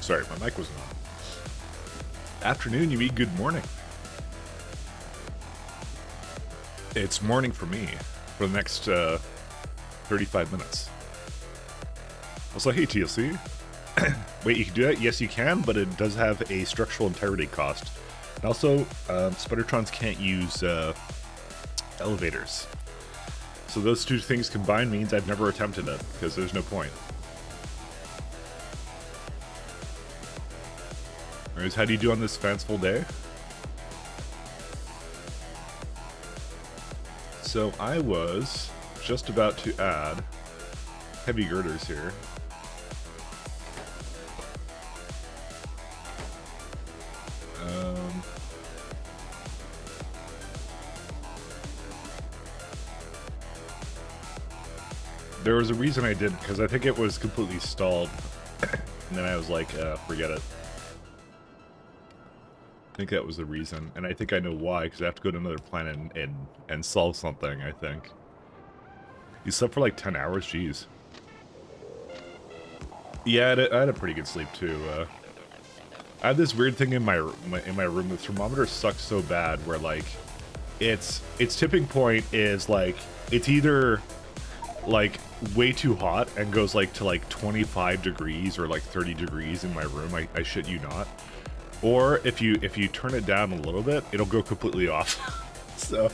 Sorry, my mic wasn't on. Afternoon, you mean good morning. It's morning for me for the next 35 minutes. I was like, hey, TLC. Wait, you can do that? Yes, you can, but it does have a structural integrity cost. And also, Spidertrons can't use elevators. So those two things combined means I've never attempted it, because there's no point. Anyways, how do you do on this fanciful day? So I was just about to add heavy girders here. There was a reason I did, because I think it was completely stalled. And then I was like, forget it. I think that was the reason, and I think I know why, because I have to go to another planet and solve something, I think. You slept for like 10 hours? Jeez. Yeah, I had a pretty good sleep too. I have this weird thing in my room. The thermometer sucks so bad where like its tipping point is like it's either like way too hot and goes like to like 25 degrees or like 30 degrees in my room. I shit you not. Or if you turn it down a little bit, it'll go completely off. So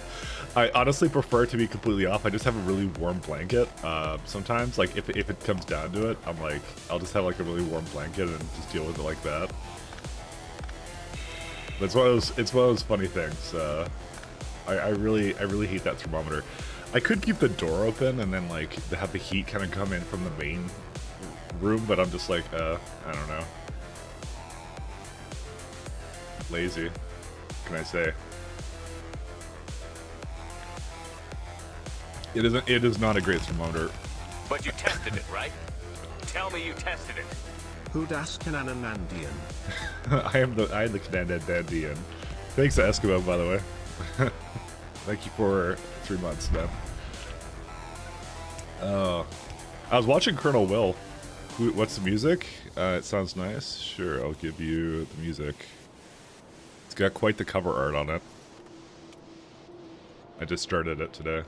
I honestly prefer it to be completely off. I just have a really warm blanket. Sometimes, like if it comes down to it, I'm like, I'll just have like a really warm blanket and just deal with it like that. But it's one of those funny things. I really hate that thermometer. I could keep the door open and then like have the heat kind of come in from the main room, but I'm just like, I don't know. Lazy, what can I say? It is not a great thermometer. But you tested it, right? Tell me you tested it. Who das Cananandian? I am the Cananandian. Thanks to Eskimo, by the way. Thank you for 3 months, man. I was watching Colonel Will. What's the music? It sounds nice. Sure, I'll give you the music. It's got quite the cover art on it. I just started it today.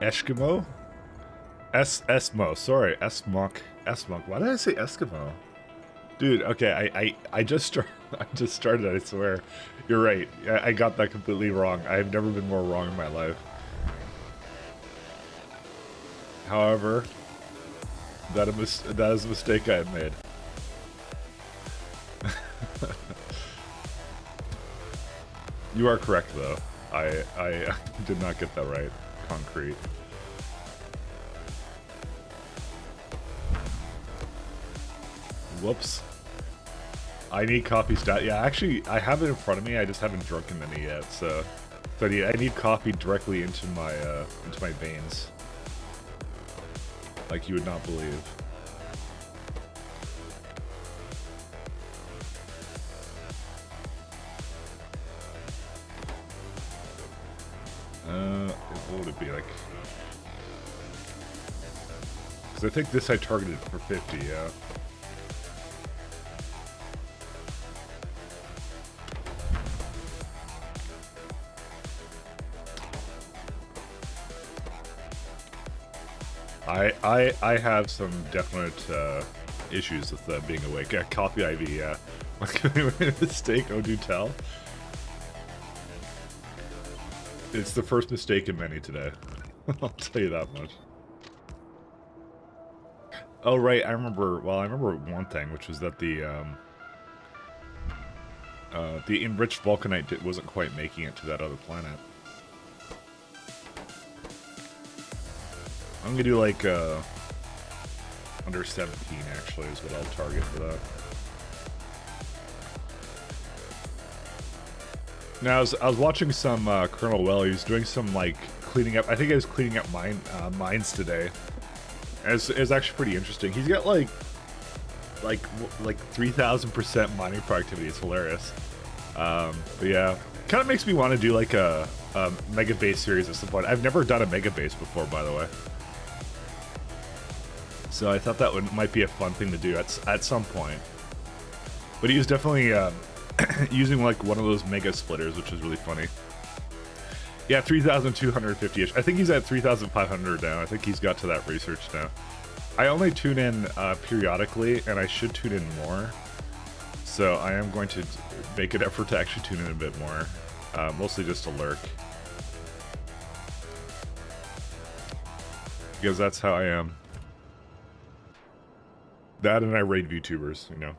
Eskimo? Esmo, sorry, Esmok. Why did I say Eskimo? Dude, okay, I just started, I swear. You're right, I got that completely wrong. I've never been more wrong in my life. However, that is a mistake I had made. You are correct, though. I did not get that right. Concrete. Whoops. I need coffee stat. Yeah, actually, I have it in front of me. I just haven't drunken any yet. So I need coffee directly into my veins. Like you would not believe. What would it be like? Because I think this I targeted for 50, yeah. I have some definite issues with being awake. Coffee IV, yeah. Mistake, oh do tell. It's the first mistake in many today. I'll tell you that much. Oh right, I remember one thing, which was that the enriched vulcanite wasn't quite making it to that other planet. I'm gonna do like under 17 actually is what I'll target for that. Now I was watching some Colonel Well. He was doing some like cleaning up. I think he was cleaning up mines today. It's actually pretty interesting. He's got like 3,000% mining productivity. It's hilarious. But yeah, kind of makes me want to do like a Mega Base series at some point. I've never done a Mega Base before, by the way. So I thought that might be a fun thing to do at some point. But he was definitely using like one of those Mega Splitters, which is really funny. Yeah, 3,250-ish. I think he's at 3,500 now. I think he's got to that research now. I only tune in periodically, and I should tune in more. So I am going to make an effort to actually tune in a bit more. Mostly just to lurk. Because that's how I am. That and I raid VTubers, you know.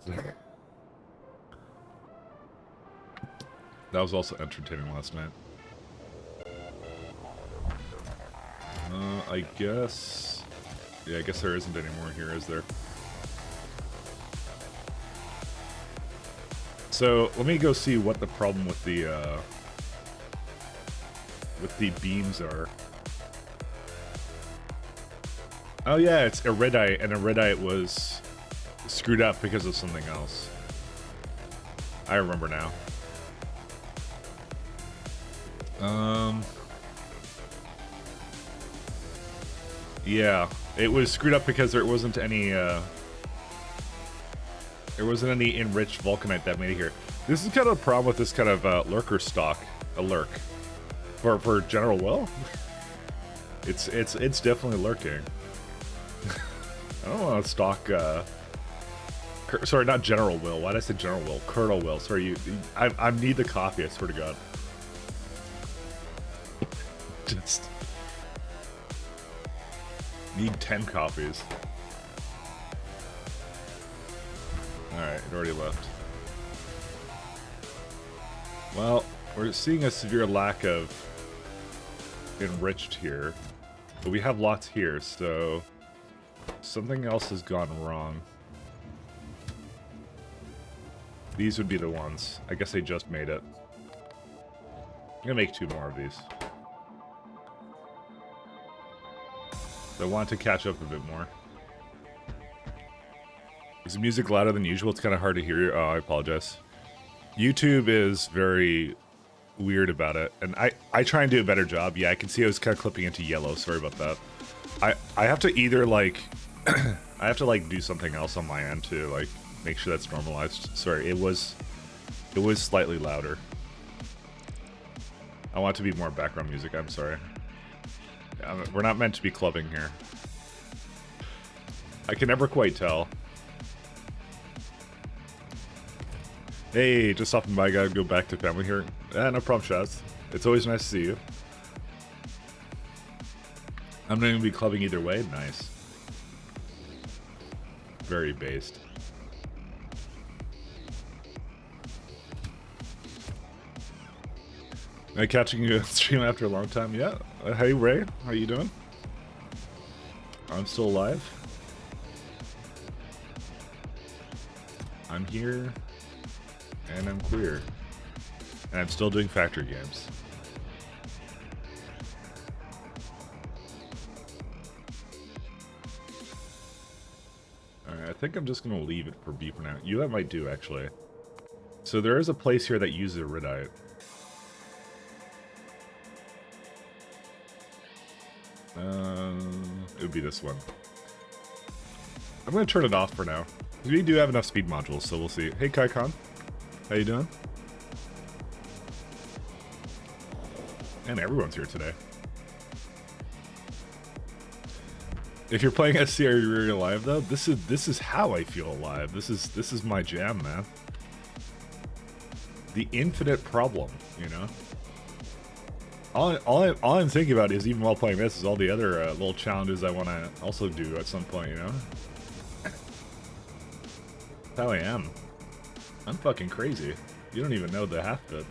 That was also entertaining last night. I guess... Yeah, I guess there isn't any more here, is there? So, let me go see what the problem with the beams are. Oh yeah, it's a redite, and a redite was screwed up because of something else. I remember now. Yeah, it was screwed up because there wasn't any enriched vulcanite that made it here. This is kind of a problem with this kind of lurker stock, a lurk, for General Will. It's definitely lurking. I don't want to stock. Sorry, not General Will. Why did I say General Will? Colonel Will. Sorry, I need the coffee. I swear to God. Just need 10 copies. Alright, it already left. Well, we're seeing a severe lack of enriched here. But we have lots here, so something else has gone wrong. These would be the ones. I guess they just made it. I'm gonna make 2 more of these. I want to catch up a bit more. Is the music louder than usual? It's kind of hard to hear. Oh, I apologize. YouTube is very weird about it, and I try and do a better job. Yeah, I can see I was kind of clipping into yellow. Sorry about that. I have to either like I have to like do something else on my end to like make sure that's normalized. Sorry, it was slightly louder. I want it to be more background music. I'm sorry. We're not meant to be clubbing here. I can never quite tell. Hey, just stopping by. Gotta go back to family here. No problem, Shaz. It's always nice to see you. I'm not gonna be clubbing either way. Nice. Very based. Am I catching you on stream after a long time? Yeah. Hey Ray, how you doing? I'm still alive. I'm here. And I'm queer. And I'm still doing factory games. Alright, I think I'm just gonna leave it for B for now. You that might do, actually. So there is a place here that uses iridite. It would be this one. I'm gonna turn it off for now. We do have enough speed modules, so we'll see. Hey Kaikon. How you doing? And everyone's here today. If you're playing SC, are you really alive though? This is how I feel alive. This is my jam, man. The infinite problem, you know. All I'm thinking about is, even while playing this, is all the other little challenges I want to also do at some point, you know. That's how I am. I'm fucking crazy. You don't even know the half bit.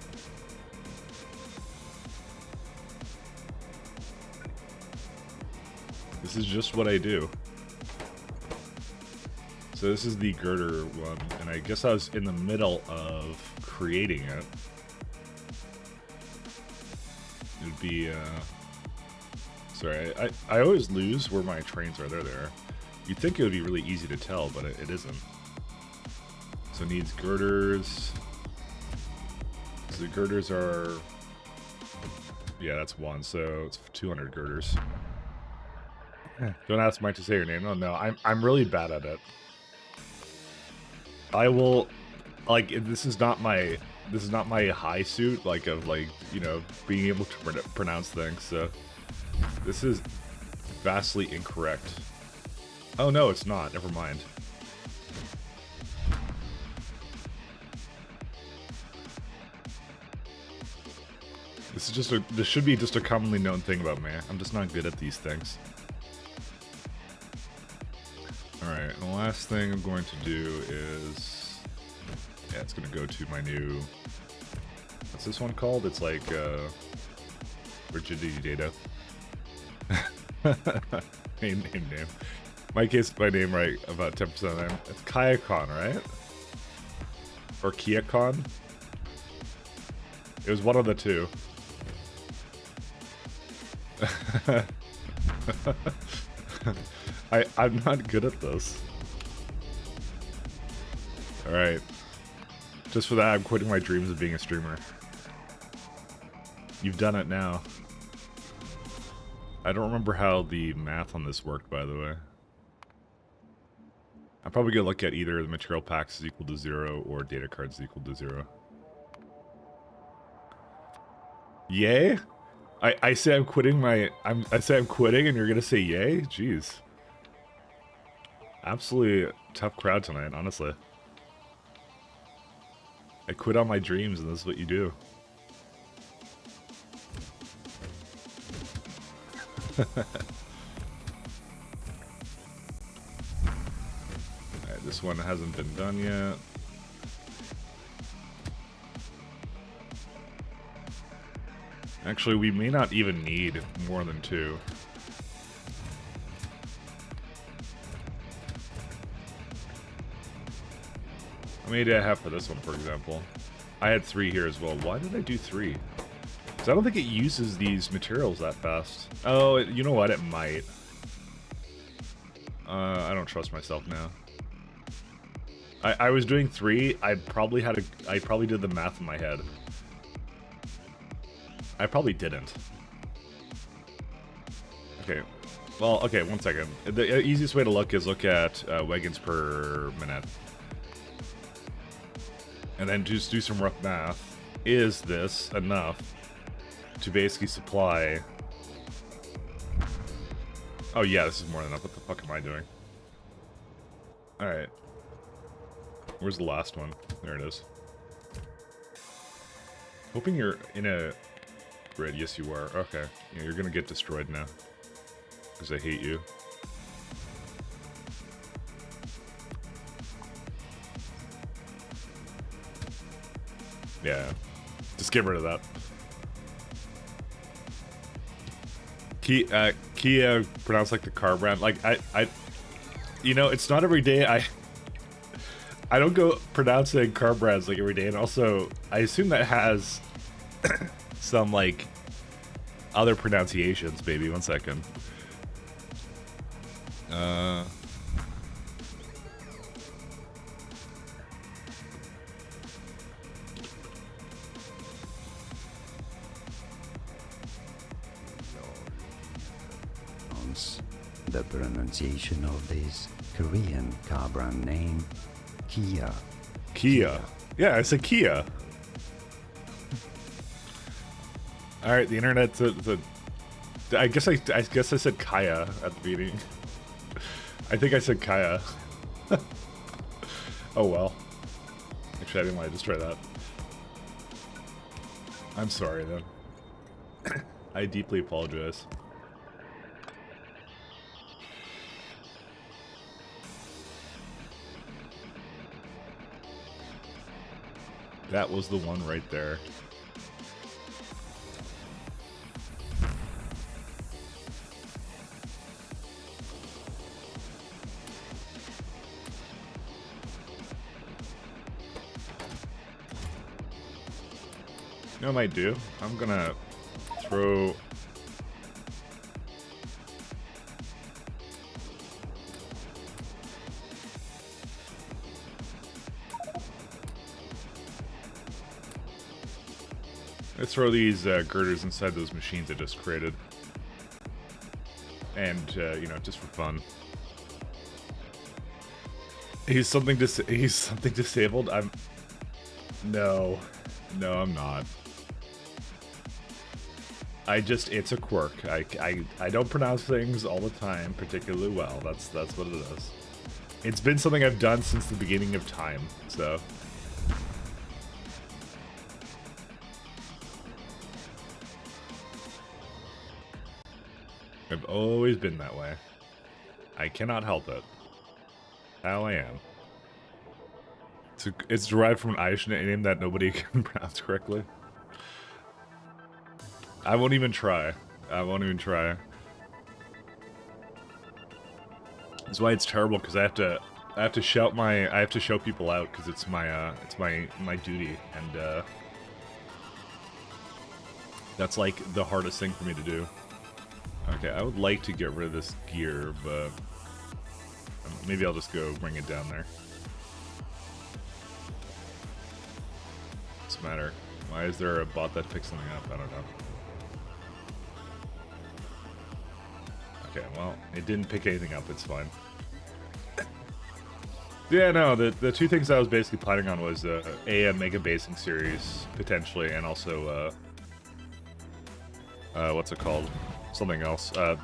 This is just what I do. So this is the girder one, and I guess I was in the middle of creating it. It would be, sorry, I always lose where my trains are. They're there. You'd think it would be really easy to tell, but it isn't. So it needs girders. So the girders are Yeah, that's one, so it's 200 girders. Don't ask Mike to say your name. No, I'm really bad at it. I will, like, this is not my high suit, like, of, like, you know, being able to pronounce things, so this is vastly incorrect. Oh no, it's not. Never mind. This should be just a commonly known thing about me. I'm just not good at these things. Alright, the last thing I'm going to do is... Yeah, it's going to go to my new... What's this one called? It's like, rigidity data. name. Mike gets my name right about 10% of the time. It's Kayacon, right? Or Kiacon? It was one of the two. I'm not good at this. Alright. Just for that, I'm quitting my dreams of being a streamer. You've done it now. I don't remember how the math on this worked, by the way. I'm probably gonna look at either the material packs is equal to 0 or data cards is equal to 0. Yay? I say I'm quitting I say I'm quitting and you're gonna say yay? Jeez. Absolutely tough crowd tonight, honestly. I quit on my dreams and this is what you do. Alright, this one hasn't been done yet. Actually, we may not even need more than 2. How many did I have for this one, for example? I had 3 here as well. Why did I do 3? Because I don't think it uses these materials that fast. Oh, you know what? It might. I don't trust myself now. I was doing 3. I probably did the math in my head. I probably didn't. Okay. Well, okay, one second. The easiest way to look is look at wagons per minute. And then just do some rough math. Is this enough to basically supply... Oh yeah, this is more than enough. What the fuck am I doing? Alright. Where's the last one? There it is. Hoping you're in a... Grid. Yes, you are. Okay. Yeah, you're gonna get destroyed now. Because I hate you. Yeah. Just get rid of that. Kia pronounced like the car brand. Like, you know, it's not every day I don't go pronouncing car brands like every day. And also, I assume that has... some, like, other pronunciations, baby. One second. The pronunciation of this Korean car brand name, Kia. Kia. Yeah, I said Kia. All right, the internet. I guess I said Kaya at the beginning. I think I said Kaya. Oh well. Actually, I didn't want to destroy that. I'm sorry then. I deeply apologize. That was the one right there. You know what I might do? I'm gonna throw... Let's throw these girders inside those machines I just created. And, you know, just for fun. He's something disabled? No. No, I'm not. It's a quirk. I don't pronounce things all the time particularly well. That's what it is. It's been something I've done since the beginning of time, so. I've always been that way. I cannot help it. How I am. It's derived from an Irish name that nobody can pronounce correctly. I won't even try. I won't even try. That's why it's terrible, because I have to show people out, because it's my duty, and that's like the hardest thing for me to do. Okay, I would like to get rid of this gear, but maybe I'll just go bring it down there. What's the matter? Why is there a bot that picks something up? I don't know. Okay, well, it didn't pick anything up, it's fine. Yeah, no, the two things I was basically planning on was a mega basing series, potentially, and also, what's it called? Something else. I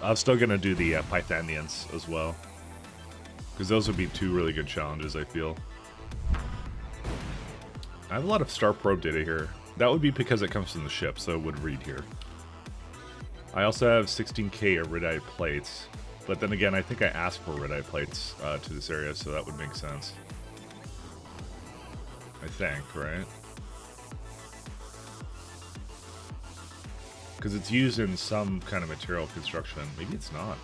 was still gonna do the Pythonians as well. Because those would be two really good challenges, I feel. I have a lot of Star Probe data here. That would be because it comes from the ship, so it would read here. I also have 16k Iridite plates, but then again, I think I asked for Iridite plates to this area, so that would make sense. I think, right? Because it's used in some kind of material construction. Maybe it's not.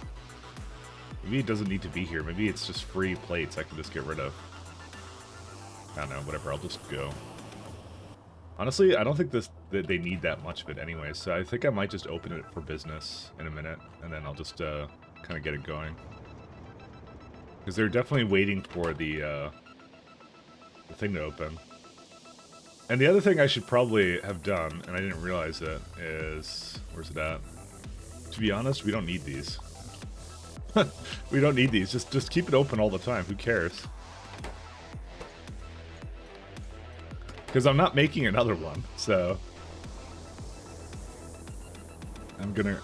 Maybe it doesn't need to be here. Maybe it's just free plates I can just get rid of. I don't know, whatever, I'll just go. Honestly, I don't think that they need that much of it anyway, so I think I might just open it for business in a minute, and then I'll just kind of get it going. Because they're definitely waiting for the thing to open. And the other thing I should probably have done, and I didn't realize it, is... Where's it at? To be honest, we don't need these. We don't need these. Just keep it open all the time. Who cares? Because I'm not making another one, so...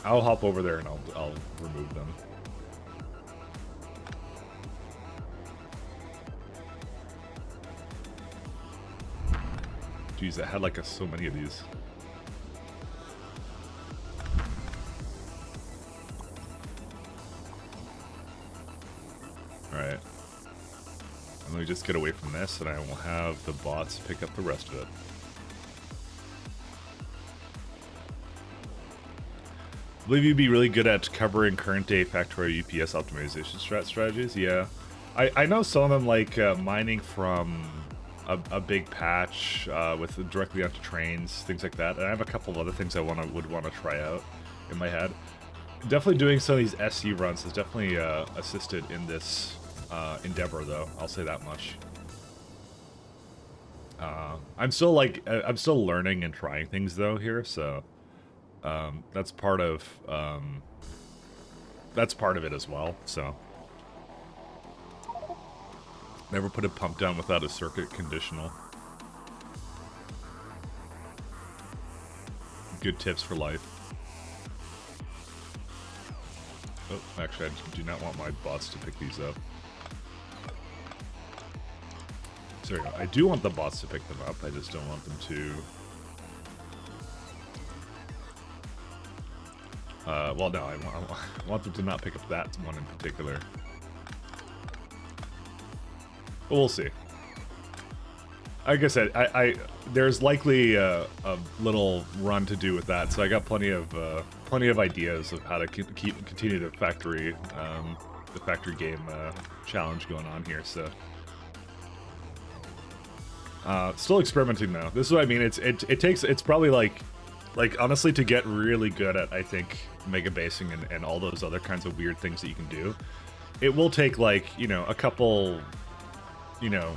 I'll hop over there and I'll remove them. Jeez, I had like so many of these. Alright. Let me just get away from this and I will have the bots pick up the rest of it. I believe you'd be really good at covering current day Factorio UPS optimization strategies. Yeah. I know some of them, like mining from a big patch with directly onto trains, things like that. And I have a couple of other things I would want to try out in my head. Definitely doing some of these SE runs has definitely assisted in this endeavor, though. I'll say that much. I'm still learning and trying things though here, so that's part of it as well. So. Never put a pump down without a circuit conditional. Good tips for life. Oh, actually, I do not want my bots to pick these up. Sorry, I do want the bots to pick them up, I just don't want them to... well, no, I want them to not pick up that one in particular. But we'll see. Like I said, there's likely a little run to do with that, so I got plenty of ideas of how to continue the factory game challenge going on here. So, still experimenting though. This is what I mean. It's probably like honestly, to get really good at, I think, mega basing and all those other kinds of weird things that you can do, it will take like, you know, a couple, you know,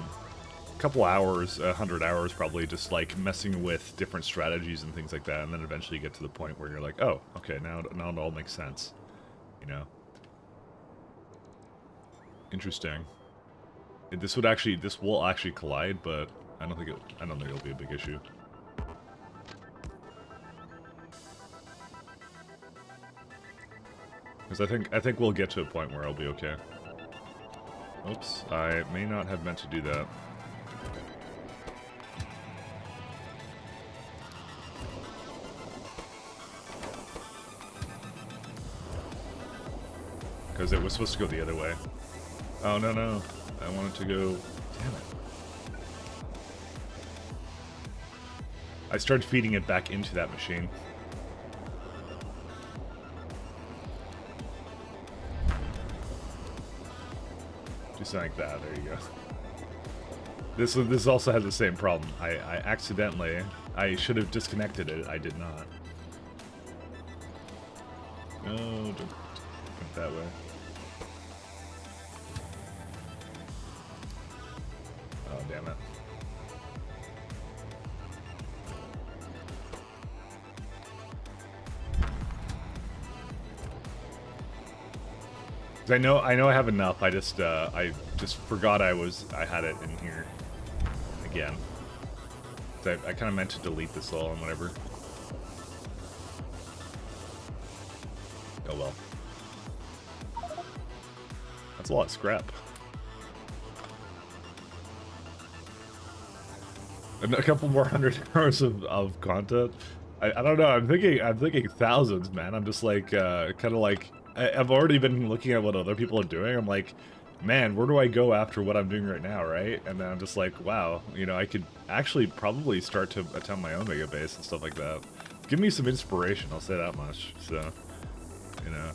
couple hours, 100 hours probably, just like messing with different strategies and things like that, and then eventually you get to the point where you're like, oh, okay, now it all makes sense, you know. Interesting. This will actually collide, but I don't think it'll be a big issue. Because I think we'll get to a point where I'll be okay. Oops, I may not have meant to do that. Because it was supposed to go the other way. Oh, no, no. I wanted to go... Damn it. I started feeding it back into that machine. Do something like that. There you go. This also has the same problem. I accidentally... I should have disconnected it. I did not. No, don't put that way. Oh, damn it. I know I have enough. I just forgot I had it in here again. So I kind of meant to delete this all and whatever. Oh well. That's a lot of scrap. And a couple more 100 hours of content. I don't know. I'm thinking thousands, man. I'm just like kind of like I've already been looking at what other people are doing. I'm like, man, where do I go after what I'm doing right now, right? And then I'm just like, wow, you know, I could actually probably start to attempt my own mega base and stuff like that. Give me some inspiration, I'll say that much. So, you know.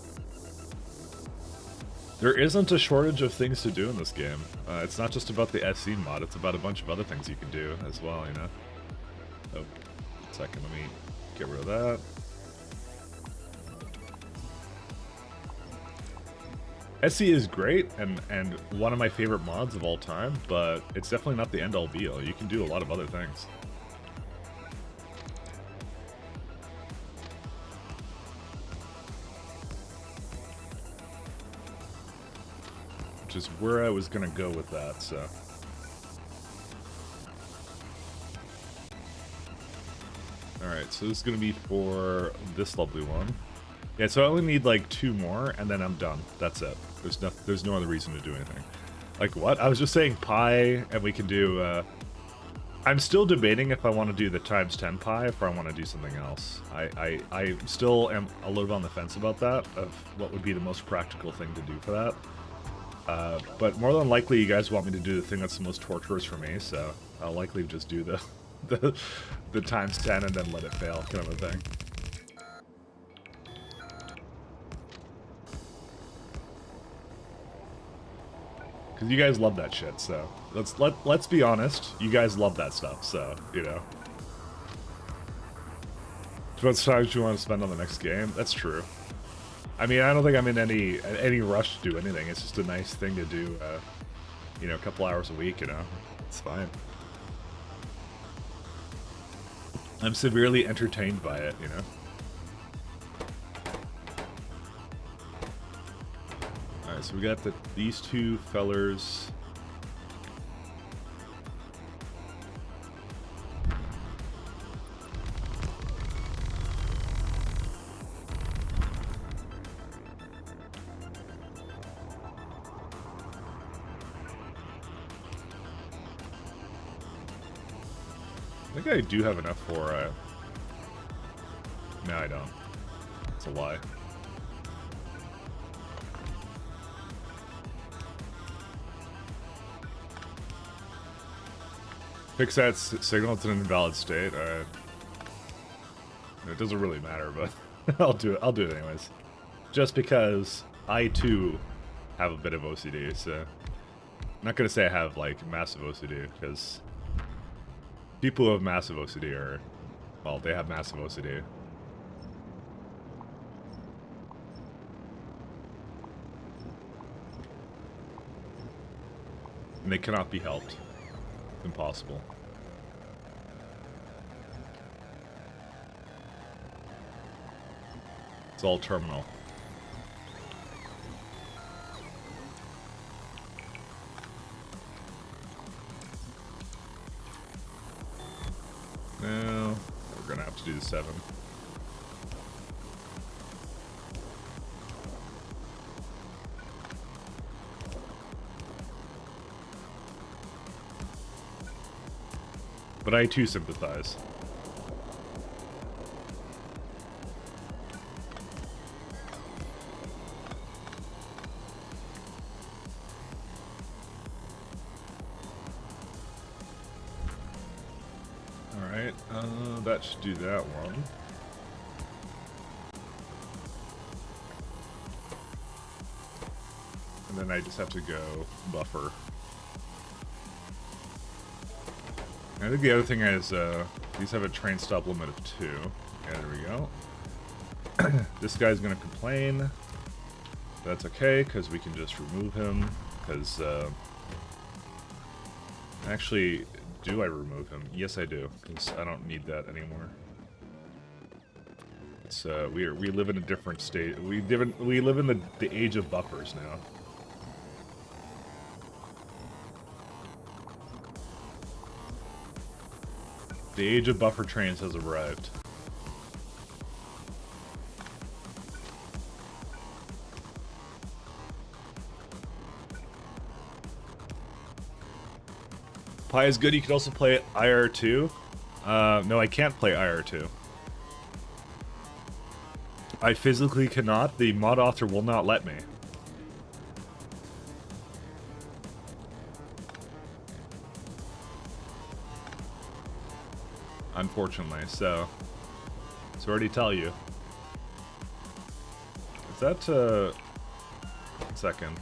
There isn't a shortage of things to do in this game. It's not just about the SE mod, it's about a bunch of other things you can do as well, you know? Oh, a second, let me get rid of that. SE is great and one of my favorite mods of all time, but it's definitely not the end-all be-all. You can do a lot of other things. Which is where I was gonna go with that, so. Alright, so this is gonna be for this lovely one. Yeah, so I only need like 2 more, and then I'm done. That's it. There's no other reason to do anything. Like what? I was just saying pi, and we can do, I'm still debating if I want to do the times 10 pi, or if I want to do something else. I still am a little bit on the fence about that, of what would be the most practical thing to do for that. But more than likely, you guys want me to do the thing that's the most torturous for me, so I'll likely just do the times 10 and then let it fail, kind of a thing. Because you guys love that shit, so let's be honest. You guys love that stuff, so you know. How much time do you want to spend on the next game? That's true. I mean, I don't think I'm in any rush to do anything. It's just a nice thing to do. You know, a couple hours a week. You know, it's fine. I'm severely entertained by it. You know. Alright, so we got these 2 fellers. I think I do have enough for, no, I don't. It's a lie. Fix that signal, it's in an invalid state. Alright. It doesn't really matter, but I'll do it anyways. Just because I too have a bit of OCD, so I'm not gonna say I have like massive OCD, because people who have massive OCD are, well, they have massive OCD. And they cannot be helped. Impossible. It's all terminal. No, we're gonna have to do the 7. But I too sympathize. Alright, that should do that one. And then I just have to go buffer. I think the other thing is, these have a train stop limit of 2. Yeah, there we go. This guy's gonna complain. That's okay, because we can just remove him, because, actually, do I remove him? Yes, I do, because I don't need that anymore. It's, we live in a different state. We live in the age of buffers now. The age of buffer trains has arrived. Pi is good. You can also play IR2. No, I can't play IR2. I physically cannot. The mod author will not let me. Unfortunately, so already tell you. Is that, 1 second.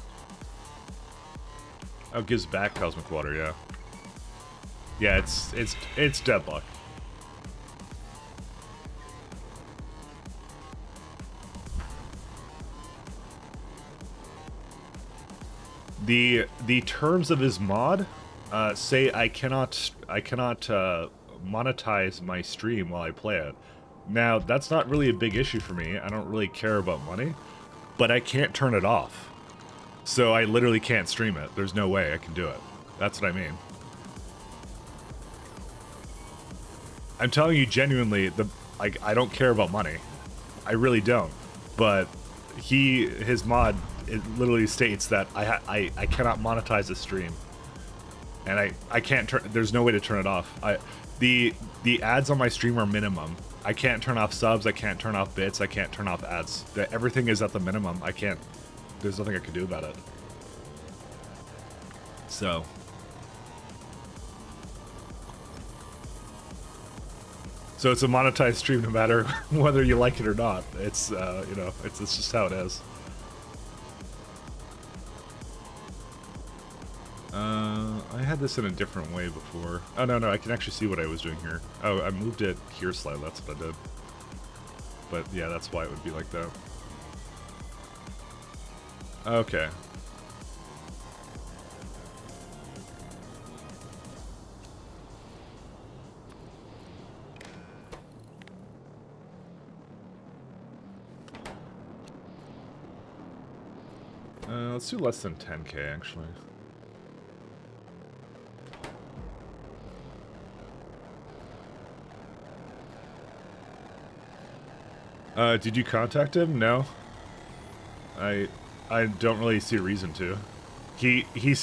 Oh, it gives back cosmic water, yeah. Yeah, it's deadlock. The terms of his mod say I cannot monetize my stream while I play it. Now, that's not really a big issue for me. I don't really care about money, but I can't turn it off. So I literally can't stream it. There's no way I can do it. That's what I mean. I'm telling you genuinely, I don't care about money. I really don't. But his mod, it literally states that I cannot monetize the stream. And I can't turn, there's no way to turn it off. The ads on my stream are minimum. I can't turn off subs, I can't turn off bits, I can't turn off ads. Everything is at the minimum. I can't, there's nothing I can do about it. So. So it's a monetized stream no matter whether you like it or not. It's, you know, it's just how it is. I had this in a different way before. Oh, no, I can actually see what I was doing here. Oh, I moved it here slightly, that's what I did. But yeah, that's why it would be like that. Okay. Let's do less than 10k, actually. Did you contact him? No. I don't really see a reason to. He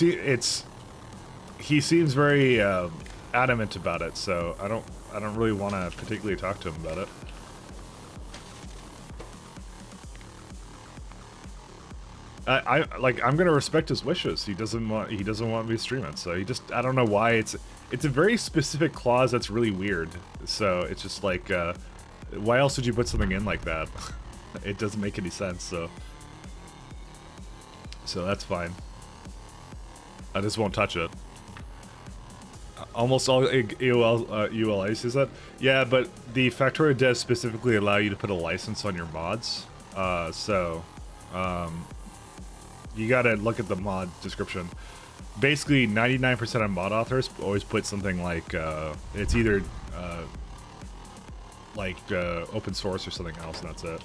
seems very adamant about it, so I don't really want to particularly talk to him about it. I'm gonna respect his wishes. He doesn't want me to stream it, so I don't know why it's a very specific clause that's really weird. So it's just like, why else would you put something in like that? It doesn't make any sense. So that's fine. I just won't touch it. Almost all ULIs is that? Yeah, but the Factorio does specifically allow you to put a license on your mods. you gotta look at the mod description. Basically, 99% of mod authors always put something like it's either open source or something else, and that's it.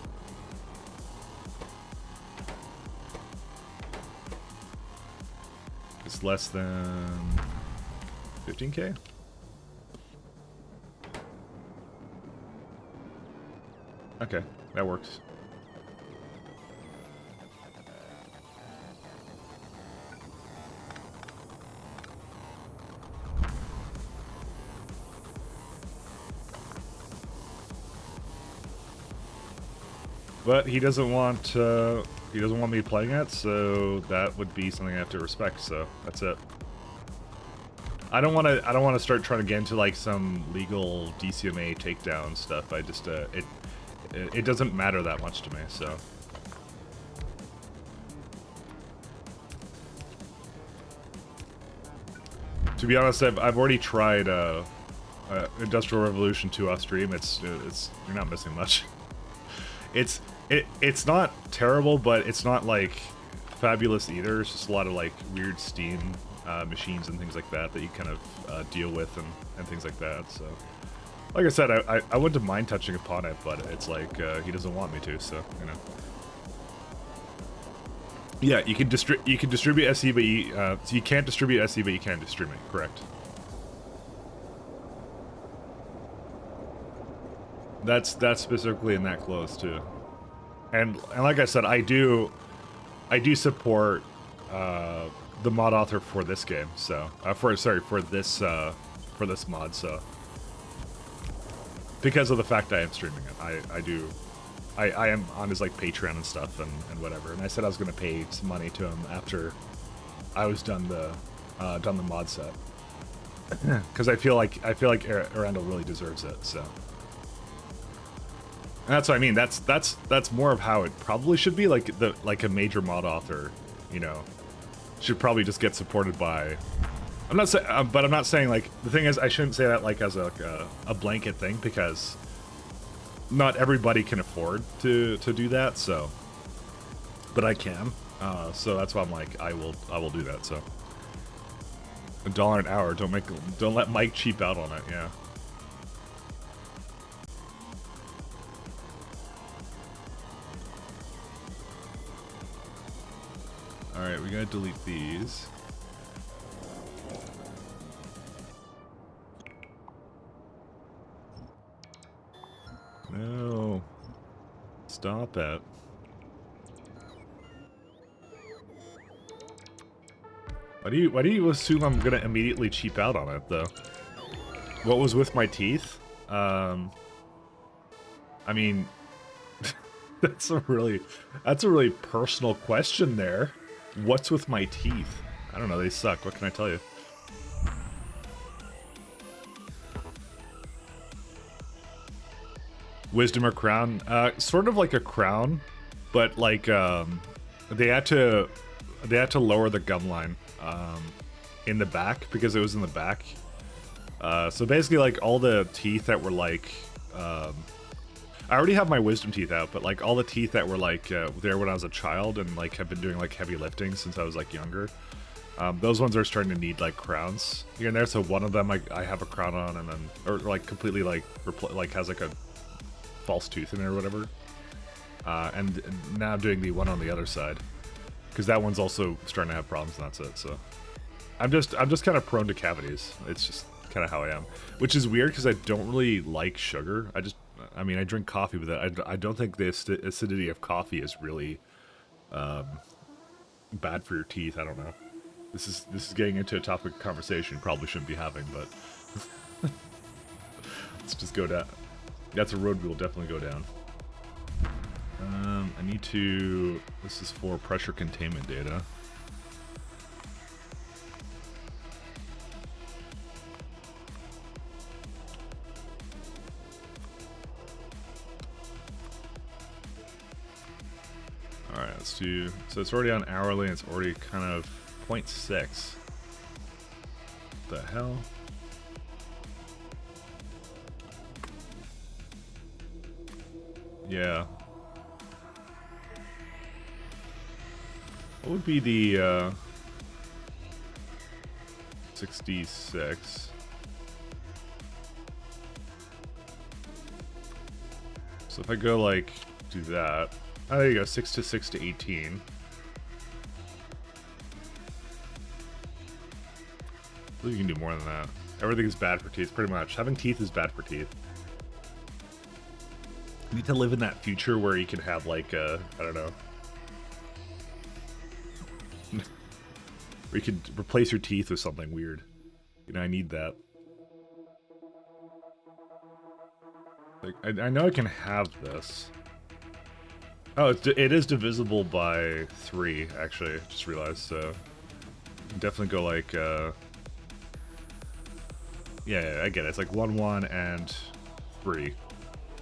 It's less than 15K. Okay, that works. But he doesn't want me playing it, so that would be something I have to respect. So that's it. I don't want to start trying to get into like some legal DCMA takedown stuff. I just it doesn't matter that much to me. So to be honest, I've already tried Industrial Revolution 2 off stream. It's you're not missing much. It's not terrible, but it's not like fabulous either. It's just a lot of like weird Steam machines and things like that that you kind of deal with and things like that. So, like I said, I wouldn't mind touching upon it, but it's like he doesn't want me to. So you know, yeah, you can distribute SE, but so you can't distribute SE, but you can distribute. Correct. That's specifically in that clause too. And like I said, I do support the mod author for this game. So for this mod. So because of the fact I am streaming it, I am on his like Patreon and stuff and whatever. And I said I was going to pay some money to him after I was done the mod set because I feel like Arundel really deserves it. So. And that's what I mean. That's more of how it probably should be. Like a major mod author, you know, should probably just get supported by. I'm not saying, but I'm not saying like the thing is I shouldn't say that like as a blanket thing because not everybody can afford to do that. So, but I can. So that's why I'm like I will do that. So $1 an hour. Don't let Mike cheap out on it. Yeah. Alright, we gotta delete these. No. Stop it. Why do you assume I'm gonna immediately cheap out on it though? What was with my teeth? I mean that's a really personal question there. What's with my teeth? I don't know, they suck. What can I tell you? Wisdom or crown? Sort of like a crown, but like they had to lower the gum line in the back because it was in the back. So basically, like all the teeth that were like, I already have my wisdom teeth out, but like all the teeth that were like there when I was a child and like have been doing like heavy lifting since I was like younger, those ones are starting to need like crowns here and there. So one of them I have a crown on, and then or like completely like has like a false tooth in it or whatever. And now I'm doing the one on the other side because that one's also starting to have problems, and that's it. So I'm just kind of prone to cavities. It's just kind of how I am, which is weird because I don't really like sugar. I mean, I drink coffee, but I don't think the acidity of coffee is really bad for your teeth. I don't know. This is getting into a topic of conversation probably shouldn't be having, but let's just go down. That's a road we will definitely go down. I need to. This is for pressure containment data. Alright, let's do... So it's already on hourly, and it's already kind of 0.6. What the hell? Yeah. What would be the 66? So if I go like do that, oh, there you go, 6 to 18. I believe you can do more than that. Everything is bad for teeth, pretty much. Having teeth is bad for teeth. You need to live in that future where you can have like I don't know. Where you can replace your teeth with something weird. You know, I need that. Like, I know I can have this. Oh, it is divisible by 3, actually. I just realized, so... Definitely go like, yeah, I get it. It's like 1, 1, and 3.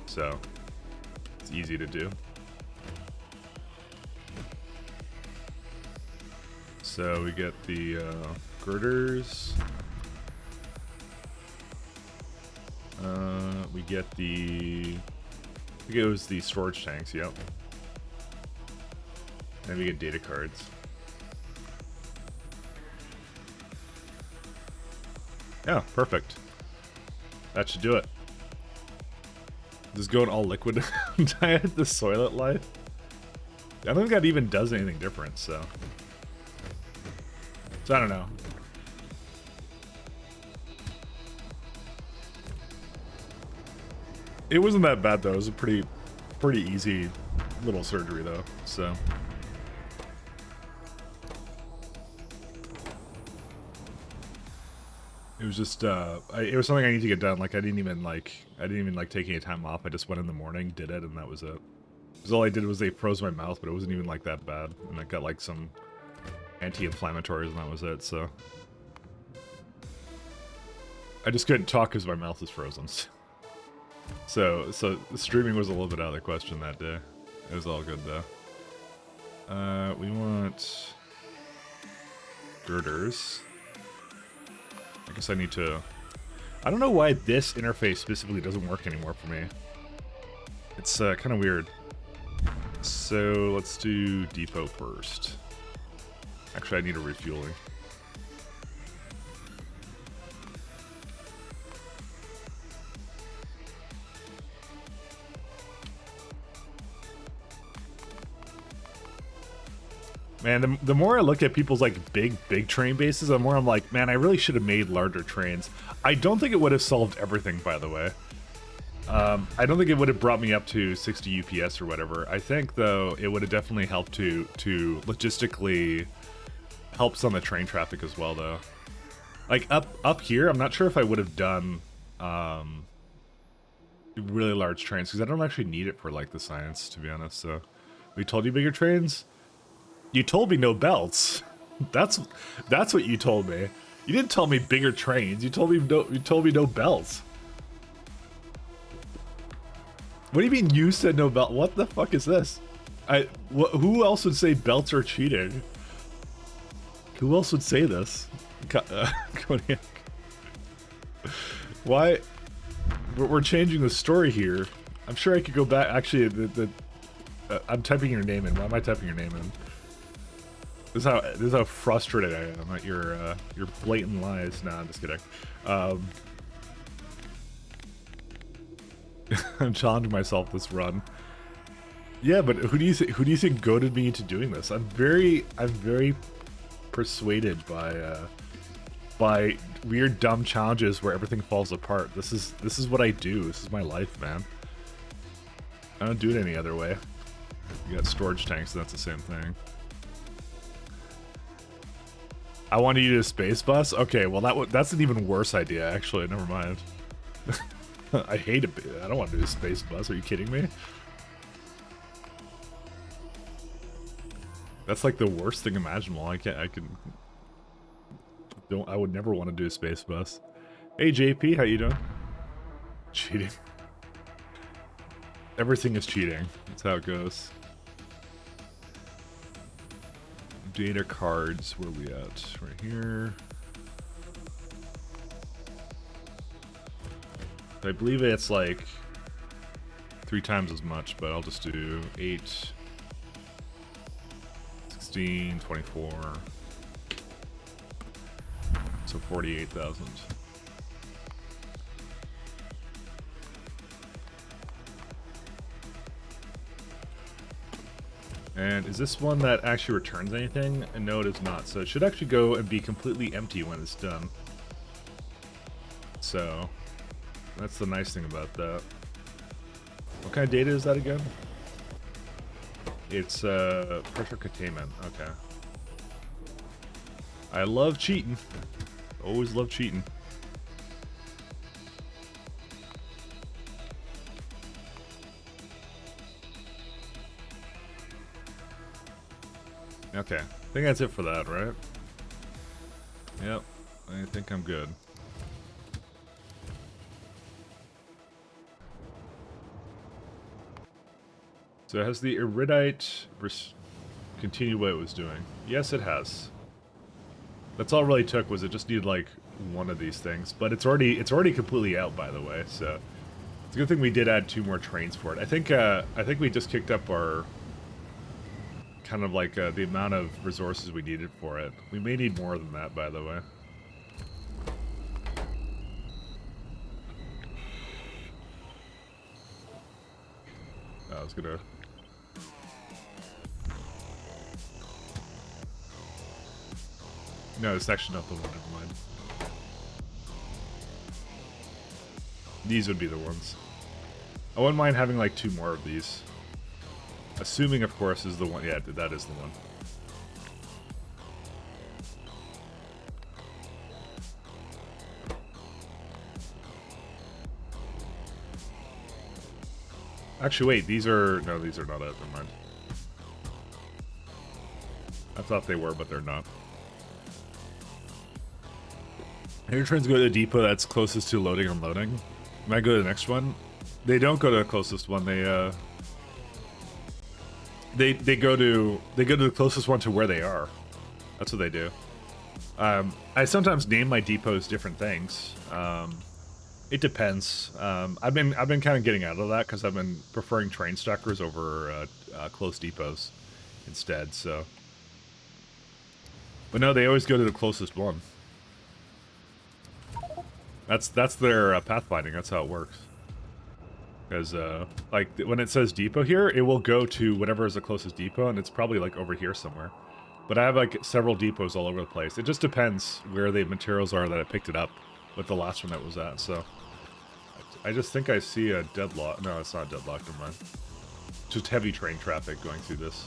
So, it's easy to do. So we get the girders. We get the... I think it was the storage tanks, yep. Then we get data cards. Yeah, perfect. That should do it. Just going all liquid diet, the soilet life. I don't think that even does anything different, so... So I don't know. It wasn't that bad though. It was a pretty easy little surgery though. So it was just it was something I need to get done. Like I didn't even like take any time off. I just went in the morning, did it, and that was it. Because all I did was they froze my mouth, but it wasn't even like that bad. And I got like some anti-inflammatories, and that was it. So I just couldn't talk because my mouth is frozen. So streaming was a little bit out of the question that day. It was all good though. We want girders. I guess I need to... I don't know why this interface specifically doesn't work anymore for me. It's kind of weird. So let's do depot first. Actually, I need a refueling. Man, the more I look at people's like big train bases, the more I'm like, man, I really should have made larger trains. I don't think it would have solved everything, by the way. I don't think it would have brought me up to 60 UPS or whatever. I think though it would have definitely helped to logistically help some of the train traffic as well, though. Like up here, I'm not sure if I would have done really large trains because I don't actually need it for like the science, to be honest. So we told you bigger trains. You told me no belts. That's what you told me. You didn't tell me bigger trains. You told me no belts. What do you mean you said no belt? What the fuck is this? Who else would say belts are cheating? Who else would say this? Kodiak. Why? We're changing the story here. I'm sure I could go back. Actually, I'm typing your name in. Why am I typing your name in? This is how frustrated I am at your blatant lies. Nah, I'm just kidding. I'm challenging myself this run. Yeah, but who do you think goaded me into doing this? I'm very persuaded by weird dumb challenges where everything falls apart. This is what I do. This is my life, man. I don't do it any other way. You got storage tanks, so that's the same thing. I want to use a space bus? Okay, well that's an even worse idea, actually. Never mind. I hate it. I don't want to do a space bus. Are you kidding me? That's like the worst thing imaginable. I would never want to do a space bus. Hey JP, how you doing? Cheating. Everything is cheating. That's how it goes. Data cards, where are we at? Right here. I believe it's like 3 times as much, but I'll just do 8, 16, 24. So 48,000. And is this one that actually returns anything? And no, it is not. So it should actually go and be completely empty when it's done. So that's the nice thing about that. What kind of data is that again? It's pressure containment. Okay. I love cheating. Always love cheating. Okay, I think that's it for that, right? Yep, I think I'm good. So has the Iridite continued what it was doing? Yes, it has. That's all it really took, was it just needed like one of these things, but it's already completely out, by the way. So it's a good thing we did add 2 more trains for it. I think we just kicked up our kind of like the amount of resources we needed for it. We may need more than that, by the way. I was gonna. No, it's actually not the one. Never mind. These would be the ones. I wouldn't mind having like 2 more of these. Assuming, of course, is the one. Yeah, that is the one. Actually, wait. These are... No, these are not it. Never mind. I thought they were, but they're not. Your trains go to the depot that's closest to loading and unloading. Might go to the next one. They don't go to the closest one. They go to the closest one to where they are. That's what they do. I sometimes name my depots different things. It depends. I've been kind of getting out of that because I've been preferring train stackers over close depots instead. So, but no, they always go to the closest one. That's their pathfinding. That's how it works. Because like when it says depot here, it will go to whatever is the closest depot, and it's probably like over here somewhere. But I have like several depots all over the place. It just depends where the materials are that I picked it up with the last one that was at. So I just think I see a deadlock. No, it's not a deadlock. Never mind. Just heavy train traffic going through this.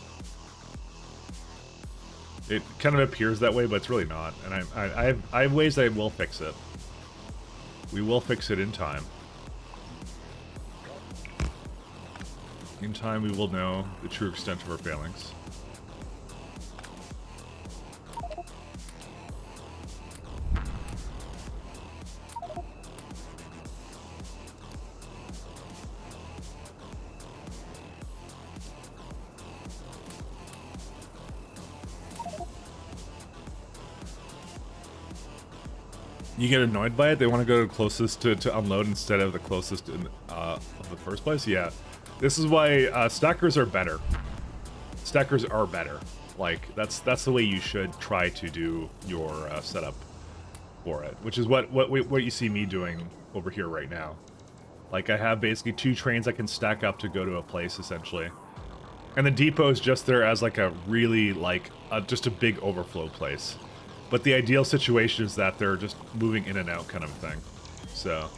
It kind of appears that way, but it's really not. And I have ways I will fix it. We will fix it in time. In time, we will know the true extent of our failings. You get annoyed by it? They want to go to closest to unload instead of the closest in of the first place? Yeah. This is why stackers are better. Stackers are better. Like, that's the way you should try to do your setup for it. Which is what you see me doing over here right now. Like, I have basically 2 trains I can stack up to go to a place, essentially. And the depot is just there as like a really, like, just a big overflow place. But the ideal situation is that they're just moving in and out kind of thing. So.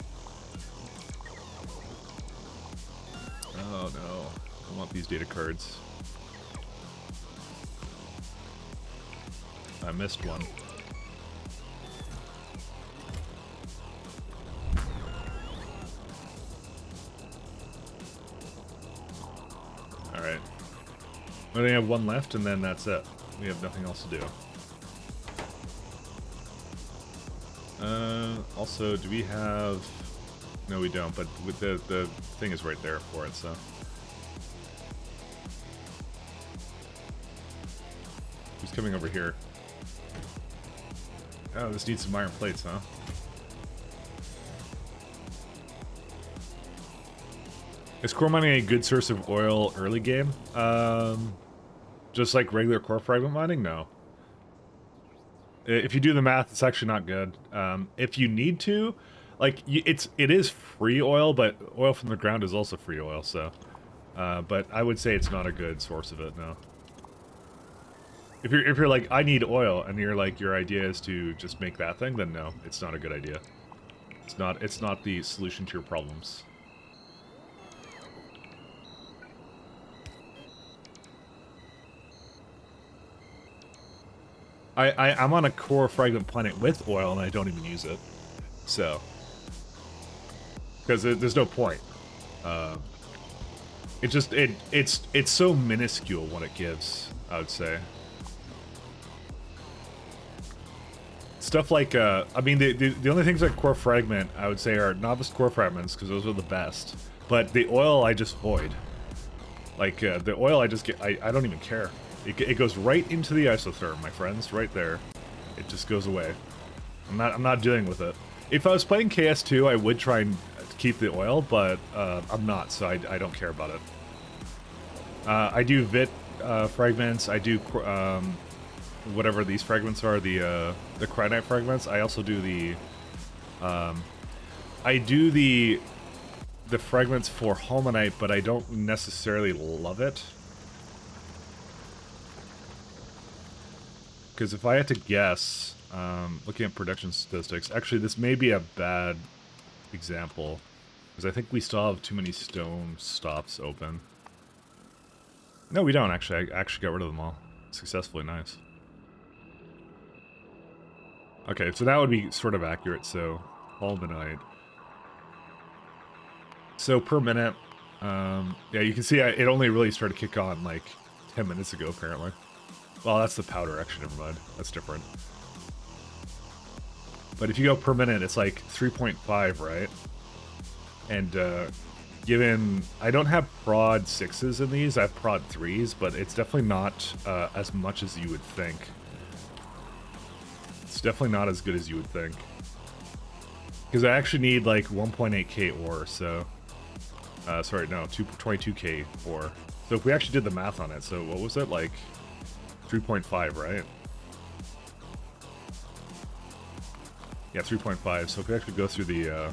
Oh no. I want these data cards. I missed one. Alright. We only have 1 left and then that's it. We have nothing else to do. Also, do we have... No, we don't, but with the thing is right there for it, so... Who's coming over here? Oh, this needs some iron plates, huh? Is core mining a good source of oil early game? Just like regular core fragment mining? No. If you do the math, it's actually not good. If you need to, like, it is free oil, but oil from the ground is also free oil, so... but I would say it's not a good source of it, no. If you're like, I need oil, and you're like, your idea is to just make that thing, then no, it's not a good idea. It's not the solution to your problems. I'm on a core fragment planet with oil, and I don't even use it. So, because there's no point. It's so minuscule what it gives, I would say. Stuff like, I mean, the only things like core fragment, I would say, are novice core fragments, because those are the best. But the oil, I just void. Like, the oil, I just get, I don't even care. It goes right into the isotherm, my friends, right there. It just goes away. I'm not dealing with it. If I was playing KS2, I would try and keep the oil, but I'm not, so I don't care about it. I do VIT fragments. I do whatever these fragments are, the cryonite fragments. I also do the the fragments for homonite, but I don't necessarily love it. Because if I had to guess, looking at production statistics, actually this may be a bad example, because I think we still have too many stone stops open. No, we don't, actually. I actually got rid of them all. Successfully, nice. Okay, so that would be sort of accurate, so albanite. So per minute, yeah, you can see it only really started to kick on like 10 minutes ago, apparently. Well, that's the powder, actually, never mind. That's different. But if you go per minute, it's like 3.5, right? And given... I don't have prod 6s in these, I have prod 3s, but it's definitely not as much as you would think. It's definitely not as good as you would think. Because I actually need like 1.8k ore, so... sorry, no, 22k ore. So if we actually did the math on it, so what was it, like... 3.5, right? Yeah, 3.5. So if we actually go through the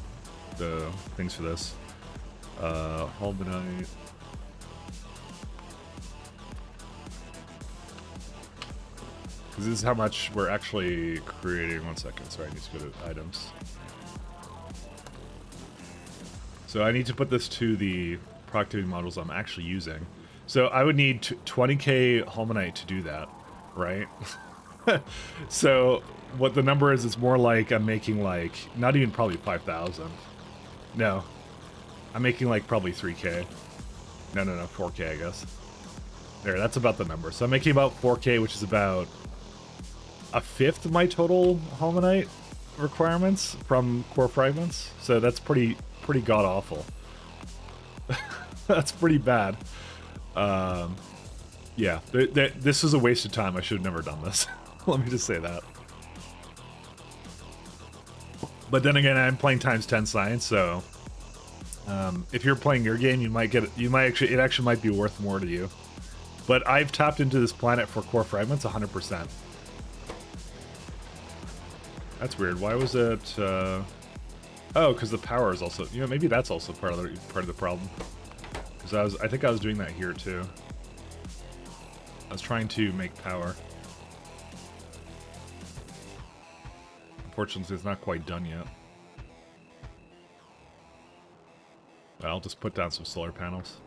things for this, halbanite. Because this is how much we're actually creating. 1 second. Sorry, I need to go to items. So I need to put this to the productivity models I'm actually using. So I would need 20k halbanite to do that, right? So what the number is, it's more like I'm making like, not even probably 5,000. No. I'm making like probably 3k. No, 4k I guess. There, that's about the number. So I'm making about 4k, which is about a fifth of my total halbanite requirements from core fragments. So that's pretty god-awful. That's pretty bad. Yeah, this is a waste of time. I should have never done this. Let me just say that. But then again, I'm playing times 10 science, so if you're playing your game, it actually might be worth more to you. But I've tapped into this planet for core fragments 100%. That's weird. Why was it? Oh, because the power is also. You know, maybe that's also part of the problem. Because I think I was doing that here too. I was trying to make power. Unfortunately, it's not quite done yet. Well, I'll just put down some solar panels.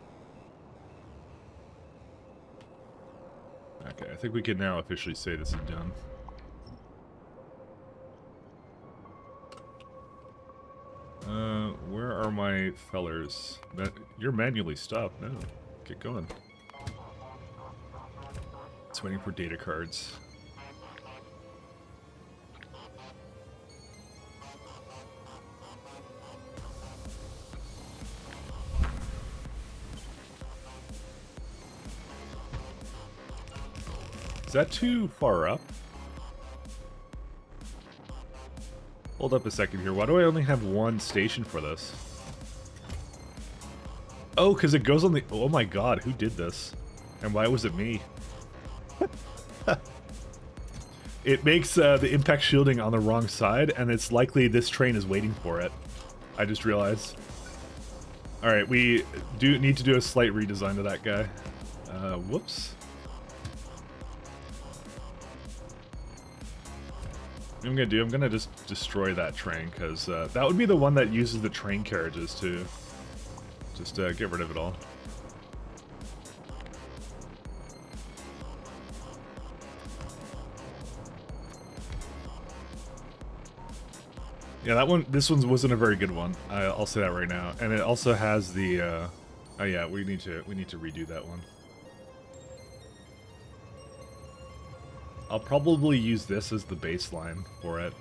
Okay, I think we can now officially say this is done. Where are my fellers? You're manually stopped. No, get going. It's waiting for data cards. Is that too far up? Hold up a second here. Why do I only have one station for this? Oh, because it goes on the... Oh my god, who did this? And why was it me? It makes the impact shielding on the wrong side, and it's likely this train is waiting for it. I just realized. Alright, we do need to do a slight redesign to that guy. Whoops. What I'm gonna just destroy that train, because that would be the one that uses the train carriages to just get rid of it all. Yeah, this one wasn't a very good one. I'll say that right now. And it also has the, oh yeah, we need to redo that one. I'll probably use this as the baseline for it.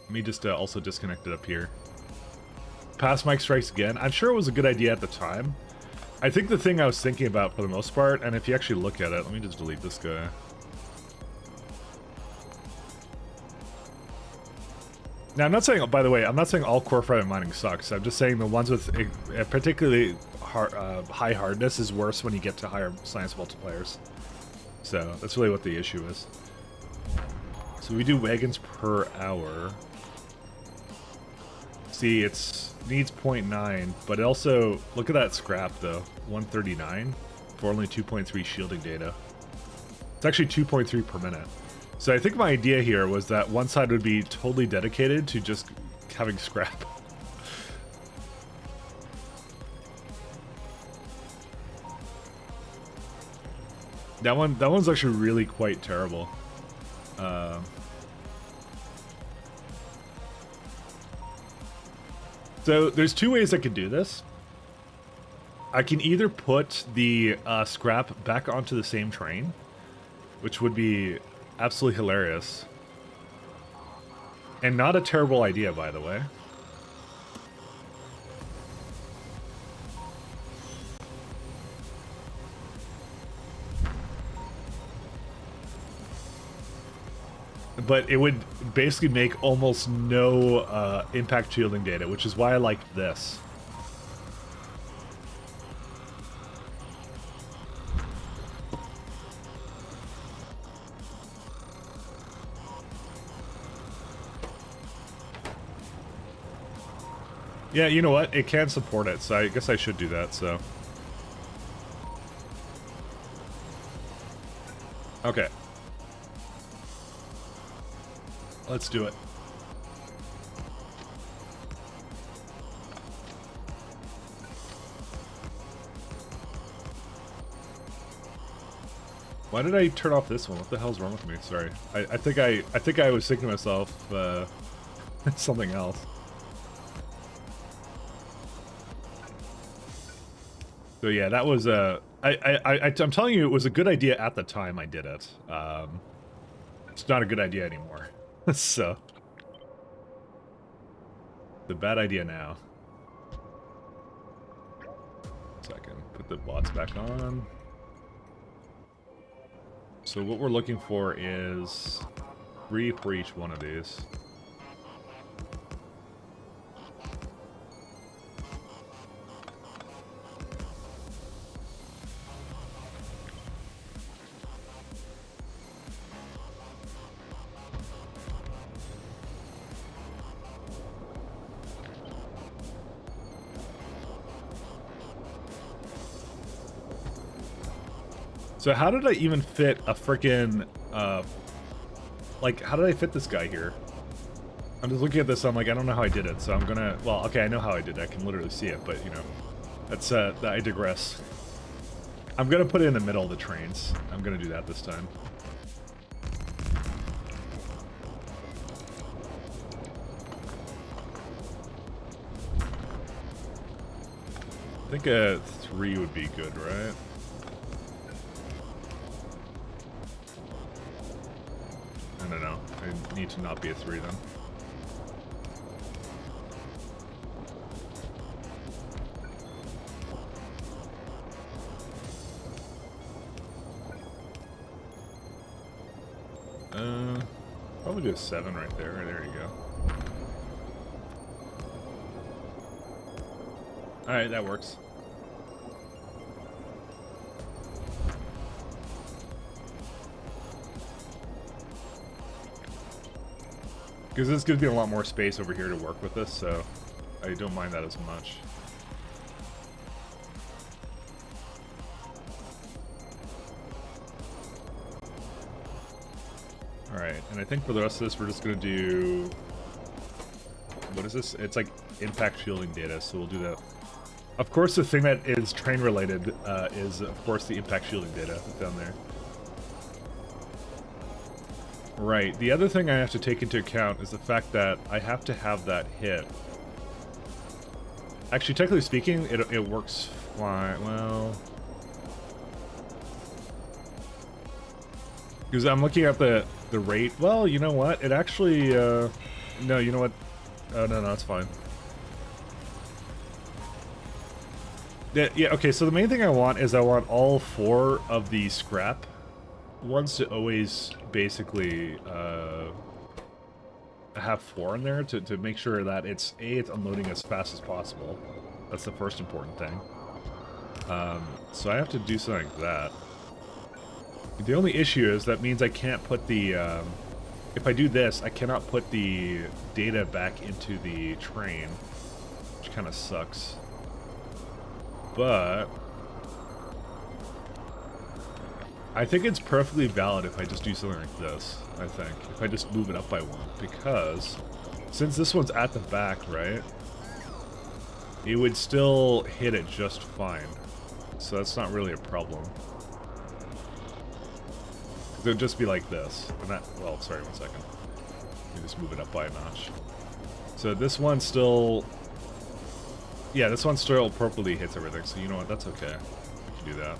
Let me just also disconnect it up here. Pass mic strikes again. I'm sure it was a good idea at the time. I think the thing I was thinking about for the most part, and if you actually look at it, let me just delete this guy. Now, I'm not saying, by the way, I'm not saying all core fragment mining sucks. I'm just saying the ones with a particularly high hardness is worse when you get to higher science multipliers. So that's really what the issue is. So we do wagons per hour. See, it's needs 0.9, but it also, look at that scrap though, 139 for only 2.3 shielding data. It's actually 2.3 per minute. So I think my idea here was that one side would be totally dedicated to just having scrap. That one's actually really quite terrible. So there's two ways I could do this. I can either put the scrap back onto the same train, which would be absolutely hilarious. And not a terrible idea, by the way. But it would basically make almost no impact shielding data, which is why I like this. Yeah, you know what? It can support it, so I guess I should do that, so. Okay. Let's do it. Why did I turn off this one? What the hell's wrong with me? Sorry. I think I was thinking to myself something else. So yeah, that was I'm telling you, it was a good idea at the time I did it. It's not a good idea anymore. So, the bad idea now. So I can put the bots back on. So what we're looking for is 3 for each one of these. So how did I even fit a frickin', like, how did I fit this guy here? I'm just looking at this, I'm like, I don't know how I did it, so I'm gonna, well, okay, I know how I did it, I can literally see it, but, you know, that's, I digress. I'm gonna put it in the middle of the trains. I'm gonna do that this time. I think a 3 would be good, right? I don't know. I need to not be a 3 then. Probably do a 7 right there. There you go. Alright, that works. Because this gives me a lot more space over here to work with this, so I don't mind that as much. Alright, and I think for the rest of this, we're just going to do... What is this? It's like impact shielding data, so we'll do that. Of course, the thing that is train related is, of course, the impact shielding data down there. Right, the other thing I have to take into account is the fact that I have to have that hit. Actually, technically speaking, it works fine. Well... Because I'm looking at the rate. Well, you know what? It actually... no, you know what? Oh, no, that's fine. Yeah, okay, so the main thing I want is I want all 4 of the scrap ones to always basically have 4 in there to make sure that it's unloading as fast as possible. That's the first important thing. So I have to do something like that. The only issue is that means I can't put the... if I do this, I cannot put the data back into the train, which kind of sucks. But I think it's perfectly valid if I just do something like this, I think. If I just move it up by 1. Because since this one's at the back, right? It would still hit it just fine. So that's not really a problem. It would just be like this. And that, well, sorry, 1 second. Let me just move it up by a notch. So this one still... Yeah, this one still appropriately hits everything, so you know what, that's okay. We can do that.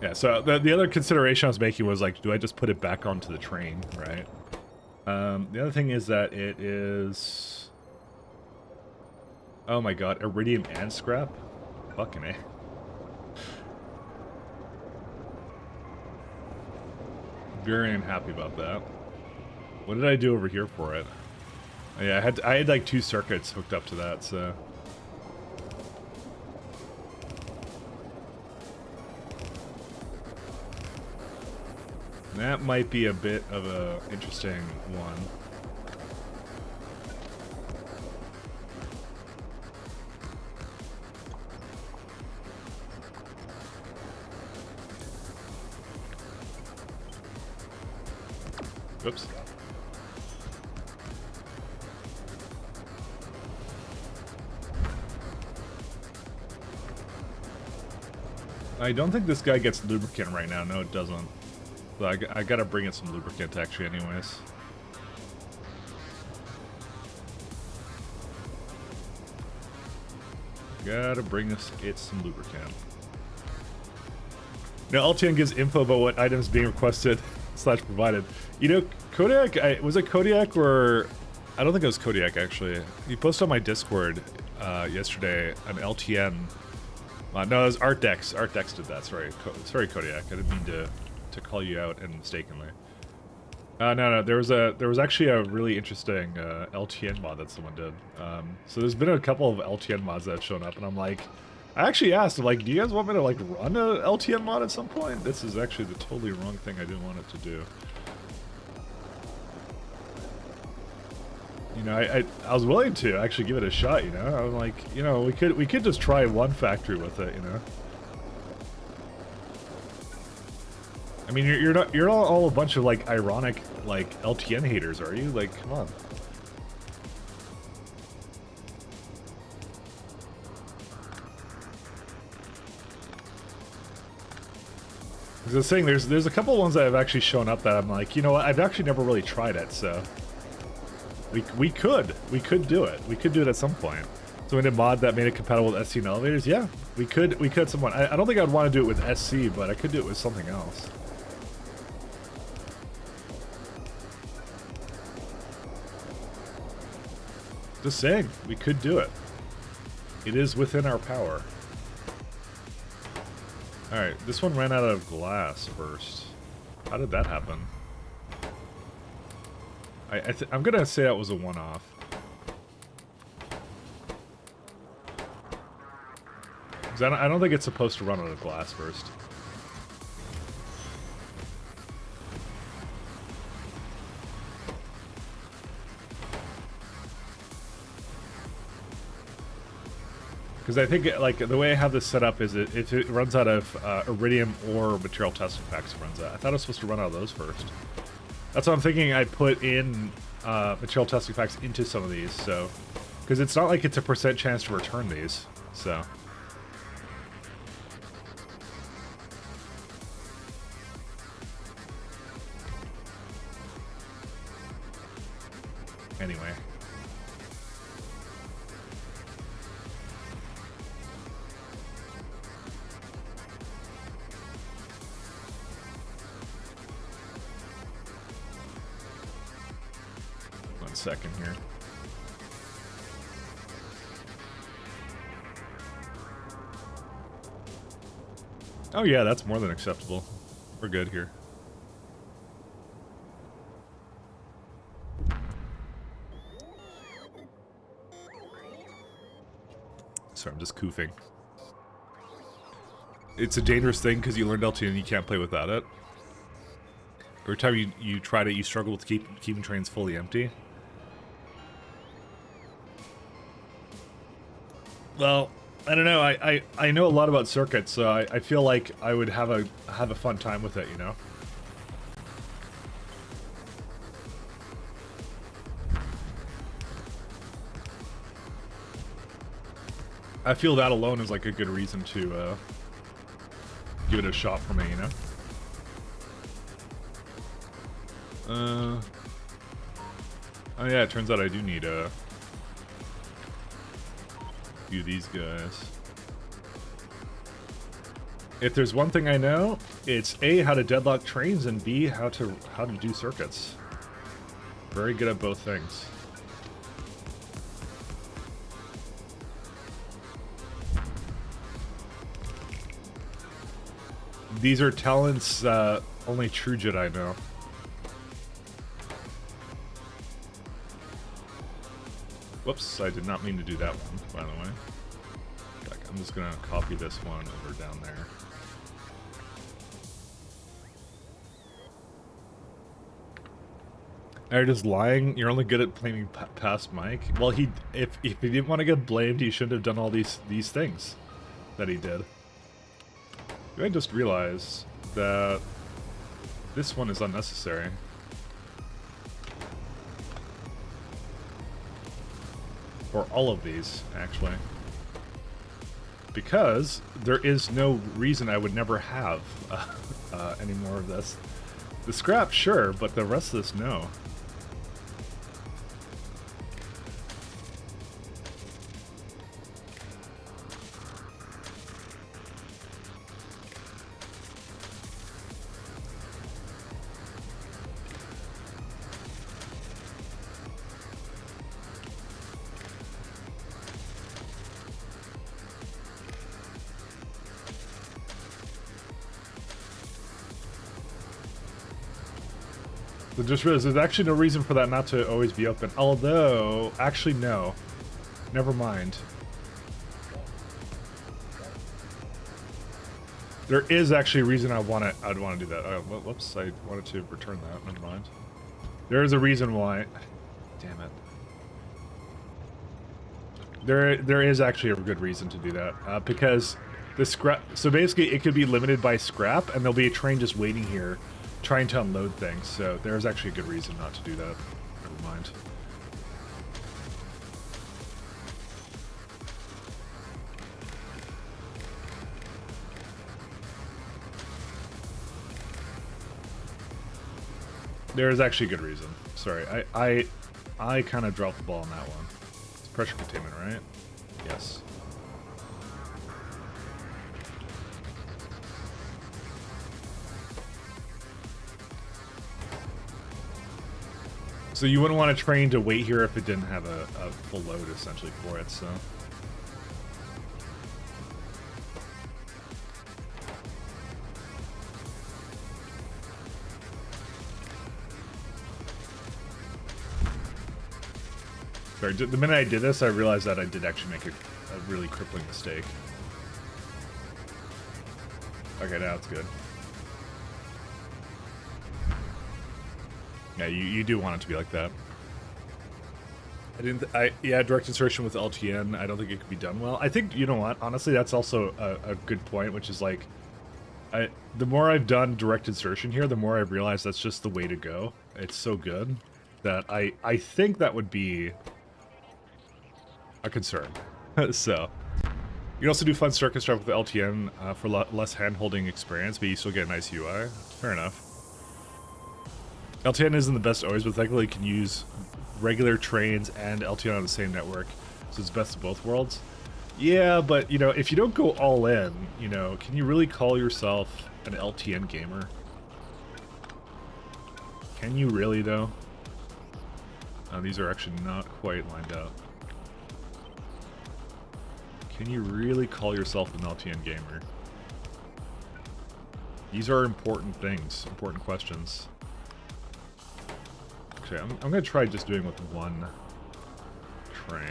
Yeah, so the other consideration I was making was like, do I just put it back onto the train, right? The other thing is that it is... Oh my god, iridium and scrap? Fucking A. Very unhappy about that. What did I do over here for it? Oh, yeah, I had like 2 circuits hooked up to that, so... That might be a bit of a interesting one. Oops. I don't think this guy gets lubricant right now. No, it doesn't. So I gotta bring in some lubricant actually anyways. Gotta bring it some lubricant. Now LTN gives info about what items being requested / provided. You know, Kodiak, was it Kodiak or... I don't think it was Kodiak actually. He posted on my Discord yesterday an LTN. No, it was Artdex. Artdex did that, sorry. Sorry Kodiak, I didn't mean to call you out and mistakenly. No, there was actually a really interesting LTN mod that someone did. So there's been a couple of LTN mods that have shown up, and I'm like, I actually asked, like, do you guys want me to like run a LTN mod at some point? This is actually the totally wrong thing I didn't want it to do. You know, I was willing to actually give it a shot. You know, I'm like, you know, we could just try one factory with it. You know. I mean, you're not all a bunch of like ironic like LTN haters, are you? Like, come on. I was saying there's a couple ones that have actually shown up that I'm like, you know what? I've actually never really tried it, so we could do it. We could do it at some point. So we did a mod that made it compatible with SC and elevators. Yeah, we could someone. I don't think I'd want to do it with SC, but I could do it with something else. Just saying, we could do it. It is within our power. Alright, this one ran out of glass first. How did that happen? I'm gonna say that was a one-off. I don't think it's supposed to run out of glass first. Because I think, like, the way I have this set up is it runs out of iridium or material testing packs it runs out. I thought it was supposed to run out of those first. That's what I'm thinking. I put in material testing packs into some of these, so... Because it's not like it's a % chance to return these, so... Anyway. One second here. Oh yeah, that's more than acceptable. We're good here. Sorry, I'm just koofing. It's a dangerous thing because you learned LT and you can't play without it. Every time you tried it, you struggled with keeping trains fully empty. Well, I don't know. I know a lot about circuits, so I feel like I would have a fun time with it, you know. I feel that alone is like a good reason to give it a shot for me, you know. Oh yeah, it turns out I do need a few of these guys. If there's one thing I know, it's A, how to deadlock trains, and B, how to do circuits. Very good at both things. These are talents only true Jedi know. Whoops, I did not mean to do that one, by the way. I'm just gonna copy this one over down there. Are you just lying? You're only good at blaming past Mike? Well, if he didn't want to get blamed, he shouldn't have done all these things that he did. I just realized that this one is unnecessary. Or all of these, actually. Because there is no reason I would never have any more of this. The scrap, sure, but the rest of this, no. Just realized there's actually no reason for that not to always be open. Although, actually, no. Never mind. There is actually a reason I'd want to do that. Oh, whoops, I wanted to return that. Never mind. There is a reason why. Damn it. There is actually a good reason to do that. Because the scrap. So basically, it could be limited by scrap, and there'll be a train just waiting here, trying to unload things, so there's actually a good reason not to do that. Never mind. There is actually a good reason. Sorry, I kind of dropped the ball on that one. It's pressure containment, right? Yes. So you wouldn't want to train to wait here if it didn't have a full load essentially for it, so. Sorry, the minute I did this, I realized that I did actually make a really crippling mistake. Okay, now it's good. Yeah, you do want it to be like that. Yeah, direct insertion with LTN, I don't think it could be done well. I think, you know what, honestly, that's also a good point, which is like, the more I've done direct insertion here, the more I've realized that's just the way to go. It's so good that I think that would be a concern. So, you can also do fun circuit stuff with LTN for less hand-holding experience, but you still get a nice UI. Fair enough. LTN isn't the best always, but thankfully you can use regular trains and LTN on the same network, so it's best of both worlds. Yeah, but, you know, if you don't go all in, you know, can you really call yourself an LTN gamer? Can you really, though? These are actually not quite lined up. Can you really call yourself an LTN gamer? These are important things, important questions. Okay, I'm gonna try just doing with one train.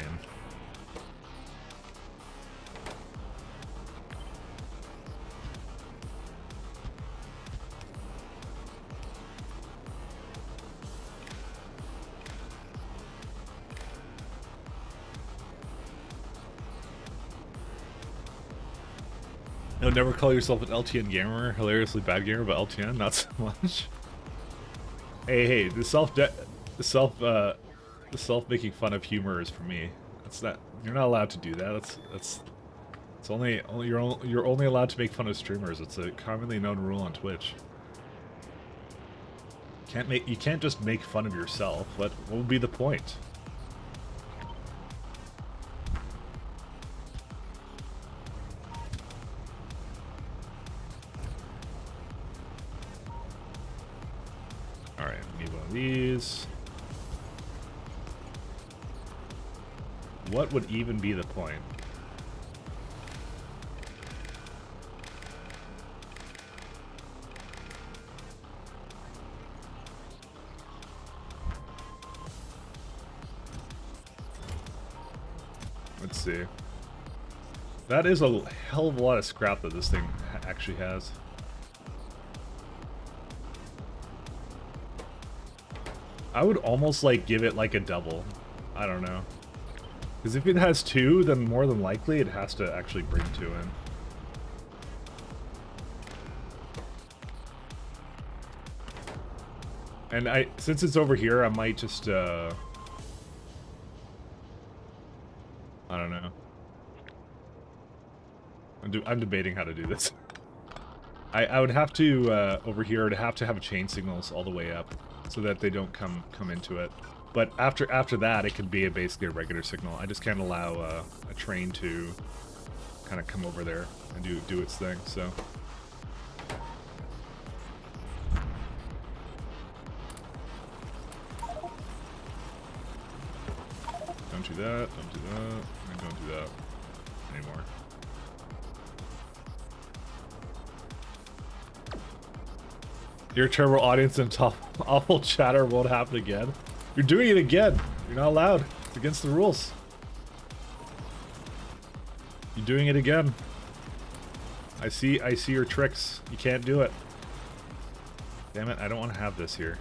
No, never call yourself an LTN gamer. Hilariously bad gamer, but LTN, not so much. Hey, the self making fun of humor is for me. That's not. You're not allowed to do that. It's only you're only allowed to make fun of streamers. It's a commonly known rule on Twitch. You can't just make fun of yourself. What would be the point? Alright, we need one of these. What would even be the point? Let's see. That is a hell of a lot of scrap that this thing actually has. I would almost like give it like a double. I don't know. Because if it has two, then more than likely it has to actually bring two in. And since it's over here, I might just, I don't know. I'm debating how to do this. I would have to, over here, I'd have to have chain signals all the way up so that they don't come into it. But after that, it could be basically a regular signal. I just can't allow a train to kind of come over there and do its thing, so. Don't do that, don't do that, and don't do that anymore. Your terrible audience and awful chatter won't happen again. You're doing it again. You're not allowed. It's against the rules. You're doing it again. I see your tricks. You can't do it. Damn it, I don't want to have this here.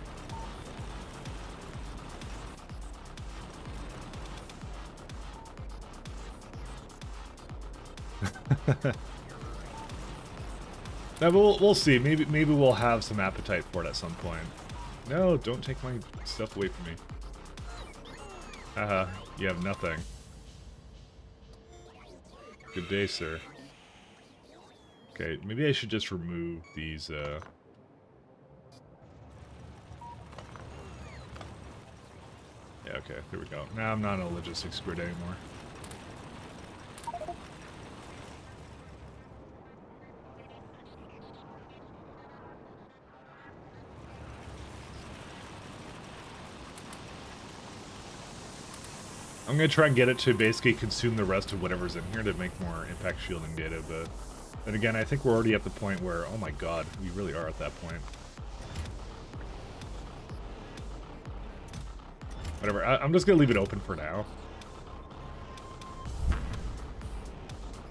Now we'll see. Maybe we'll have some appetite for it at some point. No, don't take my stuff away from me. Haha, you have nothing. Good day, sir. Okay, maybe I should just remove these, Yeah, okay, there we go. Now I'm not a logistics grid anymore. I'm gonna try and get it to basically consume the rest of whatever's in here to make more impact shielding data, but then again, I think we're already at the point where, oh my god, we really are at that point. Whatever, I'm just gonna leave it open for now.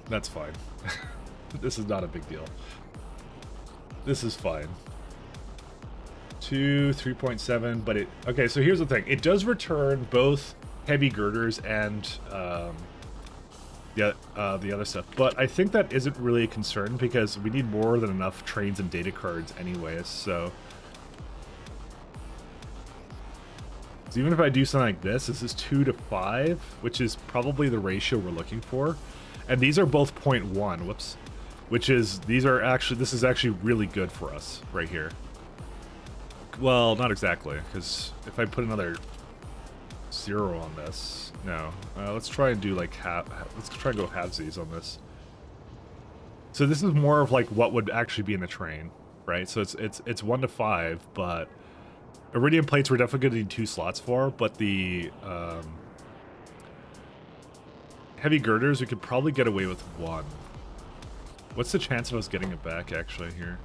That's fine. This is not a big deal. This is fine. 3.7, but it... Okay, so here's the thing. It does return both heavy girders and the other stuff. But I think that isn't really a concern because we need more than enough trains and data cards anyways, so... So even if I do something like this is 2 to 5, which is probably the ratio we're looking for. And these are both 0.1, whoops. Which is, this is actually really good for us right here. Well, not exactly, because if I put another 0 on this, no. Let's try and do like let's try and go halvesies on this. So this is more of like what would actually be in the train, right? So it's 1 to 5, but iridium plates we're definitely gonna need 2 slots for, but the heavy girders we could probably get away with 1. What's the chance of us getting it back actually here?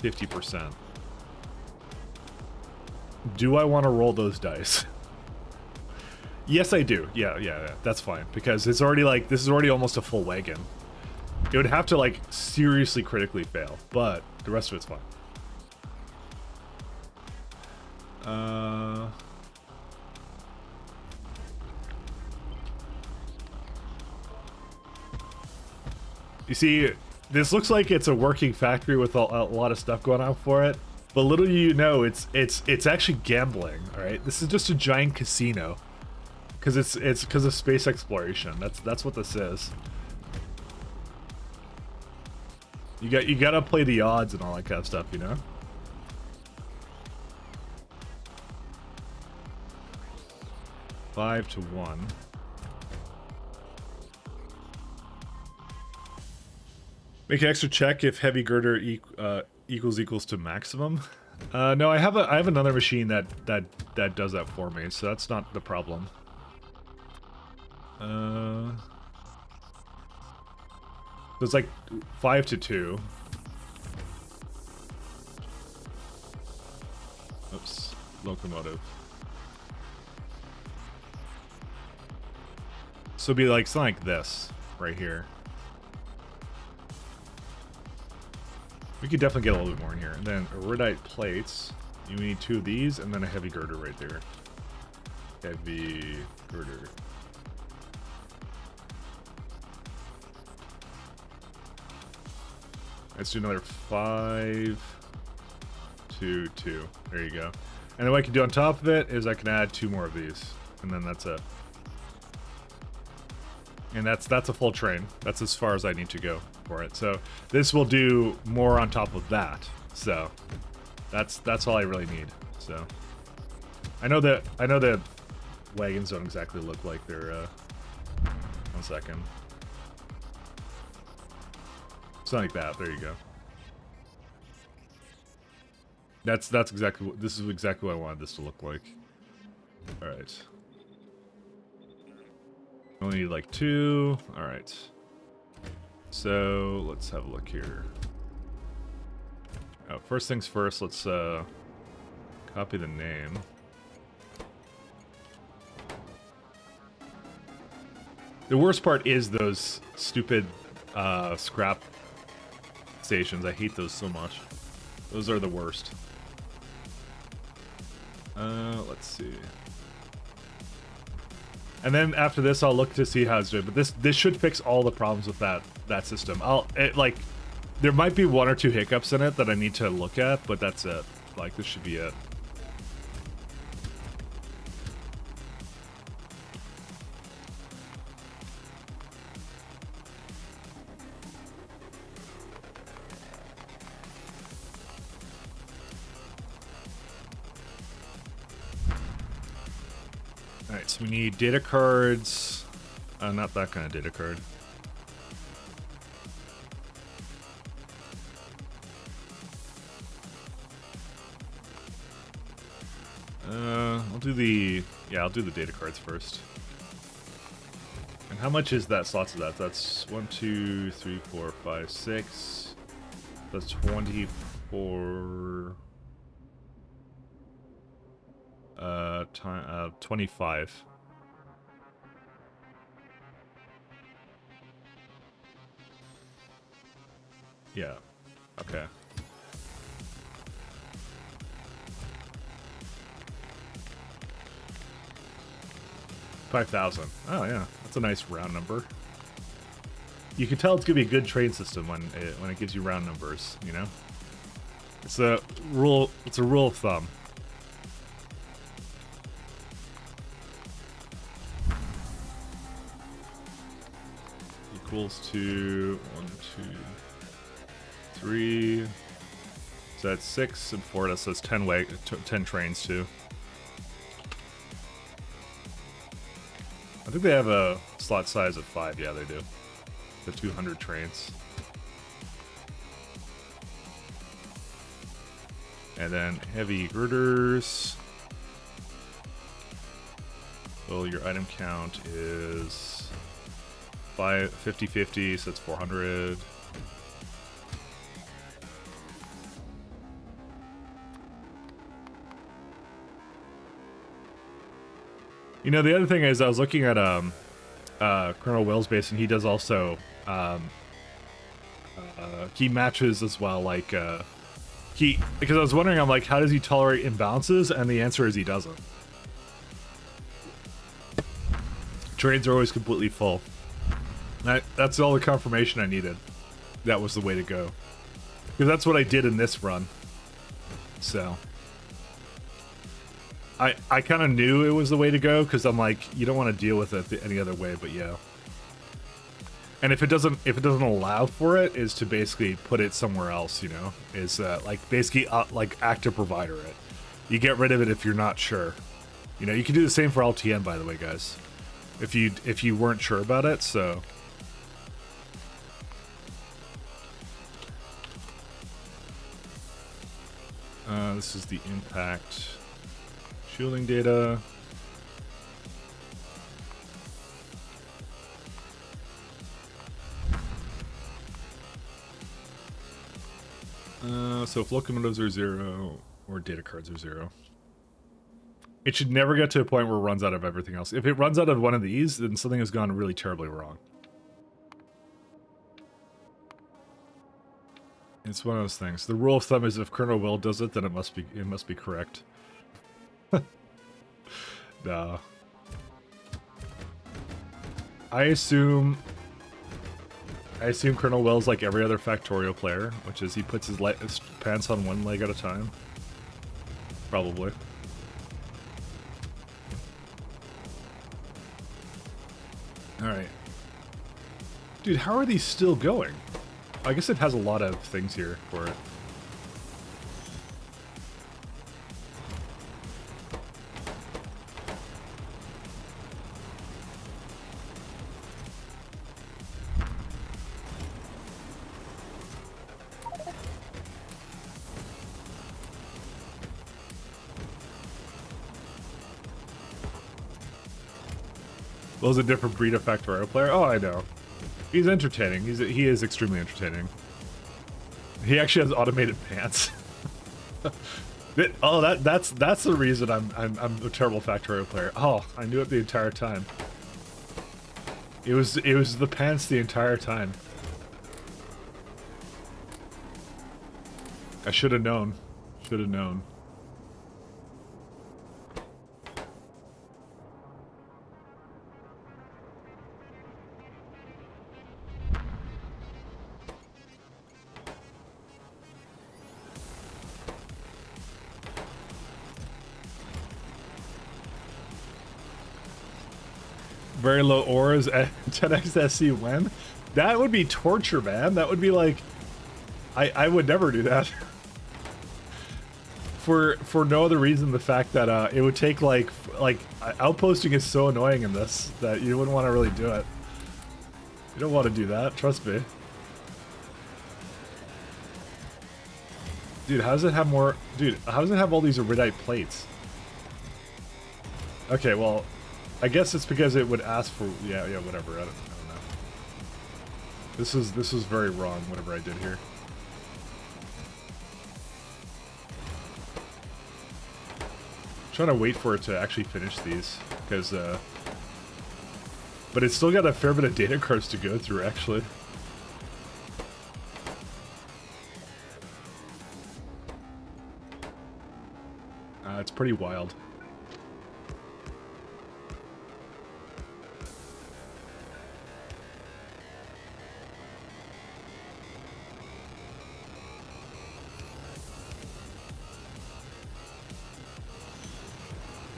50%. Do I want to roll those dice? Yes, I do. Yeah, that's fine. Because it's already like, this is already almost a full wagon. It would have to like seriously critically fail, but the rest of it's fine. You see, this looks like it's a working factory with a lot of stuff going on for it. But little do you know, it's actually gambling. All right, this is just a giant casino, because it's because of space exploration. That's what this is. You gotta play the odds and all that kind of stuff, you know. Five to 1. Make an extra check if heavy girder equals to maximum. No, I have another machine that does that for me, so that's not the problem. So it's like 5 to 2. Oops, locomotive. So it'd be like something like this right here. We could definitely get a little bit more in here. And then iridite plates. You need 2 of these, and then a heavy girder right there. Heavy girder. Let's do another 5 to 2. There you go. And then what I can do on top of it is I can add 2 more of these. And then that's it. And that's a full train. That's as far as I need to go for it. So this will do more on top of that. So that's all I really need. So I know the wagons don't exactly look like they're 1 second. Something like that. There you go. This is exactly what I wanted this to look like. All right. Only need like 2. All right. So let's have a look here. Oh, first things first, let's copy the name. The worst part is those stupid scrap stations. I hate those so much. Those are the worst. Let's see. And then after this, I'll look to see how it's doing. But this should fix all the problems with that system. There might be 1 or 2 hiccups in it that I need to look at, but that's it. Like, this should be it. Alright, so we need data cards. Not that kind of data card. I'll do the data cards first. And how much is that slots of that? That's 1, 2, 3, 4, 5, 6. That's 24. 25. Yeah. Okay. $5,000. Oh yeah, that's a nice round number. You can tell it's gonna be a good trade system when it gives you round numbers. You know, it's a rule. It's a rule of thumb. Equals to 1, 2, 3. So that's 6 and 4. That says 10 trains too. I think they have a slot size of 5. Yeah, they do. The 200 trains. And then heavy girders. Well, your item count is 50-50, so it's 400. You know, the other thing is I was looking at Colonel Will's base, and he does also he matches as well, like because I was wondering, I'm like, how does he tolerate imbalances? And the answer is he doesn't. Trains are always completely full. That's all the confirmation I needed. That was the way to go. Because that's what I did in this run. So I kind of knew it was the way to go, because I'm like, you don't want to deal with it any other way, but yeah. And if it doesn't allow for it, is to basically put it somewhere else, you know? Is like basically like active provider it. You get rid of it if you're not sure. You know, you can do the same for LTN, by the way, guys. If you weren't sure about it, so. This is the impact shielding data. So if locomotives are 0 or data cards are 0, it should never get to a point where it runs out of everything else. If it runs out of one of these, then something has gone really terribly wrong. It's one of those things. The rule of thumb is if Colonel Will does it, then it must be correct. No. I assume Colonel Will's like every other Factorio player, which is he puts his pants on one leg at a time. Probably. Alright. Dude, how are these still going? I guess it has a lot of things here for it. Will's a different breed of Factorio player? Oh, I know. He's entertaining. He is extremely entertaining. He actually has automated pants. That's the reason I'm a terrible Factorio player. Oh, I knew it the entire time. It was the pants the entire time. I should have known. Should have known. Very low auras at 10x SC when? That would be torture, man. That would be like... I would never do that. For no other reason the fact that it would take like outposting is so annoying in this that you wouldn't want to really do it. You don't want to do that, trust me. Dude, how does it have more... Dude, how does it have all these iridite plates? Okay, well, I guess it's because it would ask for yeah, whatever. I don't know. This was very wrong. Whatever I did here. I'm trying to wait for it to actually finish these because, but it's still got a fair bit of data cards to go through actually. It's pretty wild.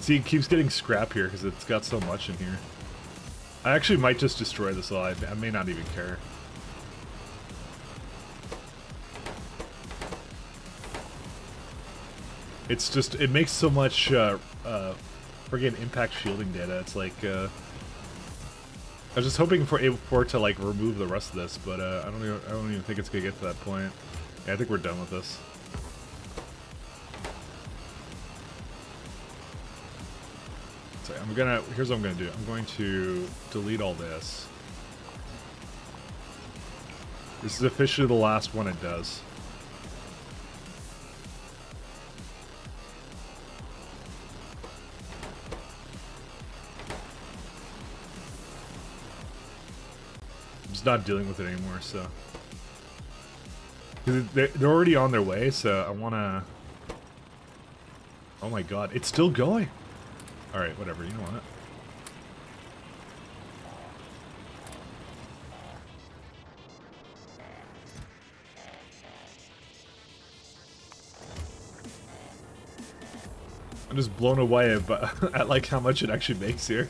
See, it keeps getting scrap here because it's got so much in here. I actually might just destroy this all. I may not even care. It's just, it makes so much friggin' impact shielding data. It's like, I was just hoping for it to like remove the rest of this, but I don't even think it's gonna get to that point. Yeah, I think we're done with this. So here's what I'm gonna do. I'm going to delete all this. This is officially the last one it does. Not dealing with it anymore, so they're already on their way, so I want to. Oh my god, it's still going. All right, whatever. You know what? I'm just blown away at like how much it actually makes here.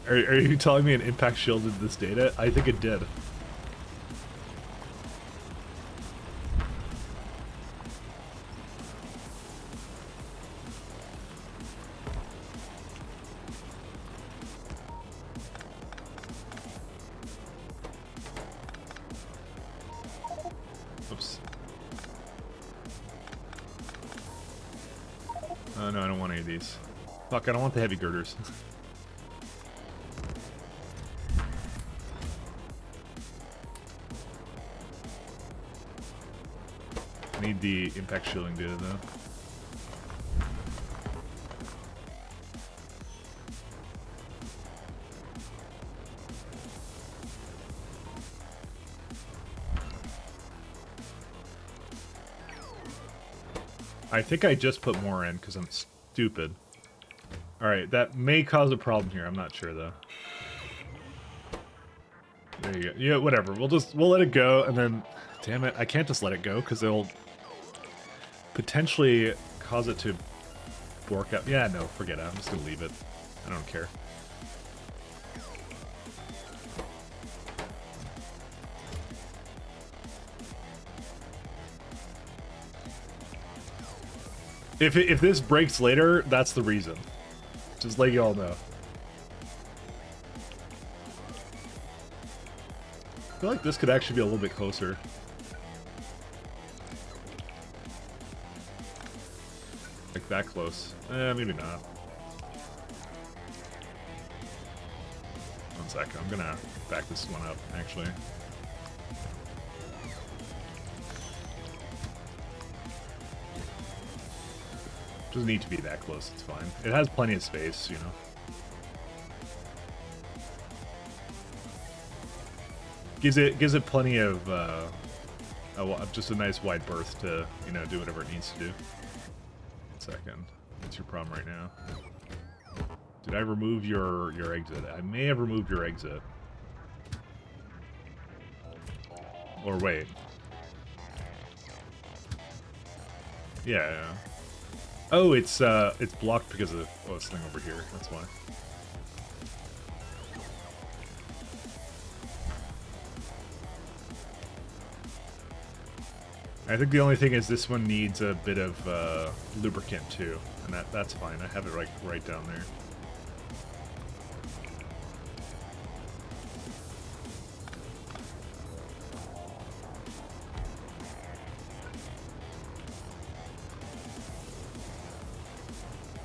Are you telling me an impact shielded this data? I think it did. Oops. Oh no, I don't want any of these. Fuck, I don't want the heavy girders. Need the impact shielding data though. I think I just put more in because I'm stupid. Alright, that may cause a problem here. I'm not sure though. There you go. Yeah, whatever. We'll let it go and then damn it, I can't just let it go because it'll potentially cause it to bork up. Yeah, no, forget it. I'm just gonna leave it. I don't care. If this breaks later, that's the reason. Just let you all know. I feel like this could actually be a little bit closer. Like that close. Maybe not. One second, I'm gonna back this one up, actually. Doesn't need to be that close, it's fine. It has plenty of space, you know. Gives it plenty of, just a nice wide berth to, you know, do whatever it needs to do. 1 second. What's your problem right now? Did I remove your exit? I may have removed your exit. Or wait. Yeah. Oh, it's blocked because of this thing over here. That's why. I think the only thing is this one needs a bit of lubricant too, and that's fine. I have it right down there.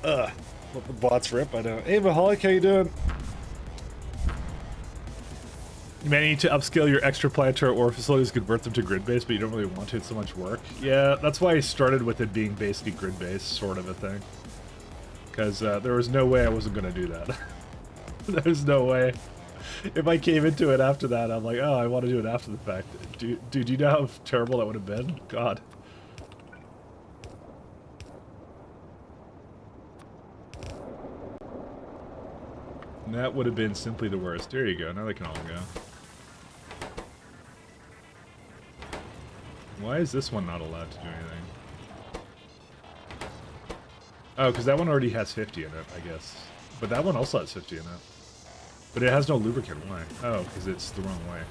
Ugh. Let the bots rip, I know. Hey, Mahalik, how you doing? You may need to upscale your extra planetary ore facilities, convert them to grid-based, but you don't really want to. It's so much work. Yeah, that's why I started with it being basically grid-based, sort of a thing. Because there was no way I wasn't going to do that. There's no way. If I came into it after that, I'm like, oh, I want to do it after the fact. Dude, you know how terrible that would have been? God. And that would have been simply the worst. There you go. Now they can all go. Why is this one not allowed to do anything? Oh, because that one already has 50 in it, I guess. But that one also has 50 in it. But it has no lubricant. Why? Oh, because it's the wrong way.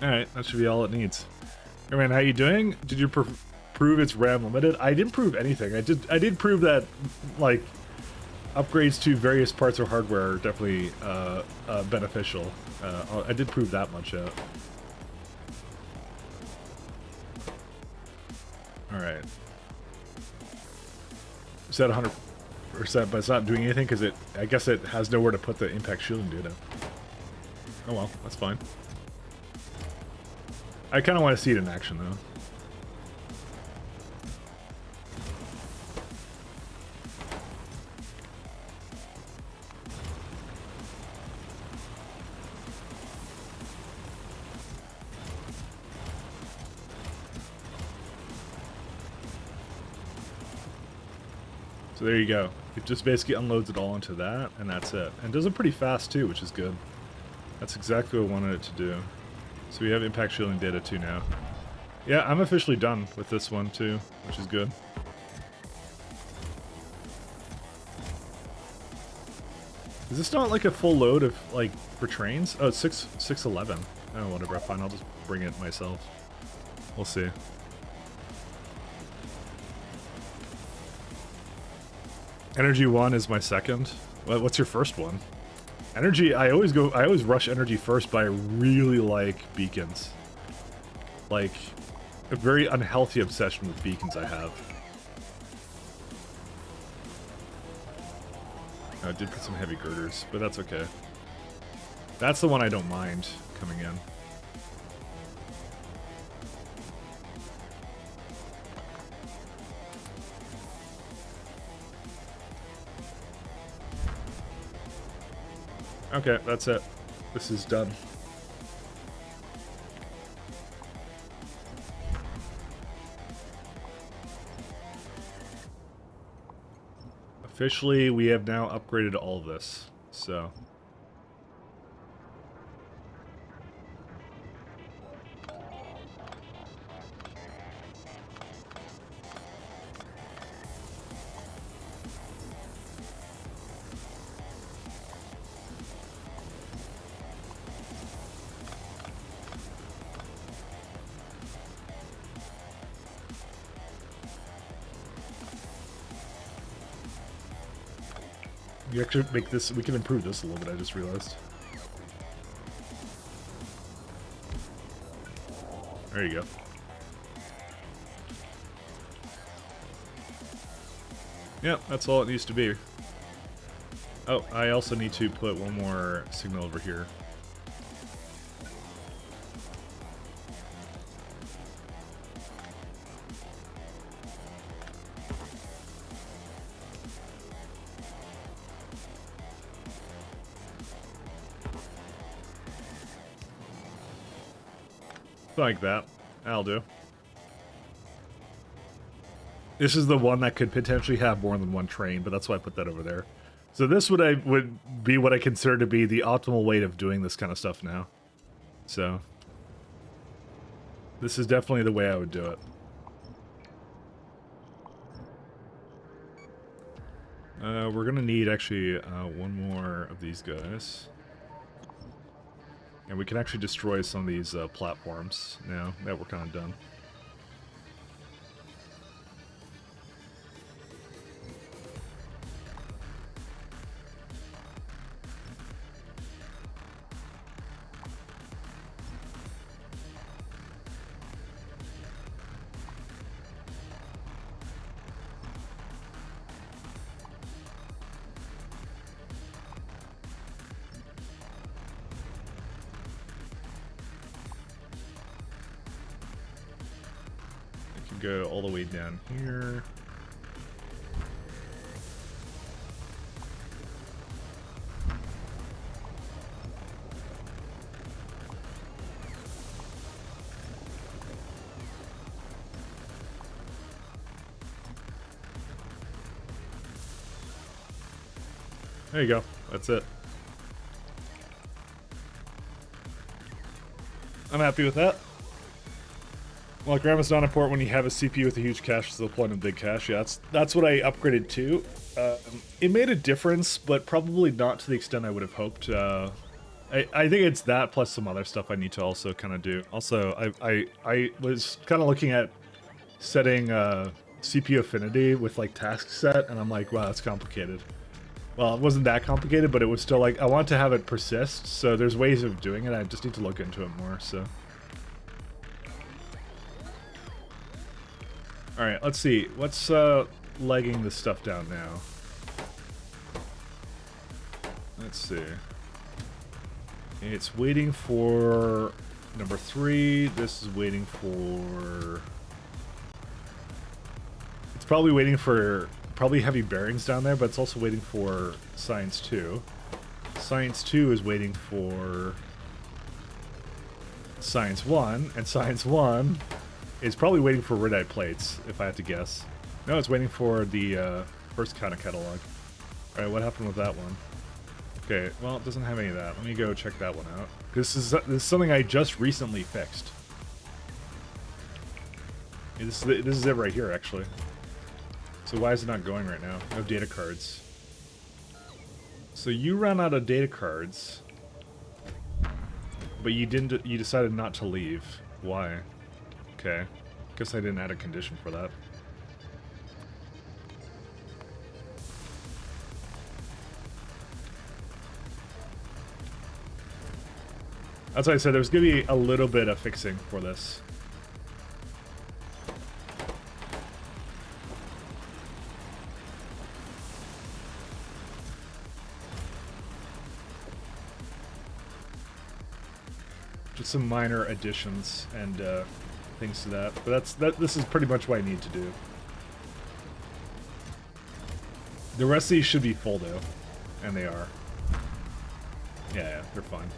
Alright, that should be all it needs. Hey man, how you doing? Did you prove it's RAM limited? I didn't prove anything. I did prove that, like, upgrades to various parts of hardware are definitely beneficial. I did prove that much out. Alright. It's at 100%, but it's not doing anything because I guess it has nowhere to put the impact shielding data. Oh well, that's fine. I kind of want to see it in action though. So there you go. It just basically unloads it all into that, and that's it. And does it pretty fast too, which is good. That's exactly what I wanted it to do. So we have impact shielding data too now. Yeah, I'm officially done with this one too, which is good. Is this not like a full load of, like, for trains? Oh, it's 611. Oh, whatever, fine, I'll just bring it myself. We'll see. Energy 1 is my second. What's your first one? Energy, I always rush energy first, but I really like beacons. Like, a very unhealthy obsession with beacons I have. I did put some heavy girders, but that's okay. That's the one I don't mind coming in. Okay, that's it. This is done. Officially, we have now upgraded all of this, so... You actually make this, we can improve this a little bit, I just realized. There you go. Yep, that's all it needs to be. Oh, I also need to put one more signal over here. Like that. That'll do. This is the one that could potentially have more than one train, but that's why I put that over there. So this would be what I consider to be the optimal way of doing this kind of stuff now. So this is definitely the way I would do it. We're gonna need actually one more of these guys. And we can actually destroy some of these platforms now that we're kind of done. Go all the way down here. There you go. That's it. I'm happy with that. Well, grandma's not important when you have a CPU with a huge cache, so the point of big cache. Yeah, that's what I upgraded to. It made a difference, but probably not to the extent I would have hoped. I think it's that plus some other stuff I need to also kind of do. Also, I was kind of looking at setting CPU affinity with like task set, and I'm like, wow, that's complicated. Well, it wasn't that complicated, but it was still like, I want to have it persist, so there's ways of doing it. I just need to look into it more, so. Alright, let's see. What's lagging this stuff down now? Let's see. It's waiting for number 3. This is waiting for... It's probably waiting for... Probably heavy bearings down there, but it's also waiting for Science 2. Science 2 is waiting for Science 1, and Science 1 is probably waiting for red-eye plates, if I had to guess. No, it's waiting for the first kind of catalog. Alright, what happened with that one? Okay, well, it doesn't have any of that. Let me go check that one out. This is something I just recently fixed. This is it right here, actually. So why is it not going right now? No data cards. So you ran out of data cards, but you didn't. You decided not to leave. Why? Okay. Guess I didn't add a condition for that. That's why I said there's gonna be a little bit of fixing for this. Just some minor additions and things to that, but this is pretty much what I need to do. The rest of these should be full though, and they are. Yeah, they're fine.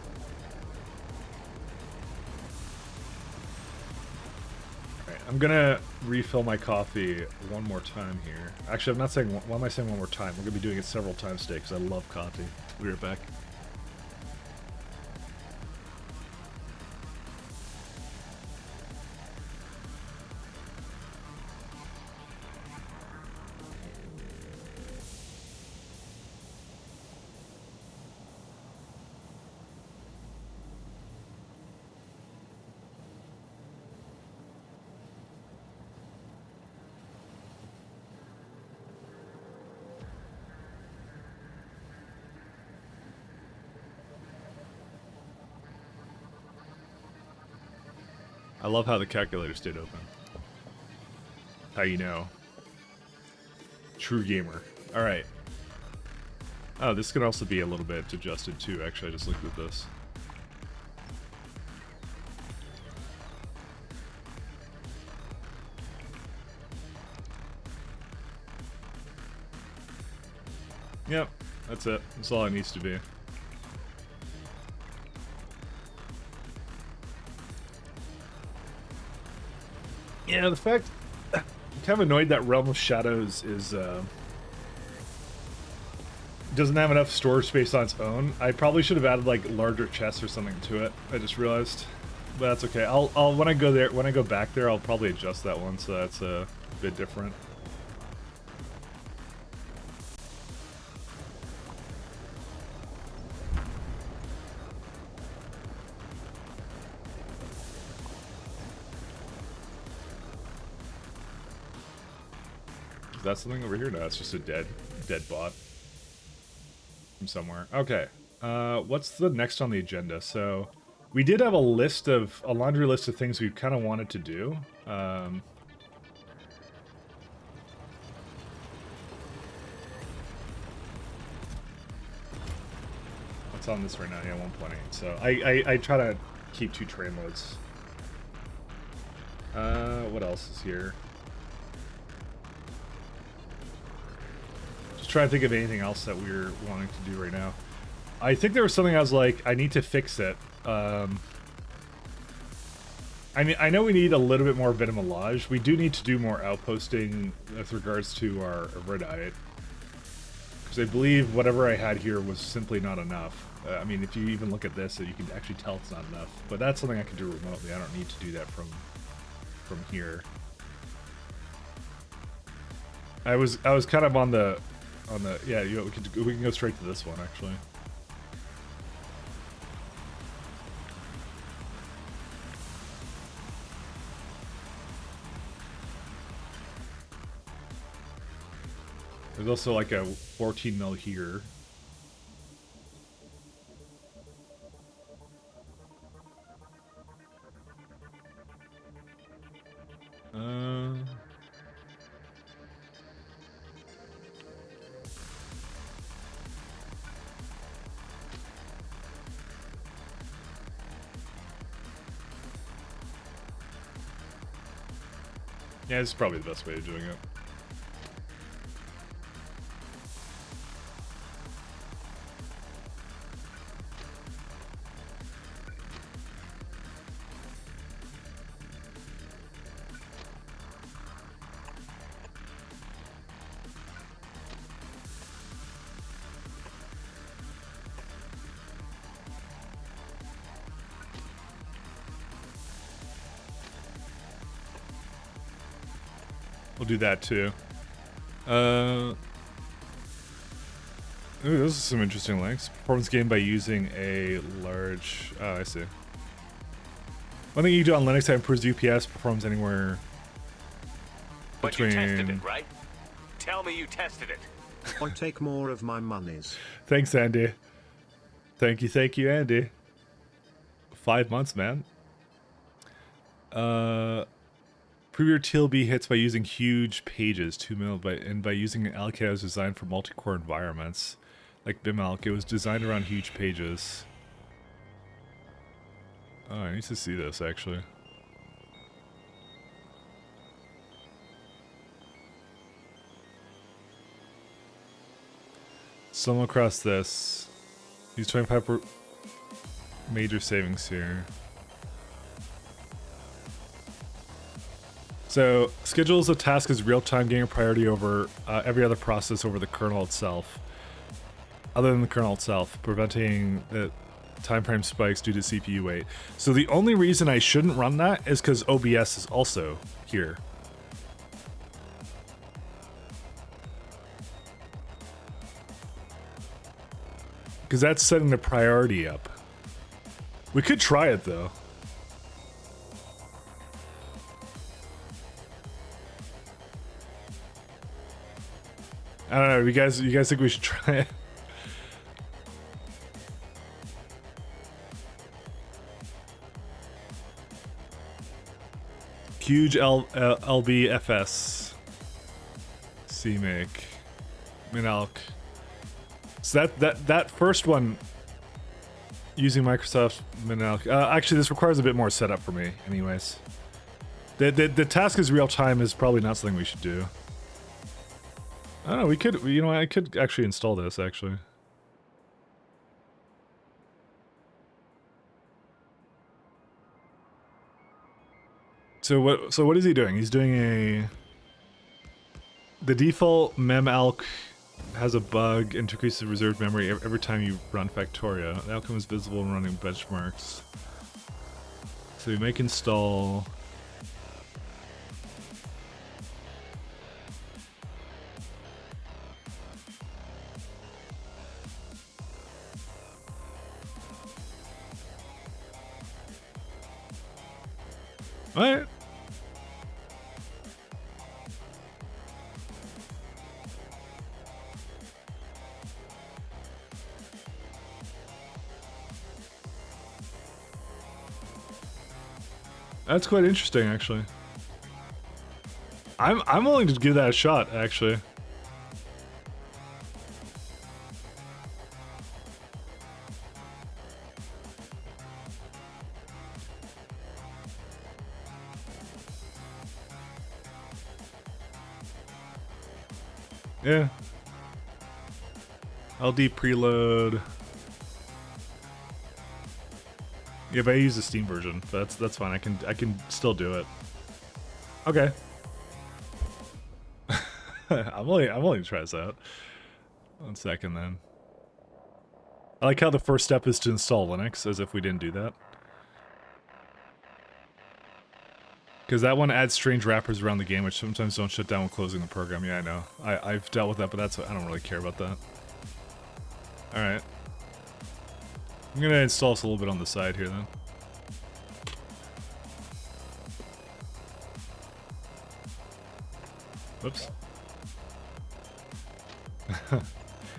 Alright, I'm gonna refill my coffee one more time here. Actually, I'm not saying, why am I saying one more time? We're gonna be doing it several times today because I love coffee. We'll be right back. I love how the calculator stayed open. How you know. True gamer. Alright. Oh, this could also be a little bit adjusted too, actually. I just looked at this. Yep, that's it. That's all it needs to be. Yeah, the fact... I'm kind of annoyed that Realm of Shadows is, doesn't have enough storage space on its own. I probably should have added, like, larger chests or something to it. I just realized. But that's okay. I'll when I go back there, I'll probably adjust that one so that's a bit different. Is that something over here? No, it's just a dead bot from somewhere. Okay. What's the next on the agenda? So we did have a laundry list of things we kind of wanted to do. What's on this right now? Yeah, 1.8. So I try to keep 2 train loads. What else is here? Just trying to think of anything else that we're wanting to do right now. I think there was something I was like, I need to fix it. I mean, I know we need a little bit more Venomolage. We do need to do more outposting with regards to our red diet. Because I believe whatever I had here was simply not enough. I mean, if you even look at this, you can actually tell it's not enough. But that's something I can do remotely. I don't need to do that from here. I was kind of on the yeah. You know, we can go straight to this one actually. There's also like a 14 mil here. Yeah, this is probably the best way of doing it. We'll do that too. Ooh, those are some interesting links. Performance gained by using a large... Oh, I see. One thing you do on Linux that improves UPS performs anywhere between... But you tested it, right? Tell me you tested it. Or take more of my monies. Thanks, Andy. Thank you, Andy. 5 months, man. Prove your TLB hits by using huge pages, 2 mil, and by using an allocator that was designed for multi-core environments. Like BIMALC, it was designed around huge pages. Oh, I need to see this, actually. Stumble across this. Use 25 major savings here. So, schedules a task as real-time, getting a priority over every other process over the kernel itself. Other than the kernel itself, preventing the time frame spikes due to CPU weight. So the only reason I shouldn't run that is because OBS is also here. Because that's setting the priority up. We could try it though. I don't know. You guys think we should try it? Huge LBFS. CMake. Minalc. So that first one using Microsoft Minalc. Actually, this requires a bit more setup for me, anyways. The task is real time is probably not something we should do. I don't know, we could, you know, I could actually install this, actually. So what is he doing? He's doing the default memAlc has a bug and decreases reserved memory every time you run Factorio. The outcome is visible when running benchmarks. So we make install... What? That's quite interesting, actually. I'm willing to give that a shot, actually. Yeah. LD preload. Yeah, but I use the Steam version. But that's fine. I can still do it. Okay. I'm only gonna try this out. 1 second then. I like how the first step is to install Linux, as if we didn't do that. Because that one adds strange wrappers around the game, which sometimes don't shut down when closing the program. Yeah, I know. I've dealt with that, but I don't really care about that. Alright. I'm gonna install this a little bit on the side here then. Whoops.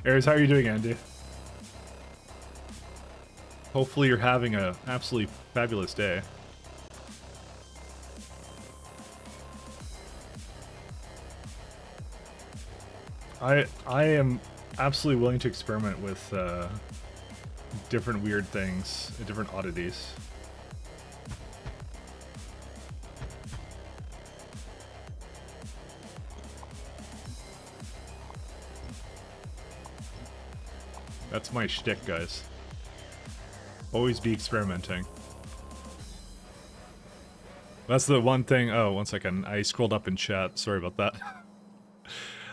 Aries, how are you doing, Andy? Hopefully you're having an absolutely fabulous day. I am absolutely willing to experiment with different weird things, different oddities. That's my shtick, guys. Always be experimenting. That's the one thing. Oh, 1 second. I scrolled up in chat. Sorry about that.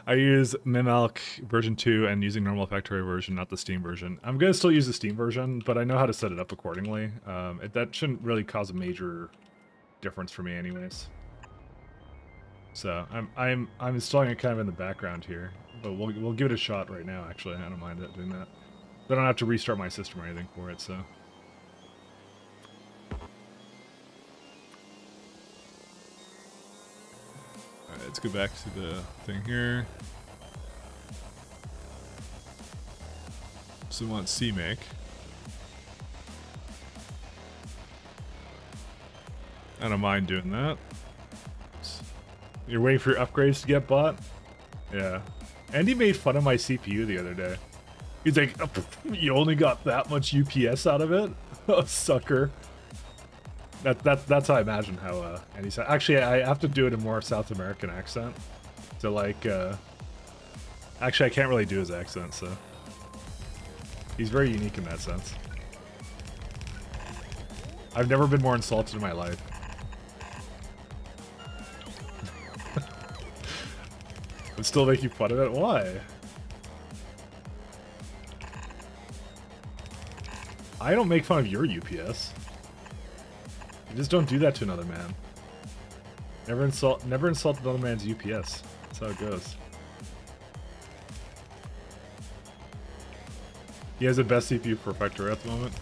I use Mimalk version 2 and using normal Factorio version, not the Steam version. I'm going to still use the Steam version, but I know how to set it up accordingly. That shouldn't really cause a major difference for me anyways. So I'm installing it kind of in the background here, but we'll give it a shot right now. Actually, I don't mind doing that. I don't have to restart my system or anything for it. So. Alright, let's go back to the thing here. So we want CMake. I don't mind doing that. You're waiting for your upgrades to get bought? Yeah. Andy made fun of my CPU the other day. He's like, oh, you only got that much UPS out of it? Oh, sucker. That's how I imagine how Andy said. Actually, I have to do it in more South American accent. So like, actually I can't really do his accent, so. He's very unique in that sense. I've never been more insulted in my life. But still making fun of it? Why? I don't make fun of your UPS. You just don't do that to another man. Never insult another man's UPS. That's how it goes. He has the best CPU for Factorio at the moment.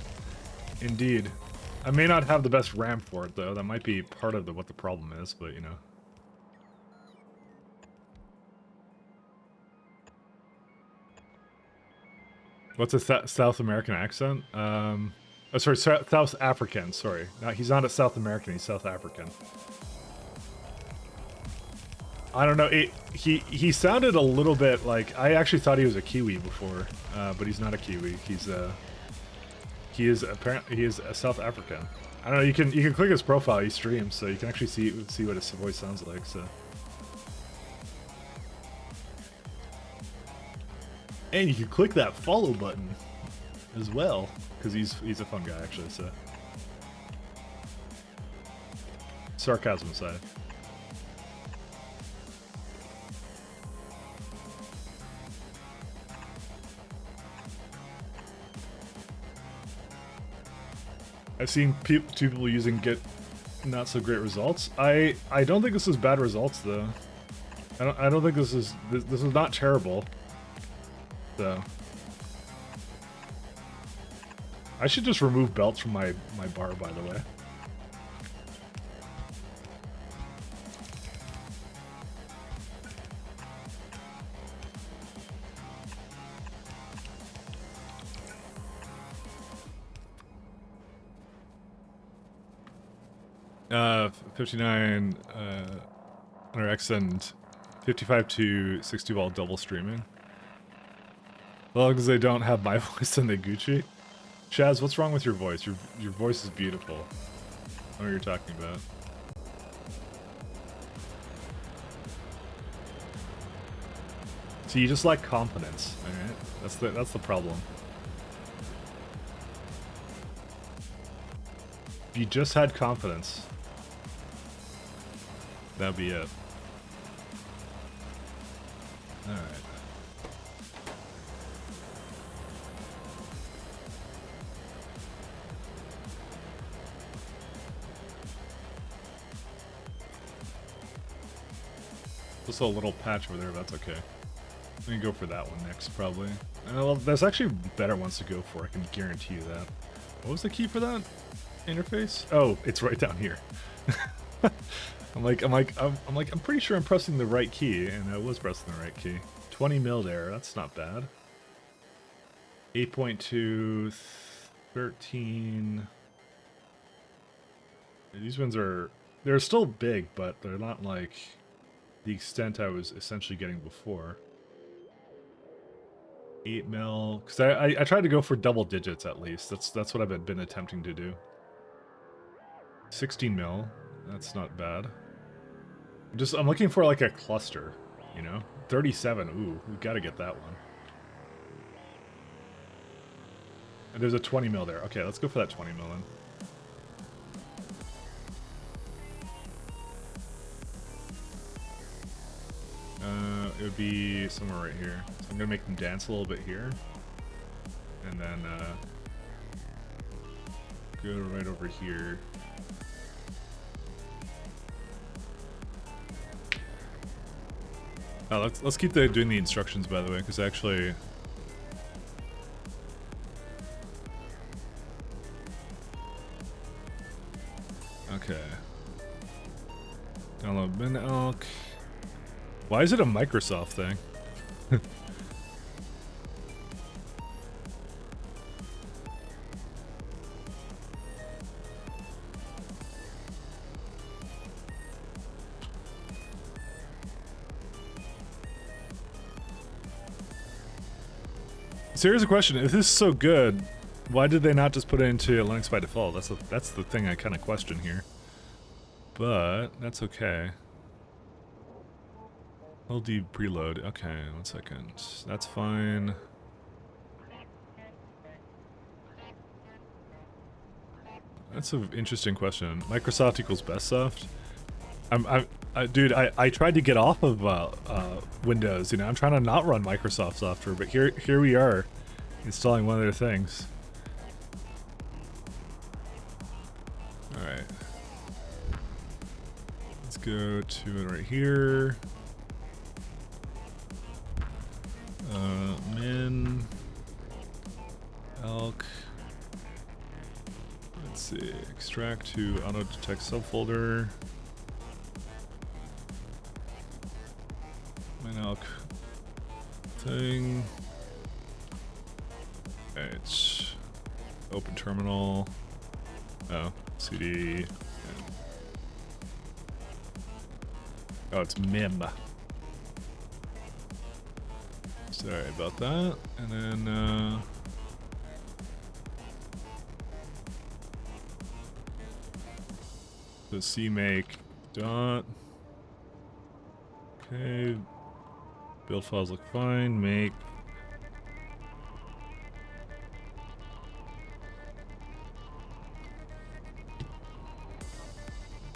Indeed. I may not have the best RAM for it though. That might be part of what the problem is, but you know. What's a South American accent? Oh, sorry, South African. Sorry, no, he's not a South American. He's South African. I don't know. He sounded a little bit like I actually thought he was a Kiwi before, but he's not a Kiwi. He is a South African. I don't know. You can click his profile. He streams, so you can actually see what his voice sounds like. So. And you can click that follow button as well, because he's a fun guy actually, so. Sarcasm aside. I've seen two people using Git not so great results. I don't think this is bad results though. I don't think this is not terrible. So I should just remove belts from my bar, by the way. Uh, 59 under X and 55 to 60 while double streaming. As long as they don't have my voice, then they Gucci. Chaz, what's wrong with your voice? Your voice is beautiful. I know what you're talking about. So you just lack confidence, alright? That's the problem. If you just had confidence, that'd be it. Alright. Just a little patch over there, but that's okay. I'm gonna go for that one next, probably. Well, there's actually better ones to go for, I can guarantee you that. What was the key for that interface? Oh, it's right down here. I'm pretty sure I'm pressing the right key, and I was pressing the right key. 20 mil there, that's not bad. 8.2, 13. These ones they're still big, but they're not like the extent I was essentially getting before. 8 mil, because I tried to go for double digits at least. That's what I've been attempting to do. 16 mil, that's not bad. I'm looking for like a cluster, you know? 37, ooh, we gotta get that one. And there's a 20 mil there. Okay, let's go for that 20 mil then. It would be somewhere right here. So I'm gonna make them dance a little bit here. And then, go right over here. Oh, let's keep doing the instructions, by the way, because actually... Okay. Download bin elk. Why is it a Microsoft thing? Serious question, if this is so good, why did they not just put it into Linux by default? That's the thing I kind of question here. But that's okay. LD preload. Okay, 1 second. That's fine. That's an interesting question. Microsoft equals bestsoft. Dude, I tried to get off of Windows. You know, I'm trying to not run Microsoft software, but here we are, installing one of their things. All right, let's go to it right here. Min elk. Let's see. Extract to auto detect subfolder. Min elk thing. Right. Open terminal. Oh, CD. Oh, it's MIM. Sorry about that. And then, the CMake dot. Okay. Build files look fine. Make.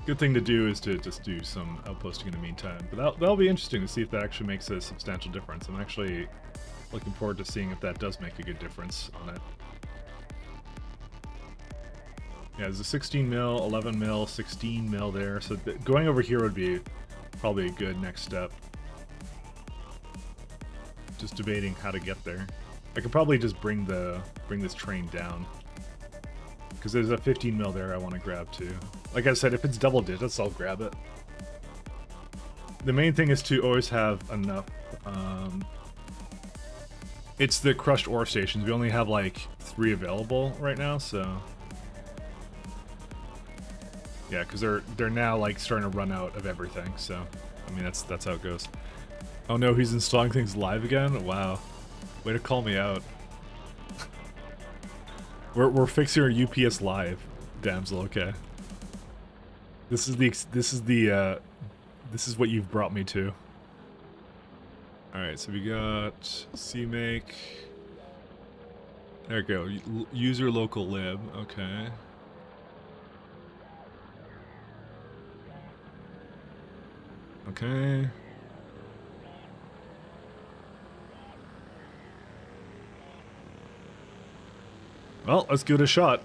Good thing to do is to just do some outposting in the meantime. But that'll be interesting to see if that actually makes a substantial difference. I'm actually looking forward to seeing if that does make a good difference on it. Yeah, there's a 16 mil, 11 mil, 16 mil there. So going over here would be probably a good next step. Just debating how to get there. I could probably just bring this train down. Because there's a 15 mil there I want to grab too. Like I said, if it's double digits, I'll grab it. The main thing is to always have enough. It's the crushed ore stations. We only have like 3 available right now, so yeah, because they're now like starting to run out of everything. So I mean that's how it goes. Oh no, he's installing things live again. Wow, way to call me out. We're fixing our UPS live, damsel. Okay. This is what you've brought me to. Alright, so we got CMake. There we go. User local lib. Okay. Okay. Well, let's give it a shot.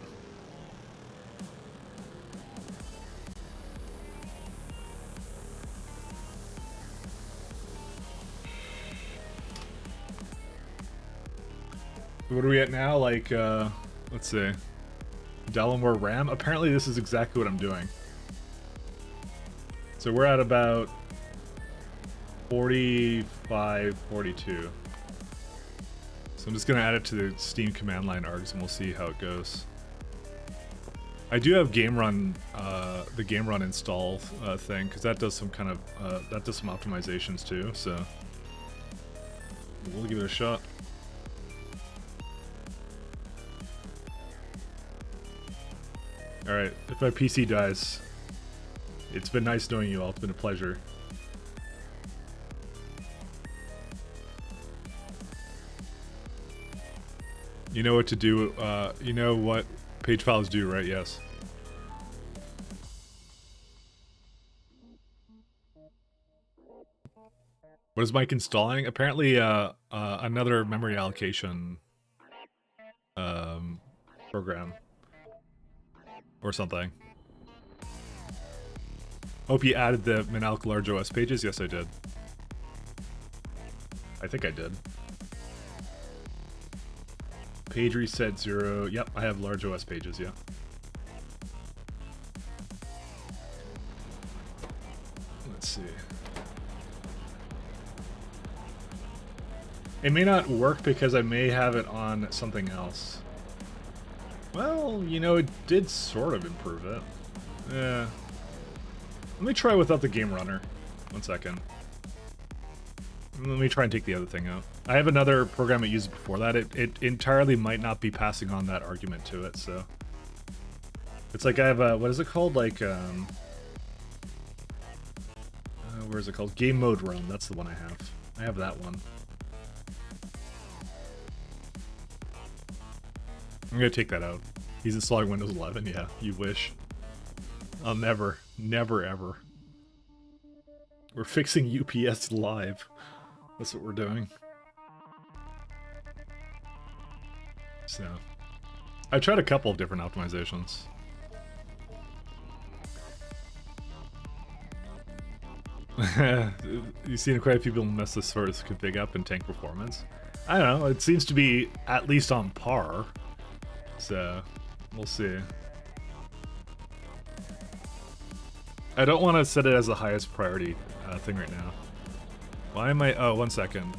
What are we at now? Like, let's see. Download more RAM? Apparently this is exactly what I'm doing. So we're at about 45, 42. So I'm just gonna add it to the Steam command line args and we'll see how it goes. I do have game run, the game run install thing, because that does some kind of, that does some optimizations too, so we'll give it a shot. Alright, if my PC dies, it's been nice knowing you all. It's been a pleasure. You know what to do, you know what page files do, right? Yes. What is Mike installing? Apparently, another memory allocation, program. Or something. Hope you added the Minalc large OS pages. Yes, I did. I think I did. Page reset 0. Yep, I have large OS pages, yeah. Let's see. It may not work because I may have it on something else. Well, you know, it did sort of improve it. Yeah. Let me try without the game runner. 1 second. Let me try and take the other thing out. I have another program I used before that. It entirely might not be passing on that argument to it, so... It's like I have a... What is it called? Like, where is it called? Game mode run. That's the one I have. I have that one. I'm gonna take that out. He's installing Windows 11, yeah, you wish. I'll never, never ever. We're fixing UPS live. That's what we're doing. So, I tried a couple of different optimizations. You've seen quite a few people mess this sort of config up and tank performance. I don't know, it seems to be at least on par. So, we'll see. I don't want to set it as the highest priority thing right now. Why am I... Oh, 1 second.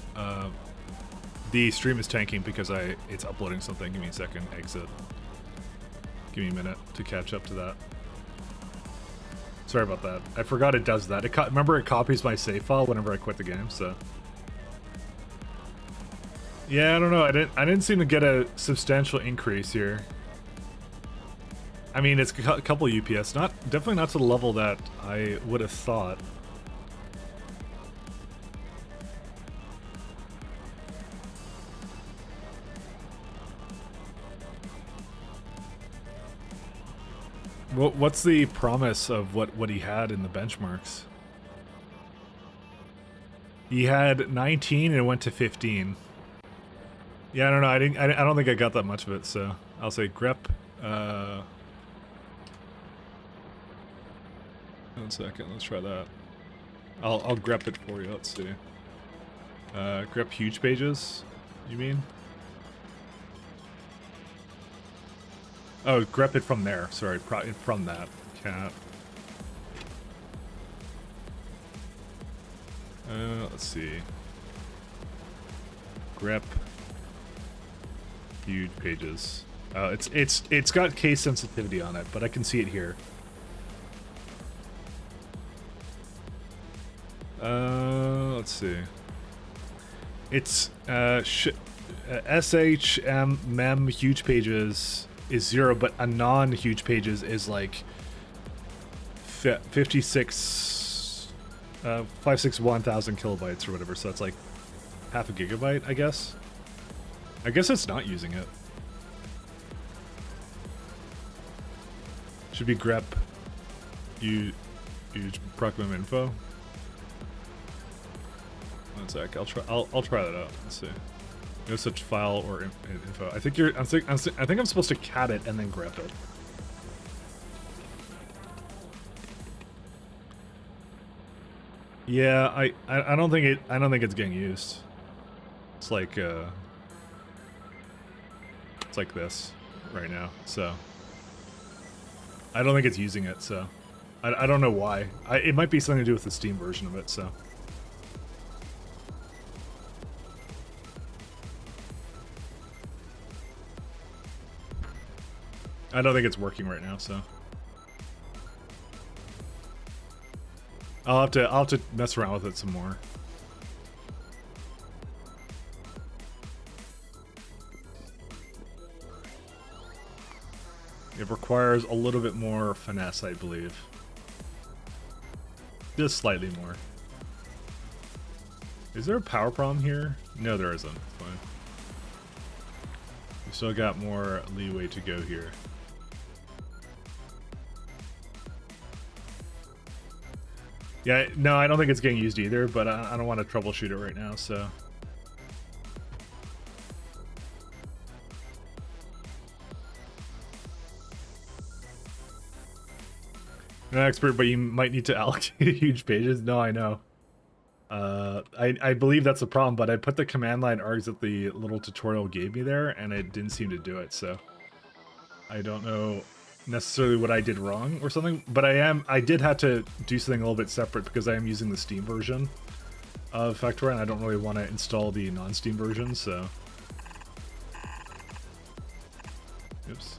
The stream is tanking because it's uploading something. Give me a second. Exit. Give me a minute to catch up to that. Sorry about that. I forgot it does that. Remember, it copies my save file whenever I quit the game, so... Yeah, I don't know. I didn't seem to get a substantial increase here. I mean, it's a couple UPS, definitely not to the level that I would have thought. What's the promise of what he had in the benchmarks? He had 19 and it went to 15. Yeah, I don't know. I don't think I got that much of it, so I'll say grep. 1 second, let's try that. I'll grep it for you. Let's see. Grep huge pages. You mean? Oh, grep it from there. Sorry, from that. Cat. Let's see. Grep huge pages. It's got case sensitivity on it, but I can see it here. Let's see. It's SHMEM huge pages is 0, but a non-huge pages is like 561,000 kilobytes or whatever. So that's like half a gigabyte, I guess. I guess it's not using it. Should be grep use proclam info. One sec, I'll try that out. Let's see. No such file or info. I think I think I'm supposed to cat it and then grep it. Yeah, I don't think it's getting used. It's like this right now. So I don't think it's using it, so I don't know why. It might be something to do with the Steam version of it, so. I don't think it's working right now, so. I'll have to mess around with it some more. It requires a little bit more finesse, I believe. Just slightly more. Is there a power problem here? No, there isn't. Fine. We still got more leeway to go here. Yeah, no, I don't think it's getting used either, but I don't want to troubleshoot it right now, so. You're not an expert, but you might need to allocate huge pages. No, I know. I believe that's the problem, but I put the command line args that the little tutorial gave me there, and it didn't seem to do it, so. I don't know necessarily what I did wrong or something, but I did have to do something a little bit separate because I am using the Steam version of Factorio, and I don't really want to install the non-Steam version, so. Oops.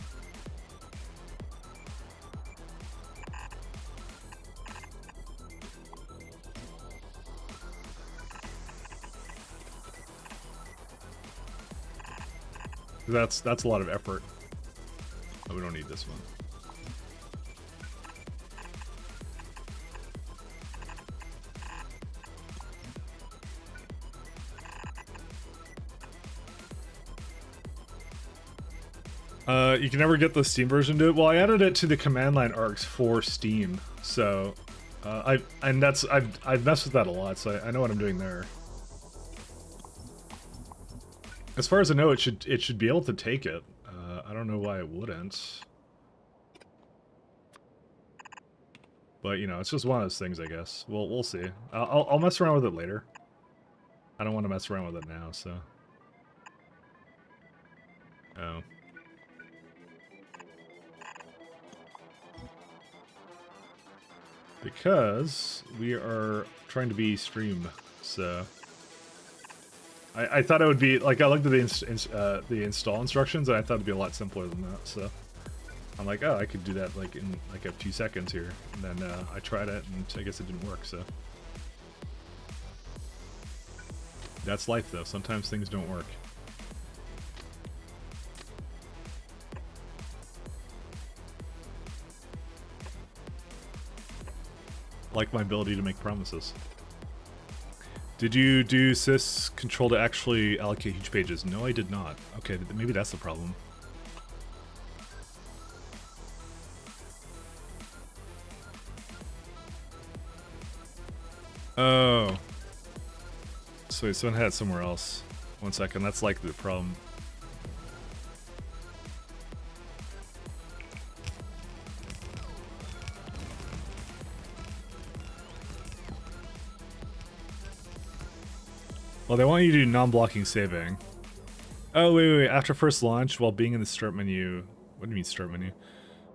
That's a lot of effort. Oh, we don't need this one. You can never get the Steam version to it. Well, I added it to the command line args for Steam, so I've messed with that a lot, so I know what I'm doing there. As far as I know, it should be able to take it. I don't know why it wouldn't. But you know, it's just one of those things, I guess. We'll see. I'll mess around with it later. I don't want to mess around with it now, so. Oh. Because we are trying to be stream, so. I thought it would be, like, I looked at the install instructions, and I thought it'd be a lot simpler than that, so. I'm like, oh, I could do that, like, in, like, a few seconds here. And then, I tried it, and I guess it didn't work, so. That's life, though. Sometimes things don't work. Like my ability to make promises. Did you do sys control to actually allocate huge pages? No, I did not. Okay, maybe that's the problem. Oh. So someone had it somewhere else. 1 second, that's likely the problem. Well, they want you to do non-blocking saving. Oh, wait. After first launch, while being in the start menu... What do you mean start menu?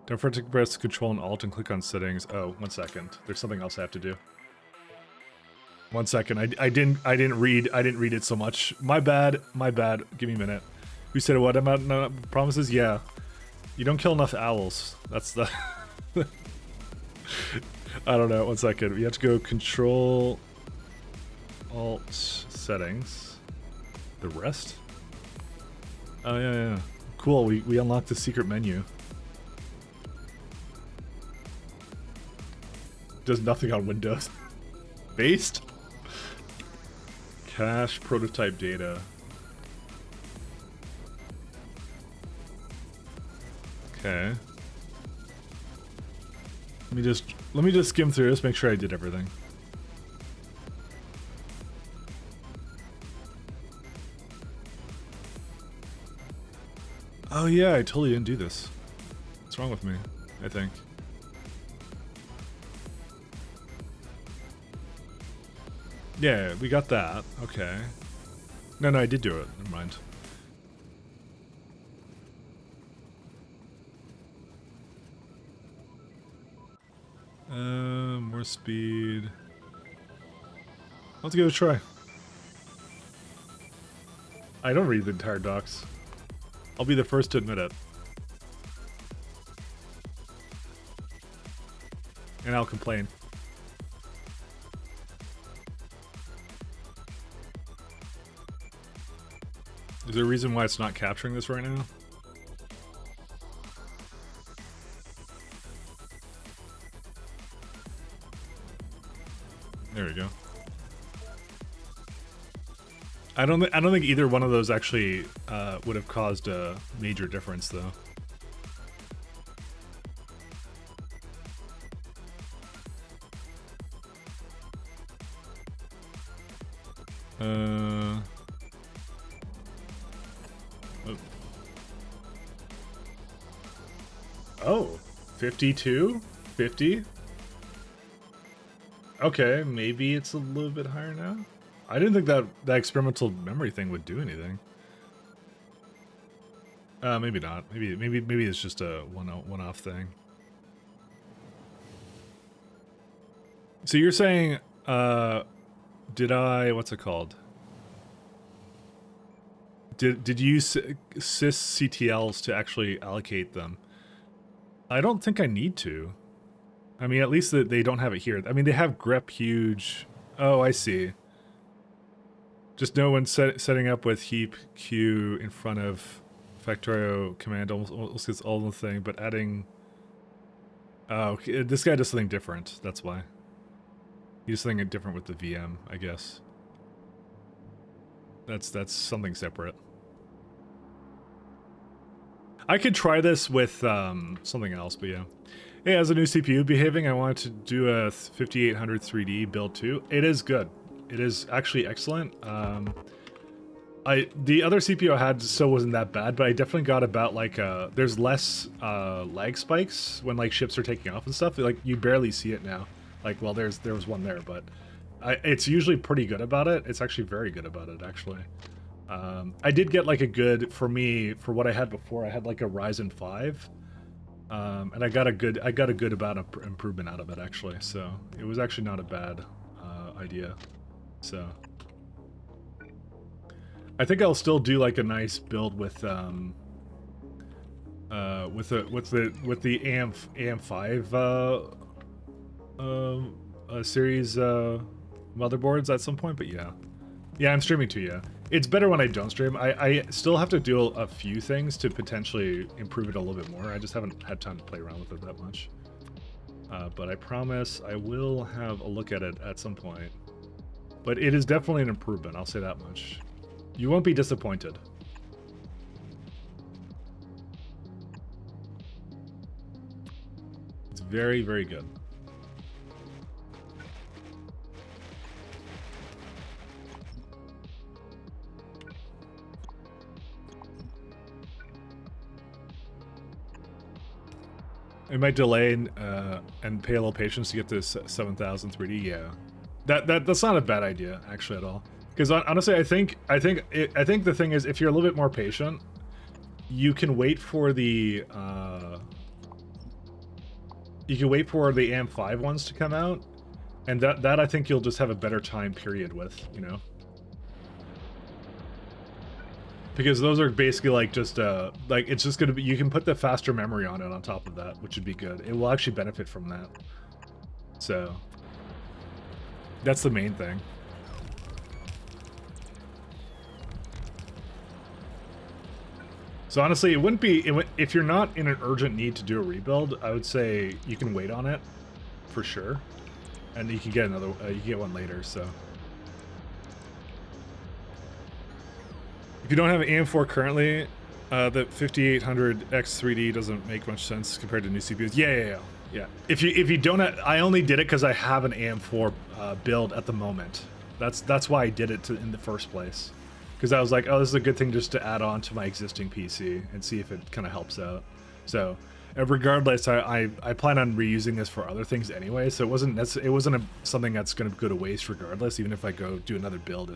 Don't forget to press Control and Alt and click on settings. Oh, 1 second. There's something else I have to do. 1 second. I didn't read it so much. My bad. Give me a minute. Who said what about promises? Yeah. You don't kill enough owls. That's the... I don't know. 1 second. You have to go Control... Alt settings. The rest? Oh yeah. Cool, we unlocked the secret menu. Does nothing on Windows. Based? Cache prototype data. Okay. Let me just skim through this, make sure I did everything. Oh yeah, I totally didn't do this. What's wrong with me? I think. Yeah, we got that. Okay. No, I did do it. Never mind. More speed. Let's give it a try. I don't read the entire docs. I'll be the first to admit it. And I'll complain. Is there a reason why it's not capturing this right now? There we go. I don't think either one of those actually would have caused a major difference, though. Oh, 52? 50? Okay, maybe it's a little bit higher now. I didn't think that experimental memory thing would do anything. Maybe not. Maybe it's just a one-off thing. So you're saying, did I? What's it called? Did you use sysctls to actually allocate them? I don't think I need to. I mean, at least they don't have it here. I mean, they have grep huge. Oh, I see. Just no one setting up with heap q in front of Factorio command almost gets all the thing, but adding. Oh, okay. This guy does something different. That's why. He does something different with the VM, I guess. That's something separate. I could try this with something else, but yeah. Hey, as a new CPU behaving, I wanted to do a 5800 3D build too. It is good. It is actually excellent. The other CPU I had still wasn't that bad, but I definitely got about like there's less lag spikes when like ships are taking off and stuff. Like you barely see it now. Like well, there was one there, but it's usually pretty good about it. It's actually very good about it actually. I did get like a good, for me, for what I had before, I had like a Ryzen 5. And I got a good amount of improvement out of it actually. So it was actually not a bad idea. So I think I'll still do like a nice build with the AM5 series motherboards at some point, but yeah, I'm streaming too. Yeah, it's better when I don't stream. I still have to do a few things to potentially improve it a little bit more. I just haven't had time to play around with it that much. But I promise I will have a look at it at some point. But it is definitely an improvement, I'll say that much. You won't be disappointed. It's very, very good. It might delay and pay a little patience to get this 7000 3D. Yeah, that's not a bad idea actually at all. Because honestly, I think the thing is, if you're a little bit more patient, you can wait for the AM5 ones to come out, and that I think you'll just have a better time period with, you know. Because those are basically like just like it's just gonna be, you can put the faster memory on it on top of that, which would be good. It will actually benefit from that. So that's the main thing. So honestly, it wouldn't be if you're not in an urgent need to do a rebuild. I would say you can wait on it for sure, and you can get another. You can get one later. So. If you don't have an AM4 currently, the 5800X3D doesn't make much sense compared to new CPUs. Yeah. If you don't, I only did it because I have an AM4 build at the moment. That's why I did it in the first place. Because I was like, oh, this is a good thing just to add on to my existing PC and see if it kind of helps out. So, regardless, I plan on reusing this for other things anyway. So it wasn't something that's going to go to waste regardless, even if I go do another build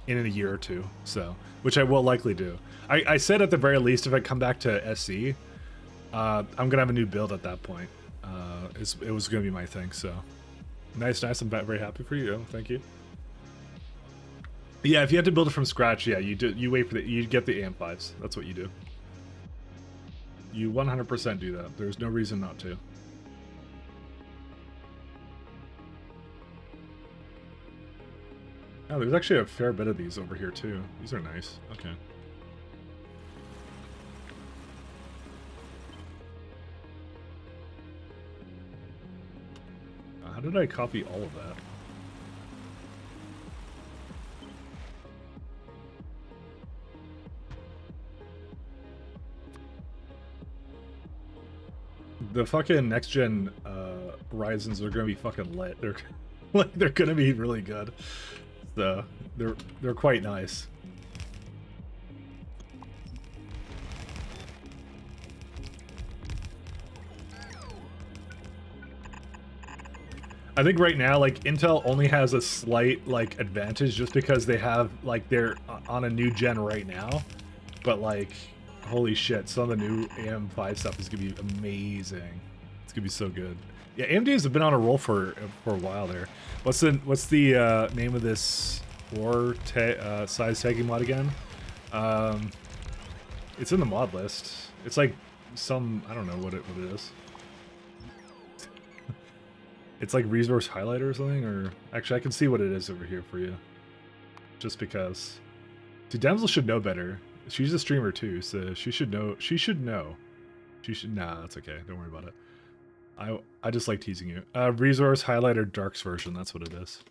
in a year or two. So, which I will likely do. I said at the very least, if I come back to SE, I'm gonna have a new build at that point. It was gonna be my thing. So, nice. I'm very happy for you. Thank you. Yeah, if you have to build it from scratch, yeah, you wait for you get the AM5s. That's what you do. You 100% do that. There's no reason not to. Oh, there's actually a fair bit of these over here too. These are nice. Okay. How did I copy all of that? The fucking next gen Ryzens are gonna be fucking lit. They're like they're gonna be really good. So they're quite nice. I think right now, like, Intel only has a slight, like, advantage just because they have, like, they're on a new gen right now. But, like, holy shit, some of the new AM5 stuff is gonna be amazing. It's gonna be so good. Yeah, AMDs have been on a roll for a while there. What's the name of this size tagging mod again? It's in the mod list. It's like some, I don't know what it is. It's like resource highlighter or something, or actually I can see what it is over here for you. Just because. See, Damsel should know better. She's a streamer too, so she should know. Nah, that's okay. Don't worry about it. I just like teasing you. Resource highlighter darks version, that's what it is.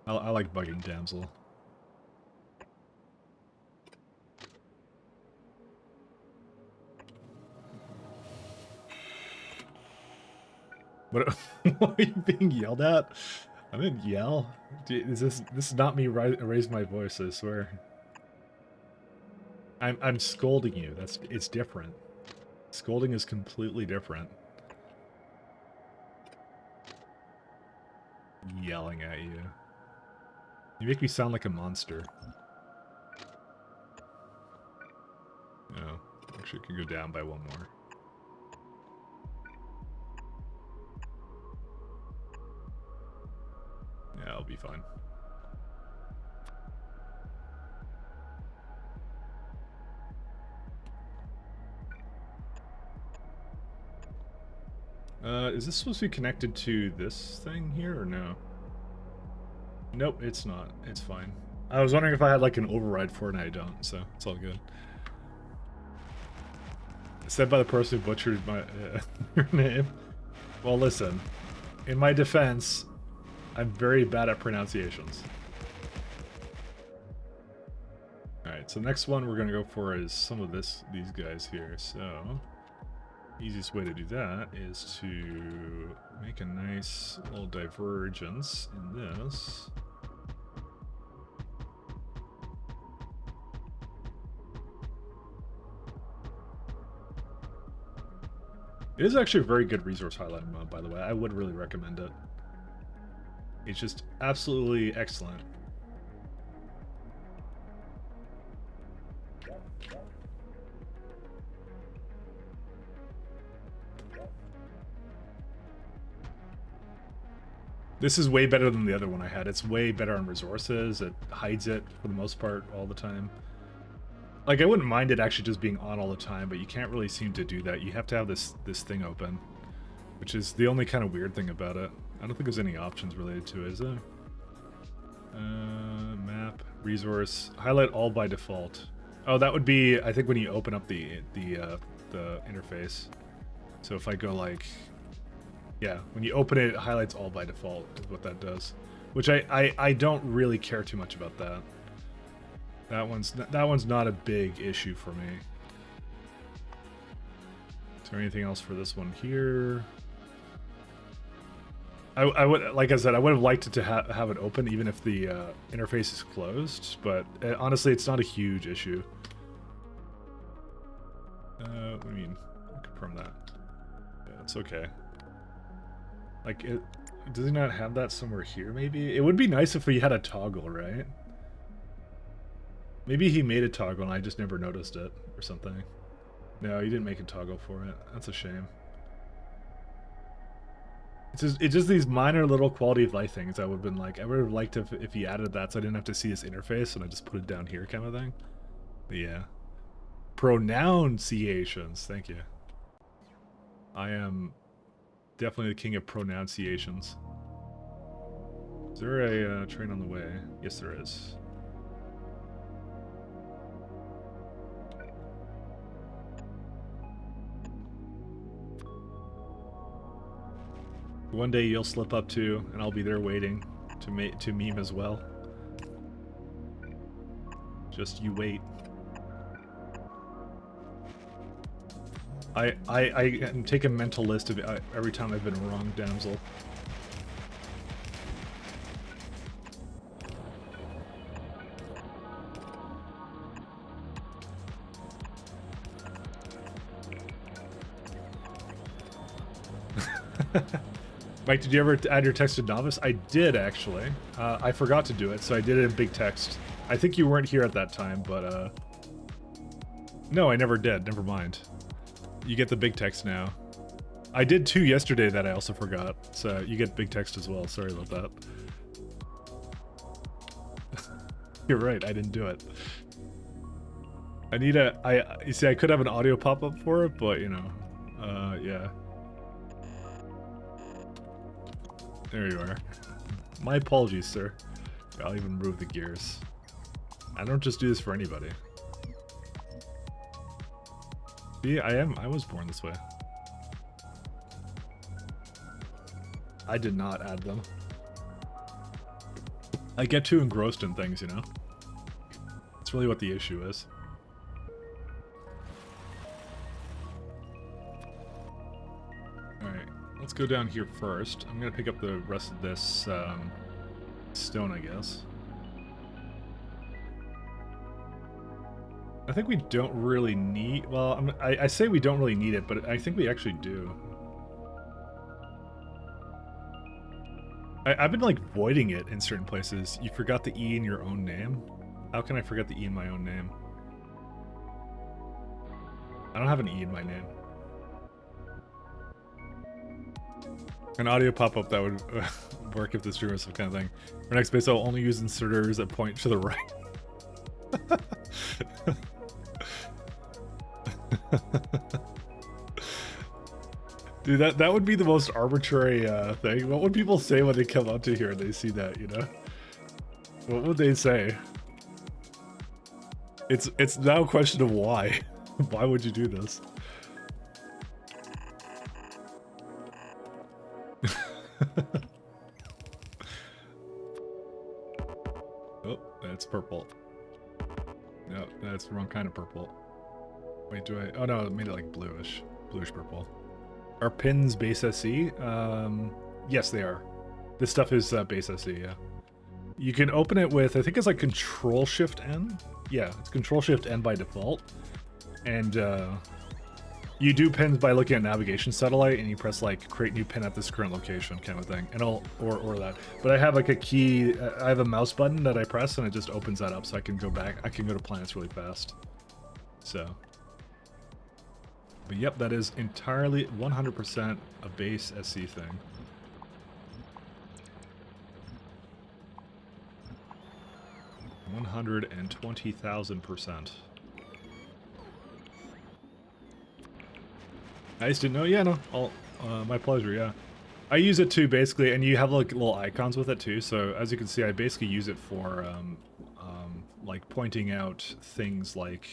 I like bugging Damsel. What are you being yelled at? I didn't yell. This is not me raise my voice, I swear. I'm scolding you. It's different. Scolding is completely different. Yelling at you. You make me sound like a monster. Oh, actually it can go down by one more. Yeah, I'll be fine. Is this supposed to be connected to this thing here or no? Nope, it's not. It's fine. I was wondering if I had like an override for it and I don't, so it's all good. Said by the person who butchered my your name. Well, listen. In my defense, I'm very bad at pronunciations. Alright, so next one we're gonna go for is some of these guys here. So easiest way to do that is to make a nice little divergence in this. It is actually a very good resource highlighting mode, by the way. I would really recommend it. It's just absolutely excellent. This is way better than the other one I had. It's way better on resources. It hides it for the most part all the time. Like, I wouldn't mind it actually just being on all the time, but you can't really seem to do that. You have to have this thing open, which is the only kind of weird thing about it. I don't think there's any options related to it, is there? Map, resource, highlight all by default. Oh, that would be, I think, when you open up the interface. So if I go like, yeah, when you open it, it highlights all by default is what that does. which I don't really care too much about that. That one's not a big issue for me. Is there anything else for this one here? I would, like I said, I would have liked it to have it open even if the interface is closed, but honestly, it's not a huge issue. What do you mean? Confirm that. Yeah, it's okay. Like, does he not have that somewhere here, maybe? It would be nice if we had a toggle, right? Maybe he made a toggle and I just never noticed it, or something. No, he didn't make a toggle for it. That's a shame. It's just these minor little quality of life things I would have been like, I would have liked if he added that so I didn't have to see his interface and I just put it down here kind of thing. But yeah. Pronunciations, thank you. I am definitely the king of pronunciations. Is there a train on the way? Yes, there is. One day you'll slip up too, and I'll be there waiting to meme as well. Just you wait. I take a mental list of every time I've been wrong, damsel. Mike, did you ever add your text to novice? I did, actually. I forgot to do it, so I did it in big text. I think you weren't here at that time, but no, I never did. Never mind. You get the big text now. I did 2 yesterday that I also forgot, so you get big text as well. Sorry about that. You're right, I didn't do it. I need you see, I could have an audio pop-up for it, but, you know, yeah. There you are. My apologies, sir. I'll even move the gears. I don't just do this for anybody. See, I was born this way. I did not add them. I get too engrossed in things, you know? That's really what the issue is. Alright, let's go down here first. I'm gonna pick up the rest of this stone, I guess. I think we don't really need... Well, I say we don't really need it, but I think we actually do. I've been, like, voiding it in certain places. You forgot the E in your own name? How can I forget the E in my own name? I don't have an E in my name. An audio pop-up that would work if the streamer was some kind of thing. For next base, I'll only use inserters that point to the right. Dude, that would be the most arbitrary thing. What would people say when they come up to here and they see that, you know? What would they say? It's now a question of why. Why would you do this? Oh, that's purple. No, that's the wrong kind of purple. Wait, do I... Oh no, it made it like bluish purple. Are pins base SE? Yes, they are. This stuff is base SE, yeah. You can open it with, I think it's like Control-Shift-N? Yeah, it's Control-Shift-N by default. And you do pins by looking at navigation satellite, and you press like create new pin at this current location kind of thing, and or that. But I have like a key, I have a mouse button that I press, and it just opens that up, so I can go back. I can go to planets really fast. So... But yep, that is entirely 100% a base SC thing. $120,000%. I just didn't know. Yeah, no, my pleasure. Yeah, I use it too, basically, and you have like little icons with it too. So as you can see, I basically use it for like pointing out things like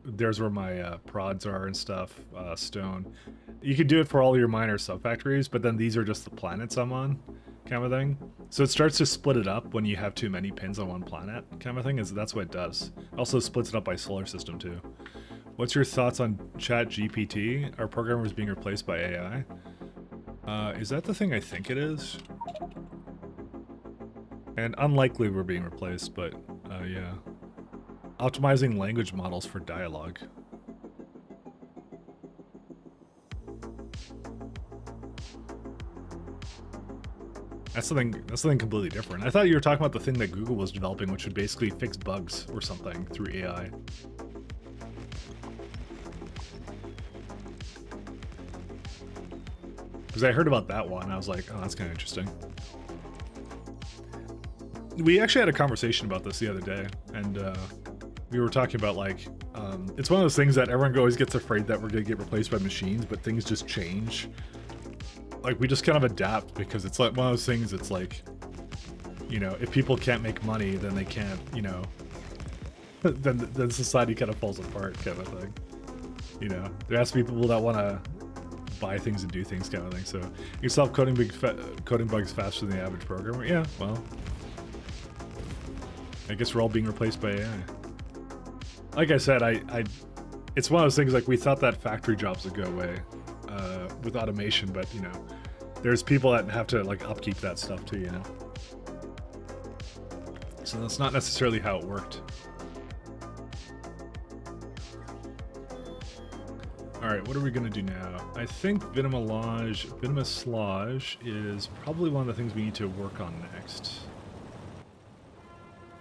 there's where my prods are and stuff, stone. You could do it for all your minor sub-factories, but then these are just the planets I'm on, kind of thing. So it starts to split it up when you have too many pins on one planet, kind of thing. That's what it does. Also splits it up by solar system too. What's your thoughts on ChatGPT? Are programmers being replaced by AI? Is that the thing I think it is? And unlikely we're being replaced, but yeah. Optimizing language models for dialogue. That's something completely different. I thought you were talking about the thing that Google was developing, which would basically fix bugs or something through AI. Because I heard about that one, I was like, oh, that's kind of interesting. We actually had a conversation about this the other day, and we were talking about, like, it's one of those things that everyone always gets afraid that we're going to get replaced by machines, but things just change. Like, we just kind of adapt, because it's like one of those things, it's like, you know, if people can't make money, then they can't, you know, then society kind of falls apart, kind of thing. You know, there has to be people that want to buy things and do things, kind of thing. So you solve coding bugs faster than the average programmer. Yeah, well, I guess we're all being replaced by AI. Like I said, it's one of those things, like, we thought that factory jobs would go away with automation, but, you know, there's people that have to, like, upkeep that stuff too, you know. So that's not necessarily how it worked. Alright, what are we gonna do now? I think Venomoslage is probably one of the things we need to work on next.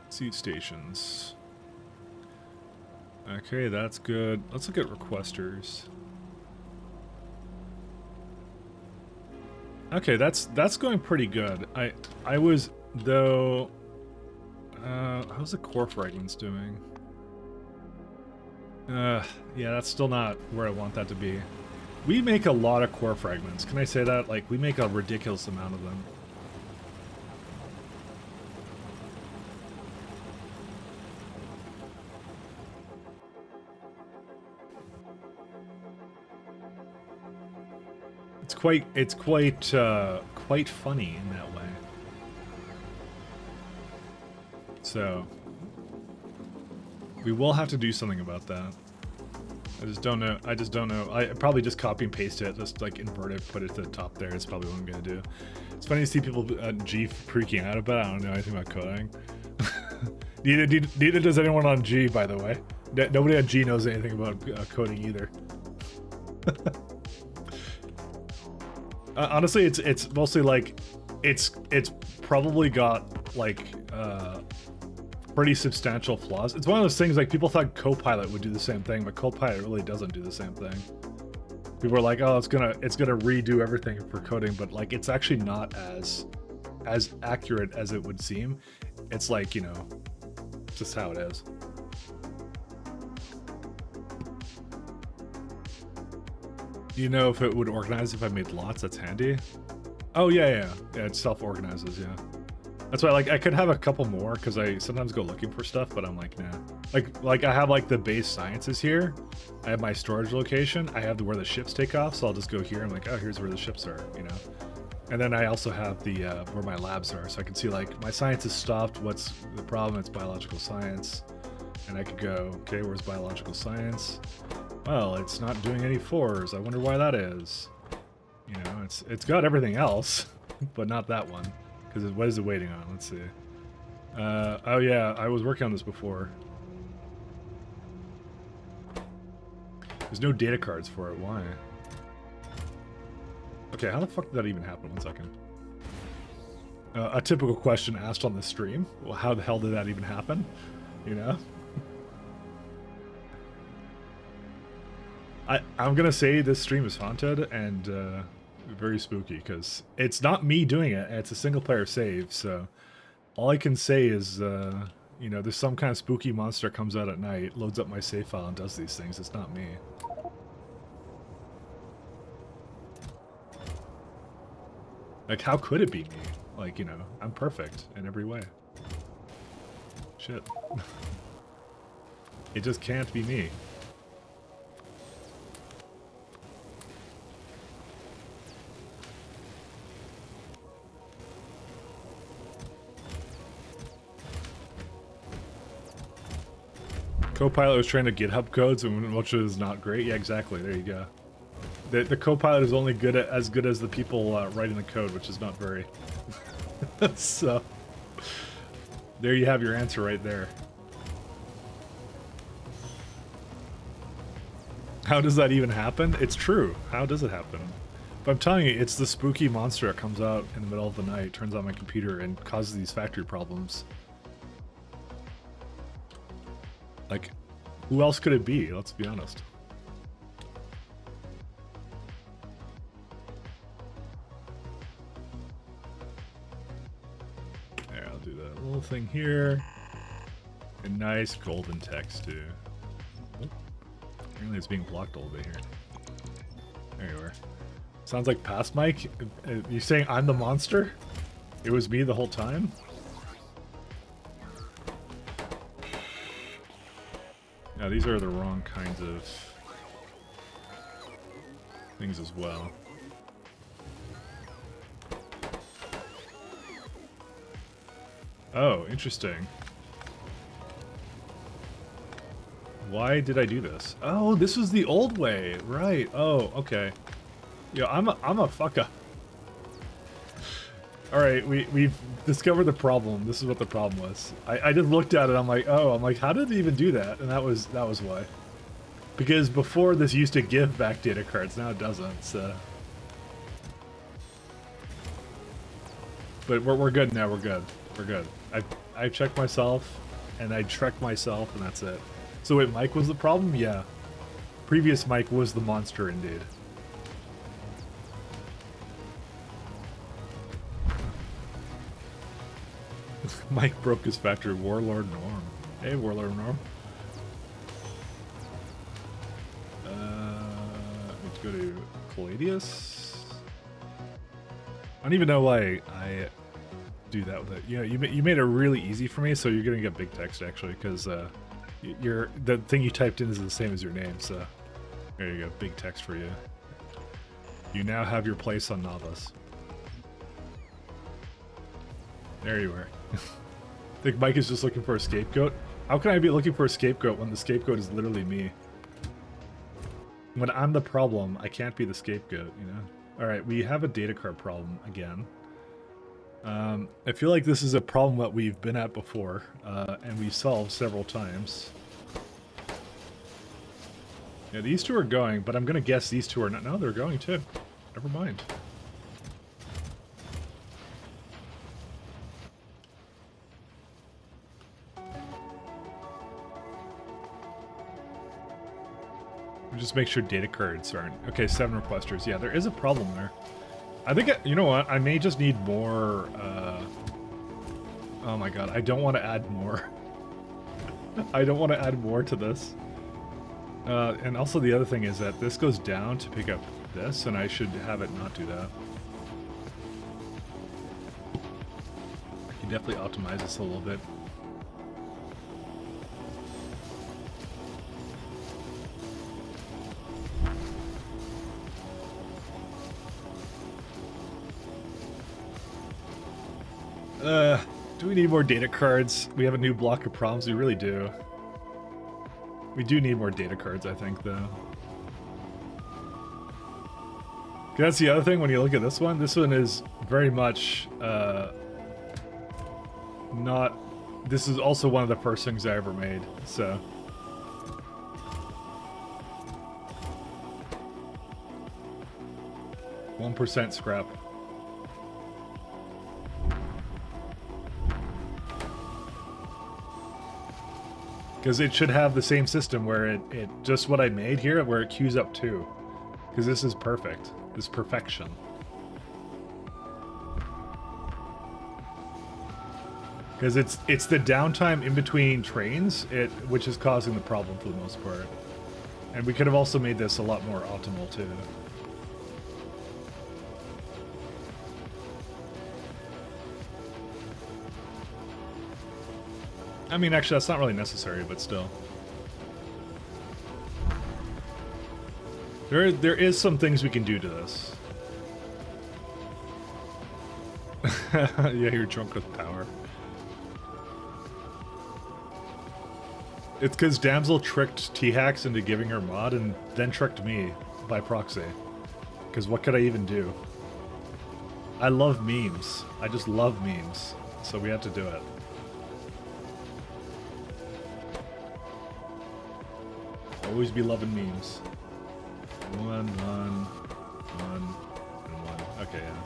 Seed stations. Okay, that's good. Let's look at requesters. Okay, that's going pretty good. I was, though, how's the core fragments doing? Yeah, that's still not where I want that to be. We make a lot of core fragments. Can I say that? Like, we make a ridiculous amount of them. It's quite funny in that way. So we will have to do something about that. I just don't know. I probably just copy and paste it, just like invert it, put it to the top there. It's probably what I'm gonna do. It's funny to see people G freaking out about it. I don't know anything about coding. neither does anyone on G, by the way. Nobody on G knows anything about coding either. Honestly, it's mostly like it's probably got like pretty substantial flaws. It's one of those things, like, people thought Copilot would do the same thing, but Copilot really doesn't do the same thing. People are like, oh, it's gonna redo everything for coding, but, like, it's actually not as accurate as it would seem. It's like, you know, just how it is. Do you know if it would organize if I made lots? That's handy. Oh yeah, it self-organizes, yeah. That's why, like, I could have a couple more, because I sometimes go looking for stuff, but I'm like, nah. Like I have, like, the base sciences here. I have my storage location. I have where the ships take off, so I'll just go here. I'm like, oh, here's where the ships are, you know. And then I also have the where my labs are, so I can see, like, my science is stopped. What's the problem? It's biological science. And I could go, okay, where's biological science? Well, it's not doing any 4s. I wonder why that is. You know, it's got everything else, but not that one. Because what is it waiting on? Let's see. Oh yeah, I was working on this before. There's no data cards for it. Why? Okay, how the fuck did that even happen? 1 second. A typical question asked on the stream. Well, how the hell did that even happen? You know? I'm gonna say this stream is haunted and very spooky, because it's not me doing it, and it's a single player save, so all I can say is, you know, there's some kind of spooky monster comes out at night, loads up my save file and does these things. It's not me. Like, how could it be me? Like, you know, I'm perfect in every way. Shit. It just can't be me. Copilot was trying to GitHub codes, and which is not great. Yeah, exactly. There you go. The Copilot is only as good as the people writing the code, which is not very. So, there you have your answer right there. How does that even happen? It's true. How does it happen? But I'm telling you, it's the spooky monster that comes out in the middle of the night, turns on my computer, and causes these factory problems. Like, who else could it be? Let's be honest. There, I'll do that little thing here. And nice golden text, too. Oh, apparently it's being blocked a little bit here. There you are. Sounds like past Mike. You saying I'm the monster? It was me the whole time? Now these are the wrong kinds of things as well. Oh, interesting. Why did I do this? Oh, this was the old way, right? Oh, okay. Yeah, I'm a fucker. All right, we've discovered the problem. This is what the problem was. I just looked at it. I'm like, how did it even do that? And that was why. Because before this used to give back data cards, now it doesn't. So. But we're good now. We're good. We're good. I checked myself, and I tracked myself, and that's it. So wait, Mike was the problem? Yeah. Previous Mike was the monster, indeed. Mike broke his factory. Warlord Norm. Hey, Warlord Norm. Let's go to Caladius. I don't even know why I do that with it. You know, you made it really easy for me, so you're gonna get big text actually, because the thing you typed in is the same as your name. So there you go, big text for you. You now have your place on Navas. There you are. I think Mike is just looking for a scapegoat. How can I be looking for a scapegoat when the scapegoat is literally me? When I'm the problem, I can't be the scapegoat, you know? Alright, we have a data card problem again. I feel like this is a problem that we've been at before, and we've solved several times. Yeah, these two are going, but I'm gonna guess these two are not. No, they're going too. Never mind. Just make sure data cards aren't... Okay, 7 requesters. Yeah, there is a problem there. I think, you know what? I may just need more... Oh my god, I don't want to add more. I don't want to add more to this. And also the other thing is that this goes down to pick up this, and I should have it not do that. I can definitely optimize this a little bit. Do we need more data cards? We have a new block of problems. We really do. We do need more data cards, I think, though. That's the other thing when you look at this one. This one is very much not... This is also one of the first things I ever made, so... %1 scrap. Because it should have the same system where it just what I made here, where it queues up 2. Because this is perfect. This is perfection. Because it's the downtime in between trains, which is causing the problem for the most part. And we could have also made this a lot more optimal too. I mean, actually, that's not really necessary, but still. There is some things we can do to this. Yeah, you're drunk with power. It's because Damsel tricked T-Hacks into giving her mod and then tricked me by proxy. Because what could I even do? I love memes. I just love memes. So we had to do it. Always be loving memes. One, and one. Okay, yeah.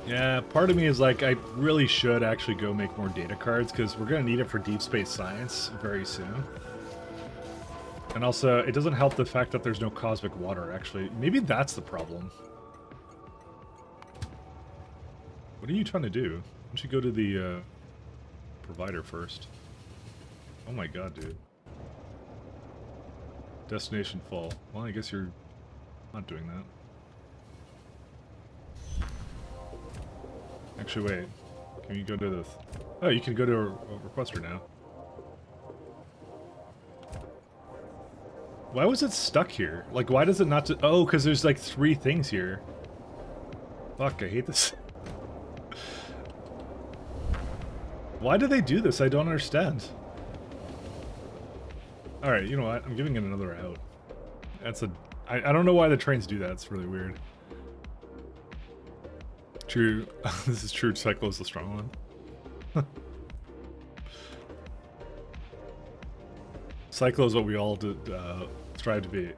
Yeah, part of me is like, I really should actually go make more data cards because we're going to need it for Deep Space Science very soon. And also, it doesn't help the fact that there's no cosmic water, actually. Maybe that's the problem. What are you trying to do? Why don't you go to the provider first? Oh my god, dude. Destination full. Well, I guess you're not doing that. Actually, wait. Can you go to the... Oh, you can go to a requester now. Why was it stuck here? Like, why does it not... Oh, because there's like 3 things here. Fuck, I hate this. Why do they do this? I don't understand. Alright, you know what? I'm giving it another out. That's a... I don't know why the trains do that. It's really weird. True. This is true. Cycle is the strong one. Cycle is what we all did, strive to be.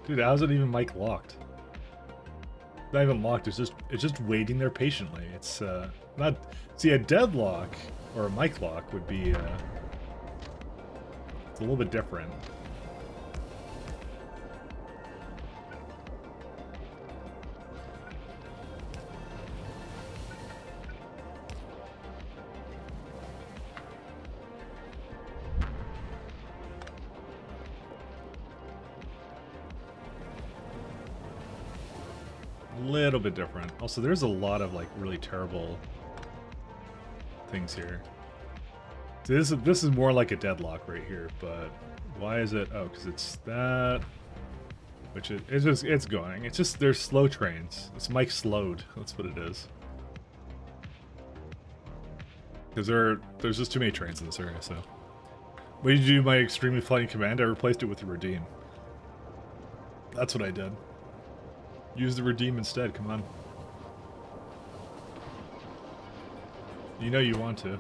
Dude, how's it even mic locked? Not even locked. It's just waiting there patiently. It's not. See, a deadlock or a mic lock would be. It's a little bit different. Little bit different. Also, there's a lot of like really terrible things here. So this is more like a deadlock right here, but why is it? Oh, because it's that. Which it's going. It's just there's slow trains. It's mic slowed. That's what it is. Because there's just too many trains in this area. So, what did you do? My extremely flying command. I replaced it with the redeem. That's what I did. Use the redeem instead, come on. You know you want to.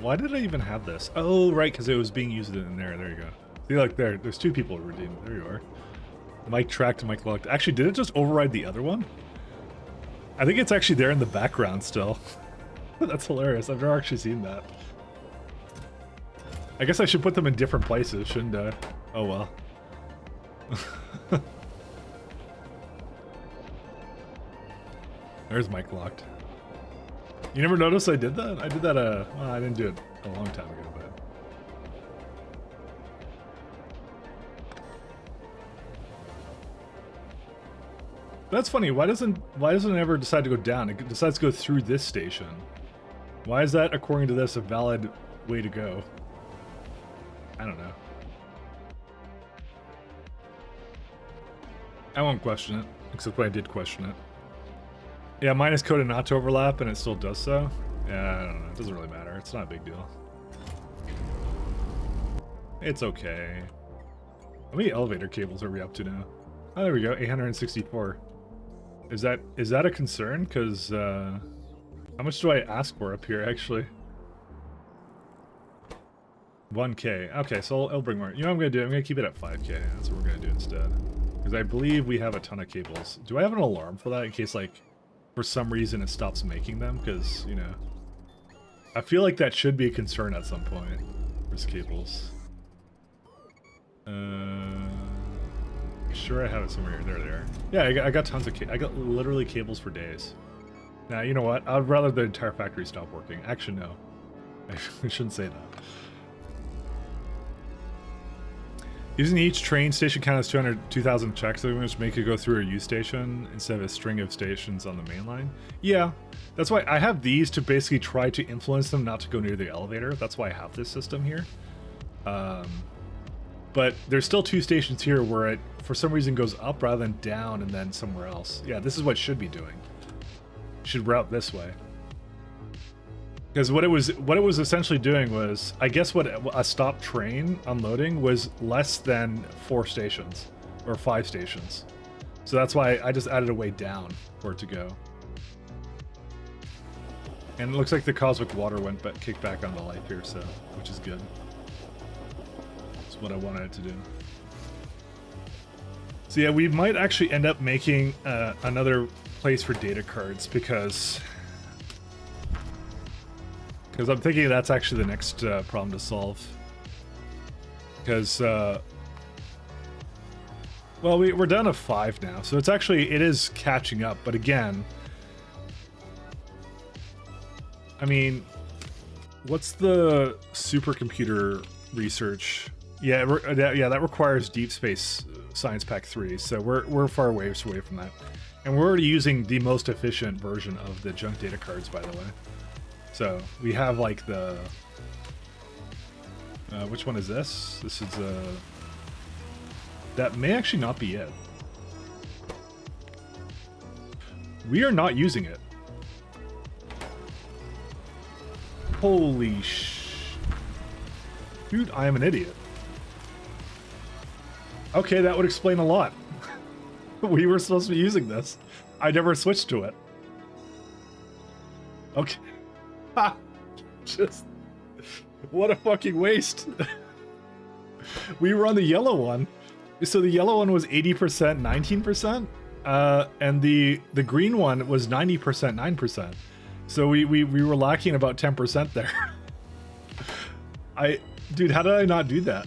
Why did I even have this? Oh, right, because it was being used in there. There you go. See, like there's 2 people redeemed. There you are. Mic tracked, mic locked. Actually, did it just override the other one? I think it's actually there in the background still. That's hilarious. I've never actually seen that. I guess I should put them in different places, shouldn't I? Oh well. There's mic locked. You never noticed I did that? I did that, well, I didn't do it a long time ago, but... That's funny. Why doesn't it ever decide to go down? It decides to go through this station. Why is that, according to this, a valid way to go? I don't know. I won't question it, except when I did question it. Yeah, mine is coded not to overlap, and it still does so. Yeah, I don't know. It doesn't really matter. It's not a big deal. It's okay. How many elevator cables are we up to now? Oh, there we go. 864. Is that a concern? Because, how much do I ask for up here, actually? 1K. Okay, so I'll bring more. You know what I'm going to do? I'm going to keep it at 5K. That's what we're going to do instead. Because I believe we have a ton of cables. Do I have an alarm for that in case, like, for some reason it stops making them? Because, you know, I feel like that should be a concern at some point. There's cables. Sure I have it somewhere here. There they are. Yeah, I got tons of I got literally cables for days. Now, you know what? I'd rather the entire factory stop working. Actually, no. I shouldn't say that. Isn't each train station count as 2,000 checks? So we must make it go through a U station instead of a string of stations on the main line? Yeah, that's why I have these to basically try to influence them not to go near the elevator. That's why I have this system here. But there's still 2 stations here where it, for some reason, goes up rather than down and then somewhere else. Yeah, this is what it should be doing. It should route this way. Because what it was essentially doing was, I guess what a stop train unloading was less than 4 stations or 5 stations. So that's why I just added a way down for it to go. And it looks like the cosmic water kicked back on the life here, so which is good. That's what I wanted it to do. So yeah, we might actually end up making another place for data cards because I'm thinking that's actually the next problem to solve. Because, well, we're down to 5 now, so it is catching up. But again, I mean, what's the supercomputer research? Yeah, that requires Deep Space Science Pack 3, so we're far away from that. And we're already using the most efficient version of the junk data cards, by the way. So we have like the which one is this? This is that may actually not be it. We are not using it. Holy dude, I am an idiot. Okay, that would explain a lot. We were supposed to be using this. I never switched to it. Okay. Ha! Just what a fucking waste. We were on the yellow one. So the yellow one was 80%, 19%. And the green one was 90%, 9%. So we were lacking about 10% there. Dude, how did I not do that?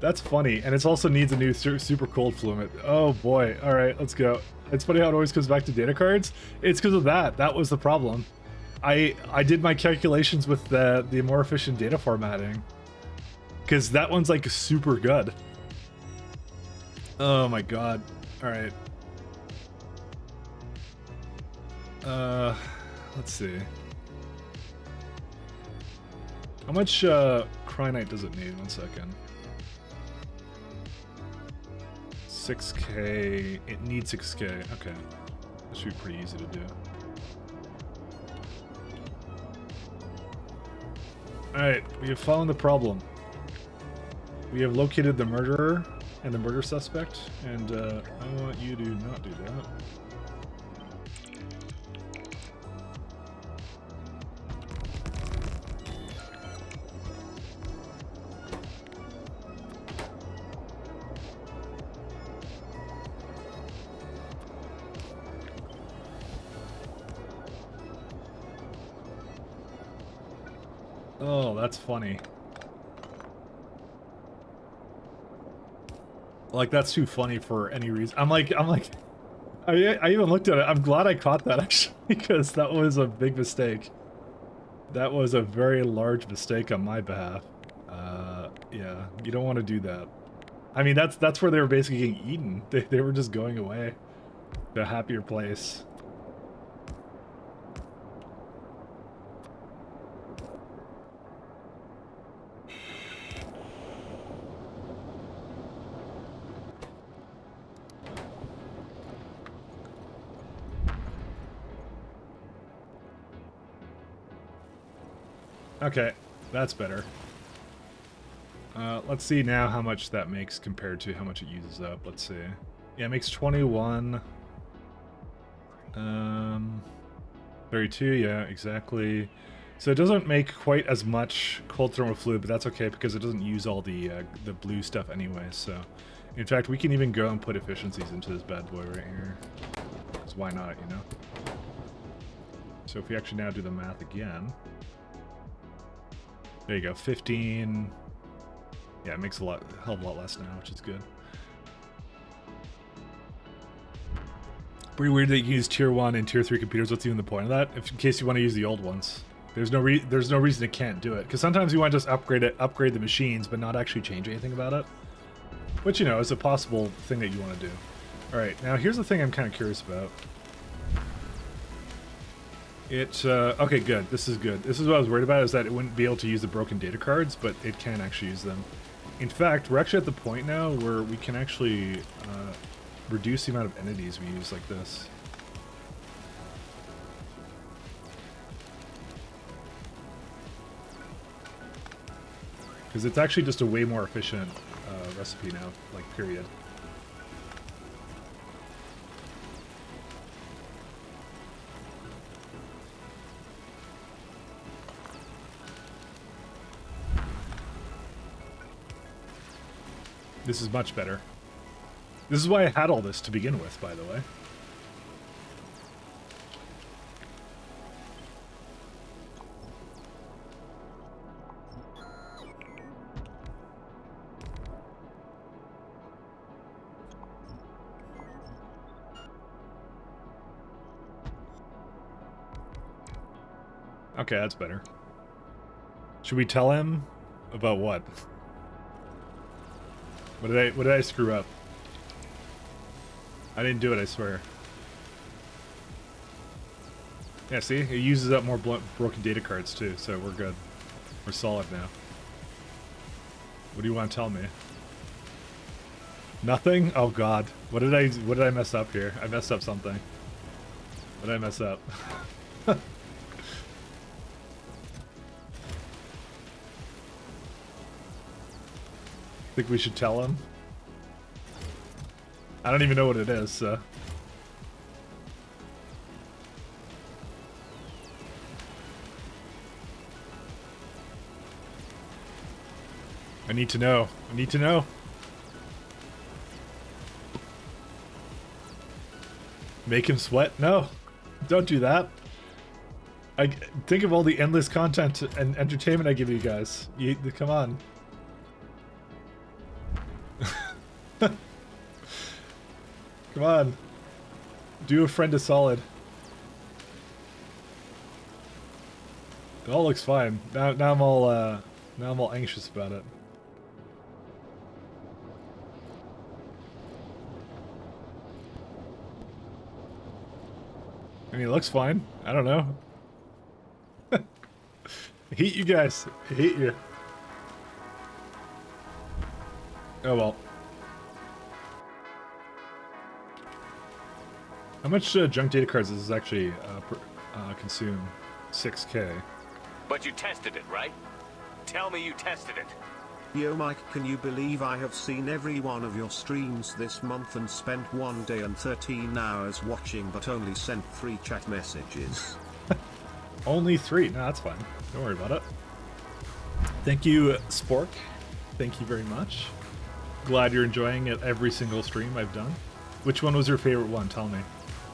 That's funny, and it also needs a new super cold fluid. Oh boy, alright, let's go. It's funny how it always comes back to data cards. It's because of that. That was the problem. I did my calculations with the more efficient data formatting. Because that one's like super good. Oh my god. Alright. Let's see. How much Cryonite does it need? 1 second. 6k. It needs 6k. Okay. That should be pretty easy to do. Alright, we have found the problem. We have located the murderer and the murder suspect, and I want you to not do that. Oh, that's funny. Like, that's too funny for any reason. I even looked at it. I'm glad I caught that, actually, because that was a big mistake. That was a very large mistake on my behalf. Yeah, you don't want to do that. I mean, that's where they were basically getting eaten. They were just going away to a happier place. Okay, that's better. Let's see now how much that makes compared to how much it uses up. Let's see. Yeah, it makes 21. 32, yeah, exactly. So it doesn't make quite as much cold thermal fluid, but that's okay because it doesn't use all the blue stuff anyway. So, in fact, we can even go and put efficiencies into this bad boy right here. Because why not, you know? So if we actually now do the math again. There you go, 15. Yeah, it makes hell of a lot less now, which is good. Pretty weird that you use tier 1 and tier 3 computers. What's even the point of that? In case you want to use the old ones. There's no reason it can't do it, because sometimes you want to just upgrade the machines, but not actually change anything about it. Which, you know, is a possible thing that you want to do. All right, now here's the thing I'm kind of curious about. Okay, good. This is good. This is what I was worried about, is that it wouldn't be able to use the broken data cards, but it can actually use them. In fact, we're actually at the point now where we can actually reduce the amount of entities we use like this. Because it's actually just a way more efficient recipe now, like, period. This is much better. This is why I had all this to begin with, by the way. Okay, that's better. Should we tell him about what? What did I screw up? I didn't do it, I swear. Yeah, see? It uses up more broken data cards too, so we're good. We're solid now. What do you want to tell me? Nothing? Oh god. What did I mess up here? I messed up something. What did I mess up? Think we should tell him? I don't even know what it is, so. I need to know. I need to know. Make him sweat? No. Don't do that. I think of all the endless content and entertainment I give you guys. Come on. Come on. Do a friend a solid. It all looks fine. Now I'm all anxious about it. I mean, it looks fine. I don't know. I hate you guys. I hate you. Oh well. How much junk data cards does this actually consume? 6K. But you tested it, right? Tell me you tested it. Yo Mike, can you believe I have seen every one of your streams this month and spent 1 day and 13 hours watching but only sent 3 chat messages? Only 3? No, that's fine. Don't worry about it. Thank you, Spork. Thank you very much. Glad you're enjoying it every single stream I've done. Which one was your favorite one? Tell me.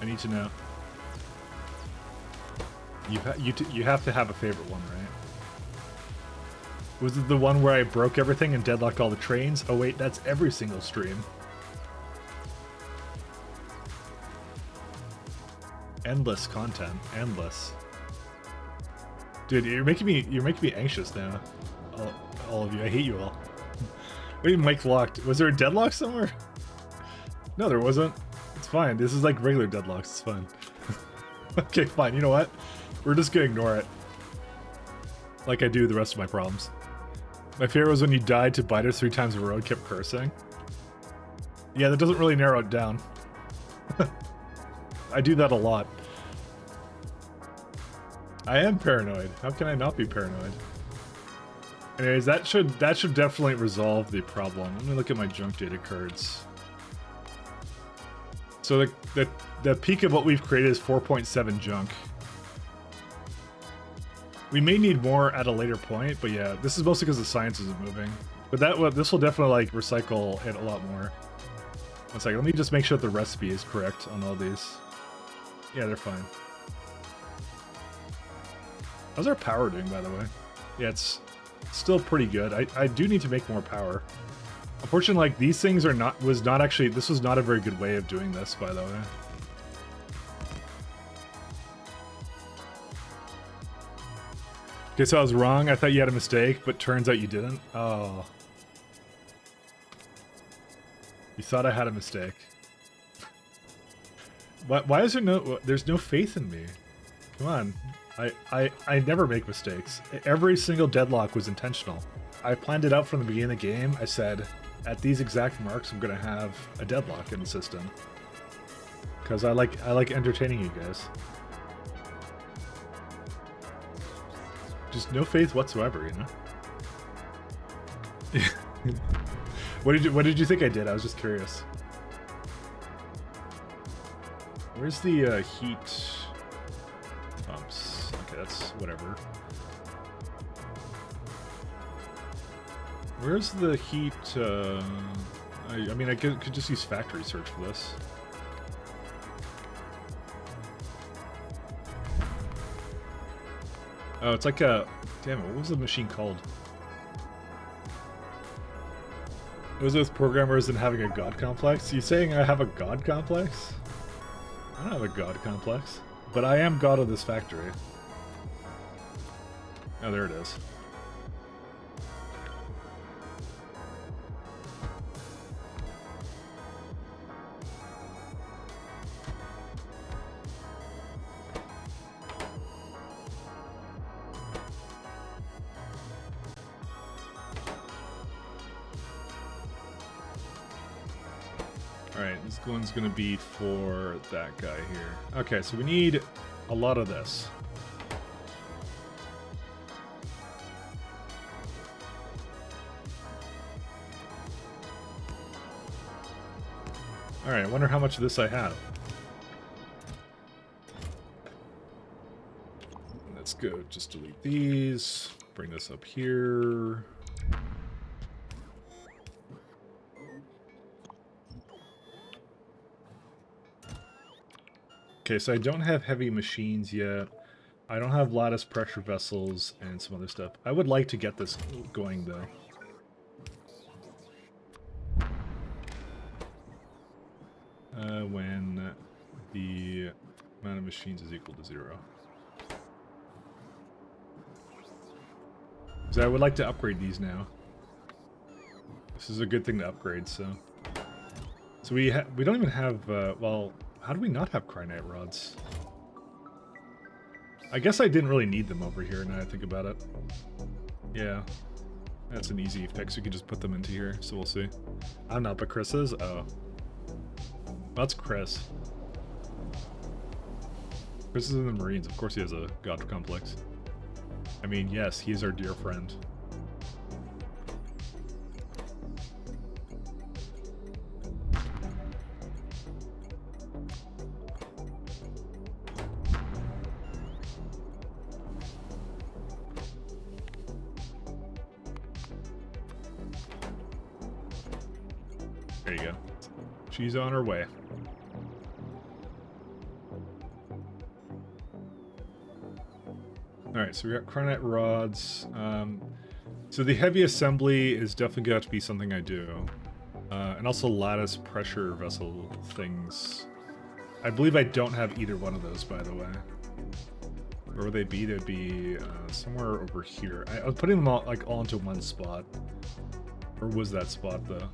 I need to know. You have to have a favorite one, right? Was it the one where I broke everything and deadlocked all the trains? Oh wait, that's every single stream. Endless content. Endless. Dude, you're making me anxious now. All of you. I hate you all. Wait, Mike locked. Was there a deadlock somewhere? No, there wasn't. It's fine. This is like regular deadlocks. It's fine. Okay, fine. You know what? We're just gonna ignore it. Like I do the rest of my problems. My favorite was when you died to biters 3 times in a row and kept cursing. Yeah, that doesn't really narrow it down. I do that a lot. I am paranoid. How can I not be paranoid? Anyways, that should definitely resolve the problem. Let me look at my junk data cards. So the peak of what we've created is 4.7 junk. We may need more at a later point, but yeah, this is mostly because the science isn't moving. But this will definitely like recycle it a lot more. One second, let me just make sure that the recipe is correct on all these. Yeah, they're fine. How's our power doing, by the way? Yeah, it's still pretty good. I do need to make more power. Unfortunately, like, these things are not, this was not a very good way of doing this, by the way. Okay, so I was wrong. I thought you had a mistake, but turns out you didn't. Oh. You thought I had a mistake. Why is there no... There's no faith in me. Come on. I never make mistakes. Every single deadlock was intentional. I planned it out from the beginning of the game. I said, at these exact marks, I'm going to have a deadlock in the system. Because I like entertaining you guys. Just no faith whatsoever, you know? What did you think I did? I was just curious. Where's the heat pumps? Okay, that's whatever. Where's the heat? I mean, I could just use factory search for this. Oh, it's like a... Damn it, what was the machine called? It was with programmers and having a god complex? You saying I have a god complex? I don't have a god complex. But I am god of this factory. Oh, there it is. Alright, this one's gonna be for that guy here. Okay, so we need a lot of this. Alright, I wonder how much of this I have. Let's go, just delete these. Bring this up here. Okay, so I don't have heavy machines yet. I don't have lattice pressure vessels and some other stuff. I would like to get this going, though. When the amount of machines is equal to 0. So I would like to upgrade these now. This is a good thing to upgrade, so... So we don't even have, well... How do we not have cryonite rods? I guess I didn't really need them over here now I think about it. Yeah. That's an easy fix. We can just put them into here, so we'll see. I'm not, but Chris is? Oh. That's Chris. Chris is in the Marines. Of course he has a god complex. I mean, yes, he's our dear friend. There you go. She's on her way. Alright, so we got cryonite rods. So the heavy assembly is definitely going to have to be something I do. And also lattice pressure vessel things. I believe I don't have either one of those, by the way. Where would they be? They'd be somewhere over here. I was putting them all, like, all into one spot. Where was that spot, though?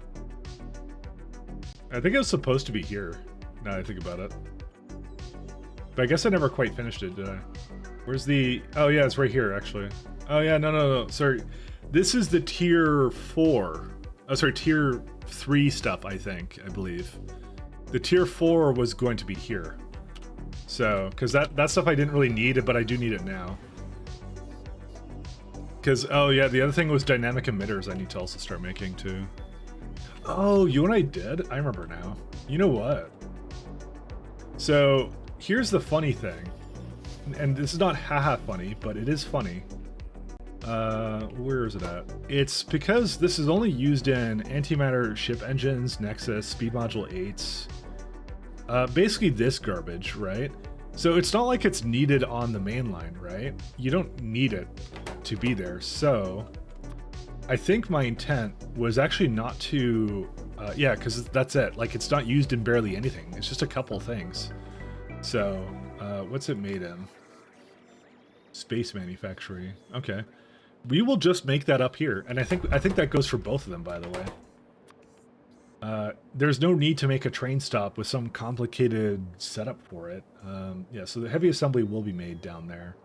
I think it was supposed to be here, now that I think about it. But I guess I never quite finished it, did I? Where's the... Oh, yeah, it's right here, actually. Oh, yeah, no. Sorry. This is the tier 4. Oh, sorry, tier 3 stuff, I believe. The tier 4 was going to be here. So, because that stuff I didn't really need, but I do need it now. Because, oh, yeah, the other thing was dynamic emitters I need to also start making, too. Oh, you and I did? I remember now. You know what? So, here's the funny thing. And this is not haha funny, but it is funny. Where is it at? It's because this is only used in antimatter ship engines, Nexus, Speed Module 8s. Basically this garbage, right? So it's not like it's needed on the main line, right? You don't need it to be there. So I think my intent was actually not to, yeah, because that's it. Like, it's not used in barely anything. It's just a couple things. So, what's it made in? Space manufacturing. Okay. We will just make that up here. And I think that goes for both of them, by the way. There's no need to make a train stop with some complicated setup for it. Yeah, so the heavy assembly will be made down there.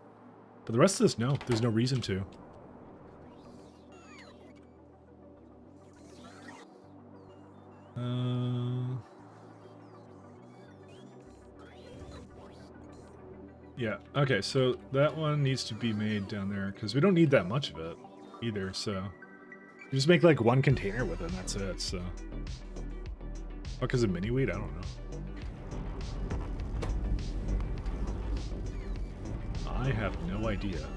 But the rest of this, no. There's no reason to. Yeah, okay, so that one needs to be made down there, because we don't need that much of it either, so... You just make, like, one container with it, and that's it, so... Fuck is a mini wheat? I don't know. I have no idea.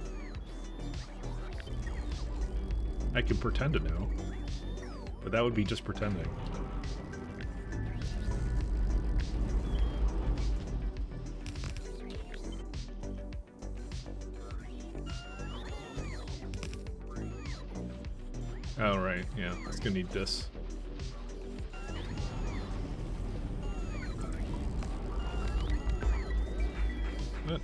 I can pretend to know, but that would be just pretending. Oh, right, yeah, it's gonna need this. What?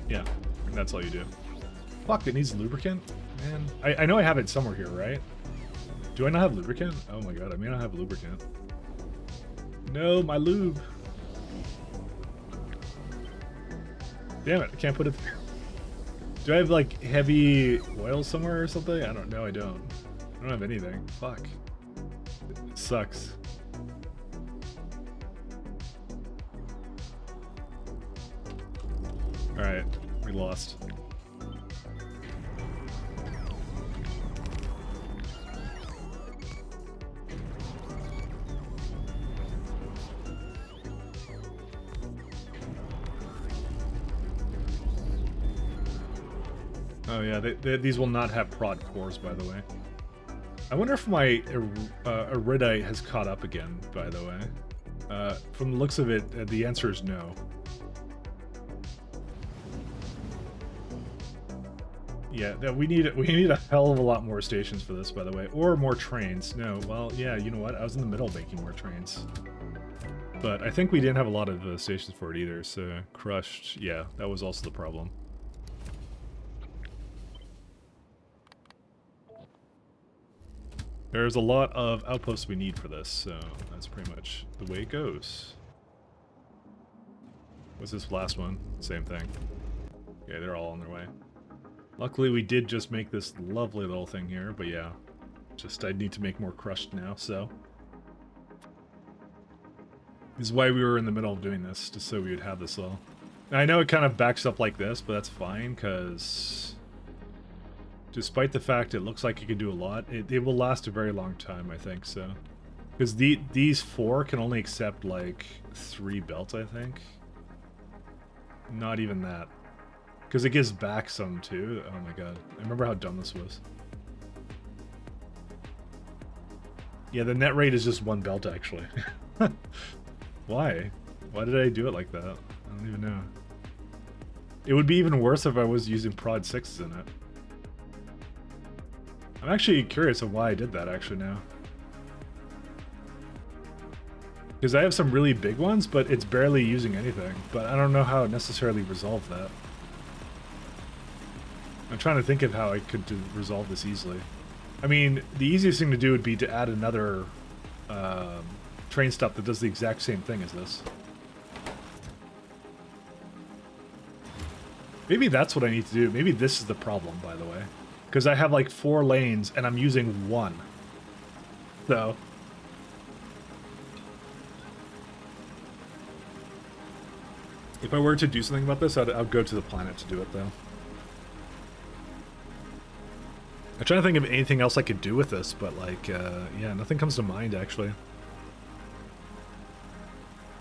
Yeah, that's all you do. Fuck, it needs lubricant? Man, I know I have it somewhere here, right? Do I not have lubricant? Oh my god, I may not have lubricant. No, my lube. Damn it, I can't put it there. Do I have, like, heavy oil somewhere or something? I don't know, I don't. I don't have anything. Fuck. It sucks. Alright, we lost. Oh yeah, these will not have prod cores, by the way. I wonder if my iridite has caught up again, by the way. From the looks of it, the answer is no. Yeah, we need a hell of a lot more stations for this, by the way, or more trains. No, well, yeah, you know what? I was in the middle of making more trains, but I think we didn't have a lot of stations for it either. So crushed, yeah, that was also the problem. There's a lot of outposts we need for this, so that's pretty much the way it goes. What's this last one? Same thing. Yeah, they're all on their way. Luckily, we did just make this lovely little thing here, but yeah. Just, I need to make more crushed now, so. This is why we were in the middle of doing this, just so we would have this all. Now, I know it kind of backs up like this, but that's fine, because... Despite the fact it looks like it can do a lot, it will last a very long time, I think, so. Because these 4 can only accept, like, 3 belts, I think. Not even that. Because it gives back some, too. Oh my god. I remember how dumb this was. Yeah, the net rate is just 1 belt, actually. Why? Why did I do it like that? I don't even know. It would be even worse if I was using prod 6s in it. I'm actually curious of why I did that, actually, now. Because I have some really big ones, but it's barely using anything. But I don't know how it necessarily resolved that. I'm trying to think of how I could resolve this easily. I mean, the easiest thing to do would be to add another train stop that does the exact same thing as this. Maybe that's what I need to do. Maybe this is the problem, by the way. Because I have like 4 lanes and I'm using 1. So. If I were to do something about this, I'd go to the planet to do it, though. I'm trying to think of anything else I could do with this, but like, yeah, nothing comes to mind, actually.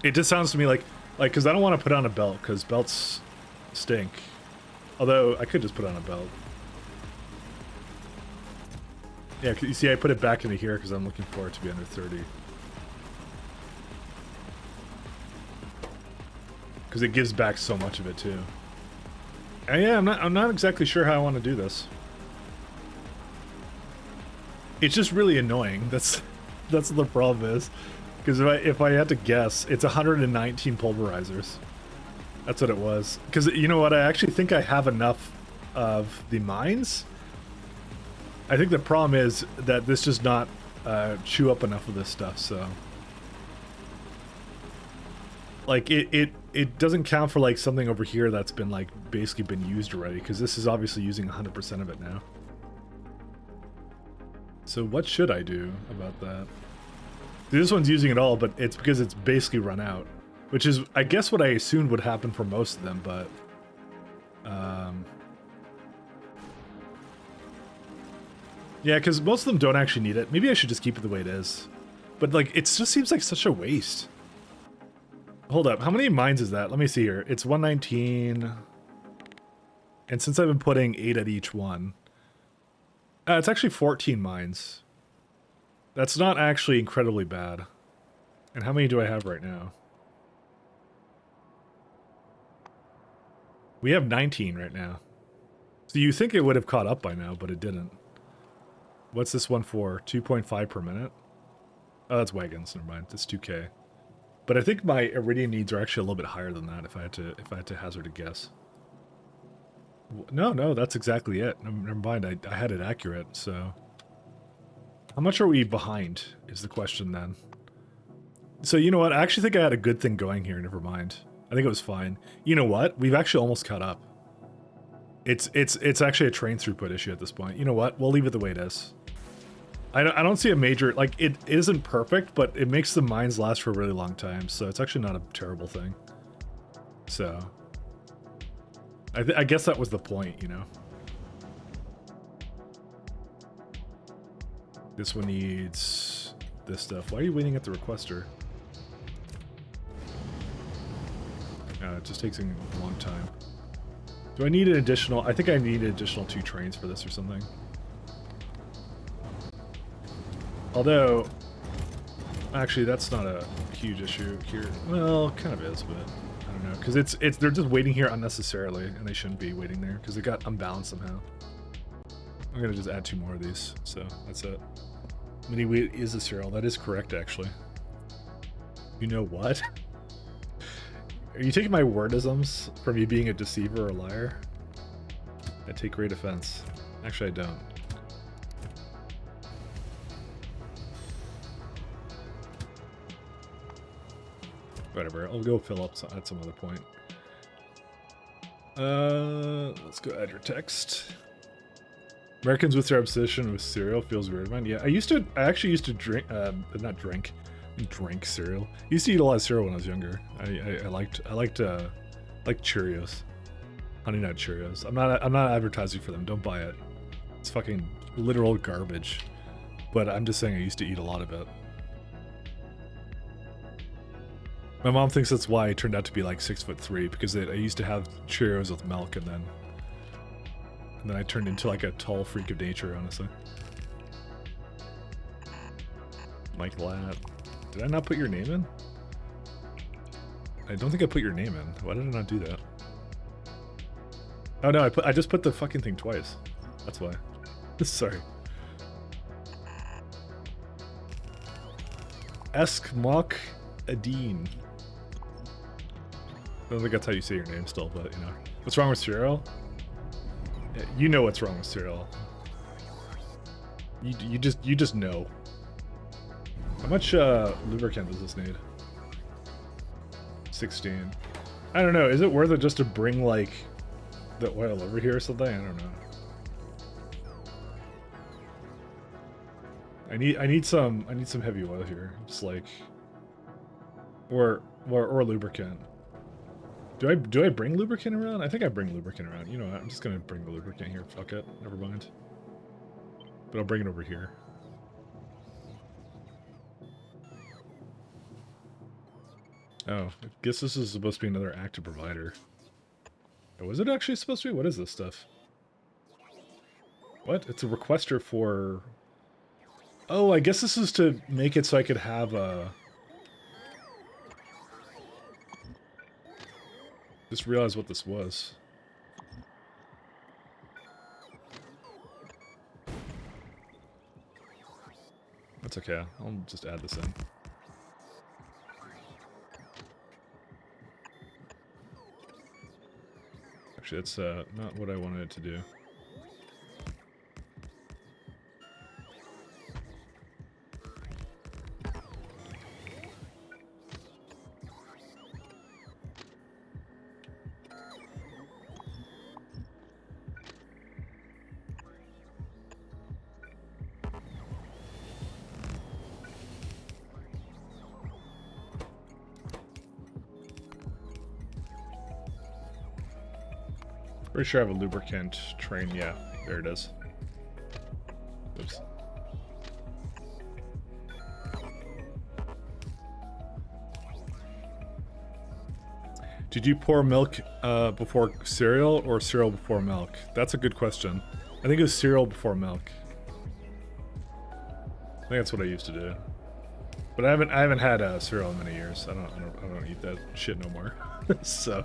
It just sounds to me like, because I don't want to put on a belt, because belts stink. Although, I could just put on a belt. Yeah, you see, I put it back into here because I'm looking for it to be under 30. Because it gives back so much of it too. And yeah, I'm not exactly sure how I want to do this. It's just really annoying. That's what the problem is. Because if I had to guess, it's 119 pulverizers. That's what it was. Because you know what? I actually think I have enough of the mines. I think the problem is that this does not chew up enough of this stuff, so... Like, it doesn't count for, like, something over here that's been, like, basically been used already, because this is obviously using 100% of it now. So what should I do about that? This one's using it all, but it's because it's basically run out. Which is, I guess, what I assumed would happen for most of them, but... Yeah, because most of them don't actually need it. Maybe I should just keep it the way it is. But, like, it just seems like such a waste. Hold up, how many mines is that? Let me see here. It's 119. And since I've been putting 8 at each one... it's actually 14 mines. That's not actually incredibly bad. And how many do I have right now? We have 19 right now. So you think it would have caught up by now, but it didn't. What's this one for? 2.5 per minute? Oh, that's wagons. Never mind. It's 2K. But I think my iridium needs are actually a little bit higher than that. If I had to hazard a guess. No, that's exactly it. Never mind. I had it accurate. So, how much are we behind? Is the question then. So you know what? I actually think I had a good thing going here. Never mind. I think it was fine. You know what? We've actually almost caught up. It's actually a train throughput issue at this point. You know what? We'll leave it the way it is. I don't see a major, like, it isn't perfect, but it makes the mines last for a really long time, so it's actually not a terrible thing. So, I guess that was the point, you know. This one needs this stuff. Why are you waiting at the requester? It just takes a long time. Do I need an additional... I think I need an additional 2 trains for this or something. Although... Actually, that's not a huge issue here. Well, kind of is, but... I don't know. Because they're just waiting here unnecessarily, and they shouldn't be waiting there, because it got unbalanced somehow. I'm going to just add 2 more of these, so that's it. Mini wheat is a cereal. That is correct, actually. You know what? Are you taking my wordisms from me being a deceiver or a liar? I take great offense. Actually, I don't. Whatever, I'll go fill up at some other point. Let's go add your text. Americans with their obsession with cereal feels weird, man. Yeah, I actually used to drink, drink cereal. I used to eat a lot of cereal when I was younger. I liked Cheerios, Honey Nut Cheerios. I'm not advertising for them. Don't buy it. It's fucking literal garbage. But I'm just saying I used to eat a lot of it. My mom thinks that's why I turned out to be like 6'3", because I used to have Cheerios with milk, and then I turned into like a tall freak of nature, honestly. Mike Latt. Did I not put your name in? I don't think I put your name in. Why did I not do that? Oh no, I just put the fucking thing twice. That's why. Sorry. Eskmok Adine. I don't think that's how you say your name still, but you know. What's wrong with cereal? Yeah, you know what's wrong with cereal. You just know. How much lubricant does this need? 16. I don't know. Is it worth it just to bring like the oil over here or something? I don't know. I need some heavy oil here. Just like or lubricant. Do I bring lubricant around? I think I bring lubricant around. You know what? I'm just gonna bring the lubricant here. Fuck it. Never mind. But I'll bring it over here. Oh, I guess this is supposed to be another active provider. Oh, was it actually supposed to be? What is this stuff? What? It's a requester for... Oh, I guess this is to make it so I could have a... Just realized what this was. That's okay. I'll just add this in. actually. It's not what I wanted it to do. Pretty sure I have a lubricant train. Yeah, there it is. Oops. Did you pour milk before cereal or cereal before milk? That's a good question. I think it was cereal before milk. I think that's what I used to do. But I haven't had cereal in many years. I don't eat that shit no more. So.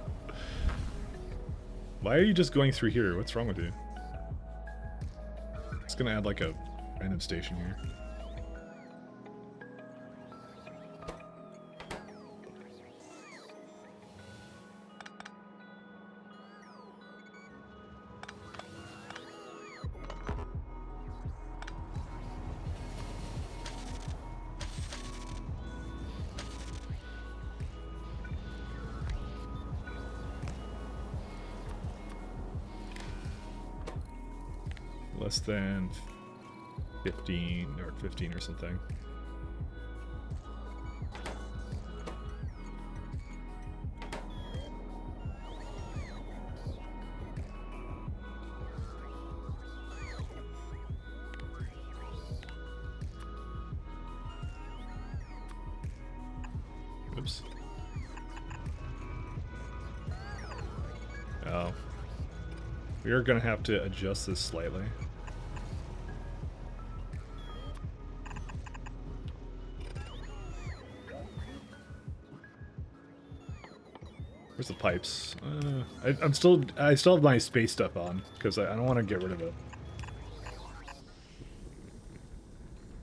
Why are you just going through here? What's wrong with you? It's gonna add like a random station here. Less than 15 or 15 or something. Oops. Oh. We are going to have to adjust this slightly. Where's the pipes? I still have my space stuff on because I don't want to get rid of it.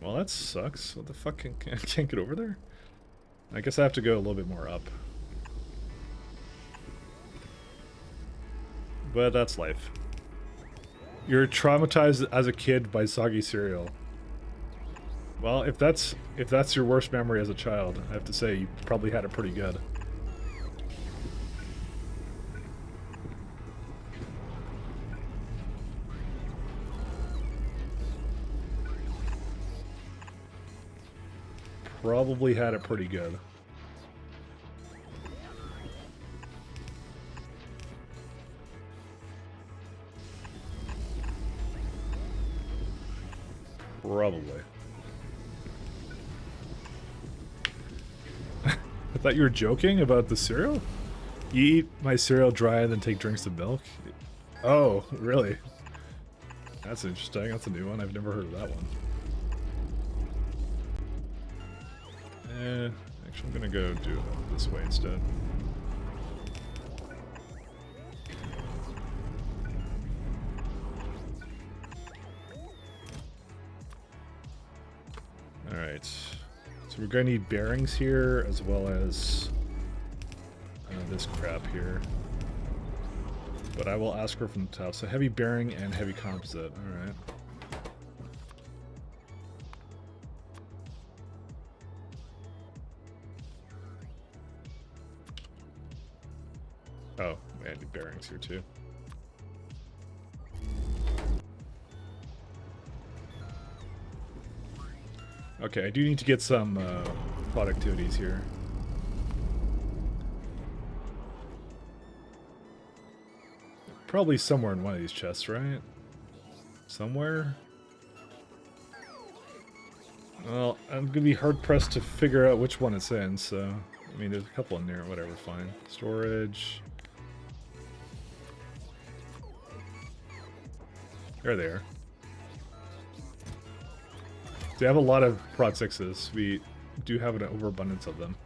Well, that sucks. What the fuck? I can't get over there? I guess I have to go a little bit more up. But that's life. You're traumatized as a kid by soggy cereal. Well, if that's your worst memory as a child, I have to say you probably had it pretty good. Probably had it pretty good. Probably. I thought you were joking about the cereal? You eat my cereal dry and then take drinks of milk? Oh, really? That's interesting. That's a new one. I've never heard of that one. Actually, I'm gonna go do it this way instead. Alright. So we're gonna need bearings here, as well as this crap here. But I will ask her from the top. So heavy bearing and heavy composite. Alright. Oh, I need bearings here too. Okay, I do need to get some productivities here. Probably somewhere in one of these chests, right? Somewhere? Well, I'm gonna be hard pressed to figure out which one it's in, so... I mean, there's a couple in there, whatever, fine. Storage... There they are. They have a lot of Prod 6s. We do have an overabundance of them.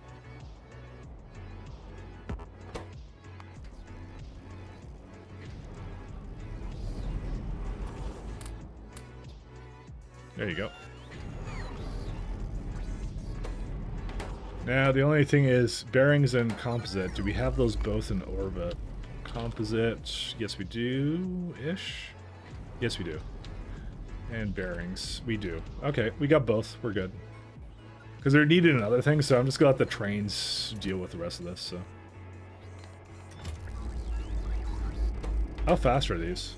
There you go. Now, the only thing is, bearings and composite, do we have those both in orbit? Composite. Yes, we do. Ish. Yes, we do. And bearings. We do. Okay, we got both. We're good. Because they're needed in other things, so I'm just gonna let the trains deal with the rest of this, so. How fast are these?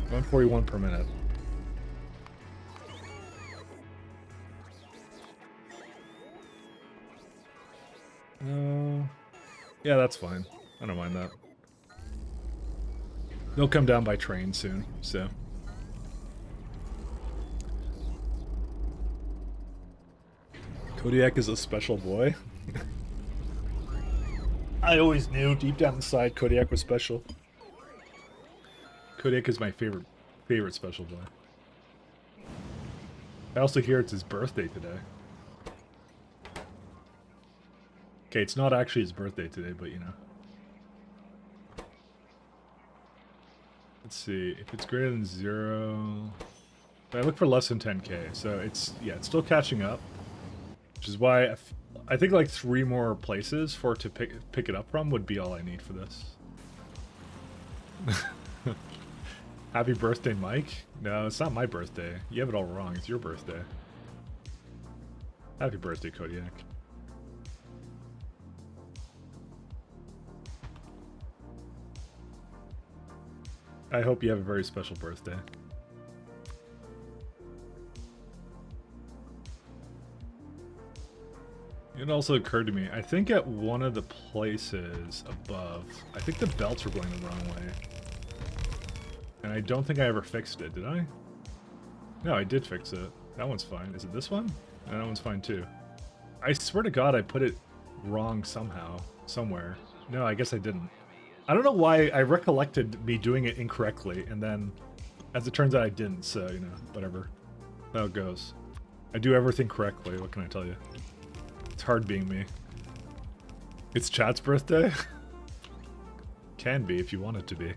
141 per minute. Yeah, that's fine. I don't mind that. They'll come down by train soon, so. Kodiak is a special boy. I always knew deep down inside Kodiak was special. Kodiak is my favorite special boy. I also hear it's his birthday today. Okay, it's not actually his birthday today, but you know. Let's see, if it's greater than 0... I look for less than 10k, so it's, yeah, it's still catching up. Which is why I think like 3 more places for it to pick it up from would be all I need for this. Happy birthday, Mike? No, it's not my birthday. You have it all wrong. It's your birthday. Happy birthday, Kodiak. I hope you have a very special birthday. It also occurred to me, I think at one of the places above, I think the belts were going the wrong way. And I don't think I ever fixed it, did I? No, I did fix it. That one's fine. Is it this one? No, that one's fine too. I swear to God I put it wrong somehow, somewhere. No, I guess I didn't. I don't know why I recollected me doing it incorrectly, and then, as it turns out, I didn't, so, you know, whatever. That's how it goes. I do everything correctly, what can I tell you? It's hard being me. It's Chat's birthday? Can be, if you want it to be.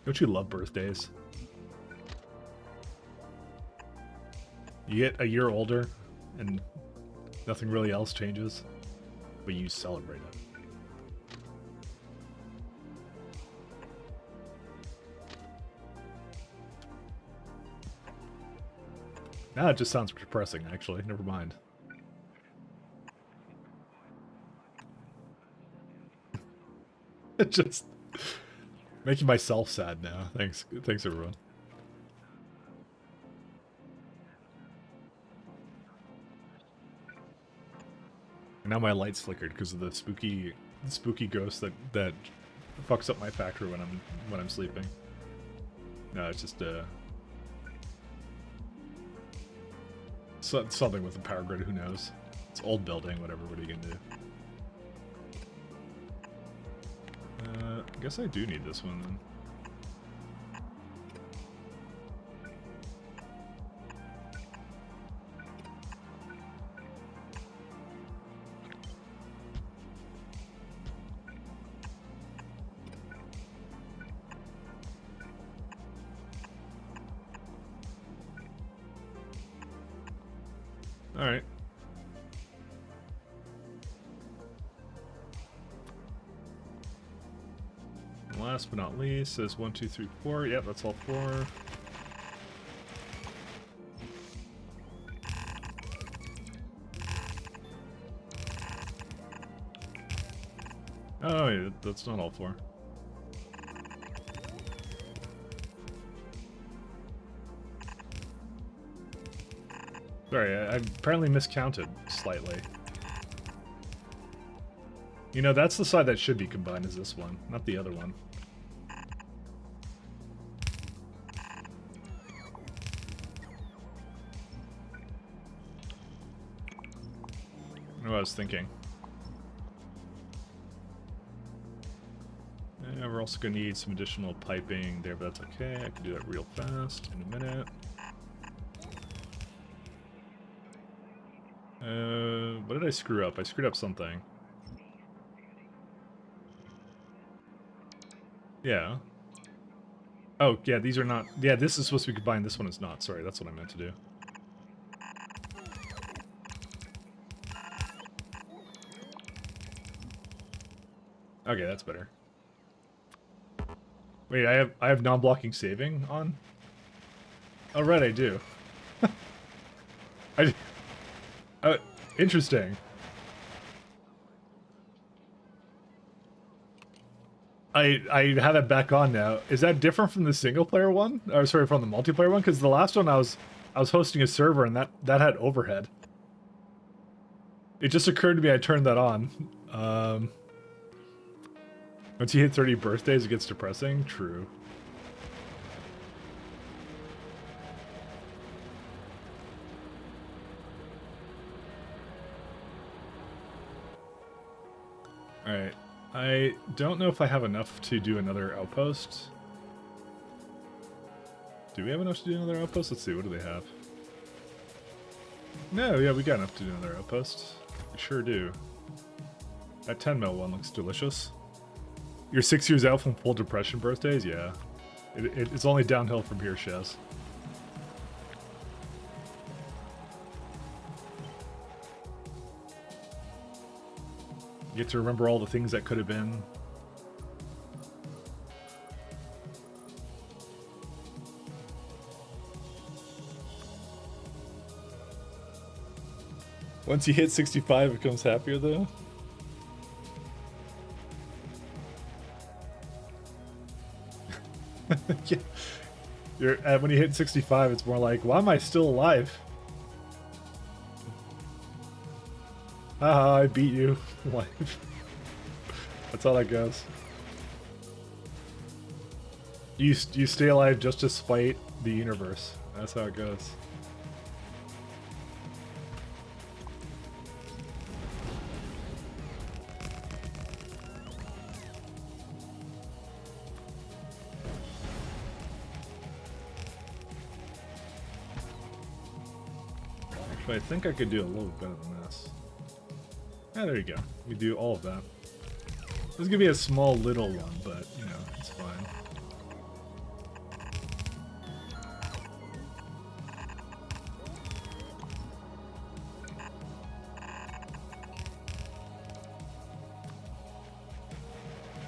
Don't you love birthdays? You get a year older, and nothing really else changes, but you celebrate it. Now it just sounds depressing, actually. Never mind. It just making myself sad now. Thanks, everyone. And now my lights flickered because of the spooky ghost that fucks up my factory when I'm sleeping. No, it's just something with the power grid. Who knows? It's old building. Whatever. What are you gonna do? I guess I do need this one then. All right. And last but not least, says 1, 2, 3, 4. Yep, that's all 4. Oh, yeah, that's not all 4. Sorry, I apparently miscounted slightly. You know, that's the side that should be combined is this one, not the other one. I know what I was thinking. And we're also going to need some additional piping there, but that's okay. I can do that real fast in a minute. What did I screw up? I screwed up something. Yeah. Oh, yeah, these are not... Yeah, this is supposed to be combined. This one is not. Sorry, that's what I meant to do. Okay, that's better. Wait, I have non-blocking saving on? Oh, right, I do. I... interesting. I have it back on now. Is that different from the single player one? Or sorry, from the multiplayer one? Because the last one I was hosting a server and that had overhead. It just occurred to me I turned that on. Once you hit 30 birthdays, it gets depressing. True. Alright. I don't know if I have enough to do another outpost. Do we have enough to do another outpost? Let's see, what do they have? No, yeah, we got enough to do another outpost. We sure do. That 10 mil one looks delicious. You're 6 years out from full depression birthdays? Yeah. It's only downhill from here, Shaz. You get to remember all the things that could have been. Once you hit 65, it becomes happier, though. Yeah. When you hit 65, it's more like, why am I still alive? Haha, I beat you. Life. That's how that goes. You stay alive just to spite the universe. That's how it goes. Actually, I think I could do a little better than this. Yeah, there you go. We do all of that. This is gonna be a small little one, but, you know, it's fine.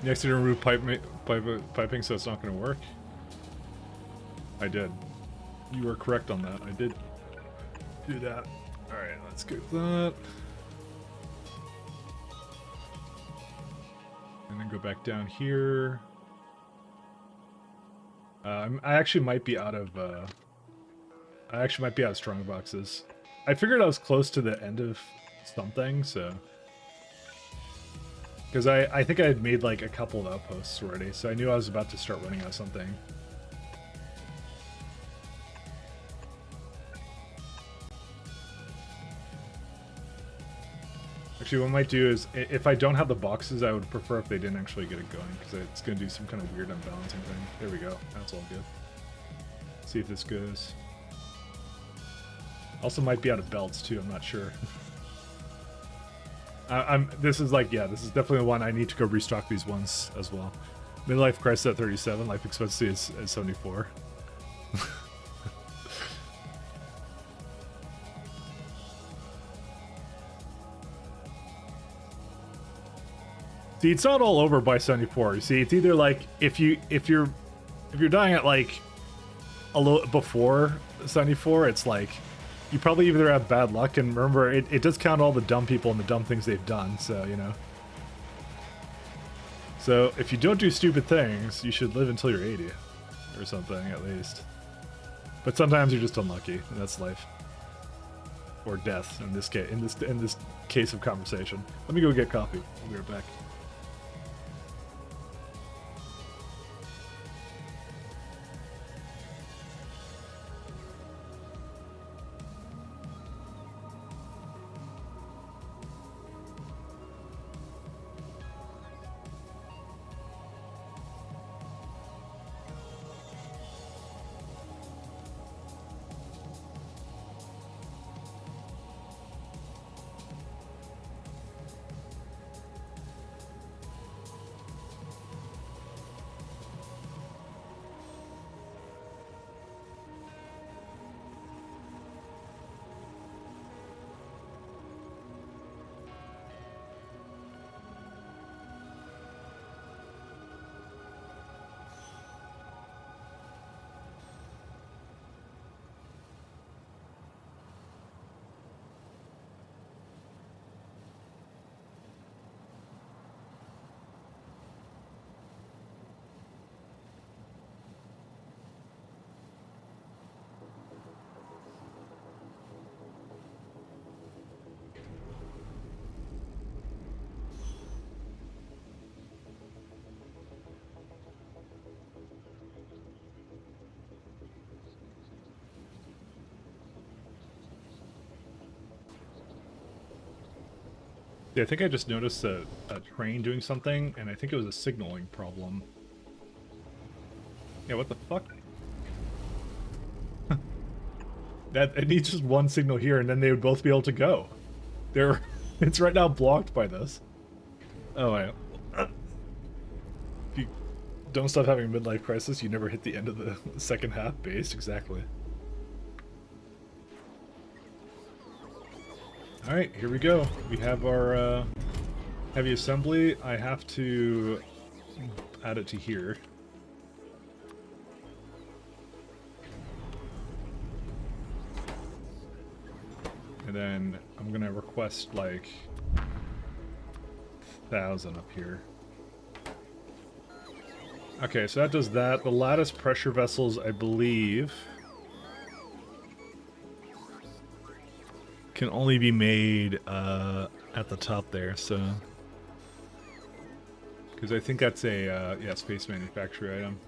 You actually remove piping, so it's not gonna work? I did. You were correct on that. I did do that. Alright, let's go with that. And then go back down here. I actually might be out of strong boxes. I figured I was close to the end of something, so because I think I had made like a couple of outposts already, so I knew I was about to start running out of something. Actually, what I might do is, if I don't have the boxes, I would prefer if they didn't actually get it going, because it's going to do some kind of weird unbalancing thing. There we go. That's all good. See if this goes. Also might be out of belts, too. I'm not sure. This is like, yeah, this is definitely one I need to go restock these ones as well. Midlife crisis at 37. Life expectancy is 74. See, it's not all over by 74. You see, it's either like if you're dying at like a little before 74, it's like you probably either have bad luck, and remember, it does count all the dumb people and the dumb things they've done, so you know. So if you don't do stupid things, you should live until you're 80 or something at least. But sometimes you're just unlucky, and that's life. Or death in this case, in this case of conversation. Let me go get coffee. I'll be right back. Yeah, I think I just noticed a train doing something, and I think it was a signaling problem. Yeah, what the fuck? That it needs just one signal here, and then they would both be able to go. They're it's right now blocked by this. Oh, I. If you don't stop having a midlife crisis, you never hit the end of the second half base. Exactly. All right, here we go. We have our heavy assembly. I have to add it to here. And then I'm gonna request like 1,000 up here. Okay, so that does that. The lattice pressure vessels, I believe, can only be made at the top there, so... Because I think that's a, yeah, space manufacturer item.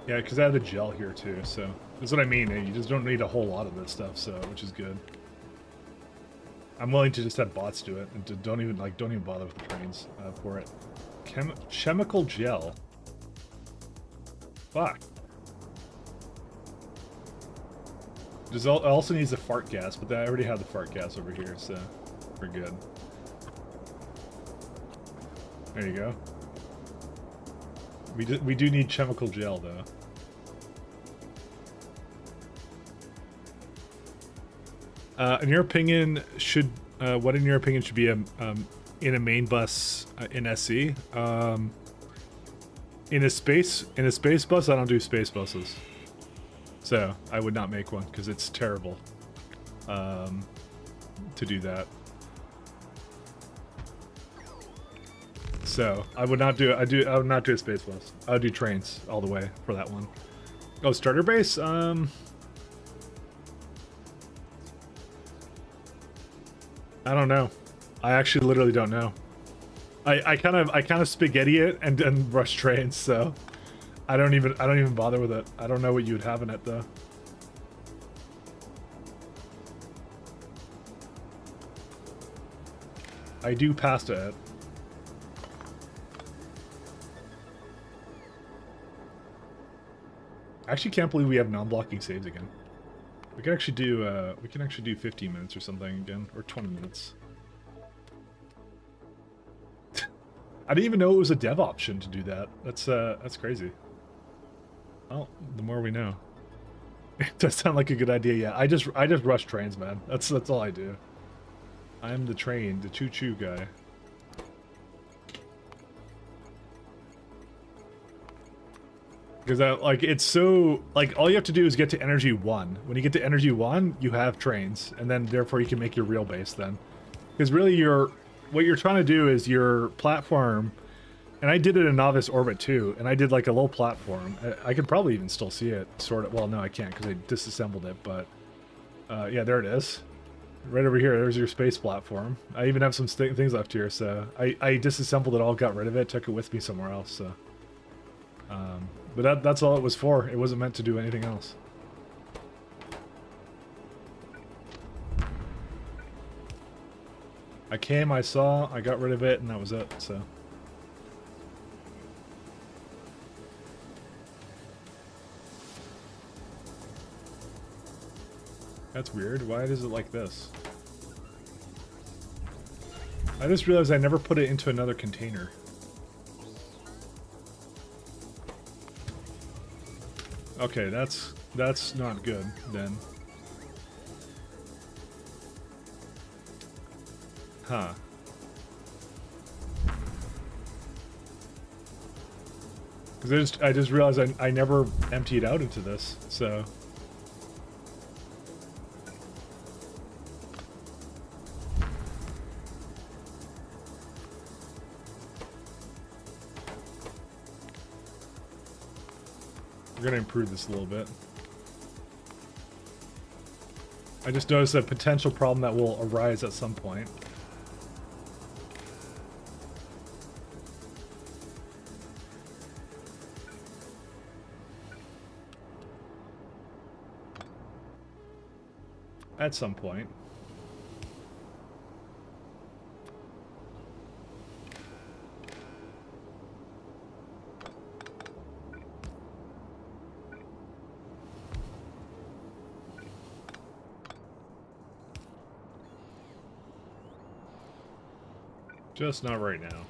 Yeah, because I have the gel here too, so that's what I mean. You just don't need a whole lot of this stuff, so which is good. I'm willing to just have bots do it, and don't even bother with the trains for it. Chemical gel. Fuck. It also needs the fart gas, but I already have the fart gas over here, so we're good. There you go. We do need chemical gel though. In your opinion, what in your opinion should be in a main bus in SE? In a space bus, I don't do space buses, so I would not make one because it's terrible to do that. So I would not do it. I would not do a space bus. I would do trains all the way for that one. Oh, starter base. I don't know. I actually literally don't know. I kind of spaghetti it and rush trains. So I don't even bother with it. I don't know what you would have in it though. I do pasta it. I actually can't believe we have non-blocking saves again. We can actually do 15 minutes or something again, or 20 minutes. I didn't even know it was a dev option to do that. That's crazy. Well, the more we know. It does sound like a good idea. Yeah, I just rush trains, man. That's all I do. I'm the train, the choo-choo guy. Because it's so, all you have to do is get to energy 1. When you get to energy 1, you have trains, and then therefore you can make your real base then. Because really what you're trying to do is your platform, and I did it in novice orbit too, and I did like a low platform. I could probably even still see it, sort of. Well, no, I can't because I disassembled it, but yeah, there it is. Right over here, there's your space platform. I even have some things left here, so I disassembled it all, got rid of it, took it with me somewhere else, so. But that's all it was for. It wasn't meant to do anything else. I came, I saw, I got rid of it, and that was it, so. That's weird. Why is it like this? I just realized I never put it into another container. Okay, that's not good then. Huh. Because I just realized I never emptied out into this, so. We're gonna improve this a little bit. I just noticed a potential problem that will arise at some point. At some point. Just not right now.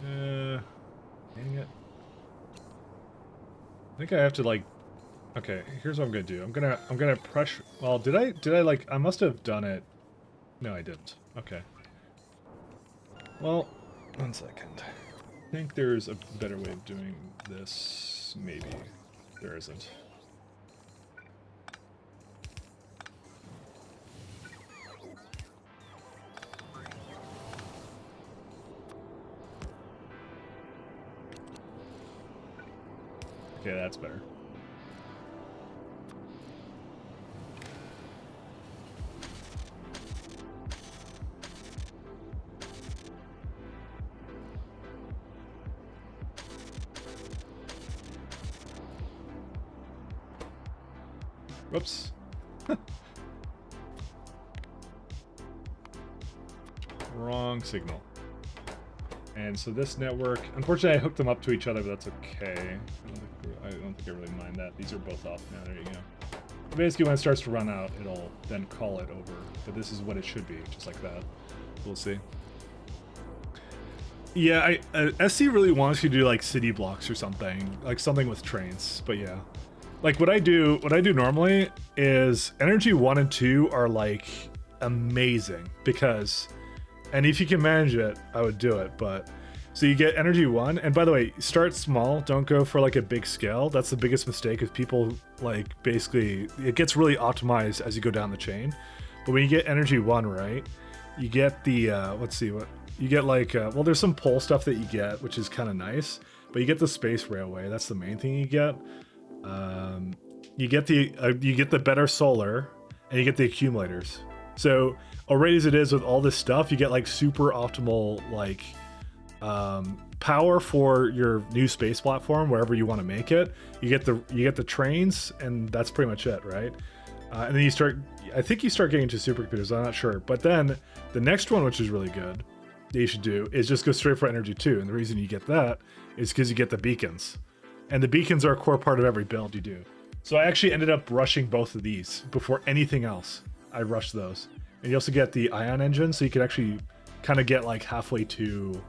Dang it. I think I have to like. Okay, here's what I'm gonna do. I'm gonna pressure. Well, did I like? I must have done it. No, I didn't. Okay. Well, 1 second. I think there's a better way of doing this. Maybe there isn't. Okay, that's better. Whoops. Wrong signal. And so this network, unfortunately I hooked them up to each other, but that's okay. I don't think I really mind that. These are both off now, there you go. Basically when it starts to run out, it'll then call it over. But this is what it should be, just like that. We'll see. Yeah, SC really wants you to do like city blocks or something. Like something with trains, but yeah. Like what I do normally is energy 1 and 2 are like amazing because, and if you can manage it, I would do it. But so you get energy 1, and by the way, start small. Don't go for like a big scale. That's the biggest mistake. Is people like basically it gets really optimized as you go down the chain. But when you get energy 1 right, you get the let's see what you get like. Well, there's some pole stuff that you get, which is kind of nice. But you get the space railway. That's the main thing you get. You get the better solar, and you get the accumulators. So already as it is with all this stuff, you get like super optimal like power for your new space platform wherever you want to make it. You get the trains, and that's pretty much it, right? And then I think you start getting to supercomputers. I'm not sure, but then the next one, which is really good, that you should do is just go straight for energy 2. And the reason you get that is because you get the beacons. And the beacons are a core part of every build you do. So I actually ended up rushing both of these before anything else. I rushed those. And you also get the ion engine, so you can actually kind of get like halfway to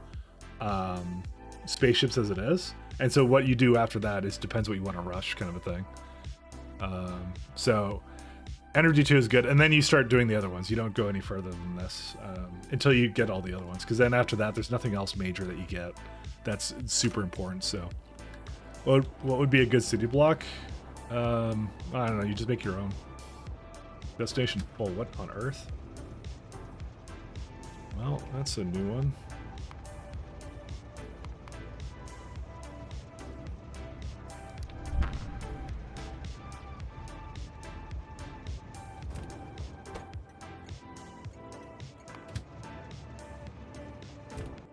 spaceships as it is. And so what you do after that is depends what you want to rush, kind of a thing. So energy 2 is good. And then you start doing the other ones. You don't go any further than this until you get all the other ones. Because then after that, there's nothing else major that you get that's super important. So what would be a good city block? I don't know. You just make your own. Destination full. What on earth? Well, that's a new one.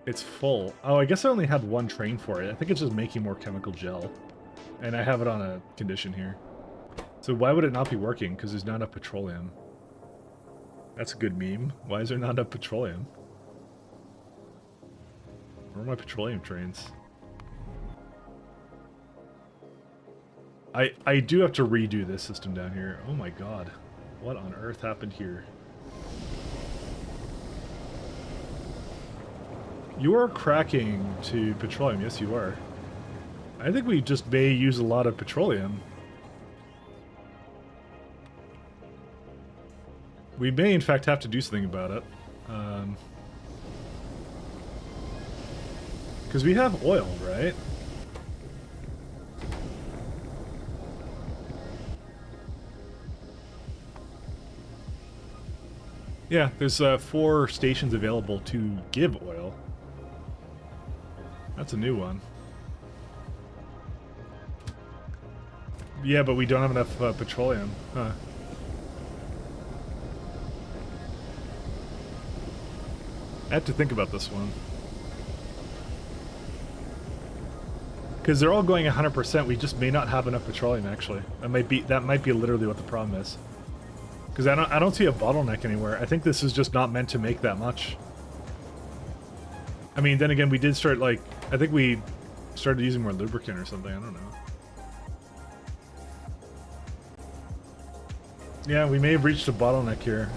It's full. Oh, I guess I only had one train for it. I think it's just making more chemical gel. And I have it on a condition here. So why would it not be working? Because there's not enough petroleum. That's a good meme. Why is there not enough petroleum? Where are my petroleum trains? I do have to redo this system down here. Oh my god. What on earth happened here? You are cracking to petroleum. Yes, you are. I think we just may use a lot of petroleum. We may, in fact, have to do something about it. Because we have oil, right? Yeah, there's 4 stations available to give oil. That's a new one. Yeah, but we don't have enough petroleum. Huh. I have to think about this one. Because they're all going 100%, we just may not have enough petroleum, actually. That might be literally what the problem is. Because I don't see a bottleneck anywhere. I think this is just not meant to make that much. I mean, then again, we did start, like... I think we started using more lubricant or something, I don't know. Yeah, we may have reached a bottleneck here.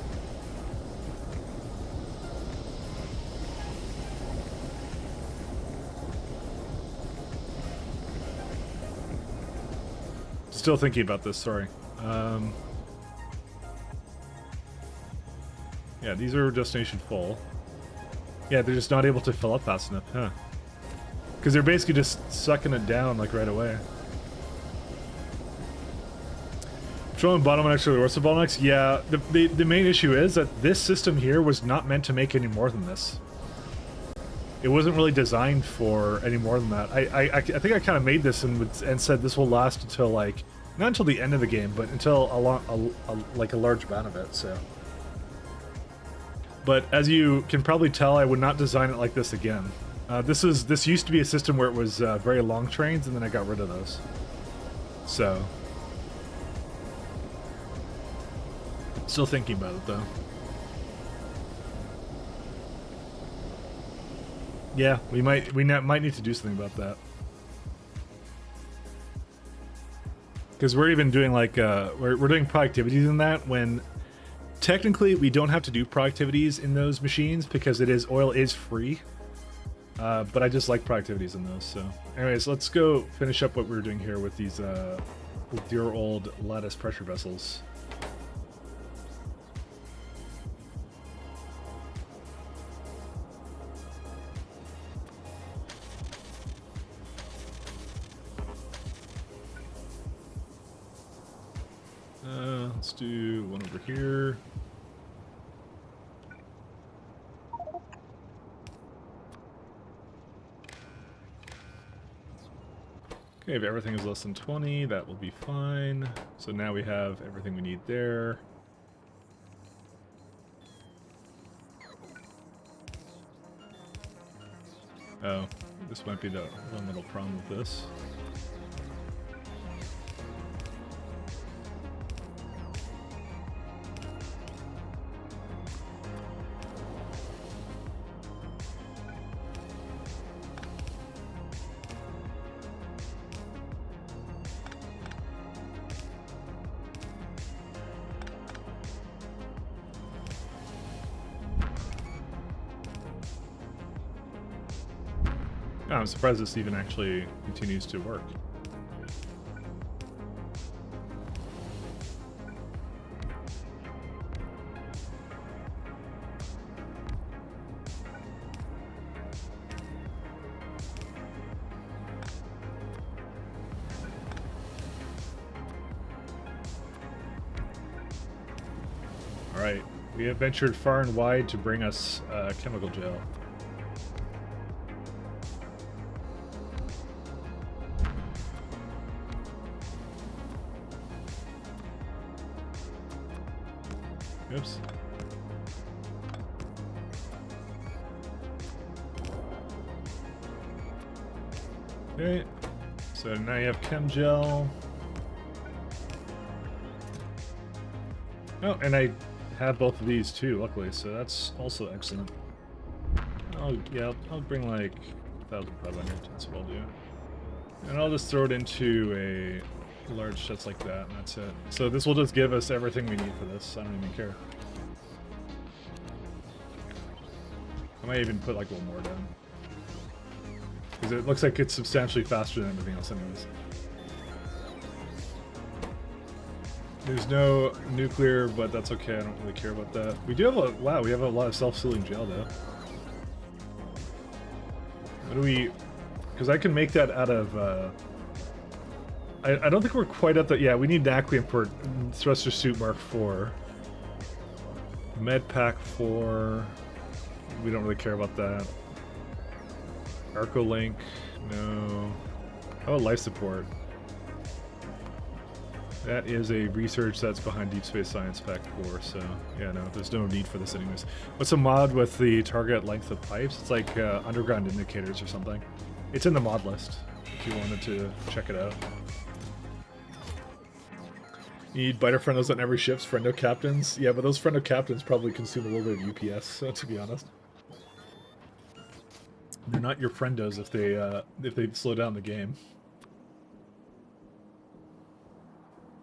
Still thinking about this, sorry. Yeah, these are destination full. Yeah, they're just not able to fill up fast enough, huh? Because they're basically just sucking it down, like, right away. Petroleum bottlenecks or the bottlenecks? Yeah, the main issue is that this system here was not meant to make any more than this. It wasn't really designed for any more than that. I think I kind of made this and said this will last until, like, not until the end of the game, but until like a large amount of it, so. But as you can probably tell, I would not design it like this again. This used to be a system where it was very long trains, and then I got rid of those. So. Still thinking about it, though. Yeah, we might need to do something about that. Because we're even doing like we're doing productivities in that when technically we don't have to do productivities in those machines because oil is free. But I just like productivities in those. So, anyways, let's go finish up what we're doing here with these with your old lattice pressure vessels. Let's do one over here. Okay, if everything is less than 20, that will be fine. So now we have everything we need there. Oh, this might be the one little problem with this. I'm surprised this even actually continues to work. Alright, we have ventured far and wide to bring us chemical gel. Oops. Okay, so now you have chem gel. Oh, and I have both of these too, luckily, so that's also excellent. Oh, yeah, I'll bring like 1,500, that's what I'll do. And I'll just throw it into a large sets like that, and that's it. So this will just give us everything we need for this. I don't even care. I might even put like a little more down. Because it looks like it's substantially faster than everything else anyways. There's no nuclear, but that's okay. I don't really care about that. We do have a... Wow, we have a lot of self-sealing gel, though. What do we... Because I can make that out of... I don't think we're quite at the... Yeah, we need Naquium for Thruster Suit Mark IV. Med Pack 4. We don't really care about that. Arcolink. No. How about life support? That is a research that's behind Deep Space Science Pack 4, so yeah, no, there's no need for this anyways. What's a mod with the target length of pipes? It's like underground indicators or something. It's in the mod list if you wanted to check it out. You need biter friendos on every ship's friendo captains. Yeah, but those friendo captains probably consume a little bit of UPS, so to be honest. They're not your friendos if they slow down the game.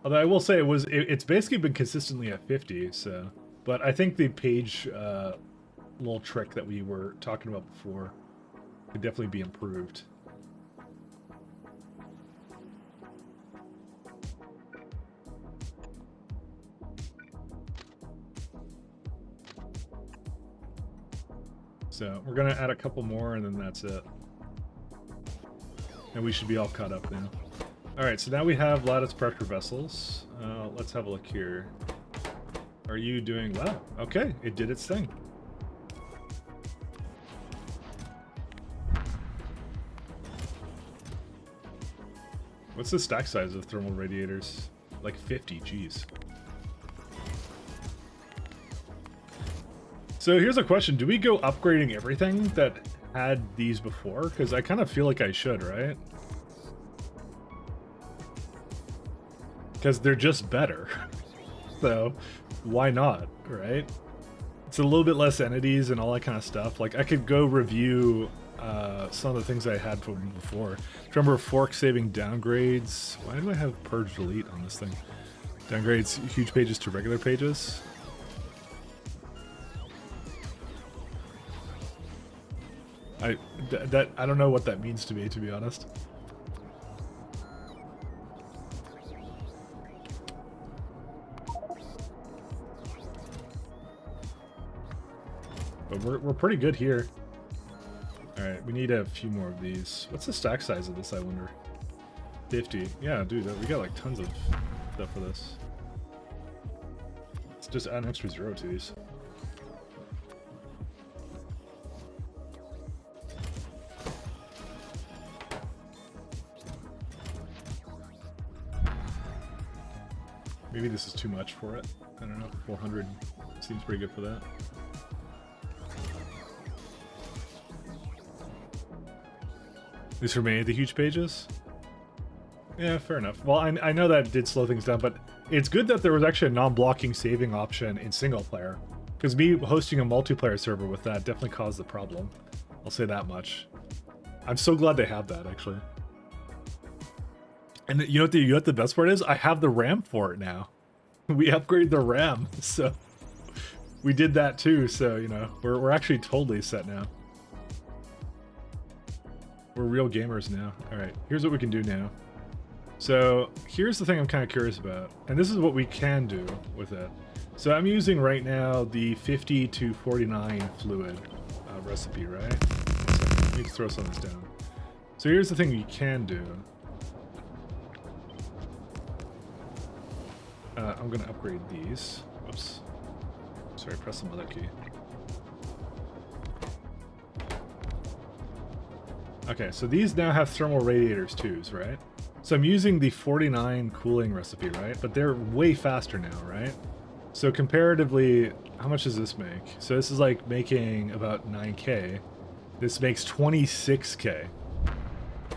Although I will say it's basically been consistently at 50, so. But I think the page little trick that we were talking about before could definitely be improved. So we're gonna add a couple more and then that's it. And we should be all caught up now. Alright, so now we have lattice pressure vessels. Let's have a look here. Are you doing well? Okay, it did its thing. What's the stack size of thermal radiators? Like 50, geez. So here's a question. Do we go upgrading everything that had these before? Because I kind of feel like I should, right? Because they're just better. So why not, right? It's a little bit less entities and all that kind of stuff. Like I could go review some of the things I had from before. Remember fork saving downgrades? Why do I have purge delete on this thing? Downgrades huge pages to regular pages. I don't know what that means to me, to be honest. But we're pretty good here. Alright, we need a few more of these. What's the stack size of this, I wonder? 50. Yeah, dude, we got like tons of stuff for this. Let's just add an extra 0 to these. Maybe this is too much for it. I don't know. 400 seems pretty good for that. At least for me, the huge pages? Yeah, fair enough. Well, I know that did slow things down, but it's good that there was actually a non-blocking saving option in single player. Because me hosting a multiplayer server with that definitely caused the problem. I'll say that much. I'm so glad they have that, actually. And you know what the best part is? I have the RAM for it now. We upgraded the RAM, so we did that too. So you know we're actually totally set now. We're real gamers now. All right, here's what we can do now. So here's the thing I'm kind of curious about, and this is what we can do with it. So I'm using right now the 50 to 49 fluid recipe, right? Let me throw some of this down. So here's the thing you can do. I'm going to upgrade these. Whoops. Sorry, press some other key. Okay, so these now have thermal radiators too, right? So I'm using the 49 cooling recipe, right? But they're way faster now, right? So comparatively, how much does this make? So this is like making about 9K. This makes 26K.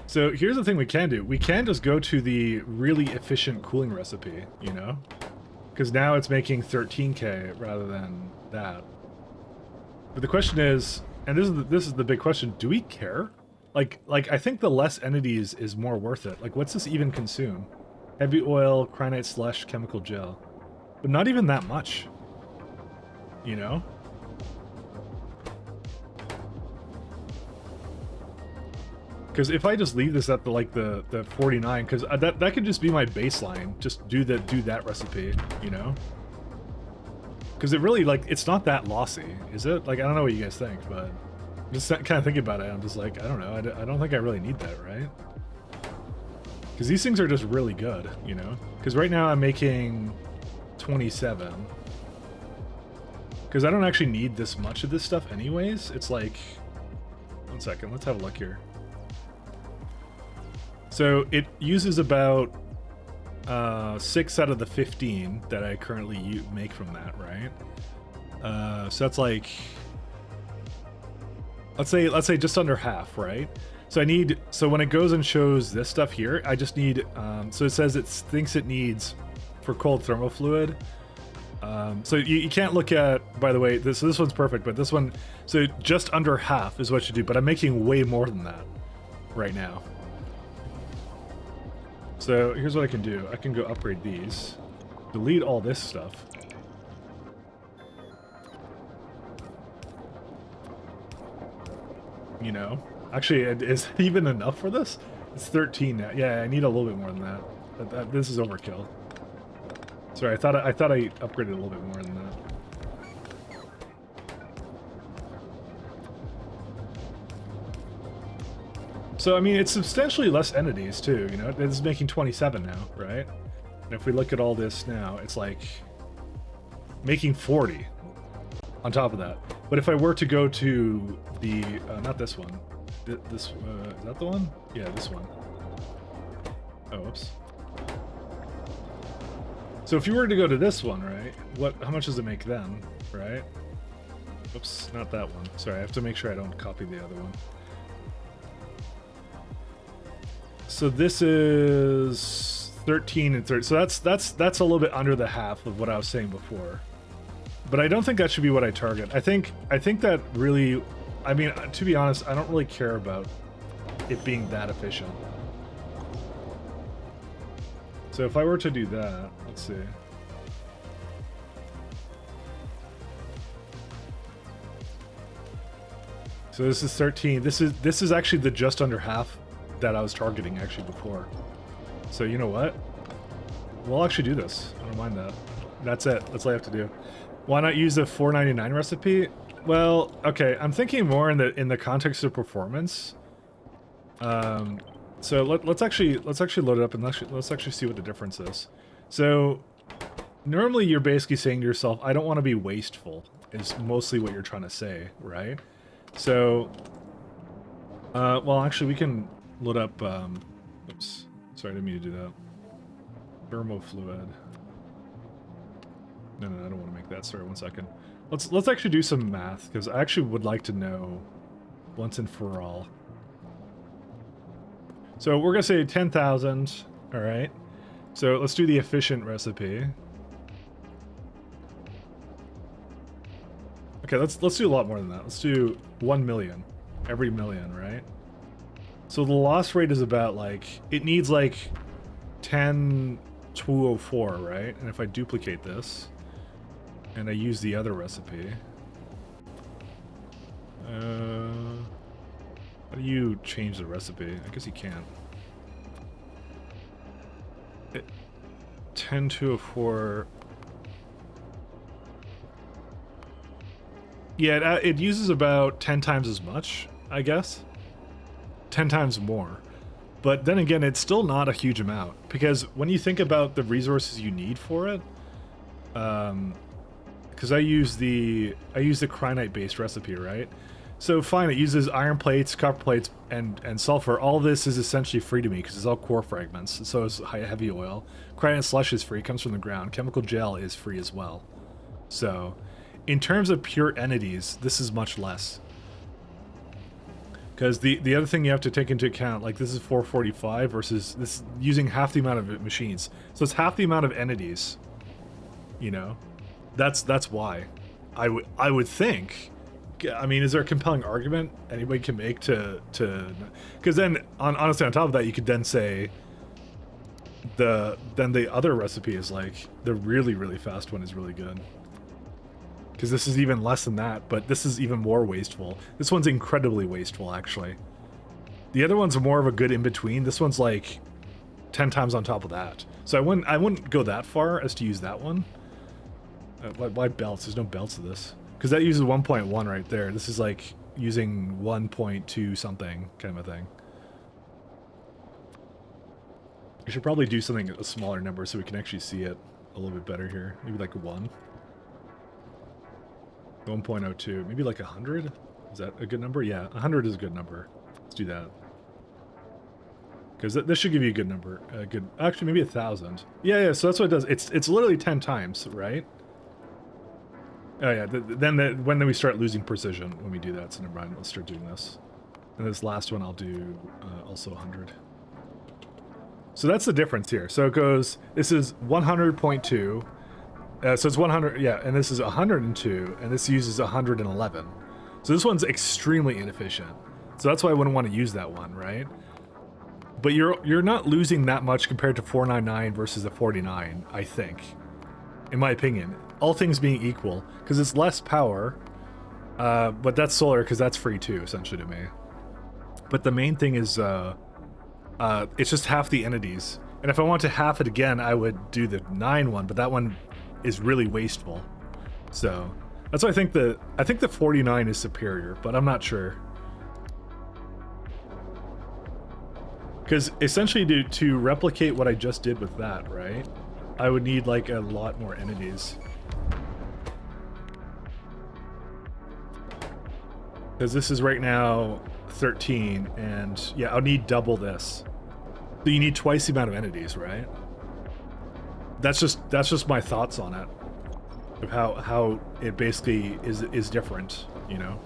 So here's the thing we can do. We can just go to the really efficient cooling recipe, you know? Because now it's making 13K rather than that. But the question is, and this is the big question, do we care? Like I think the less entities is more worth it. Like what's this even consume? Heavy oil, crinite slush, chemical gel. But not even that much. You know? Because if I just leave this at the 49, because that could just be my baseline. Just do that recipe, you know? Because it really, like, it's not that lossy, is it? Like, I don't know what you guys think, but just kind of thinking about it, I'm just like, I don't know. I don't think I really need that, right? Because these things are just really good, you know? Because right now I'm making 27. Because I don't actually need this much of this stuff anyways. It's like, one second, let's have a look here. So it uses about 6 out of the 15 that I currently make from that, right? So that's like, let's say just under half, right? So when it goes and shows this stuff here, I just need, so it says it thinks it needs for cold thermal fluid. So you can't look at, by the way, this one's perfect, but this one, so just under half is what you do, but I'm making way more than that right now. So here's what I can do. I can go upgrade these, delete all this stuff. You know, actually, is it even enough for this? It's 13 now. Yeah, I need a little bit more than that. This is overkill. Sorry, I thought I upgraded a little bit more than that. So I mean, it's substantially less entities too. You know, it's making 27 now, right? And if we look at all this now, it's like making 40 on top of that. But if I were to go to the not this one, this is that the one? Yeah, this one. Oh, whoops. So if you were to go to this one, right? How much does it make then, right? Oops, not that one. Sorry, I have to make sure I don't copy the other one. So this is 13 and 30. So that's a little bit under the half of what I was saying before. But I don't think that should be what I target. I think that really, I mean, to be honest, I don't really care about it being that efficient. So if I were to do that, let's see. So this is 13. This is actually the just under half that I was targeting actually before. So you know what? We'll actually do this. I don't mind that. That's it. That's all I have to do. Why not use the 499 recipe? Well, okay. I'm thinking more in the context of performance. So let's actually load it up and let's actually see what the difference is. So normally you're basically saying to yourself, I don't want to be wasteful, is mostly what you're trying to say, right? So, well, actually we can load up, oops, sorry, I didn't mean to do that. Thermofluid. No, I don't want to make that. Sorry, one second. Let's actually do some math, because I actually would like to know once and for all. So we're gonna say 10,000. All right. So let's do the efficient recipe. Okay, let's do a lot more than that. Let's do 1 million every million, right? So the loss rate is about like, it needs like 10,204, right? And if I duplicate this and I use the other recipe, how do you change the recipe? I guess you can't. 10,204. Yeah, it uses about 10 times as much, I guess. 10 times more. But then again, it's still not a huge amount, because when you think about the resources you need for it, because I use the crinite based recipe, right? So fine, it uses iron plates, copper plates, and sulfur. All this is essentially free to me because it's all core fragments. So is heavy oil. Crinite slush is free, comes from the ground. Chemical gel is free as well. So in terms of pure entities, this is much less. Because the other thing you have to take into account, like this is 445 versus this using half the amount of machines. So it's half the amount of entities. You know, that's why I would think. I mean, is there a compelling argument anybody can make to because then honestly on top of that you could then say the other recipe is like the really fast one is really good. Because this is even less than that, but this is even more wasteful. This one's incredibly wasteful, actually. The other one's more of a good in-between. This one's like 10 times on top of that. So I wouldn't go that far as to use that one. Why belts? There's no belts to this. Because that uses 1.1 right there. This is like using 1.2 something kind of a thing. I should probably do something a smaller number so we can actually see it a little bit better here. Maybe like 1. 1.02, maybe like 100? Is that a good number? Yeah, 100 is a good number. Let's do that. Because this should give you a good number. Good, actually, maybe 1,000. Yeah. So that's what it does. It's literally 10 times, right? Oh yeah. When we start losing precision when we do that. So never mind. Let's start doing this. And this last one I'll do also 100. So that's the difference here. So it goes. This is 100.2. So it's 100. Yeah, and this is 102, and this uses 111. So this one's extremely inefficient. So that's why I wouldn't want to use that one, right? But you're not losing that much compared to 499 versus the 49, I think. In my opinion. All things being equal. Because it's less power. But that's solar because that's free too, essentially to me. But the main thing is it's just half the entities. And if I want to half it again, I would do the 9 one, but that one is really wasteful. So that's why I think the 49 is superior, but I'm not sure. Because essentially to replicate what I just did with that, right? I would need like a lot more entities. Because this is right now 13, and yeah, I'll need double this. So you need twice the amount of entities, right? That's just my thoughts on it. Of how it basically is different, you know?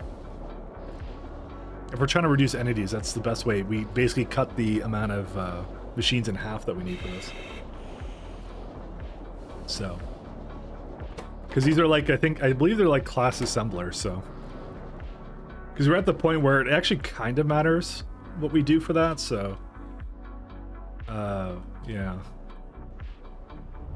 If we're trying to reduce entities, that's the best way. We basically cut the amount of machines in half that we need for this. So, because these are like, I believe they're like class assemblers, so. Because we're at the point where it actually kind of matters what we do for that, so. Yeah.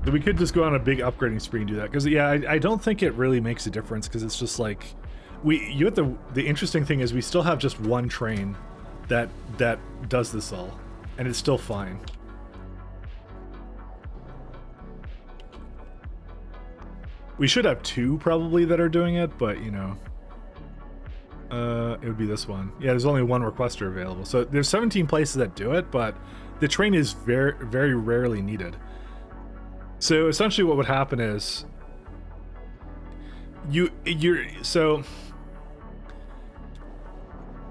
But we could just go on a big upgrading spree and do that, because yeah, I don't think it really makes a difference, because it's just like, the interesting thing is we still have just one train that does this all, and it's still fine. We should have 2 probably that are doing it, but you know, it would be this one. Yeah, there's only 1 requester available, so there's 17 places that do it, but the train is very, very rarely needed. So essentially, what would happen is you're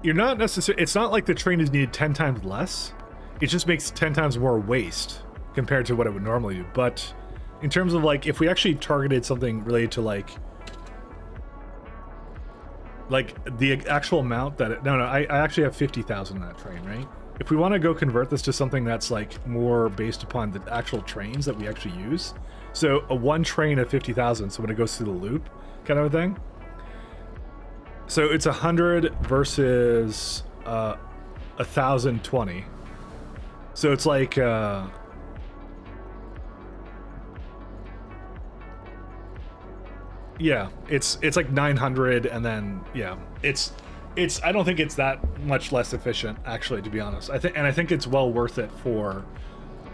not necessarily. It's not like the train is needed 10 times less. It just makes 10 times more waste compared to what it would normally do. But in terms of like, if we actually targeted something related to like the actual amount that it, no, I actually have 50,000 in that train, right? If we want to go convert this to something that's like more based upon the actual trains that we actually use, so a 1 train of 50,000, so when it goes through the loop, kind of a thing. So it's 100 versus 1,020. So it's like yeah, it's like 900, and then yeah, it's I don't think it's that much less efficient, actually, to be honest. I think it's well worth it for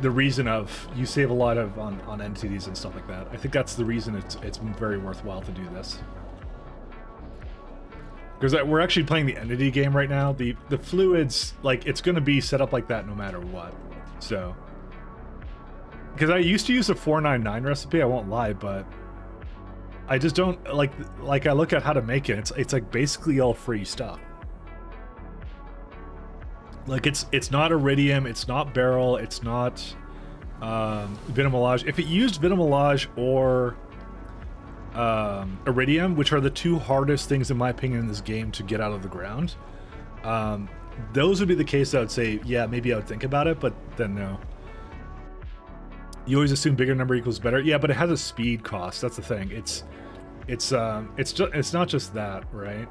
the reason of you save a lot of on entities and stuff like that. I think that's the reason it's very worthwhile to do this. Because we're actually playing the entity game right now. The fluids, like, it's going to be set up like that no matter what. So, because I used to use the 499 recipe, I won't lie, but I just don't like I look at how to make it. It's like basically all free stuff. Like it's not iridium, it's not barrel, it's not vinamalage. If it used vinamalage or iridium, which are the 2 hardest things in my opinion in this game to get out of the ground, those would be the case I would say, yeah, maybe I would think about it, but then no. You always assume bigger number equals better. Yeah, but it has a speed cost. That's the thing. It's not just that, right?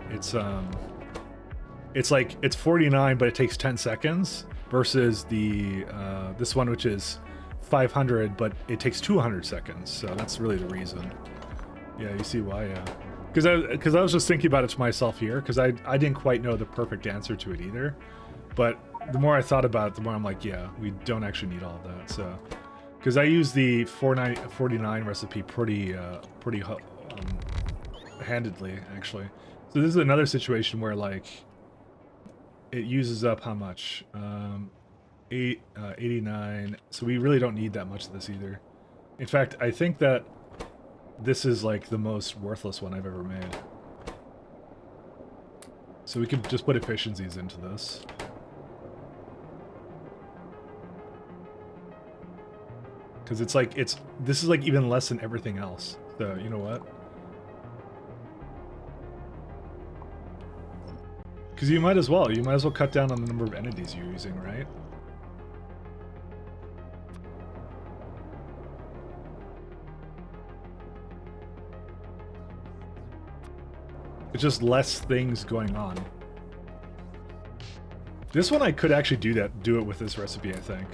It's like it's 49, but it takes 10 seconds versus the this one, which is 500, but it takes 200 seconds. So that's really the reason. Yeah, you see why? Yeah, because I was just thinking about it to myself here, because I didn't quite know the perfect answer to it either. But the more I thought about it, the more I'm like, yeah, we don't actually need all of that. So. Because I use the 49 recipe pretty handedly, actually. So this is another situation where, like, it uses up how much? 89. So we really don't need that much of this either. In fact, I think that this is, like, the most worthless one I've ever made. So we could just put efficiencies into this. Because it's like, this is like even less than everything else. So, you know what? Because you might as well cut down on the number of entities you're using, right? It's just less things going on. This one I could actually do it with this recipe, I think.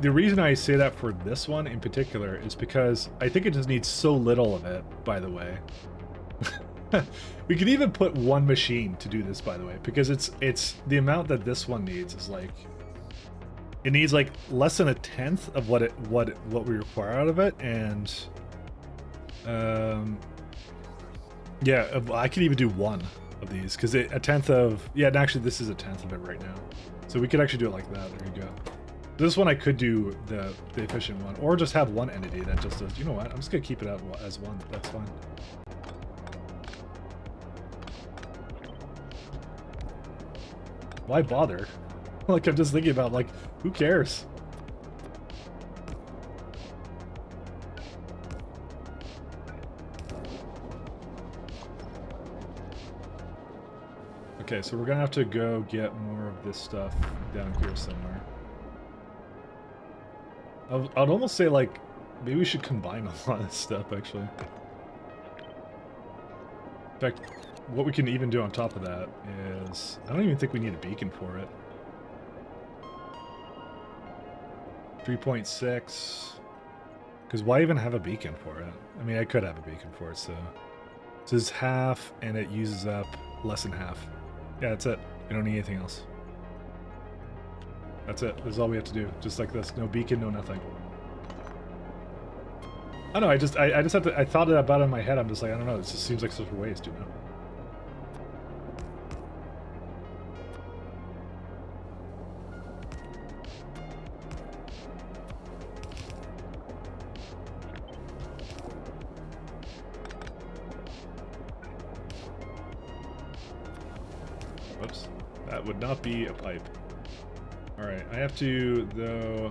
The reason I say that for this one in particular is because I think it just needs so little of it, by the way. We could even put one machine to do this, by the way, because it's the amount that this one needs is like, it needs like less than a tenth of what we require out of it, and yeah, I could even do one of these because a tenth of, yeah, and actually this is a tenth of it right now, so we could actually do it like that. There you go. This one I could do the efficient one, or just have one entity that just does, you know what, I'm just gonna keep it out as one. That's fine. Why bother? Like, I'm just thinking about, like, who cares? Okay, so we're gonna have to go get more of this stuff down here somewhere. I'd almost say, like, maybe we should combine a lot of this stuff, actually. In fact, what we can even do on top of that is, I don't even think we need a beacon for it. 3.6. Because why even have a beacon for it? I mean, I could have a beacon for it, so. This is half, and it uses up less than half. Yeah, that's it. We don't need anything else. That's it. This is all we have to do. Just like this. No beacon, no nothing. I don't know, I just have to, I thought about it in my head. I'm just like, I don't know, this just seems like such a waste, you know? Whoops. That would not be a pipe. Alright, I have to, though...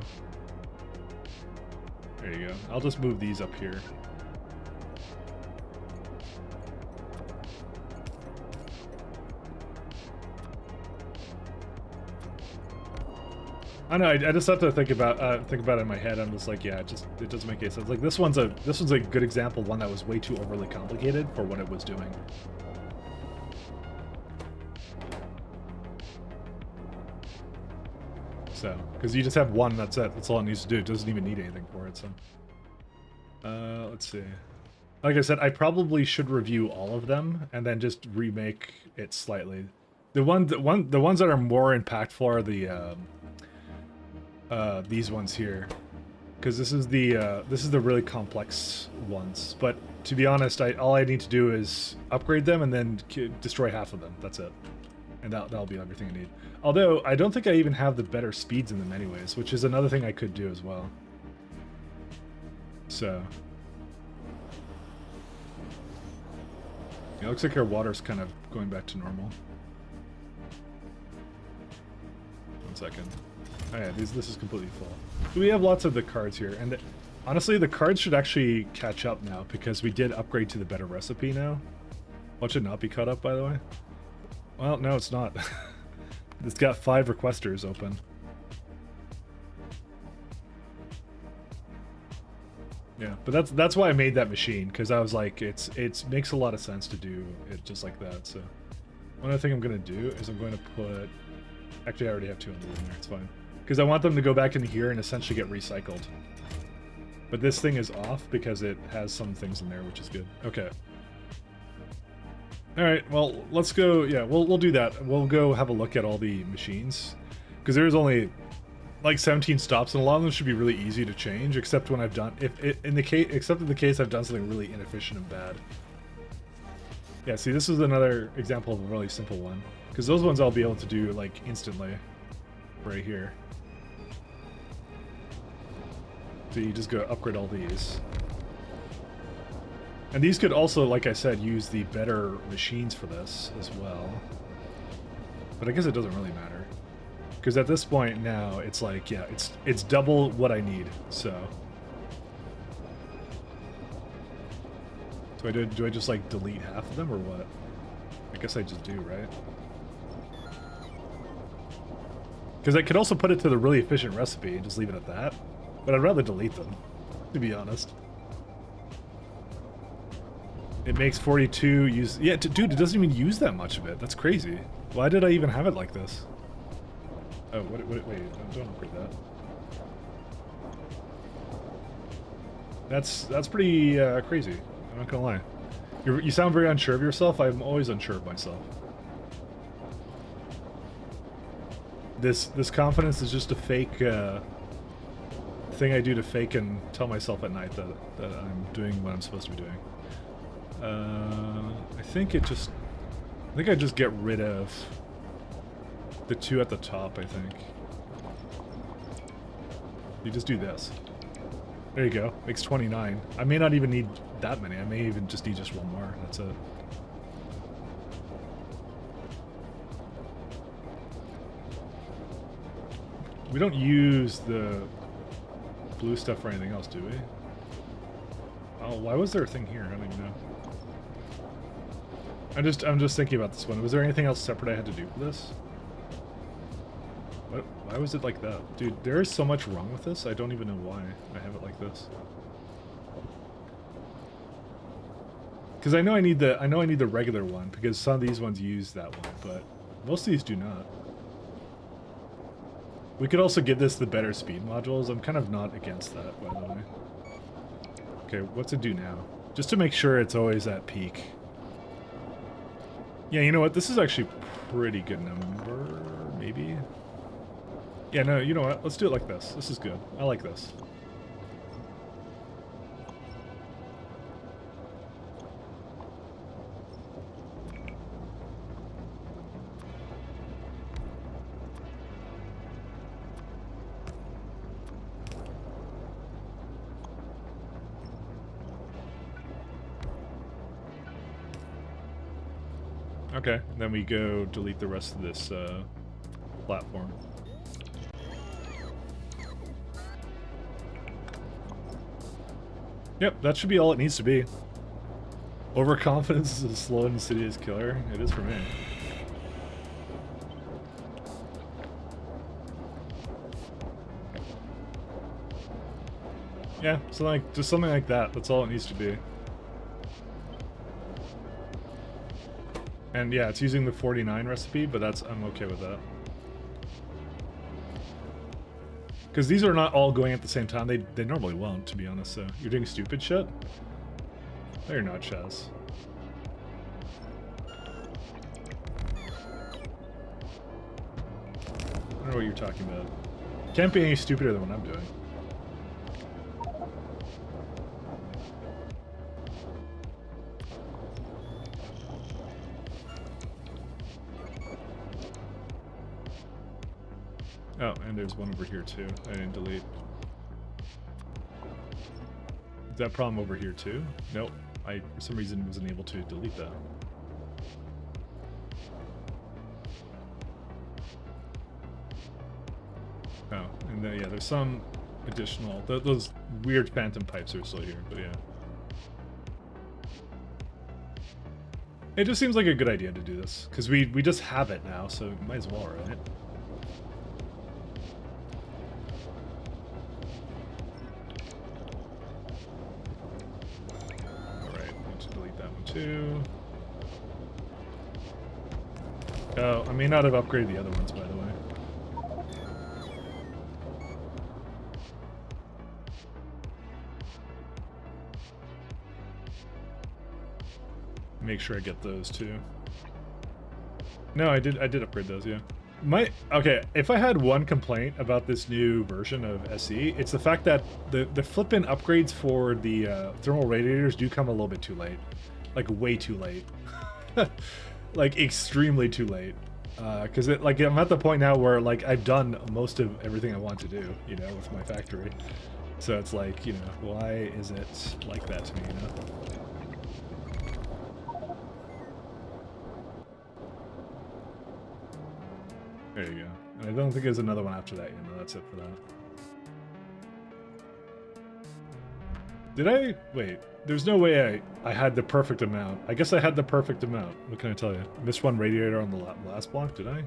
There you go. I'll just move these up here. I know. I just have to think about it in my head. I'm just like, yeah, it doesn't make any sense. Like this one's a good example, one that was way too overly complicated for what it was doing. So, because you just have one, that's it. That's all it needs to do. It doesn't even need anything for it. So, let's see. Like I said, I probably should review all of them and then just remake it slightly. The ones that are more impactful are the these ones here, because this is the really complex ones. But to be honest, all I need to do is upgrade them and then destroy half of them. That's it, and that'll be everything I need. Although I don't think I even have the better speeds in them anyways, which is another thing I could do as well. So it looks like our water's kind of going back to normal. 1 second. Oh yeah, this is completely full. So we have lots of the cards here, and honestly, the cards should actually catch up now because we did upgrade to the better recipe now. Well, it should not be caught up, by the way. Well, no, it's not. It's got 5 requesters open. Yeah, but that's why I made that machine, because I was like, it makes a lot of sense to do it just like that. So one other thing I'm gonna do is I'm going to put, actually I already have 2 in there, it's fine, because I want them to go back in here and essentially get recycled. But this thing is off because it has some things in there, which is good. Okay. All right, well, let's go. Yeah, we'll do that. We'll go have a look at all the machines, because there's only like 17 stops, and a lot of them should be really easy to change, except when I've done, except in the case I've done something really inefficient and bad. Yeah, see, this is another example of a really simple one, because those ones I'll be able to do like instantly, right here. So you just go upgrade all these. And these could also, like I said, use the better machines for this as well. But I guess it doesn't really matter. Because at this point now, it's like, yeah, it's double what I need, so. Do I just like delete half of them or what? I guess I just do, right? Because I could also put it to the really efficient recipe and just leave it at that. But I'd rather delete them, to be honest. It makes 42 use... Yeah, dude, it doesn't even use that much of it. That's crazy. Why did I even have it like this? Oh, wait, don't upgrade that. That's pretty crazy. I'm not gonna lie. You sound very unsure of yourself. I'm always unsure of myself. This confidence is just a fake thing I do to fake and tell myself at night that I'm doing what I'm supposed to be doing. I think I just get rid of the two at the top, I think. You just do this. There you go. Makes 29. I may not even need that many. I may even just need just one more. That's it. We don't use the blue stuff for anything else, do we? Oh, why was there a thing here? I don't even know. I'm just thinking about this one. Was there anything else separate I had to do for this? What? Why was it like that? Dude, there is so much wrong with this. I don't even know why I have it like this. Because I know I need the regular one because some of these ones use that one, but most of these do not. We could also give this the better speed modules. I'm kind of not against that, by the way. Okay, what's it do now? Just to make sure it's always at peak. Yeah, you know what? This is actually pretty good number, maybe? Yeah, no, you know what? Let's do it like this. This is good. I like this. Okay, then we go delete the rest of this platform. Yep, that should be all it needs to be. Overconfidence is a slow and insidious killer. It is for me. Yeah, so like just something like that. That's all it needs to be. And yeah, it's using the 49 recipe, but I'm okay with that. Because these are not all going at the same time. They normally won't, to be honest, so... You're doing stupid shit? No, you're not, Chaz. I don't know what you're talking about. Can't be any stupider than what I'm doing. Oh, and there's one over here too. I didn't delete. Is that problem over here too? Nope. I, for some reason, wasn't able to delete that. Oh, and then, yeah, there's some additional... Those weird phantom pipes are still here, but yeah. It just seems like a good idea to do this, because we just have it now, so might as well, right? Oh, I may not have upgraded the other ones, by the way. Make sure I get those too. No, I did upgrade those, yeah. Okay, if I had one complaint about this new version of SE, it's the fact that the flippin' upgrades for the thermal radiators do come a little bit too late. Like, way too late. Like, extremely too late. Because like, I'm at the point now where, like, I've done most of everything I want to do, you know, with my factory. So it's like, you know, why is it like that to me, you know? There you go. And I don't think there's another one after that. You know, that's it for that. Did I? Wait, there's no way I had the perfect amount. I guess I had the perfect amount. What can I tell you? Missed one radiator on the last block, did I?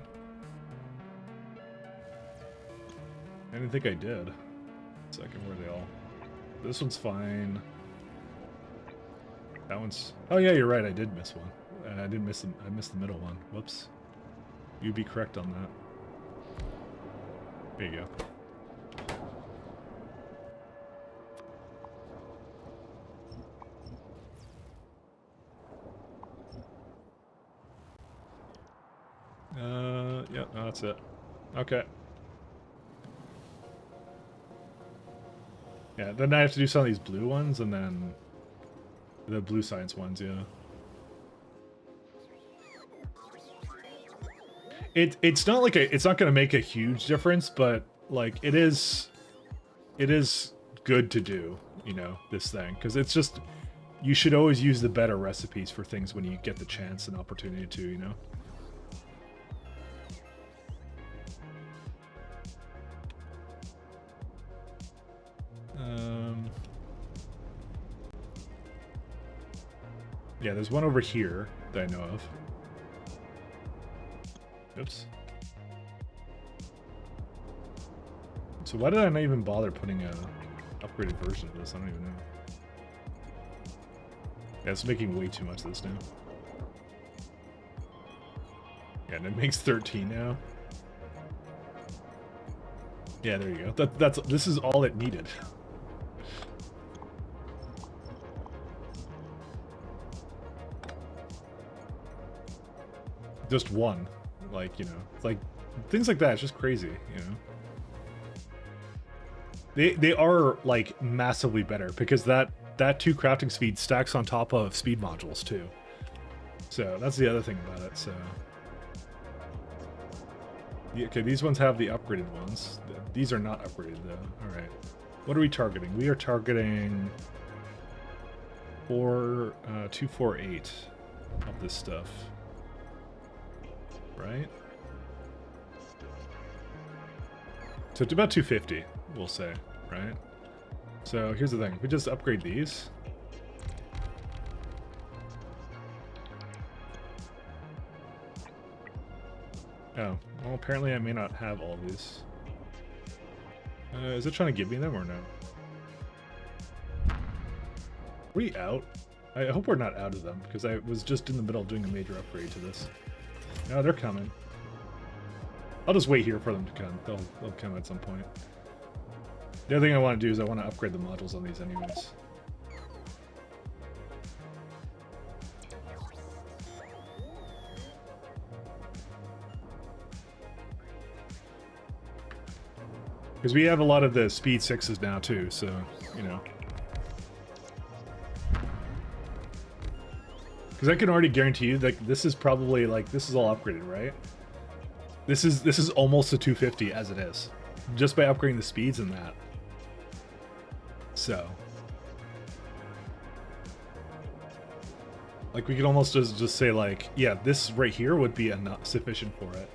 I didn't think I did. Second, where are they all? This one's fine. That one's... Oh yeah, you're right, I did miss one. I didn't miss them. I missed the middle one. Whoops. You'd be correct on that. There you go. Yeah, no, that's it. Okay. Yeah, then I have to do some of these blue ones, and then the blue science ones, yeah. It's not like it's not gonna make a huge difference, but like it is good to do, you know, this thing, because it's just, you should always use the better recipes for things when you get the chance and opportunity to, you know. Yeah, there's one over here that I know of. Oops. So why did I not even bother putting a upgraded version of this? I don't even know. Yeah, it's making way too much of this now. Yeah, and it makes 13 now. Yeah, there you go. This is all it needed. Just one. Like, you know, it's like things like that. It's just crazy, you know. They are like massively better because that 2 crafting speed stacks on top of speed modules too. So that's the other thing about it. So yeah, okay, these ones have the upgraded ones. These are not upgraded though. All right, what are we targeting? We are targeting 248 of this stuff. Right? So it's about 250, we'll say, right? So here's the thing, if we just upgrade these. Oh, well apparently I may not have all these. Is it trying to give me them or no? Are we out? I hope we're not out of them, because I was just in the middle of doing a major upgrade to this. No, they're coming. I'll just wait here for them to come. They'll come at some point. The other thing I want to do is I want to upgrade the modules on these anyways. Because we have a lot of the speed 6s now too, so, you know. Because I can already guarantee you that this is probably, like, this is all upgraded, right? This is almost a 250 as it is. Just by upgrading the speeds and that. So. Like, we could almost just say, like, yeah, this right here would be enough, sufficient for it.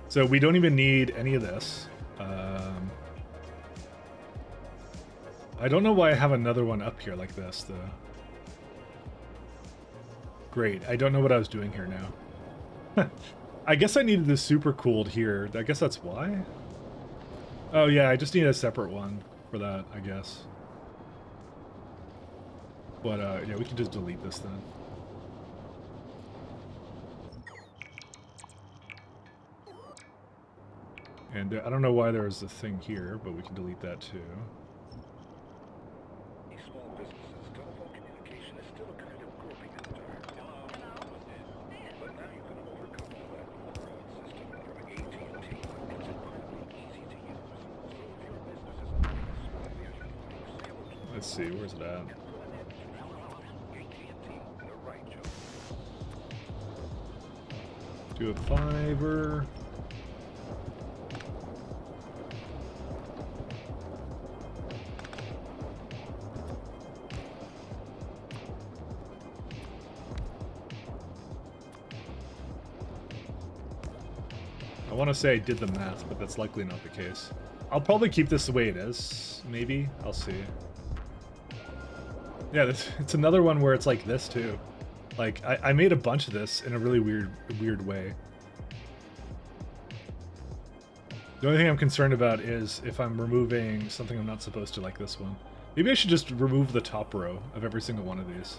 So we don't even need any of this. I don't know why I have another one up here like this, though. Great, I don't know what I was doing here now. I guess I needed this super cooled here. I guess that's why? Oh yeah, I just need a separate one for that, I guess. But yeah, we can just delete this then. And I don't know why there was a thing here, but we can delete that too. Let's see, where's it at? Do a fiver. I want to say I did the math, but that's likely not the case. I'll probably keep this the way it is. Maybe. I'll see. Yeah, it's another one where it's like this too. Like, I made a bunch of this in a really weird way. The only thing I'm concerned about is if I'm removing something I'm not supposed to, like this one. Maybe I should just remove the top row of every single one of these.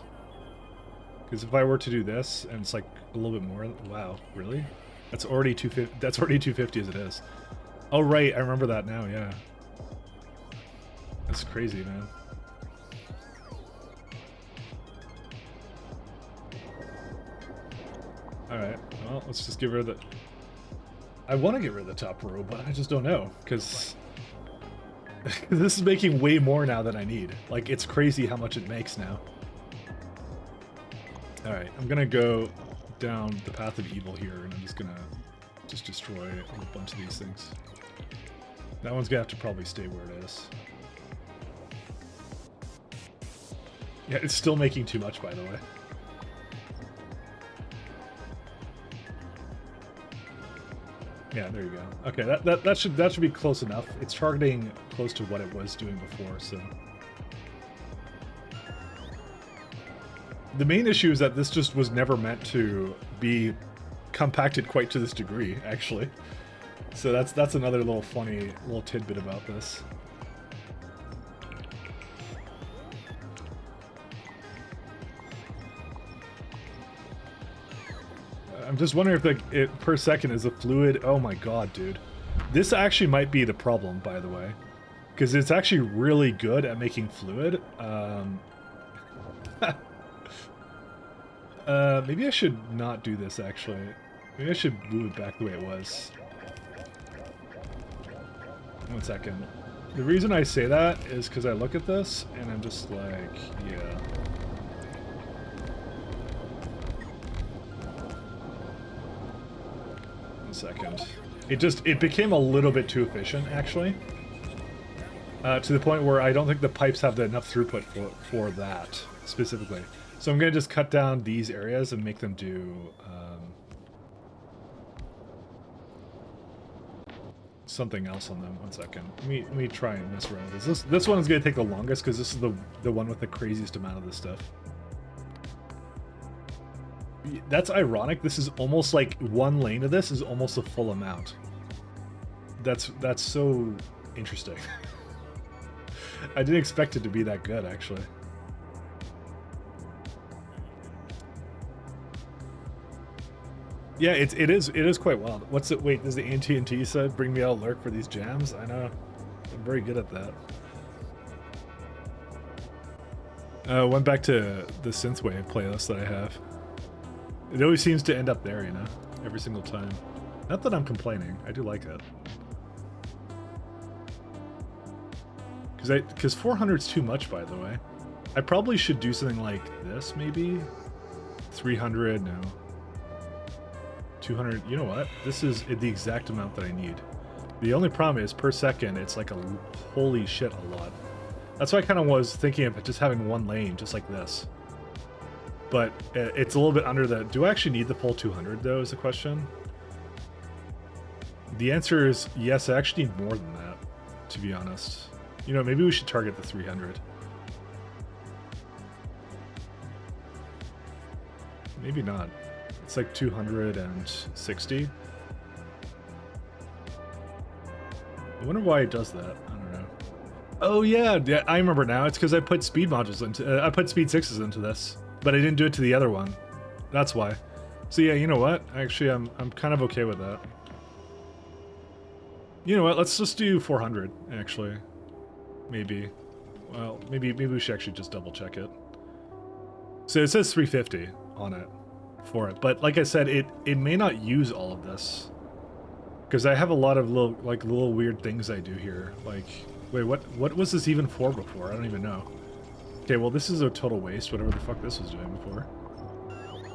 Because if I were to do this, and it's like a little bit more, wow, really? That's already 250. That's already 250 as it is. Oh right, I remember that now. Yeah, that's crazy, man. All right, well, let's just get rid of the. I want to get rid of the top row, but I just don't know because this is making way more now than I need. Like, it's crazy how much it makes now. All right, I'm gonna go down the path of evil here, and I'm just gonna destroy a bunch of these things. That one's gonna have to probably stay where it is. Yeah, it's still making too much, by the way. Yeah, there you go. Okay, that should be close enough. It's targeting close to what it was doing before, so. The main issue is that this just was never meant to be compacted quite to this degree, actually. So that's another little funny little tidbit about this. I'm just wondering if it per second is a fluid. Oh my god, dude. This actually might be the problem, by the way. Because it's actually really good at making fluid. Maybe I should not do this, actually. Maybe I should move it back the way it was. 1 second. The reason I say that is because I look at this, and I'm just like, yeah. Second. It became a little bit too efficient, actually. To the point where I don't think the pipes have enough throughput for that, specifically. So I'm going to just cut down these areas and make them do something else on them. 1 second. Let me try and mess around with this. This one is going to take the longest because this is the one with the craziest amount of this stuff. That's ironic. This is almost like one lane of this is almost a full amount. That's so interesting. I didn't expect it to be that good, actually. Yeah, it is quite wild. What's it? Wait, does the AT&T said bring me out lurk for these jams? I know. I'm very good at that. Went back to the synthwave playlist that I have. It always seems to end up there, you know, every single time. Not that I'm complaining. I do like it. Because 400 is too much, by the way. I probably should do something like this, maybe. 300, no. 200. You know what? This is the exact amount that I need. The only problem is per second, it's like a holy shit a lot. That's why I kind of was thinking of just having one lane, just like this. But it's a little bit under the... Do I actually need the full 200, though, is the question? The answer is yes, I actually need more than that, to be honest. You know, maybe we should target the 300. Maybe not. It's like 260. I wonder why it does that. I don't know. Oh, yeah, I remember now. It's because I put speed modules into... I put speed 6s into this. But I didn't do it to the other one. That's why. So yeah, you know what? Actually, I'm kind of okay with that. You know what? Let's just do 400, actually. Maybe. Well, maybe we should actually just double check it. So it says 350 on it for it. But like I said, it may not use all of this. Because I have a lot of little weird things I do here. Like, wait, what was this even for before? I don't even know. Okay, well, this is a total waste, whatever the fuck this was doing before.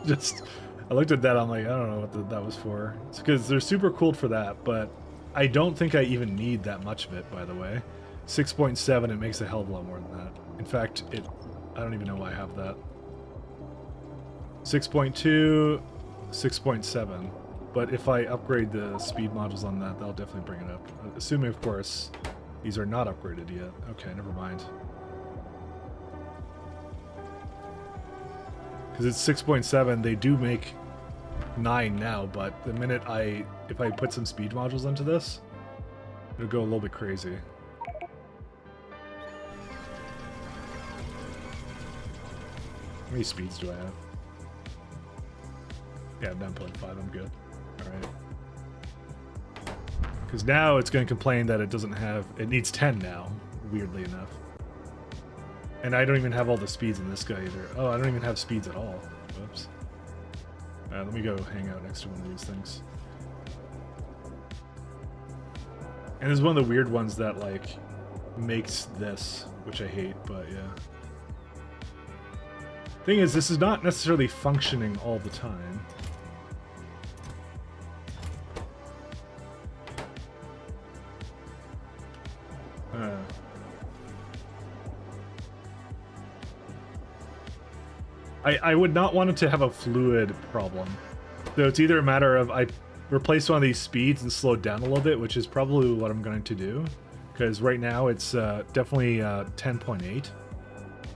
Just, I looked at that, I'm like, I don't know what that was for. It's because they're super cooled for that, but I don't think I even need that much of it, by the way. 6.7, it makes a hell of a lot more than that. In fact, I don't even know why I have that. 6.2, 6.7. But if I upgrade the speed modules on that, that'll definitely bring it up. Assuming, of course, these are not upgraded yet. Okay, never mind. Because it's 6.7, they do make 9 now, but the minute if I put some speed modules into this, it'll go a little bit crazy. How many speeds do I have? Yeah, 9.5, I'm good. Alright. Because now it's going to complain that it doesn't have... It needs 10 now, weirdly enough. And I don't even have all the speeds in this guy either. Oh, I don't even have speeds at all. Whoops. Let me go hang out next to one of these things. And this is one of the weird ones that, like, makes this, which I hate, but yeah. Thing is, this is not necessarily functioning all the time. I would not want it to have a fluid problem. So it's either a matter of I replace one of these speeds and slow it down a little bit, which is probably what I'm going to do. Because right now it's definitely 10.8.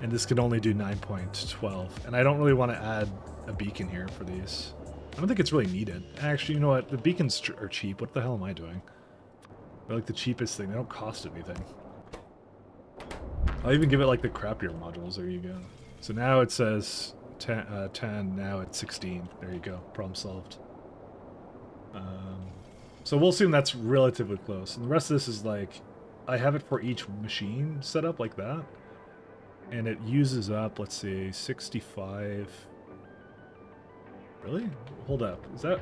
And this can only do 9.12. And I don't really want to add a beacon here for these. I don't think it's really needed. Actually, you know what? The beacons are cheap. What the hell am I doing? They're like the cheapest thing. They don't cost anything. I'll even give it like the crappier modules. There you go. So now it says 10, now it's 16. There you go. Problem solved. So we'll assume that's relatively close. And the rest of this is like, I have it for each machine set up like that. And it uses up, let's see, 65. Really? Hold up. Is that...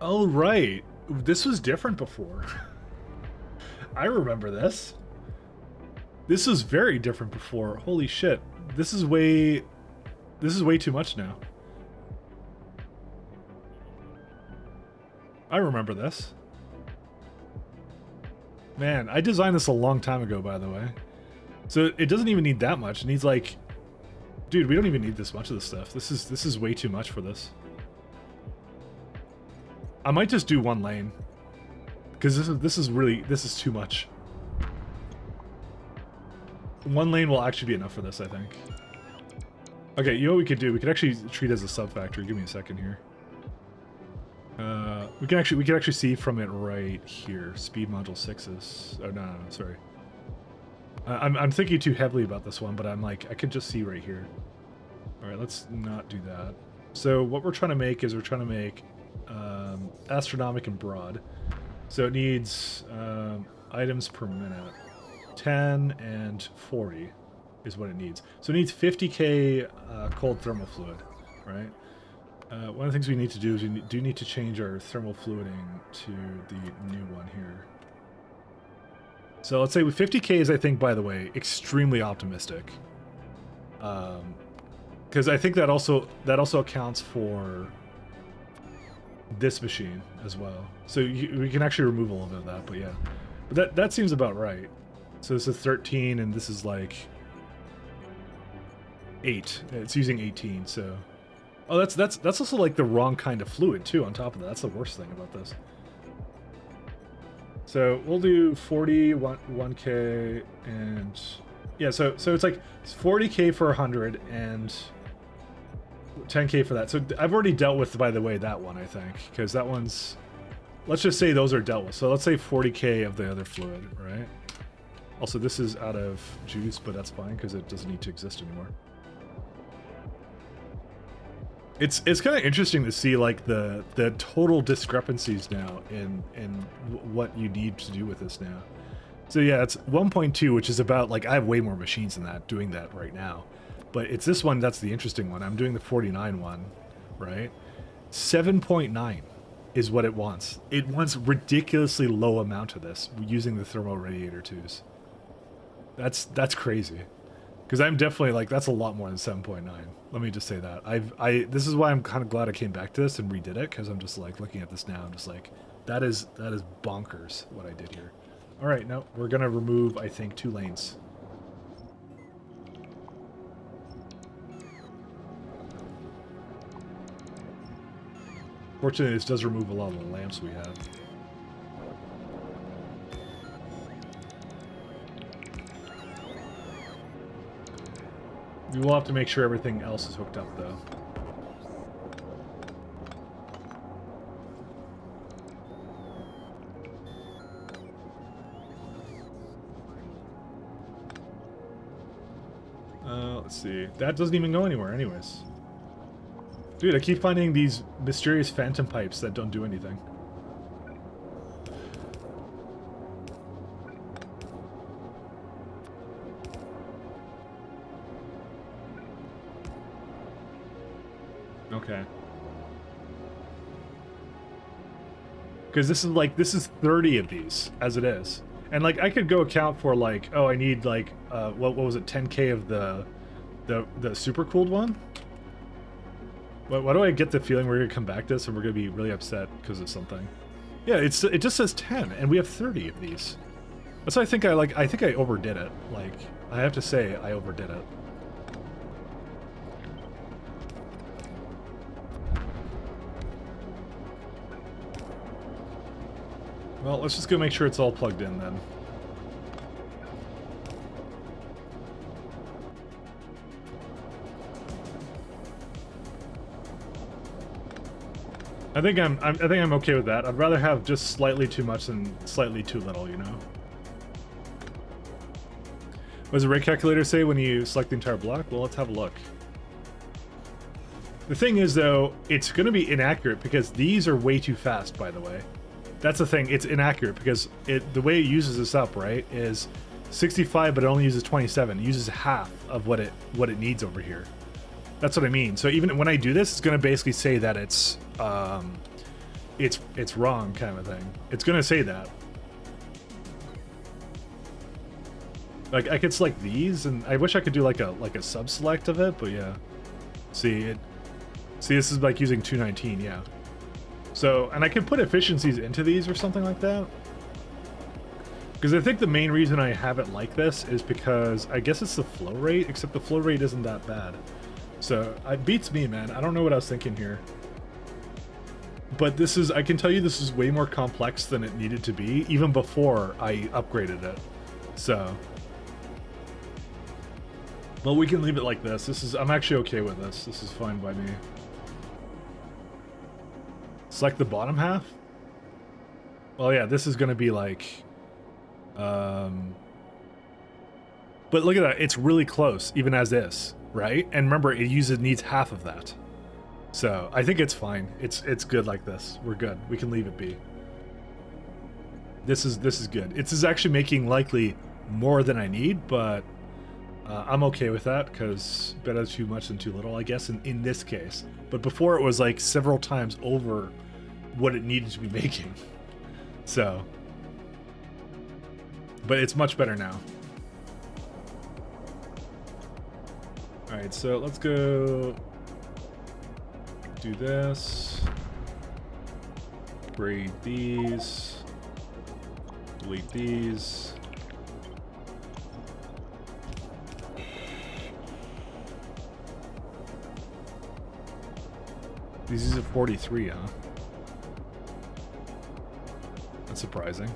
Oh, right. This was different before. I remember this. This was very different before. Holy shit. This is way too much now. I remember this. Man, I designed this a long time ago, by the way. So it doesn't even need that much. It needs like... Dude, we don't even need this much of this stuff. This is way too much for this. I might just do one lane. Because this is too much. One lane will actually be enough for this, I think. Okay, you know what we could do? We could actually treat it as a sub-factory. Give me a second here. We can actually see from it right here. Speed module 6s. Oh no, sorry. I'm thinking too heavily about this one, but I'm like, I could just see right here. All right, let's not do that. So what we're trying to make is astronomic and broad. So it needs items per minute. 10 and 40 is what it needs. So it needs 50k cold thermal fluid, right? One of the things we need to do is we do need to change our thermal fluiding to the new one here. So let's say with 50k is, I think, by the way, extremely optimistic. Because I think that also accounts for this machine as well. So we can actually remove a little bit of that, but yeah. But that seems about right. So this is 13 and this is like 8. It's using 18, so... Oh, that's also like the wrong kind of fluid too on top of that. That's the worst thing about this. So we'll do 40, 1k, and... Yeah, so it's like 40k for 100 and 10k for that. So I've already dealt with, by the way, that one, I think. Because that one's... Let's just say those are dealt with. So let's say 40k of the other fluid, right? Also, this is out of juice, but that's fine because it doesn't need to exist anymore. It's kind of interesting to see like the total discrepancies now in what you need to do with this now. So yeah, it's 1.2, which is about like I have way more machines than that doing that right now, but it's this one that's the interesting one. I'm doing the 49 one, right? 7.9 is what it wants. It wants ridiculously low amount of this using the thermal radiator twos. That's crazy. Because I'm definitely like, that's a lot more than 7.9. Let me just say that. This is why I'm kind of glad I came back to this and redid it, because I'm just like looking at this now. I'm just like, that is bonkers what I did here. All right, now we're gonna remove, I think, 2 lanes. Fortunately, this does remove a lot of the lamps we have. We will have to make sure everything else is hooked up, though. Let's see. That doesn't even go anywhere anyways. Dude, I keep finding these mysterious phantom pipes that don't do anything. Okay. Because this is 30 of these, as it is. And, like, I could go account for, like, oh, I need, like, what was it, 10k of the super cooled one? Why do I get the feeling we're gonna come back to this and we're gonna be really upset because of something? Yeah, it just says 10, and we have 30 of these. That's why I think I overdid it. Like, I have to say I overdid it. Well, let's just go make sure it's all plugged in then. I think I'm okay with that. I'd rather have just slightly too much than slightly too little, you know. What does the rate calculator say when you select the entire block? Well, let's have a look. The thing is, though, it's going to be inaccurate because these are way too fast, by the way. That's the thing. It's inaccurate because the way it uses this up, right, is 65, but it only uses 27. It uses half of what it needs over here. That's what I mean. So even when I do this, it's going to basically say that it's wrong, kind of thing. It's going to say that. Like, I could select these, and I wish I could do like a sub-select of it, but yeah. See, this is like using 219, yeah. So, and I can put efficiencies into these or something like that. Because I think the main reason I have it like this is because I guess it's the flow rate, except the flow rate isn't that bad. So, it beats me, man. I don't know what I was thinking here. But this is, I can tell you this is way more complex than it needed to be, even before I upgraded it. So, well, we can leave it like this. I'm actually okay with this. This is fine by me. Select the bottom half? Well, yeah, this is going to be like... But look at that. It's really close, even as is, right? And remember, it needs half of that. So, I think it's fine. It's good like this. We're good. We can leave it be. This is good. It's actually making likely more than I need, but I'm okay with that because better too much than too little, I guess, in this case. But before it was like several times over what it needed to be making. So, but it's much better now. All right, so let's go do this. Braid these. Delete these. These are 43, huh? That's surprising.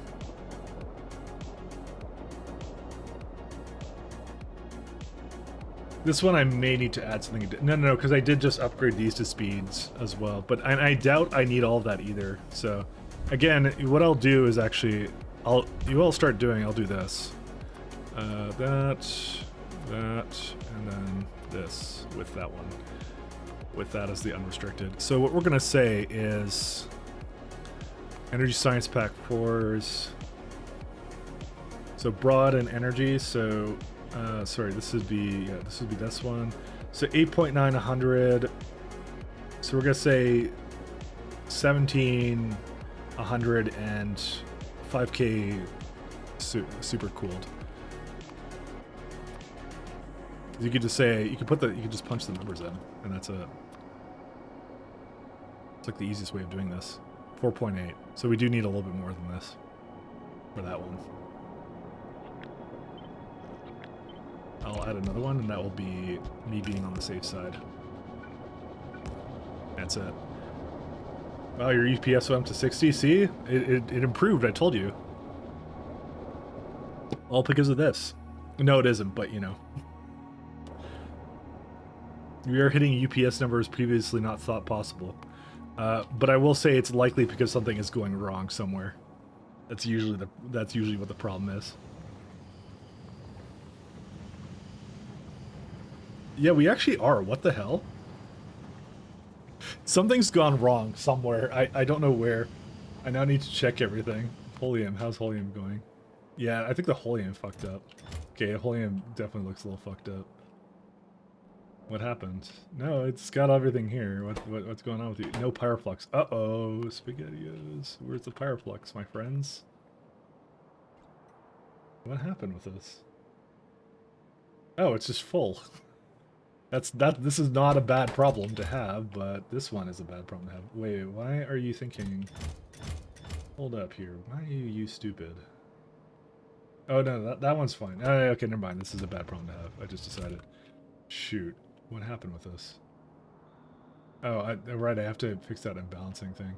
This one I may need to add something. No, because I did just upgrade these to speeds as well. But I doubt I need all of that either. So, again, what I'll do is actually, I'll start doing. I'll do this, that, and then this with that one. With that as the unrestricted. So what we're gonna say is Energy Science Pack 4s. So broad and energy. So sorry, this would be this one. So 8.9 100. So we're gonna say 17 100 and 5k super cooled. You could just say you could just punch the numbers in, and that's it. It's like the easiest way of doing this. 4.8. So we do need a little bit more than this for that one. I'll add another one, and that will be me being on the safe side. That's it. Oh, your UPS went up to 60. See, it improved. I told you. All because of this. No, it isn't. But you know, we are hitting UPS numbers previously not thought possible. But I will say it's likely because something is going wrong somewhere. That's usually what the problem is. Yeah, we actually are. What the hell? Something's gone wrong somewhere. I don't know where. I now need to check everything. Holium, how's Holium going? Yeah, I think the Holium fucked up. Okay, Holium definitely looks a little fucked up. What happened? No, it's got everything here. What's going on with you? No Pyroflux. Uh-oh, SpaghettiOs. Where's the Pyroflux, my friends? What happened with this? Oh, it's just full. This is not a bad problem to have, but this one is a bad problem to have. Wait, why are you thinking... Hold up here. Why are you stupid? Oh, no, that one's fine. Oh, okay, never mind. This is a bad problem to have. I just decided. Shoot. What happened with this? Oh, right, I have to fix that imbalancing thing.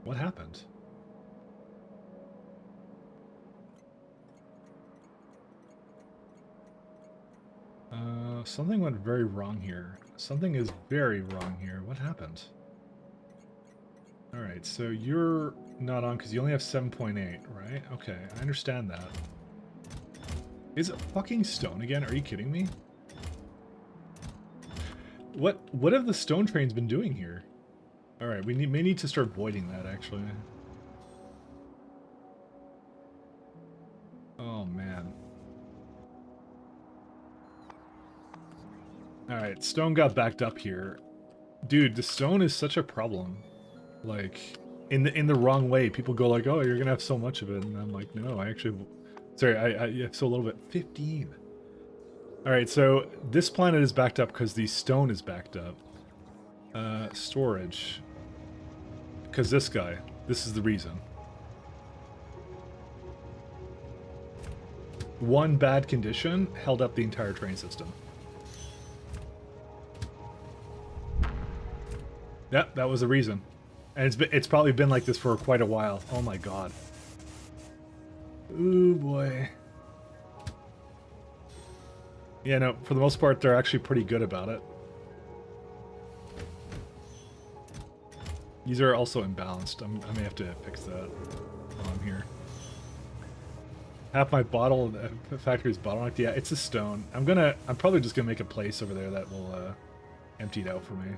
What happened? Something went very wrong here. Something is very wrong here. What happened? Alright, so you're not on because you only have 7.8, right? Okay, I understand that. Is it fucking stone again? Are you kidding me? What have the stone trains been doing here? Alright, we may need to start voiding that, actually. Oh, man. Alright, stone got backed up here. Dude, the stone is such a problem. Like, in the wrong way. People go like, oh, you're gonna have so much of it. And I'm like, no, I actually... Sorry, I have so little bit. 15. Alright, so this planet is backed up because the stone is backed up. Storage. Because this guy. This is the reason. One bad condition held up the entire train system. Yep, that was the reason. And it's probably been like this for quite a while. Oh my god. Ooh boy. Yeah, no, for the most part, they're actually pretty good about it. These are also imbalanced. I may have to fix that while I'm here. Half my bottle, the factory's bottlenecked. Yeah, it's a stone. I'm probably just gonna make a place over there that will empty it out for me.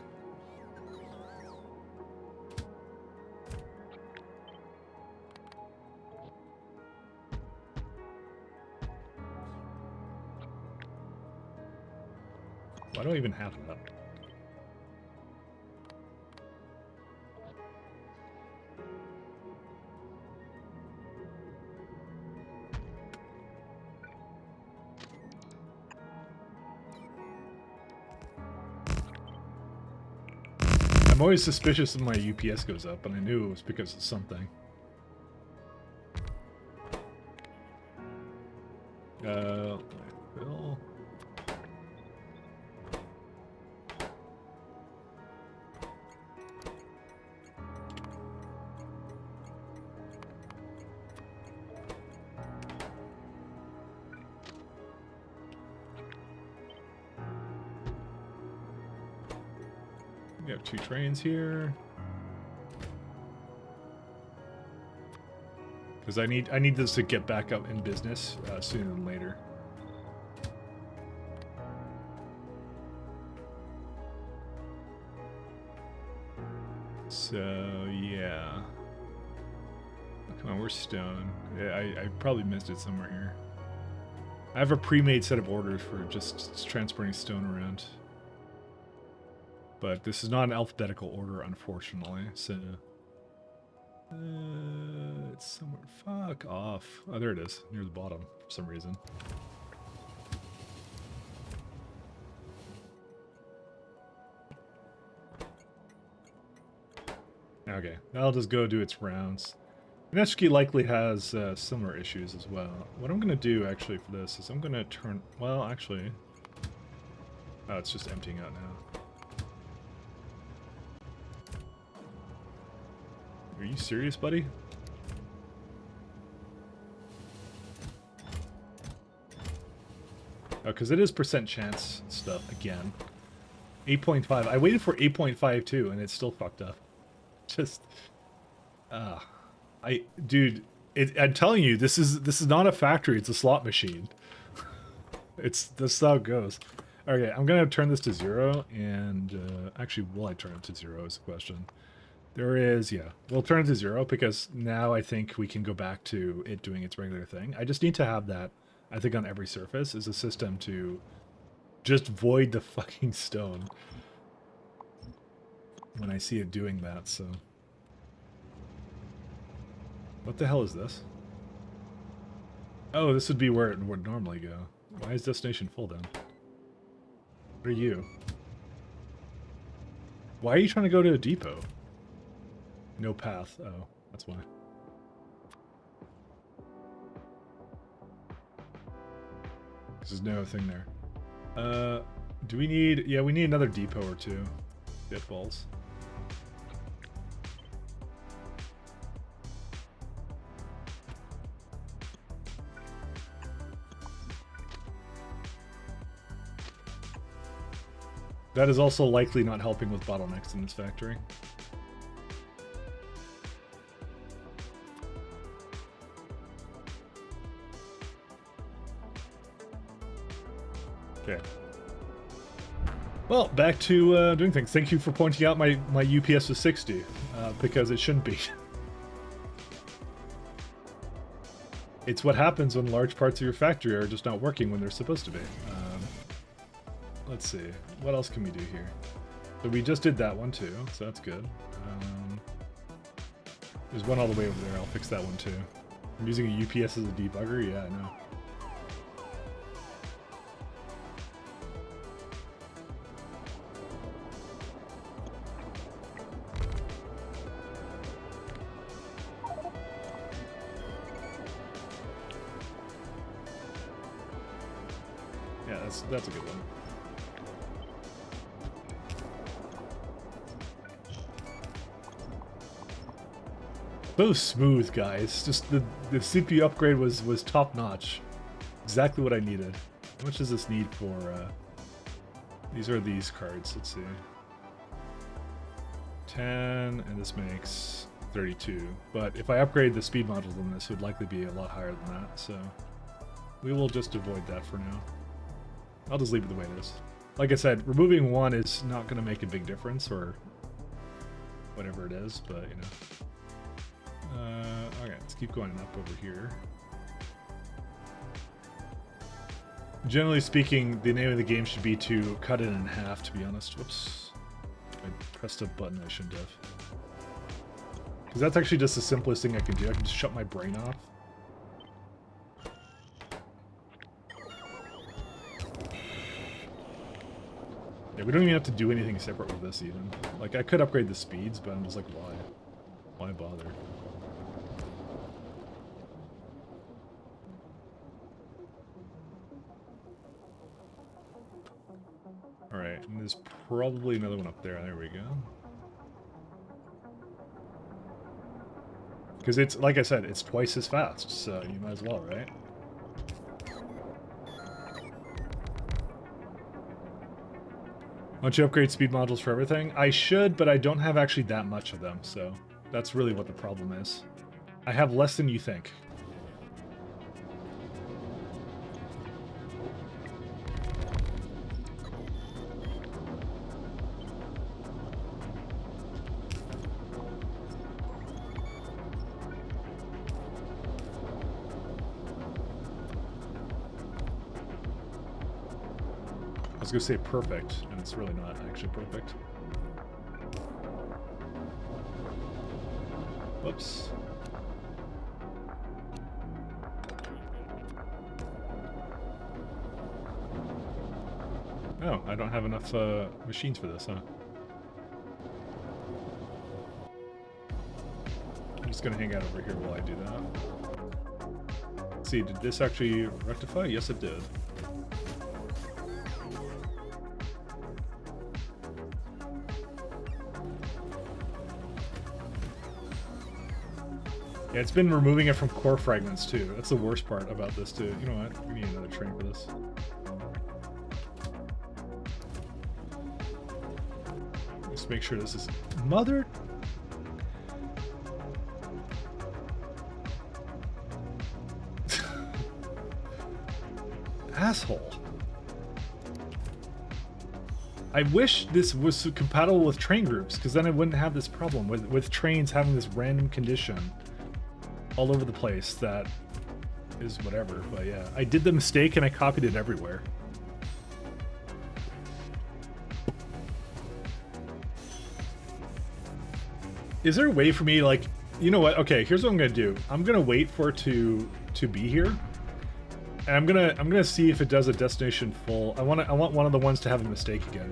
Why do I even have that? I'm always suspicious when my UPS goes up, and I knew it was because of something. Bill. We have 2 trains here. Because I need this to get back up in business sooner than later. So yeah. Oh, come on, we're stone. Yeah, I probably missed it somewhere here. I have a pre-made set of orders for just transporting stone around. But this is not an alphabetical order, unfortunately, so... it's somewhere... Fuck off. Oh, there it is, near the bottom, for some reason. Okay, that'll just go do its rounds. Neshki likely has similar issues as well. What I'm going to do, actually, for this is I'm going to turn... Well, actually... Oh, it's just emptying out now. Are you serious, buddy? Oh, because it is percent chance stuff again. 8.5. I waited for 8.5 too, and it's still fucked up. Just, dude, I'm telling you, this is not a factory. It's a slot machine. That's how it goes. Okay, I'm gonna turn this to 0, and actually, will I turn it to 0 is the question. There is, yeah, we'll turn it to 0 because now I think we can go back to it doing its regular thing. I just need to have that, I think, on every surface is a system to just void the fucking stone when I see it doing that, so. What the hell is this? Oh, this would be where it would normally go. Why is destination full then? What are you? Why are you trying to go to a depot? No path. Oh, that's why. There's no thing there. Do we need... Yeah, we need another depot or two. Get balls. That is also likely not helping with bottlenecks in this factory. Okay. Well, back to doing things. Thank you for pointing out my UPS was 60, because it shouldn't be. It's what happens when large parts of your factory are just not working when they're supposed to be. Let's see. What else can we do here? So we just did that one too, so that's good. There's one all the way over there. I'll fix that one too. I'm using a UPS as a debugger? Yeah, I know. Yeah, that's a good one. So smooth, guys. Just the CPU upgrade was top notch. Exactly what I needed. How much does this need for? These are these cards. Let's see. 10, and this makes 32. But if I upgrade the speed modules on this, it would likely be a lot higher than that. So we will just avoid that for now. I'll just leave it the way it is. Like I said, removing one is not going to make a big difference, or whatever it is, but you know. Okay, let's keep going up over here. Generally speaking, the name of the game should be to cut it in half, to be honest. Whoops. I pressed a button I shouldn't have. Because that's actually just the simplest thing I can do. I can just shut my brain off. Yeah, we don't even have to do anything separate with this even. Like, I could upgrade the speeds, but I'm just like, why? Why bother? Alright, and there's probably another one up there. There we go. Because it's, like I said, it's twice as fast, so you might as well, right? Why don't you upgrade speed modules for everything? I should, but I don't have actually that much of them, so that's really what the problem is. I have less than you think. I was going to say perfect, and it's really not actually perfect. Whoops. Oh, I don't have enough machines for this, huh? I'm just going to hang out over here while I do that. Let's see, did this actually rectify? Yes, it did. Yeah, it's been removing it from core fragments too. That's the worst part about this too. You know what? We need another train for this. Let's make sure this is mother. Asshole. I wish this was compatible with train groups, because then I wouldn't have this problem with trains having this random condition all over the place that is whatever. But yeah, I did the mistake and I copied it everywhere. Is there a way for me, like, you know what? Okay, here's what I'm gonna do. I'm gonna wait for it to be here. And I'm gonna see if it does a destination full. I want one of the ones to have a mistake again,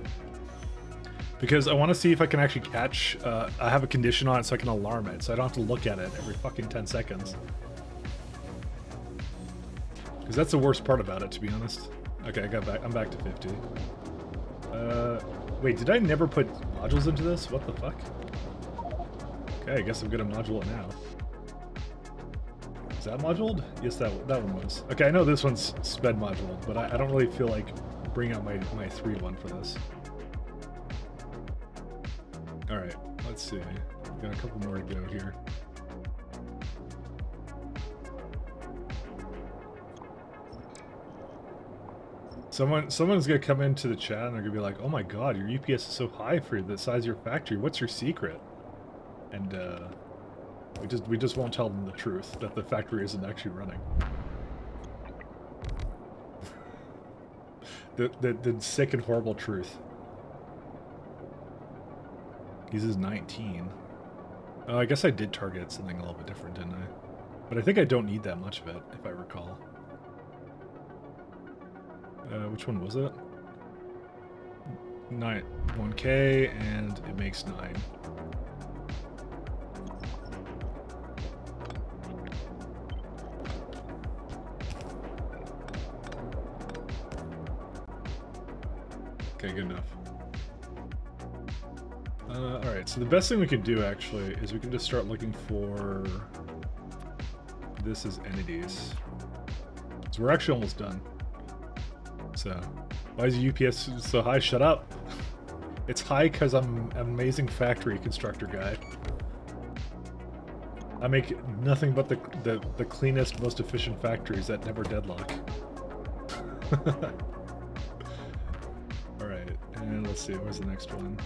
because I want to see if I can actually catch. I have a condition on it so I can alarm it, so I don't have to look at it every fucking 10 seconds. Because that's the worst part about it, to be honest. Okay, I'm back to 50. Wait, did I never put modules into this? What the fuck? Okay, I guess I'm gonna module it now. Is that moduled? Yes, that one was. Okay, I know this one's sped moduled, but I don't really feel like bringing out my 3-1 for this. Alright, let's see. Got a couple more to go here. Someone's gonna come into the chat and they're gonna be like, "Oh my god, your UPS is so high for the size of your factory. What's your secret?" And we just won't tell them the truth, that the factory isn't actually running. the sick and horrible truth. Uses 19. Oh, I guess I did target something a little bit different, didn't I? But I think I don't need that much of it, if I recall. Which one was it? 1K, and it makes 9. Okay, good enough. Alright, so the best thing we could do, actually, is we can just start looking for... this as entities. So we're actually almost done. So, why is the UPS so high? Shut up! It's high because I'm an amazing factory constructor guy. I make nothing but the cleanest, most efficient factories that never deadlock. Alright, and let's see, where's the next one?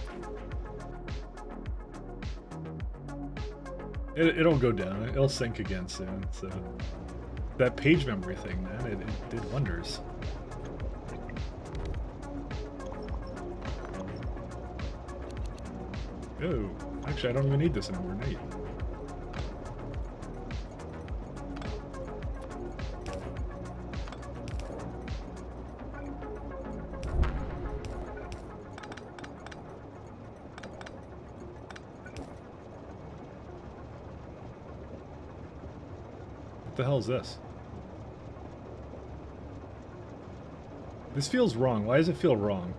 It'll go down, it'll sync again soon, so... That page memory thing, man, it did wonders. Oh, actually I don't even need this anymore, neat. What the hell is this? This feels wrong. Why does it feel wrong?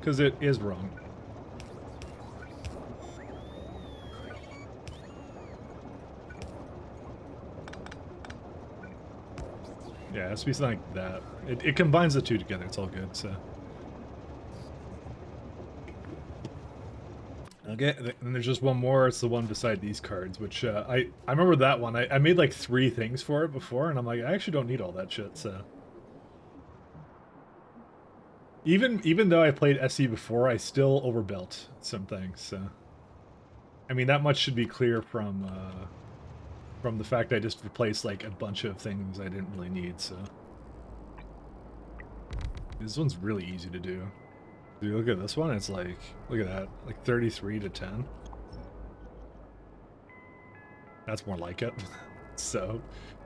Because it is wrong. Yeah, it has to be something like that. It combines the two together. It's all good, so... Okay, and there's just one more. It's the one beside these cards, which I remember that one. I made like 3 things for it before, and I'm like, I actually don't need all that shit, so... Even though I played SE before, I still overbuilt some things, so... I mean, that much should be clear from the fact I just replaced like a bunch of things I didn't really need, so... This one's really easy to do. Dude, look at this one, it's like, look at that, like 33 to 10. That's more like it. So,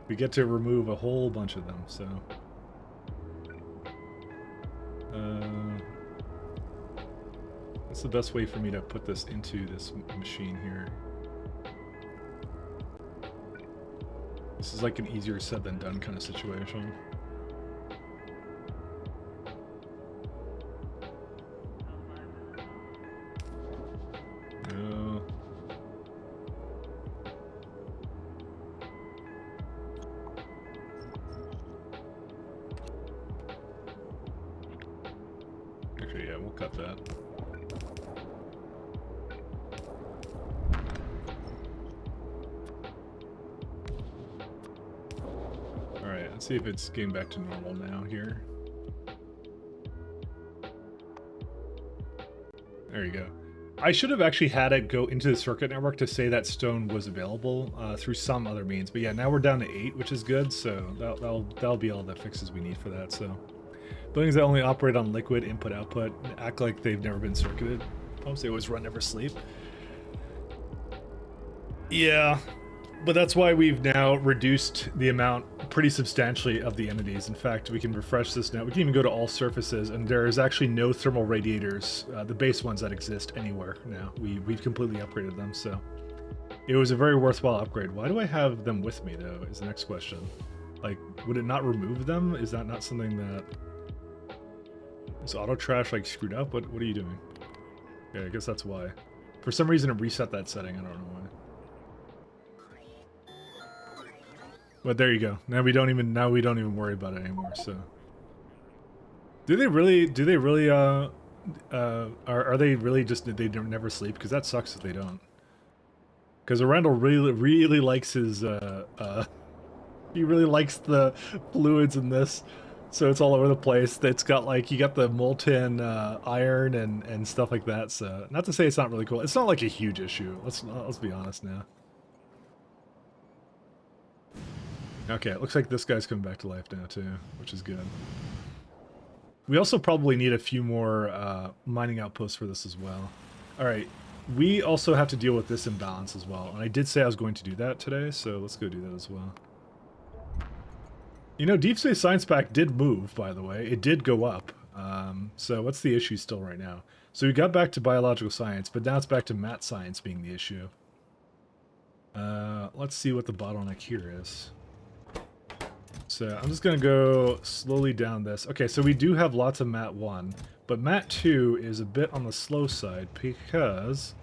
we get to remove a whole bunch of them, so... What's the best way for me to put this into this machine here? This is like an easier said than done kind of situation. Okay, yeah, we'll cut that. Alright, let's see if it's getting back to normal now here. There you go. I should have actually had it go into the circuit network to say that stone was available through some other means. But yeah, now we're down to 8, which is good. So that'll be all the fixes we need for that. So buildings that only operate on liquid input-output act like they've never been circuited. Pumps, they always run, never sleep. Yeah, but that's why we've now reduced the amount pretty substantially of the entities. In fact, we can refresh this now. We can even go to all surfaces, and there is actually no thermal radiators, the base ones that exist anywhere now. We've completely upgraded them, so it was a very worthwhile upgrade. Why do I have them with me, though, is the next question. Like, would it not remove them? Is that not something that... Is auto trash, like, screwed up? What are you doing? Yeah, I guess that's why. For some reason, it reset that setting. I don't know why. But there you go. Now we don't even worry about it anymore. So, do they really? Are they really just they never sleep? Because that sucks if they don't. Because Randall really likes his he really likes the fluids in this, so it's all over the place. It's got like you got the molten iron and stuff like that. So not to say it's not really cool. It's not like a huge issue. Let's be honest now. Okay, it looks like this guy's coming back to life now too, which is good. We also probably need a few more mining outposts for this as well. Alright, we also have to deal with this imbalance as well, and I did say I was going to do that today, so let's go do that as well. You know, Deep Space Science Pack did move, by the way. It did go up. So what's the issue still right now? So we got back to biological science, but now it's back to math science being the issue. Let's see what the bottleneck here is. So I'm just going to go slowly down this. Okay, so we do have lots of Mat 1, but Mat 2 is a bit on the slow side because...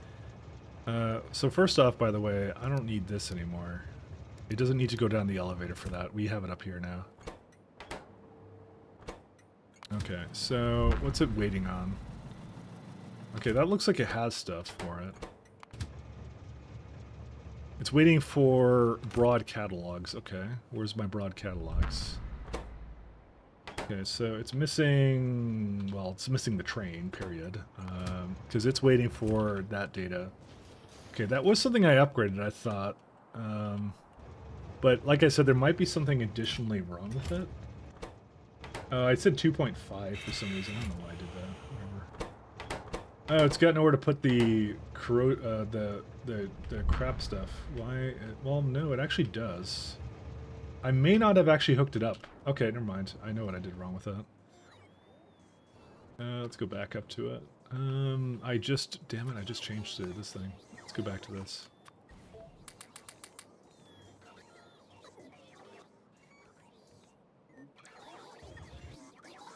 so first off, by the way, I don't need this anymore. It doesn't need to go down the elevator for that. We have it up here now. Okay, so what's it waiting on? Okay, that looks like it has stuff for it. It's waiting for broad catalogs. Okay, where's my broad catalogs? Okay, so it's missing... Well, it's missing the train, period. Because it's waiting for that data. Okay, that was something I upgraded, I thought. But like I said, there might be something additionally wrong with it. I said 2.5 for some reason. I don't know why I did that. Whatever. Oh, it's got nowhere to put the crap stuff. Why? Well, no, it actually does. I may not have actually hooked it up. Okay, never mind. I know what I did wrong with that. Let's go back up to it. Damn it, I just changed this thing. Let's go back to this.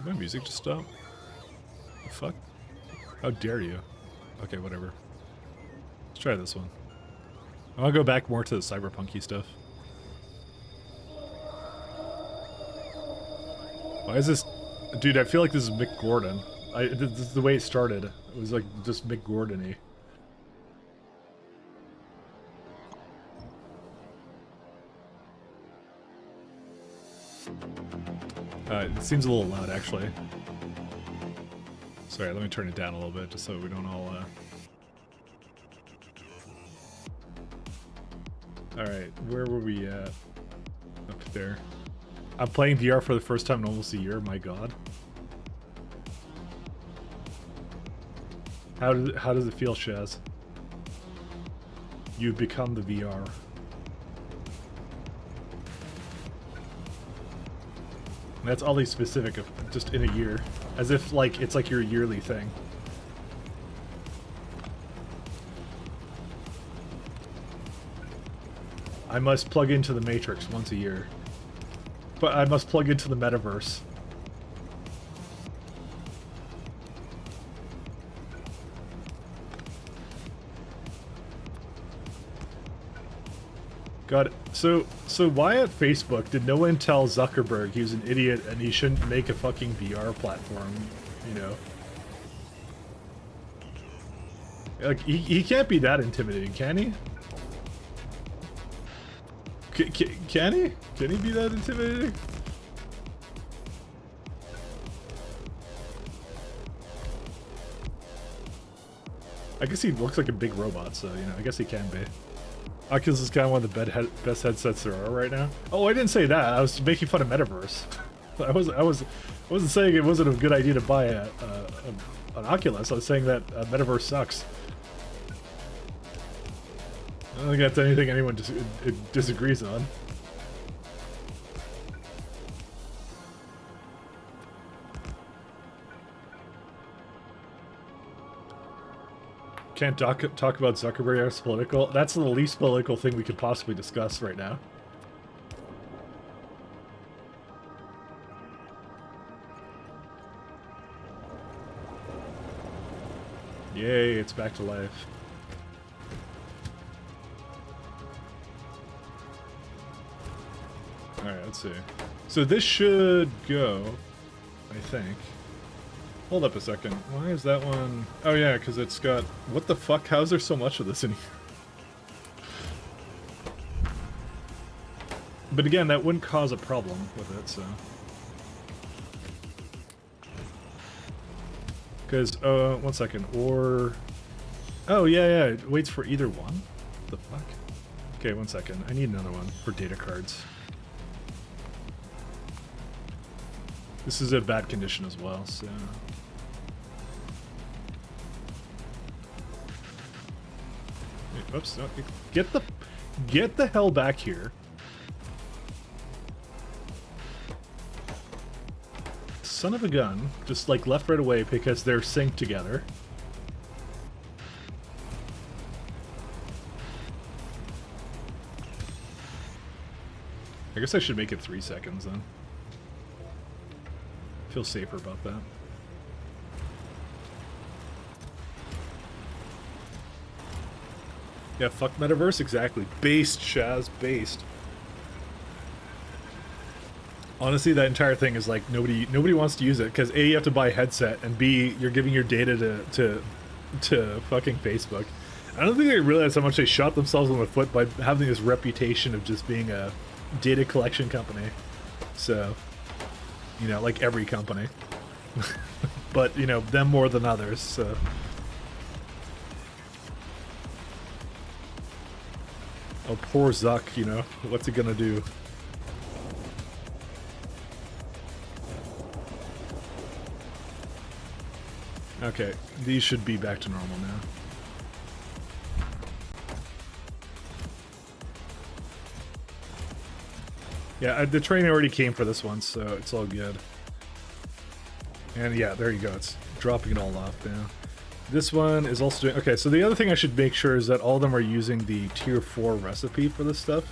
Did my music just stop? The fuck? How dare you? Okay, whatever. Let's try this one. I'll go back more to the cyberpunky stuff. Why is this... Dude, I feel like this is Mick Gordon. This is the way it started. It was like just Mick Gordon-y. It seems a little loud, actually. Sorry, let me turn it down a little bit, just so we don't all, Alright, where were we at? Up there. I'm playing VR for the first time in almost a year, my god. How does it feel, Shaz? You've become the VR. That's oddly specific of just in a year. As if, like, it's like your yearly thing. I must plug into the Matrix once a year. But I must plug into the metaverse. God, so why at Facebook did no one tell Zuckerberg he was an idiot and he shouldn't make a fucking VR platform, you know? Like, he can't be that intimidating, can he? Can he? Can he be that intimidating? I guess he looks like a big robot, so, you know, I guess he can be. Oculus is kind of one of the best headsets there are right now. Oh, I didn't say that. I was making fun of Metaverse. I wasn't saying it wasn't a good idea to buy an Oculus. I was saying that Metaverse sucks. I don't think that's anything anyone disagrees on. Can't talk about Zuckerberg as political. That's the least political thing we could possibly discuss right now. Yay, it's back to life. Alright, let's see. So this should go, I think. Hold up a second. Why is that one? Oh yeah, because it's got... What the fuck? How is there so much of this in here? But again, that wouldn't cause a problem with it, so... Because, 1 second, or... Oh, yeah, it waits for either one? What the fuck? Okay, 1 second. I need another one for data cards. This is a bad condition as well, so... Wait, whoops, no, get the hell back here. Son of a gun, just like left right away because they're synced together. I guess I should make it 3 seconds then. Feel safer about that. Yeah, fuck Metaverse, exactly. Based, Shaz, based. Honestly, that entire thing is like nobody wants to use it because A, you have to buy a headset, and B, you're giving your data to fucking Facebook. I don't think they realize how much they shot themselves in the foot by having this reputation of just being a data collection company. So, you know, like every company. But, you know, them more than others, so... Oh, poor Zuck, you know, what's he gonna do? Okay, these should be back to normal now. Yeah, the train already came for this one, so it's all good. And yeah, there you go, it's dropping it all off now. This one is also doing... Okay, so the other thing I should make sure is that all of them are using the tier 4 recipe for this stuff.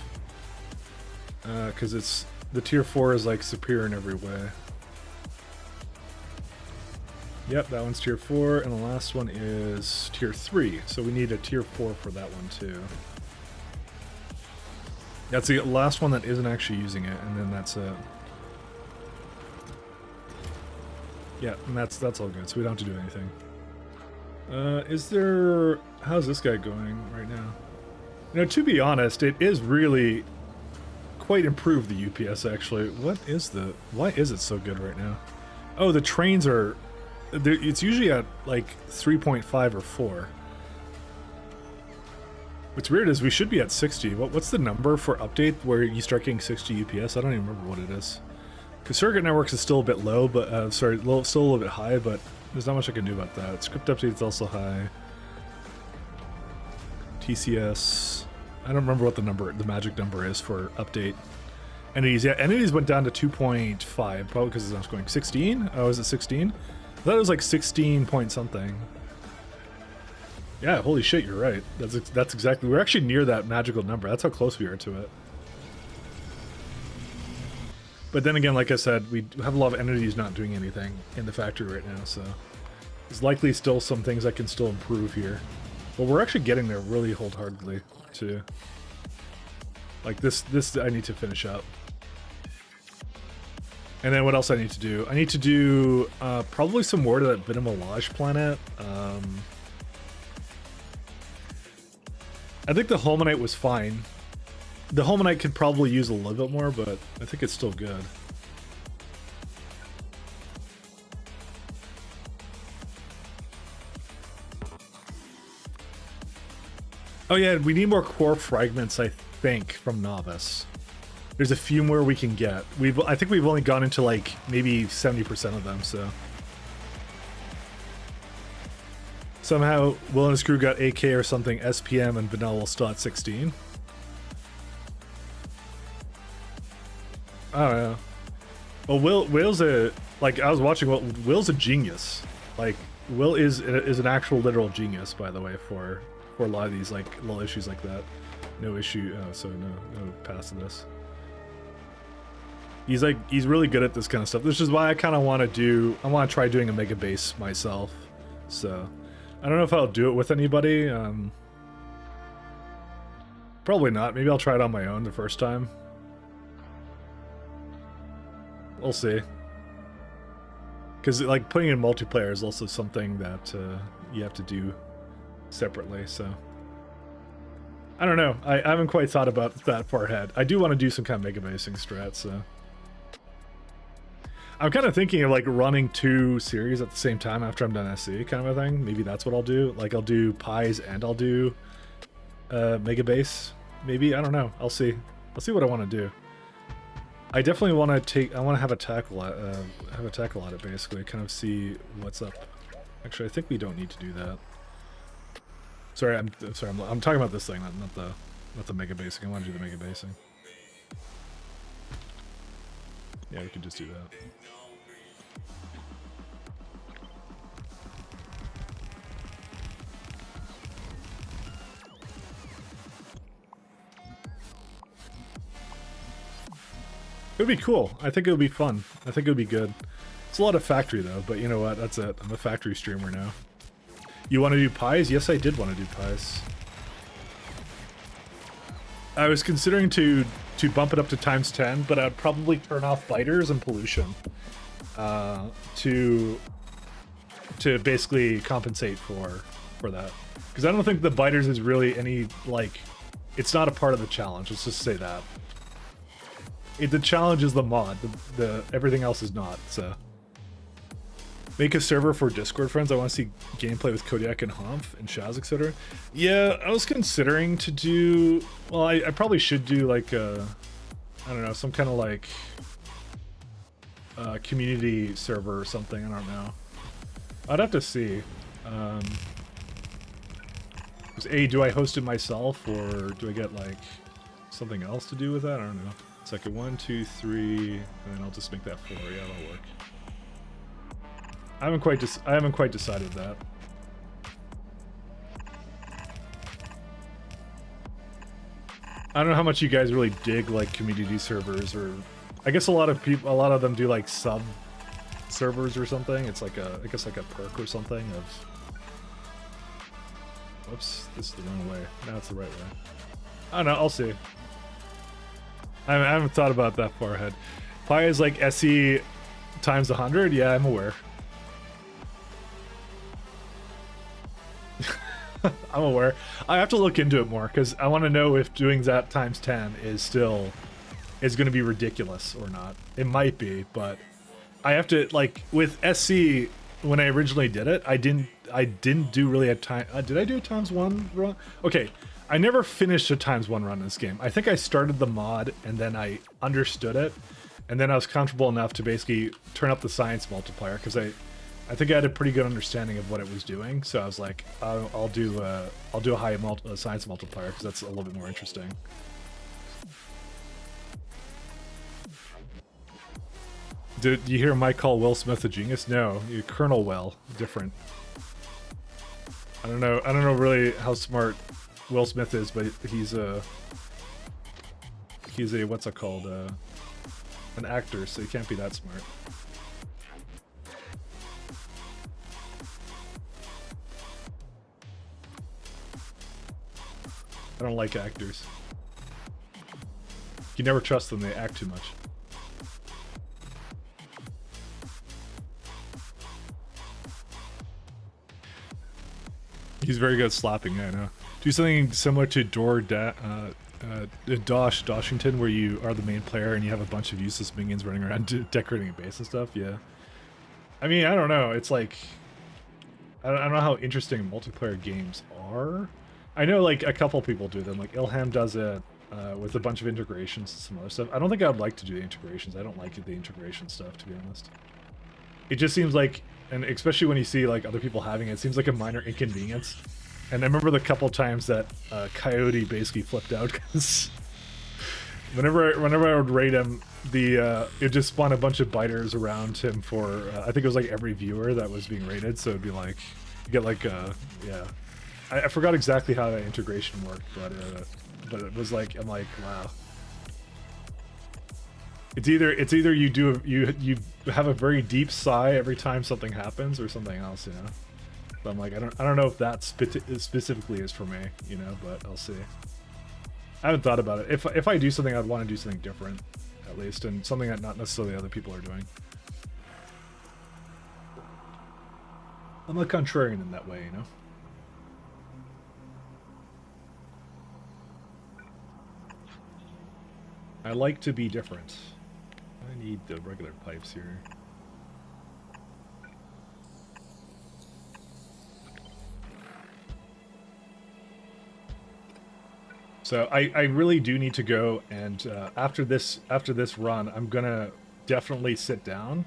Because it's... The tier 4 is like superior in every way. Yep, that one's tier 4, and the last one is tier 3. So we need a tier 4 for that one too. That's the last one that isn't actually using it, and then that's it. Yeah, and that's all good, so we don't have to do anything. Is there... How's this guy going right now? You know, to be honest, it is really quite improved, the UPS, actually. What is the... Why is it so good right now? Oh, the trains are... It's usually at, like, 3.5 or 4. What's weird is we should be at 60. What's the number for update where you start getting 60 UPS? I don't even remember what it is. Because Circuit Networks is still a bit low, but... still a little bit high, but... There's not much I can do about that. Script update is also high. TCS. I don't remember what the magic number is for update. Entities, yeah, entities went down to 2.5, probably because it's not going 16. Oh, is it 16? I thought it was like 16 point something. Yeah, holy shit, you're right. That's exactly. We're actually near that magical number. That's how close we are to it. But then again, like I said, we have a lot of entities not doing anything in the factory right now, so there's likely still some things I can still improve here. But we're actually getting there really wholeheartedly, too. Like this I need to finish up. And then what else I need to do? I need to do probably some more to that Vinamilage planet. I think the Holmanite was fine. The Holmanite could probably use a little bit more, but I think it's still good. Oh yeah, we need more core fragments, I think, from Novice. There's a few more we can get. I think we've only gone into like maybe 70% of them, so. Somehow Will and his crew got AK or something, SPM, and Vanilla will still at 16. I don't know. Well, Will's a, like, I was watching, Will's a genius. Like, Will is an actual literal genius, by the way, for a lot of these, like, little issues like that. No issue, so no pass to this. He's really good at this kind of stuff. This is why I kind of want to try doing a mega base myself. So, I don't know if I'll do it with anybody. Probably not. Maybe I'll try it on my own the first time. We'll see. Because, like, putting in multiplayer is also something that you have to do separately, so. I don't know. I haven't quite thought about that far ahead. I do want to do some kind of mega basing strat, so. I'm kind of thinking of, like, running 2 series at the same time after I'm done SC kind of a thing. Maybe that's what I'll do. Like, I'll do pies and I'll do mega base. Maybe, I don't know. I'll see. I'll see what I want to do. I definitely want to have a tackle at it, basically. Kind of see what's up. Actually, I think we don't need to do that. Sorry, I'm talking about this thing, not the mega basing. I want to do the mega basing. Yeah, we can just do that. It would be cool. I think it would be fun. I think it would be good. It's a lot of factory though, but you know what? That's it. I'm a factory streamer now. You want to do pies? Yes, I did want to do pies. I was considering to bump it up to ×10, but I'd probably turn off biters and pollution to basically compensate for that. Because I don't think the biters is really any, like, it's not a part of the challenge. Let's just say that. The challenge is the mod. The everything else is not. So make a server for Discord friends. I want to see gameplay with Kodiak and Humph and Shaz, etc. Yeah, I was considering to do. Well, I probably should do like a, I don't know, some kind of like community server or something. I don't know. I'd have to see. Do I host it myself or do I get like something else to do with that? I don't know. It's like a 1, 2, 3, and then I'll just make that 4. Yeah, that'll work. I haven't quite decided that. I don't know how much you guys really dig like community servers, or I guess a lot of them do like sub servers or something. It's like I guess like a perk or something of. Whoops, this is the wrong way. Now it's the right way. I don't know. I'll see. I haven't thought about that far ahead. Pi is like SE times 100? Yeah, I'm aware. I'm aware. I have to look into it more because I want to know if doing that ×10 is going to be ridiculous or not. It might be, but I have to, like, with SC, when I originally did it, I didn't do really a time. Did I do a ×1 run? Okay. I never finished a ×1 run in this game. I think I started the mod and then I understood it, and then I was comfortable enough to basically turn up the science multiplier because I think I had a pretty good understanding of what it was doing. So I was like, I'll do a high science multiplier because that's a little bit more interesting. Did you hear Mike call Will Smith a genius? No, Colonel Well, different. I don't know really how smart Will Smith is, but he's a what's it called, an actor, so he can't be that smart. I don't like actors. You never trust them, they act too much. He's very good at slapping, yeah, I know. Do something similar to Doshington, where you are the main player and you have a bunch of useless minions running around decorating a base and stuff. Yeah. I mean, I don't know. It's like, I don't know how interesting multiplayer games are. I know like a couple people do them. Like Ilham does it with a bunch of integrations and some other stuff. I don't think I would like to do the integrations. I don't like the integration stuff, to be honest. It just seems like, and especially when you see like other people having it, it seems like a minor inconvenience. And I remember the couple times that Coyote basically flipped out because whenever I would raid him, it just spawned a bunch of biters around him for I think it was like every viewer that was being raided. So it'd be like you get like yeah, I forgot exactly how that integration worked, but it was like I'm like wow. It's either you have a very deep sigh every time something happens or something else, you know. But I'm like, I don't know if that specifically is for me, you know, but I'll see. I haven't thought about it. If I do something, I'd want to do something different, at least, and something that not necessarily other people are doing. I'm a contrarian in that way, you know. I like to be different. I need the regular pipes here. So I really do need to go, and after this run, I'm gonna definitely sit down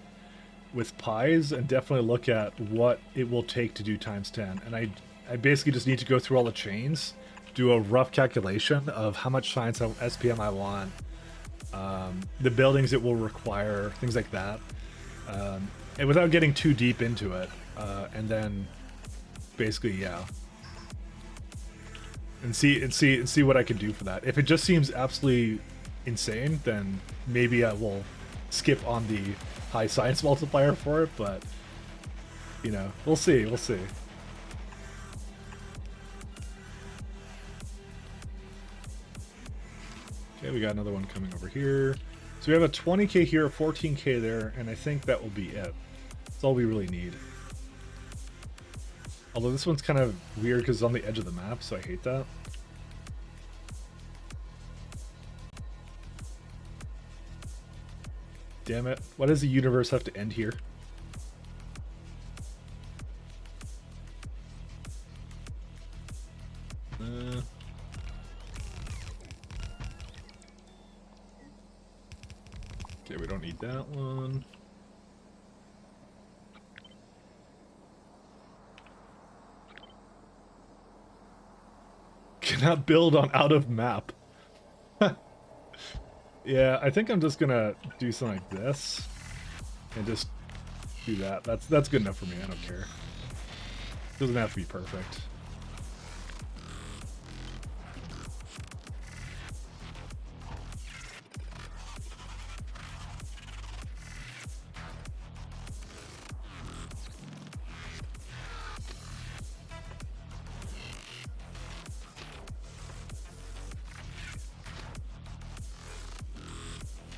with pies and definitely look at what it will take to do times 10. And I basically just need to go through all the chains, do a rough calculation of how much science SPM I want, the buildings it will require, things like that, and without getting too deep into it, and then basically yeah. And see what I can do for that. If it just seems absolutely insane, then maybe I will skip on the high science multiplier for it, but you know, we'll see. Okay, we got another one coming over here. So we have a 20k here, a 14k there, and I think that will be it. That's all we really need. Although this one's kind of weird because it's on the edge of the map, so I hate that. Damn it. Why does the universe have to end here? Okay, we don't need that one. Cannot build on out of map. Yeah, I think I'm just gonna do something like this and just do that. That's good enough for me. I don't care. Doesn't have to be perfect.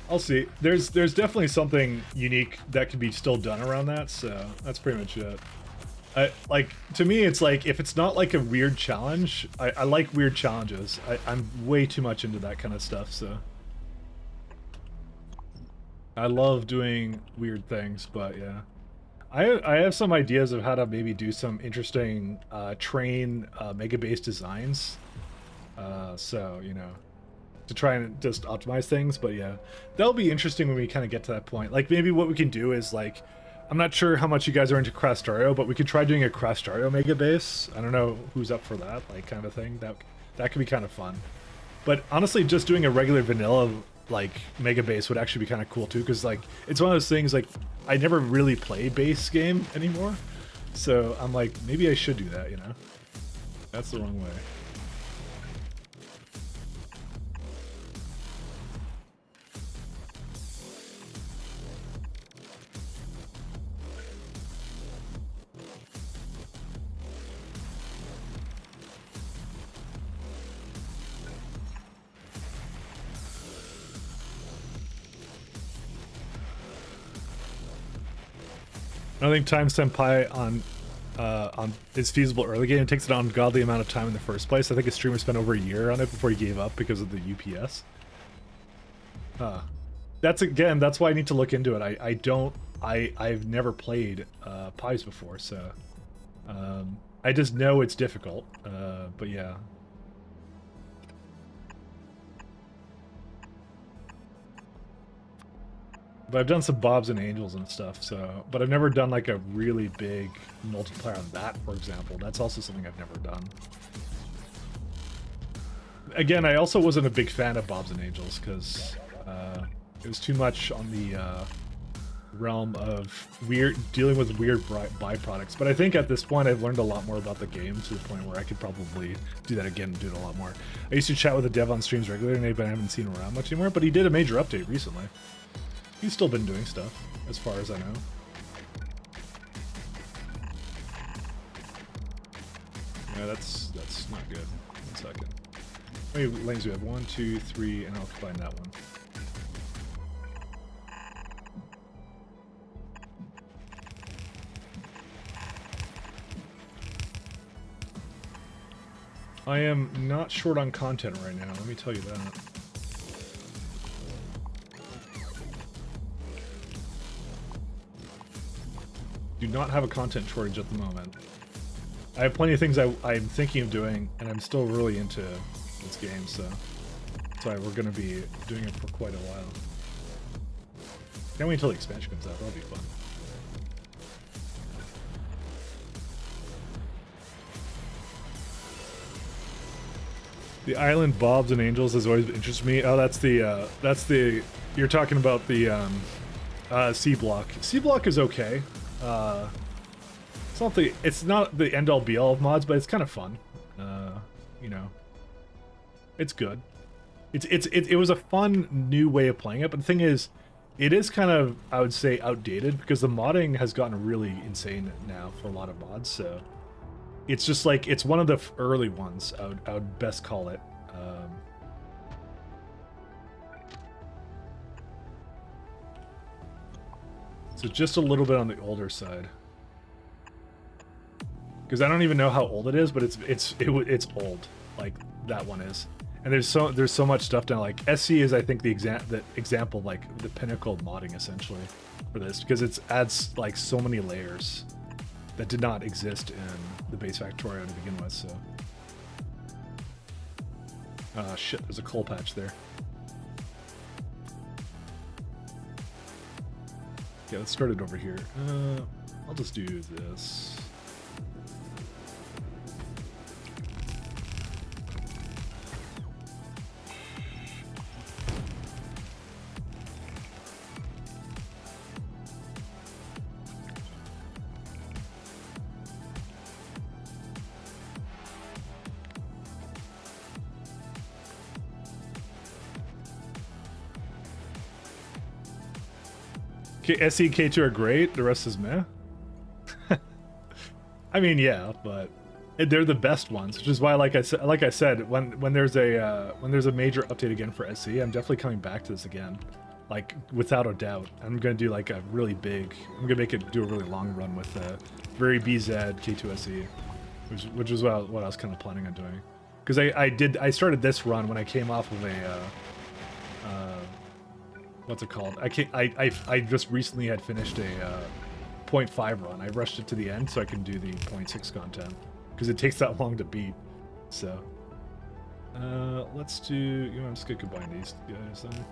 I'll see. There's definitely something unique that can be still done around that, so that's pretty much it. Like, to me, it's like, if it's not like a weird challenge, I like weird challenges. I'm way too much into that kind of stuff, so. I love doing weird things, but yeah. I have some ideas of how to maybe do some interesting train mega base designs. So, you know, to try and just optimize things, but yeah, that'll be interesting when we kind of get to that point. Like, maybe what we can do is, like, I'm not sure how much you guys are into Crastario, but we could try doing a Crastario mega base. I don't know who's up for that, like, kind of thing. That could be kind of fun. But honestly, just doing a regular vanilla, like, mega base would actually be kind of cool too, because, like, it's one of those things, like, I never really play base game anymore, so I'm like, maybe I should do that, you know? That's the wrong way. I don't think Time Senpai on is feasible early game. It takes an ungodly amount of time in the first place. I think a streamer spent over a year on it before he gave up because of the UPS. That's why I need to look into it. I've never played Pies before, so I just know it's difficult. But yeah. But I've done some Bobs and Angels and stuff, so... But I've never done, like, a really big multiplayer on that, for example. That's also something I've never done. Again, I also wasn't a big fan of Bobs and Angels, because it was too much on the realm of dealing with weird byproducts. But I think at this point, I've learned a lot more about the game, to the point where I could probably do that again and do it a lot more. I used to chat with the dev on streams regularly, and I haven't seen him around much anymore, but he did a major update recently. He's still been doing stuff, as far as I know. Yeah, that's not good. 1 second. How many lanes do we have? 1, 2, 3, and I'll combine that one. I am not short on content right now, let me tell you that. Do not have a content shortage at the moment. I have plenty of things I'm thinking of doing, and I'm still really into this game, so that's why we're going to be doing it for quite a while. Can't wait until the expansion comes out, that'll be fun. The Island Bobs and Angels has always interested me. Oh, that's the, you're talking about the C block. C block is okay. It's not the end all be all of mods, but it's kind of fun. You know, it's good. It was a fun new way of playing it, but the thing is, it is kind of, I would say, outdated because the modding has gotten really insane now for a lot of mods. So it's just like it's one of the early ones. I would best call it. So just a little bit on the older side, because I don't even know how old it is, but it's old, like that one is. And there's so much stuff now. Like SE is, I think, the example, like the pinnacle of modding essentially for this, because it adds like so many layers that did not exist in the base Factorio to begin with. So, shit, there's a coal patch there. Yeah, let's start it over here. I'll just do this. SE K2 are great, the rest is meh. I mean, yeah, but they're the best ones, which is why, like I said, when there's a major update again for SE, I'm definitely coming back to this again, like without a doubt. I'm gonna do like a really big. I'm gonna make it do a really long run with very BZ K2 SE, which is what I was kind of planning on doing, because I started this run when I came off of a. What's it called? I just recently had finished a 0.5 run. I rushed it to the end so I can do the 0.6 content because it takes that long to beat. So let's do. You know, I'm just gonna combine these guys then.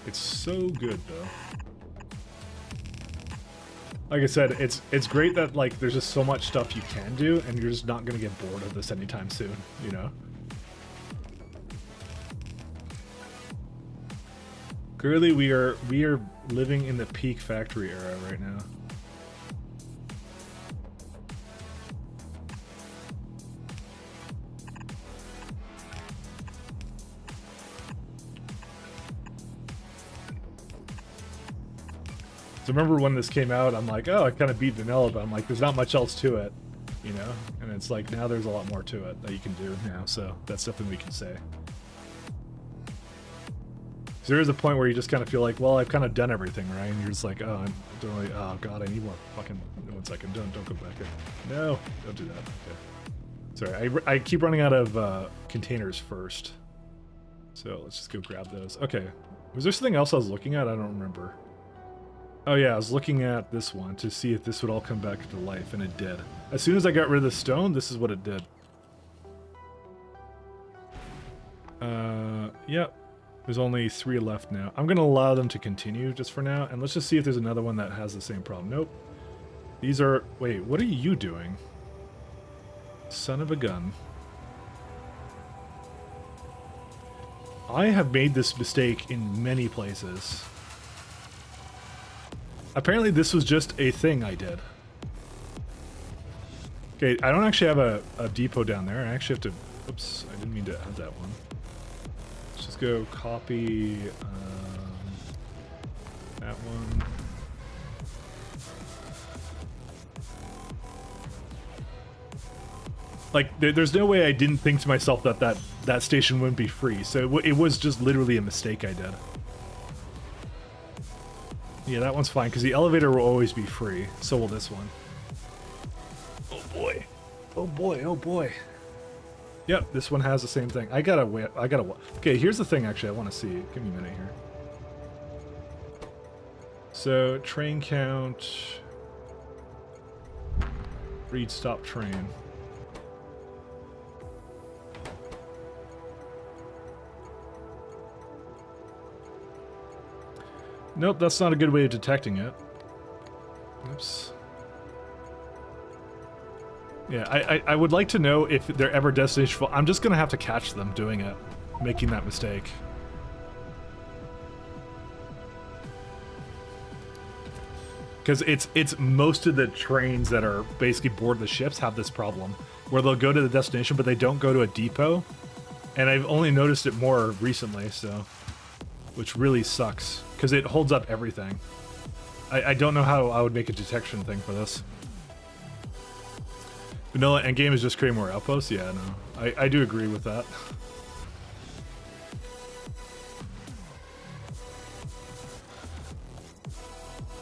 It's so good though. Like I said, it's great that like there's just so much stuff you can do, and you're just not gonna get bored of this anytime soon, you know? Clearly, we are living in the peak factory era right now. So remember when this came out, I'm like, oh, I kind of beat vanilla, but I'm like, there's not much else to it, you know? And it's like, now there's a lot more to it that you can do now, so that's something we can say. there is a point where you just kind of feel like, well, I've kind of done everything, right? And you're just like, oh, I'm don't really, oh god, I need more fucking, 1 second, don't go back in. No, don't do that. Okay. Sorry, I keep running out of containers first. So let's just go grab those. Okay. Was there something else I was looking at? I don't remember. Oh yeah, I was looking at this one to see if this would all come back to life, and it did. As soon as I got rid of the stone, this is what it did. Yep. There's only 3 left now. I'm going to allow them to continue just for now, and let's just see if there's another one that has the same problem. Nope. These are... Wait, what are you doing? Son of a gun. I have made this mistake in many places. Apparently this was just a thing I did. Okay, I don't actually have a depot down there. I actually have to... Oops, I didn't mean to add that one. Let's just go copy that one. Like, there's no way I didn't think to myself that that station wouldn't be free. So it was just literally a mistake I did. Yeah, that one's fine, because the elevator will always be free. So will this one. Oh boy. Oh boy, oh boy. Yep, this one has the same thing. I gotta wait. Okay, here's the thing, actually, I want to see. Give me a minute here. So, train count. Read stop train. Nope, that's not a good way of detecting it. Oops. Yeah, I would like to know if they're ever destination full. I'm just going to have to catch them doing it, making that mistake. Because it's most of the trains that are basically board the ships have this problem, where they'll go to the destination, but they don't go to a depot. And I've only noticed it more recently, so... Which really sucks, because it holds up everything. I don't know how I would make a detection thing for this. Vanilla Endgame is just creating more outposts? Yeah, no. I do agree with that.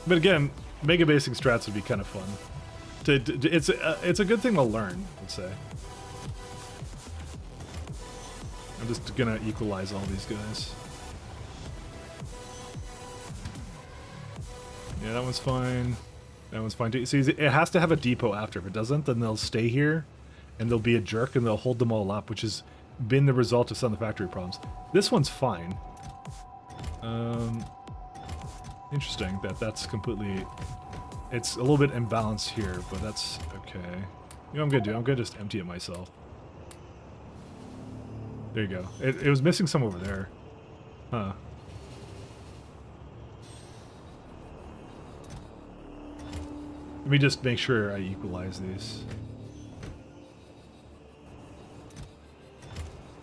But again, mega basing strats would be kind of fun. It's a good thing to learn, I'd say. I'm just gonna equalize all these guys. Yeah, that one's fine. That one's fine too. See, it has to have a depot after. If it doesn't, then they'll stay here, and they'll be a jerk, and they'll hold them all up, which has been the result of some of the factory problems. This one's fine. Interesting that that's completely... It's a little bit imbalanced here, but that's okay. You know what I'm gonna do? I'm gonna just empty it myself. There you go. It was missing some over there. Huh. Let me just make sure I equalize these.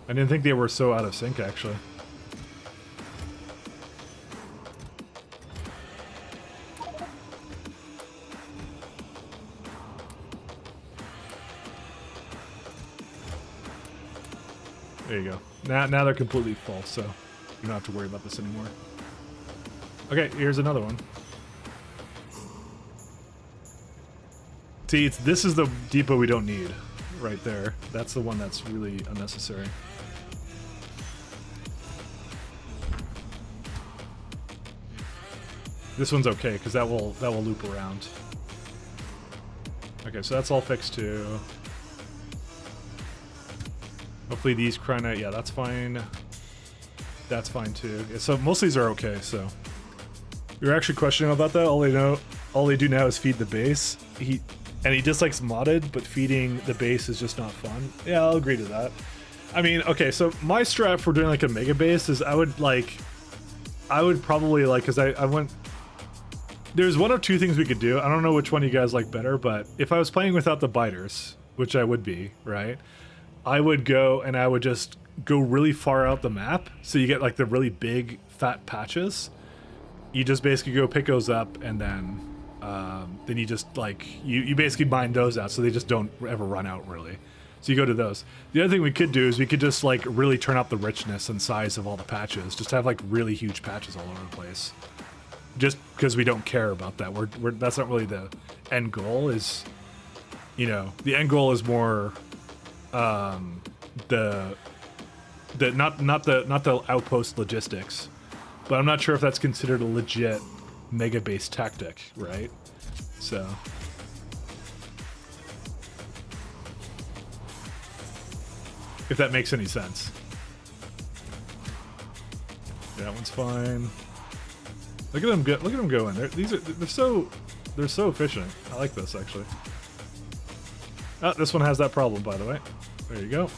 I didn't think they were so out of sync, actually. There you go. Now they're completely full, so you don't have to worry about this anymore. Okay, here's another one. See, this is the depot we don't need, right there. That's the one that's really unnecessary. This one's okay, because that will loop around. Okay, so that's all fixed too. Hopefully these Cryonite, yeah, that's fine. That's fine too. Yeah, so most of these are okay, so. You're actually questioning about that? All they do now is feed the base. And he dislikes modded, but feeding the base is just not fun. Yeah, I'll agree to that. I mean, okay, so my strat for doing like a mega base is I would probably like, because I went... There's one of two things we could do. I don't know which one you guys like better, but if I was playing without the biters, which I would be, right? I would go and I would just go really far out the map, so you get like the really big fat patches. You just basically go pick those up, and then you just like you basically mine those out, so they just don't ever run out really. So you go to those. The other thing we could do is we could just like really turn up the richness and size of all the patches. Just have like really huge patches all over the place. Just because we don't care about that. That's not really the end goal. Is, you know, the end goal is more the not the outpost logistics. But I'm not sure if that's considered a legit mega base tactic, right? So if that makes any sense. Yeah, that one's fine. Look at them go. Look at them going. They're so efficient. I like this actually. Oh, this one has that problem, by the way. There you go.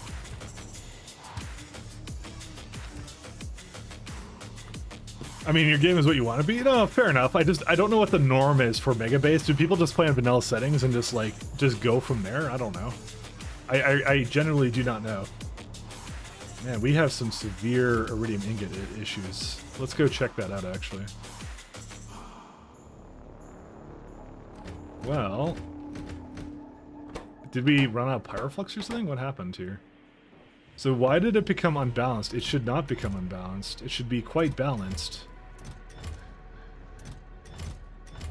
I mean, your game is what you want to be. No, fair enough. I don't know what the norm is for Mega Base. Do people just play on vanilla settings and just go from there? I don't know. I generally do not know. Man, we have some severe iridium ingot issues. Let's go check that out, actually. Well, did we run out of pyroflux or something? What happened here? So why did it become unbalanced? It should not become unbalanced. It should be quite balanced.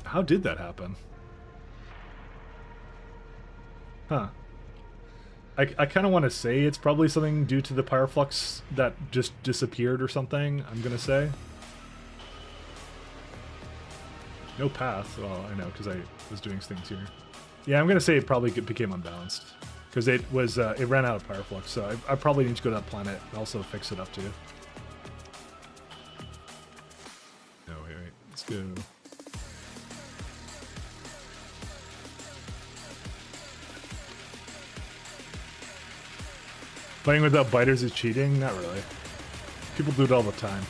How did that happen? Huh. I kind of want to say it's probably something due to the pyroflux that just disappeared or something, I'm going to say. No path. Well, I know, because I was doing things here. Yeah, I'm going to say it probably became unbalanced. Because it was, it ran out of pyroflux, so I probably need to go to that planet and also fix it up too. No, wait, let's go. Playing without biters is cheating? Not really. People do it all the time.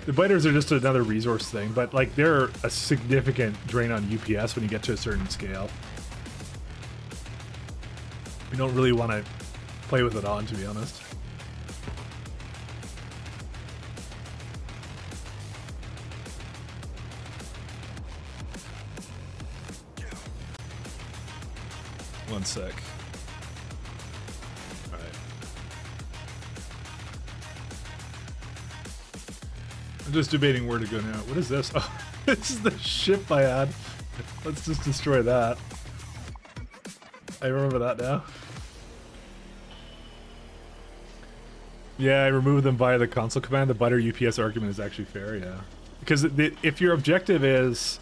The biters are just another resource thing, but like they're a significant drain on UPS when you get to a certain scale. We don't really want to play with it on, to be honest. One sec. All right. I'm just debating where to go now. What is this? Oh, this is the ship I had. Let's just destroy that. I remember that now. Yeah, I removed them via the console command. The biter UPS argument is actually fair, yeah. Because if your objective is...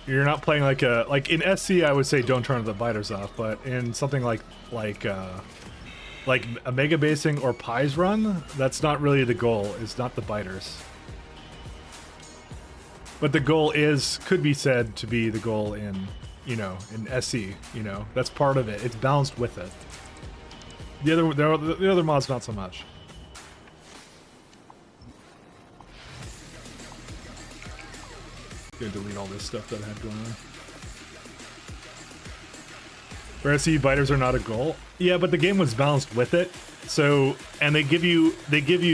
You're not playing like in SC, I would say don't turn the biters off, but in something like a mega basing or pies run, that's not really the goal. It's not the biters. But the goal could be said to be the goal in, you know, in SC, you know, that's part of it. It's balanced with it. The other mods, not so much. Gonna delete all this stuff that I had going on. For SC, biters are not a goal. Yeah, but the game was balanced with it. So, and they give you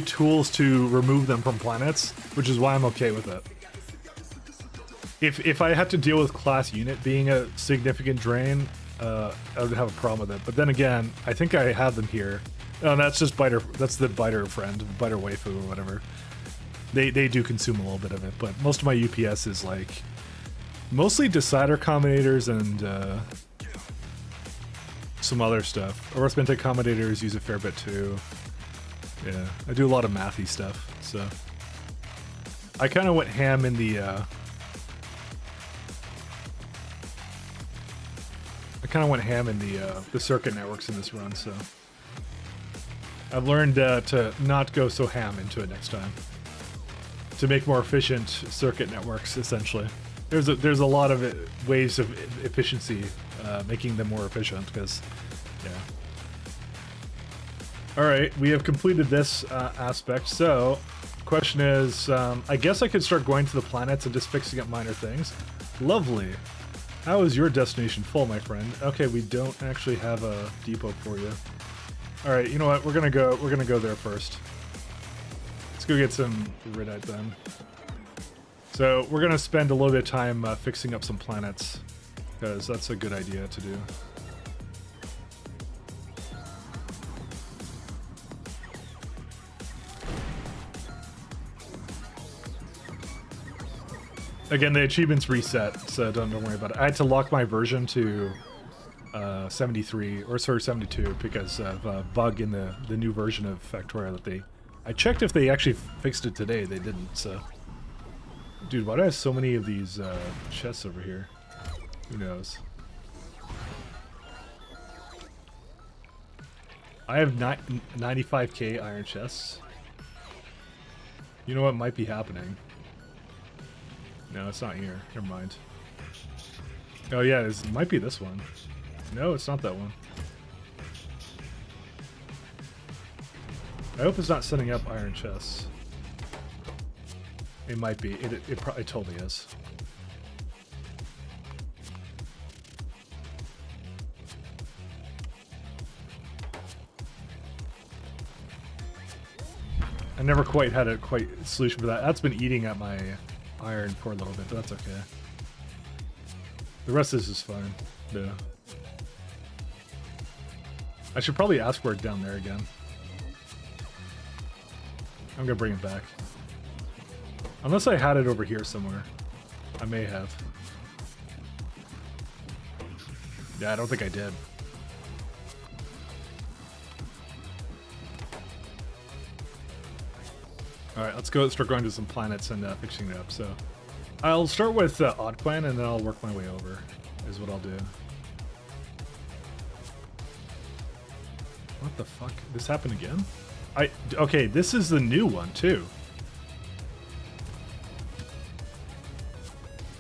tools to remove them from planets, which is why I'm okay with it. If I had to deal with class unit being a significant drain, I would have a problem with it. But then again, I think I have them here. Oh, that's just biter. That's the biter friend, biter waifu or whatever. They do consume a little bit of it, but most of my UPS is like mostly decider combinators and some other stuff. Arithmetic combinators use a fair bit too. Yeah, I do a lot of mathy stuff, so I kind of went ham in the the circuit networks in this run, so I've learned to not go so ham into it next time. To make more efficient circuit networks, essentially. There's a lot of ways of efficiency, making them more efficient, because, yeah. Alright, we have completed this aspect, so, question is, I guess I could start going to the planets and just fixing up minor things. Lovely. How is your destination full, my friend? Okay, we don't actually have a depot for you. Alright, you know what, we're gonna go there first. Let's go get some Iridite then. So we're gonna spend a little bit of time fixing up some planets. because that's a good idea to do. Again, the achievements reset, so don't worry about it. I had to lock my version to 73, or sorry, 72, because of a bug in the new version of Factorio that they... I checked if they actually fixed it today. They didn't, so... Dude, why do I have so many of these chests over here? Who knows? I have 95k iron chests. You know what might be happening? No, it's not here. Never mind. Oh yeah, it might be this one. No, it's not that one. I hope it's not setting up iron chests. It might be. It totally is. I never quite had a solution for that. That's been eating at my iron for a little bit, but that's okay. The rest of this is fine. Yeah. I should probably ask for it down there again. I'm gonna bring it back. Unless I had it over here somewhere. I may have. Yeah, I don't think I did. Alright, let's go start going to some planets and fixing it up. So I'll start with Odd Clan and then I'll work my way over, is what I'll do. What the fuck? This happened again? Okay, this is the new one too.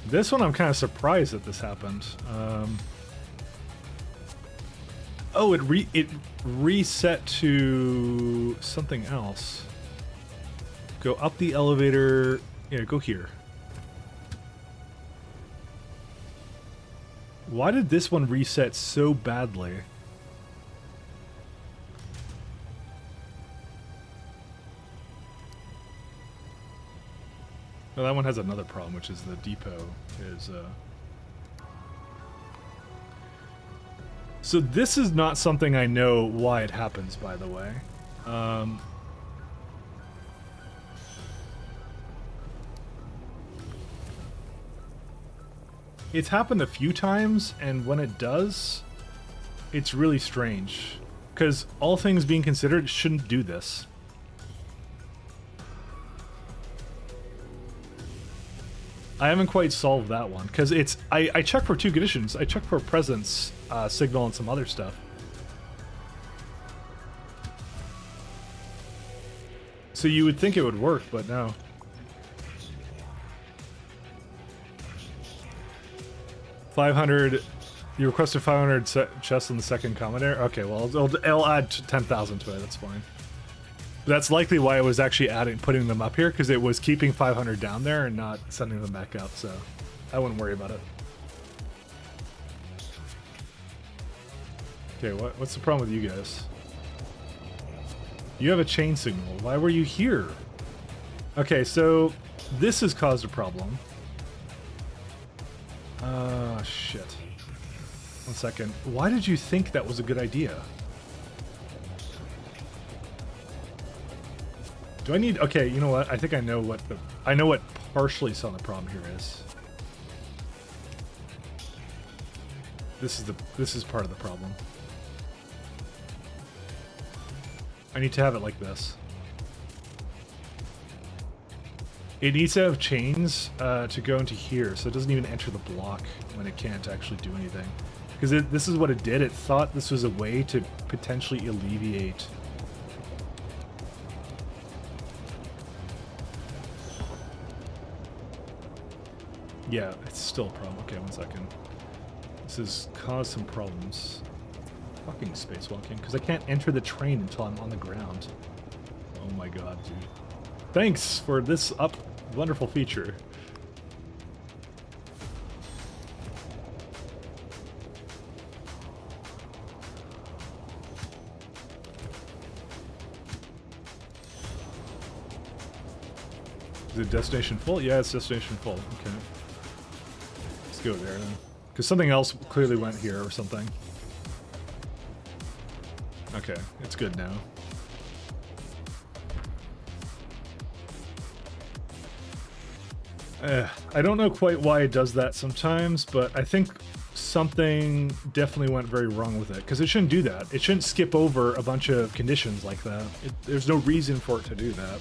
This one I'm kind of surprised that this happened. Oh, it reset to something else. Go up the elevator. Yeah, go here. Why did this one reset so badly? Well, that one has another problem, which is the depot is... So this is not something I know why it happens, by the way. It's happened a few times, and when it does, it's really strange. Because all things being considered, it shouldn't do this. I haven't quite solved that one, because it's... I checked for two conditions. I checked for presence, signal, and some other stuff. So you would think it would work, but no. $500. You requested 500 chests in the second commentator? Okay, well, it'll add 10,000 to it. That's fine. That's likely why I was actually putting them up here, because it was keeping 500 down there and not sending them back up, so I wouldn't worry about it. Okay, what's the problem with you guys? You have a chain signal. Why were you here? Okay, so this has caused a problem. Shit. 1 second. Why did you think that was a good idea? Do I need... Okay, you know what? I think I know what the... I know what partially solving the problem here is. This is part of the problem. I need to have it like this. It needs to have chains to go into here, so it doesn't even enter the block when it can't actually do anything. Because this is what it did. It thought this was a way to potentially alleviate... Yeah, it's still a problem. Okay, 1 second. This has caused some problems. Fucking spacewalking, because I can't enter the train until I'm on the ground. Oh my god, dude. Thanks for this wonderful feature. Is it destination full? Yeah, it's destination full. Okay. Let's go there then. Because something else clearly went here or something. Okay, it's good now. I don't know quite why it does that sometimes, but I think something definitely went very wrong with it, because it shouldn't do that. It shouldn't skip over a bunch of conditions like that. There's no reason for it to do that.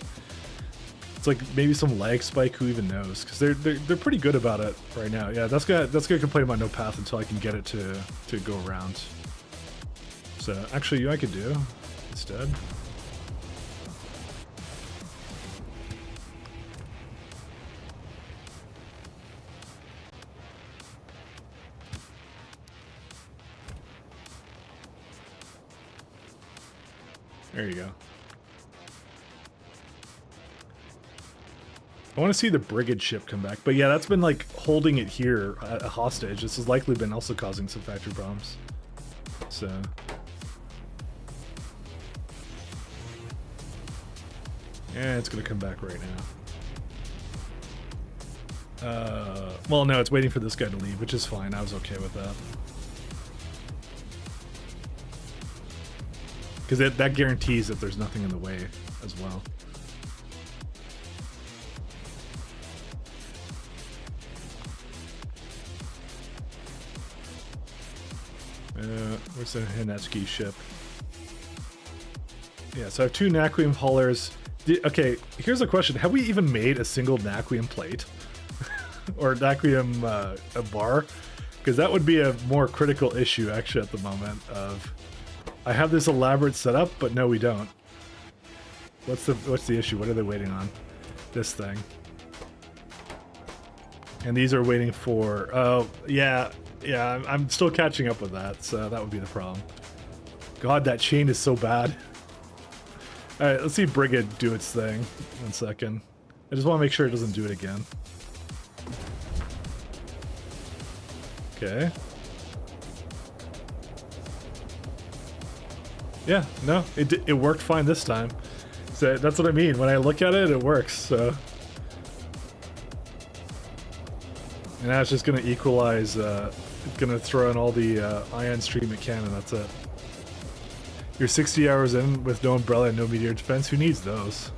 It's like maybe some lag spike, who even knows? Because they're pretty good about it right now. Yeah, that's gonna complain about no path until I can get it to go around. So actually, you know what I could do instead. There you go. I want to see the brigade ship come back, but yeah, that's been like holding it here a hostage. This has likely been also causing some factory problems. So yeah, it's gonna come back right now. Well, no, it's waiting for this guy to leave, which is fine. I was okay with that. Because that guarantees that there's nothing in the way as well. Where's the Hinachki ship? Yeah, so I have 2 Naquium haulers. Okay, here's a question. Have we even made a single Naquium plate? Or Naquium a bar? Because that would be a more critical issue, actually, at the moment of... I have this elaborate setup, but no, we don't. What's the issue? What are they waiting on? This thing. And these are waiting for... Oh, yeah. Yeah, I'm still catching up with that, so that would be the problem. God, that chain is so bad. Alright, let's see Brigade do its thing. 1 second. I just want to make sure it doesn't do it again. Okay. Yeah, no, it worked fine this time. So that's what I mean. When I look at it, it works, so... And now it's just going to equalize, it's going to throw in all the ion stream it can, and that's it. You're 60 hours in with no umbrella and no meteor defense. Who needs those?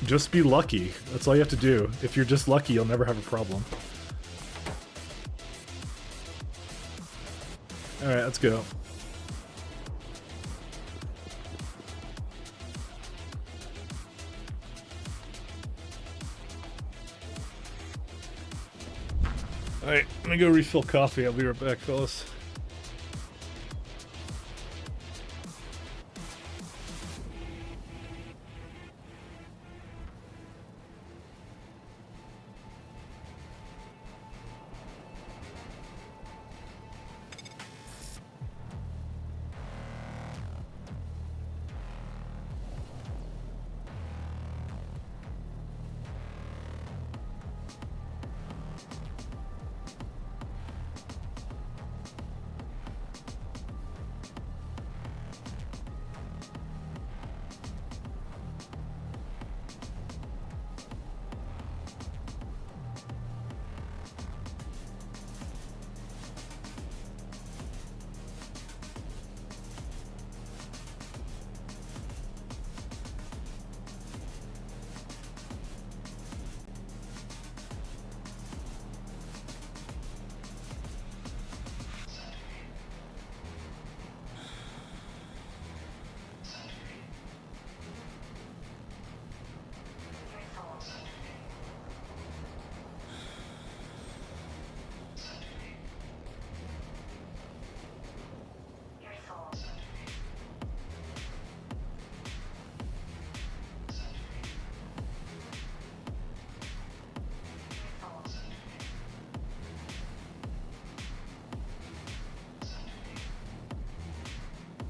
Just be lucky. That's all you have to do. If you're just lucky, you'll never have a problem. Alright, let's go. Alright, I'm gonna go refill coffee. I'll be right back, fellas.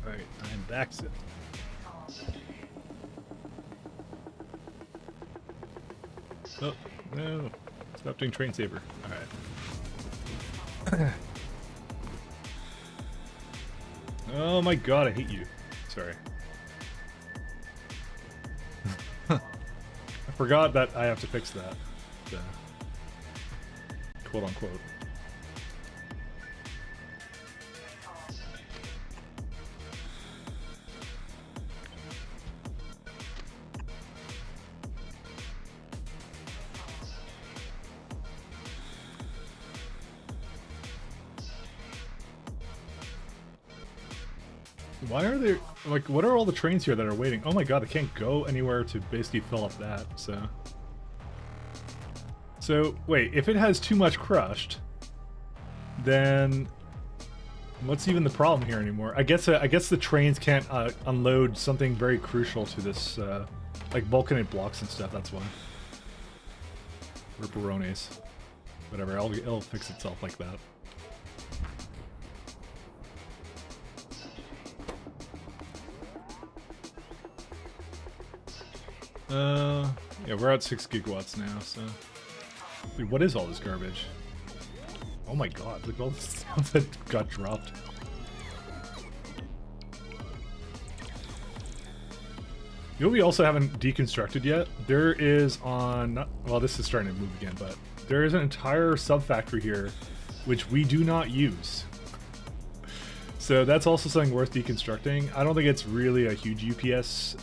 Alright, I'm back. Oh, no. Stop doing train saver. Alright. Oh my god, I hate you. Sorry. I forgot that I have to fix that. Quote unquote. Why are there, like, what are all the trains here that are waiting? Oh my god, I can't go anywhere to basically fill up that, so. So, wait, if it has too much crushed, then what's even the problem here anymore? I guess the trains can't unload something very crucial to this, like vulcanite blocks and stuff, that's why. Ripperones. Whatever, it'll fix itself like that. Yeah, we're at 6 gigawatts now, so... Dude, what is all this garbage? Oh my god, look at all the stuff that got dropped. You know what we also haven't deconstructed yet? There is on... well, this is starting to move again, but there is an entire sub-factory here which we do not use. So that's also something worth deconstructing. I don't think it's really a huge UPS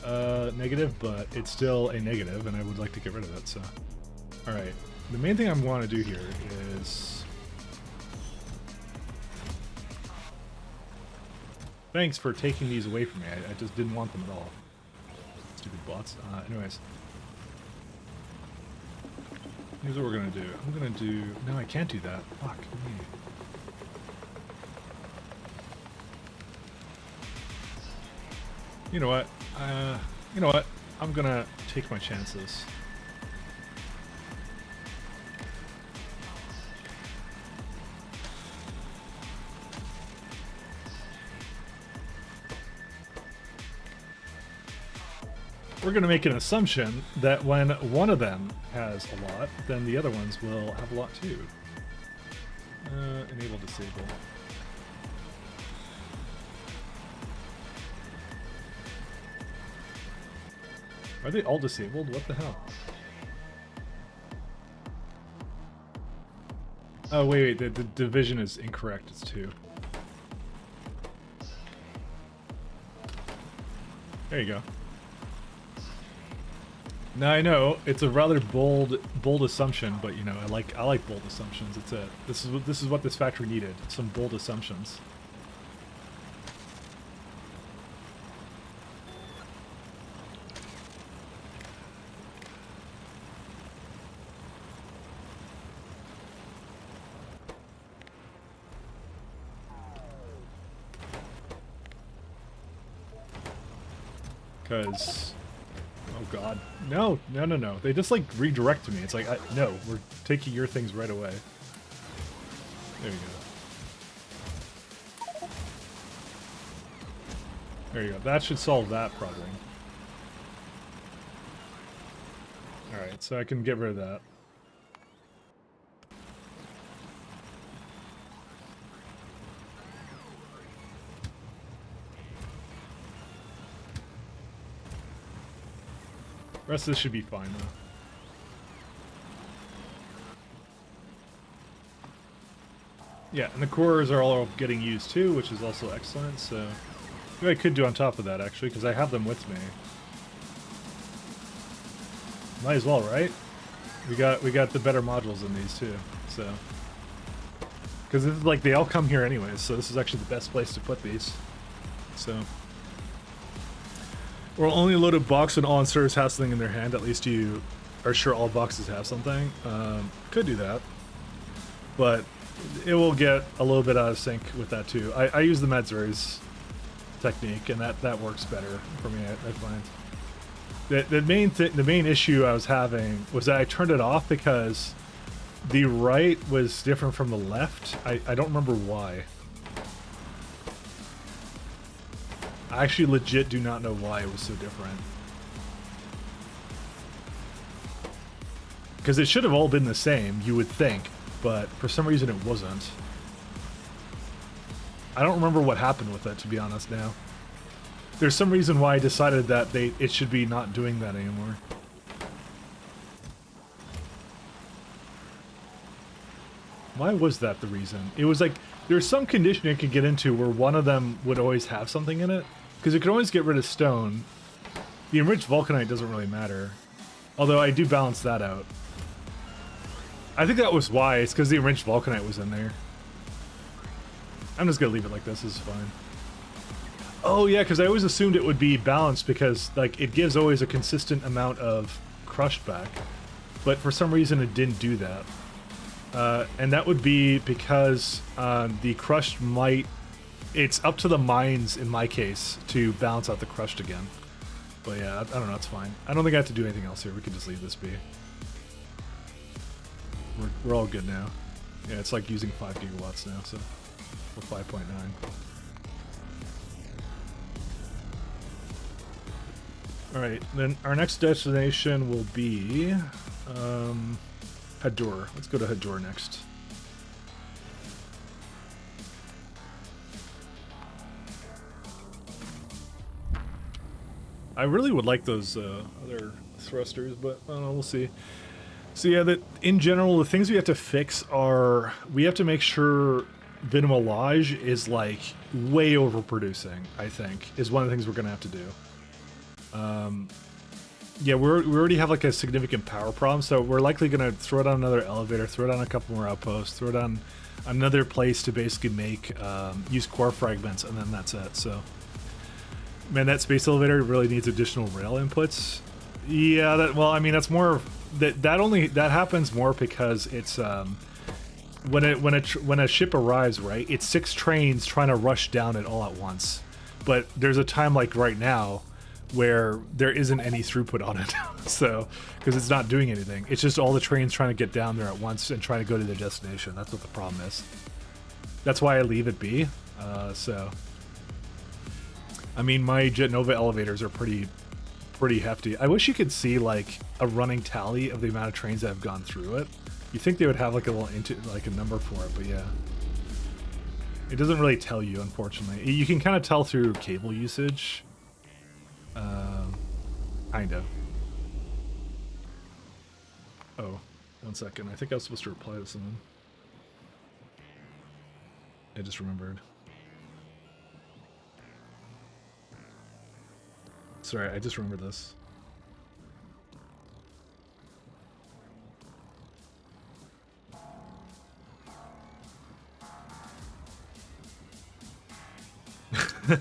negative, but it's still a negative, and I would like to get rid of it, so... Alright, the main thing I want to do here is... Thanks for taking these away from me. I just didn't want them at all. Stupid bots. Anyways. Here's what we're gonna do. I'm gonna do... No, I can't do that. Fuck me. You know what? You know what? I'm gonna take my chances. We're gonna make an assumption that when one of them has a lot, then the other ones will have a lot too. Enable disable. Are they all disabled? What the hell? Oh, wait, the division is incorrect. It's 2. There you go. Now I know it's a rather bold assumption, but you know I like bold assumptions. It's it. This is what this factory needed. Some bold assumptions. Because, oh god, no. They just like redirect me. It's like, no, we're taking your things right away. There you go. There you go. That should solve that problem. Alright, so I can get rid of that. The rest of this should be fine though. Yeah, and the cores are all getting used too, which is also excellent, so... Maybe I could do on top of that actually, because I have them with me. Might as well, right? We got the better modules in these too, so... Because this is like, they all come here anyways, so this is actually the best place to put these. So... Or only load a box when all inserters have something in their hand. At least you are sure all boxes have something. Could do that. But it will get a little bit out of sync with that too. I use the Medzer's technique, and that works better for me, I find. The main issue I was having was that I turned it off because the right was different from the left. I don't remember why. I actually legit do not know why it was so different. Because it should have all been the same, you would think, but for some reason it wasn't. I don't remember what happened with it, to be honest now. There's some reason why I decided that it should be not doing that anymore. Why was that the reason? It was like, there's some condition it could get into where one of them would always have something in it. Because it could always get rid of stone. The enriched vulcanite doesn't really matter. Although I do balance that out. I think that was why. It's because the enriched vulcanite was in there. I'm just going to leave it like this. This is fine. Oh yeah, because I always assumed it would be balanced because like it gives always a consistent amount of crushed back, but for some reason it didn't do that. And that would be because the crushed might... It's up to the mines, in my case, to balance out the crushed again. But yeah, I don't know, it's fine. I don't think I have to do anything else here. We can just leave this be. We're all good now. Yeah, it's like using 5 gigawatts now, so... Or 5.9. Alright, then our next destination will be... Hador. Let's go to Hador next. I really would like those other thrusters, but I don't know, we'll see. So yeah, that in general, the things we have to fix are we have to make sure Vinamolage is like way overproducing. I think is one of the things we're gonna have to do. Yeah, we already have like a significant power problem, so we're likely gonna throw it on another elevator, throw it on a couple more outposts, throw it on another place to basically make use core fragments, and then that's it. So, man, that space elevator really needs additional rail inputs. Yeah, well, I mean, that's more that happens more because it's when a ship arrives, right? It's 6 trains trying to rush down it all at once, but there's a time like right now where there isn't any throughput on it. So, because it's not doing anything. It's just all the trains trying to get down there at once and trying to go to their destination. That's what the problem is. That's why I leave it be. So, I mean, my Jet Nova elevators are pretty hefty. I wish you could see like a running tally of the amount of trains that have gone through it. You think they would have like a little like a number for it, but yeah. It doesn't really tell you, unfortunately. You can kind of tell through cable usage. Kind of. Oh, 1 second. I think I was supposed to reply to someone. I just remembered. Sorry, I just remembered this.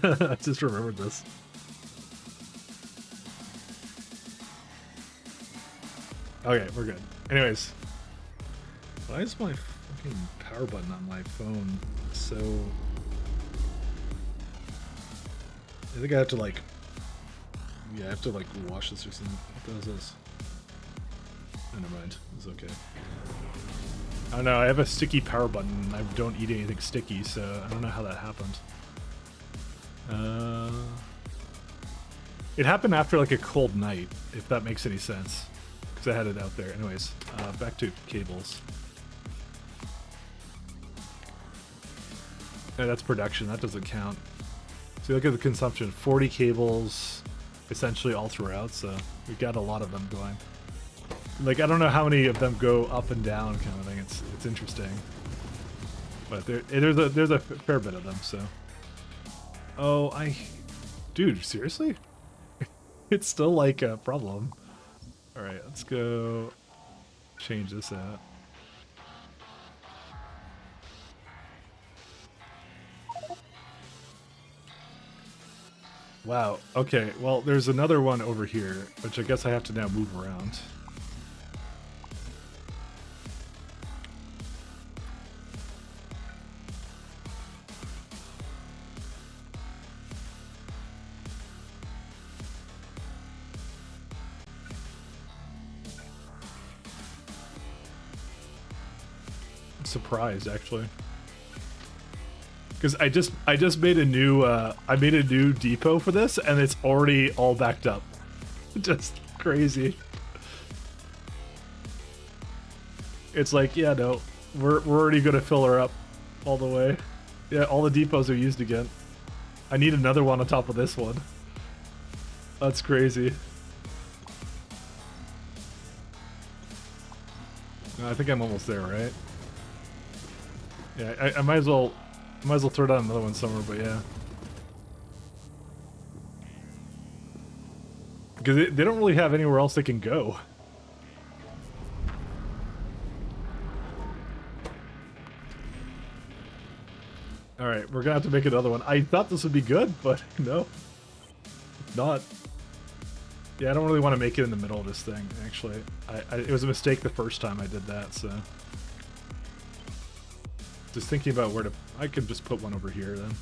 I just remembered this. Okay, we're good. Anyways. Why is my fucking power button on my phone so... I think I have to like... Yeah, I have to like wash this or something. What the hell is this? Oh, never mind. It's okay. I don't know, I have a sticky power button. I don't eat anything sticky, so I don't know how that happened. It happened after like a cold night, if that makes any sense. Because I had it out there. Anyways, back to cables. Yeah, that's production. That doesn't count. So look at the consumption. 40 cables, essentially all throughout. So we've got a lot of them going. Like, I don't know how many of them go up and down, kind of thing. It's interesting, but there's a fair bit of them. So, oh, dude, seriously, it's still like a problem. All right, let's go change this out. Wow. Okay. Well, there's another one over here, which I guess I have to now move around. Surprised actually, because I just made a new I made a new depot for this and it's already all backed up. Just crazy. It's like, yeah, no, we're already gonna fill her up all the way. Yeah, all the depots are used again. I need another one on top of this one. That's crazy. I think I'm almost there, right? Yeah, I might as well throw down another one somewhere, but yeah. Because they don't really have anywhere else they can go. All right, we're gonna have to make another one. I thought this would be good, but no, it's not. Yeah, I don't really want to make it in the middle of this thing, actually. It was a mistake the first time I did that, so. Just thinking about where to... I could just put one over here, then.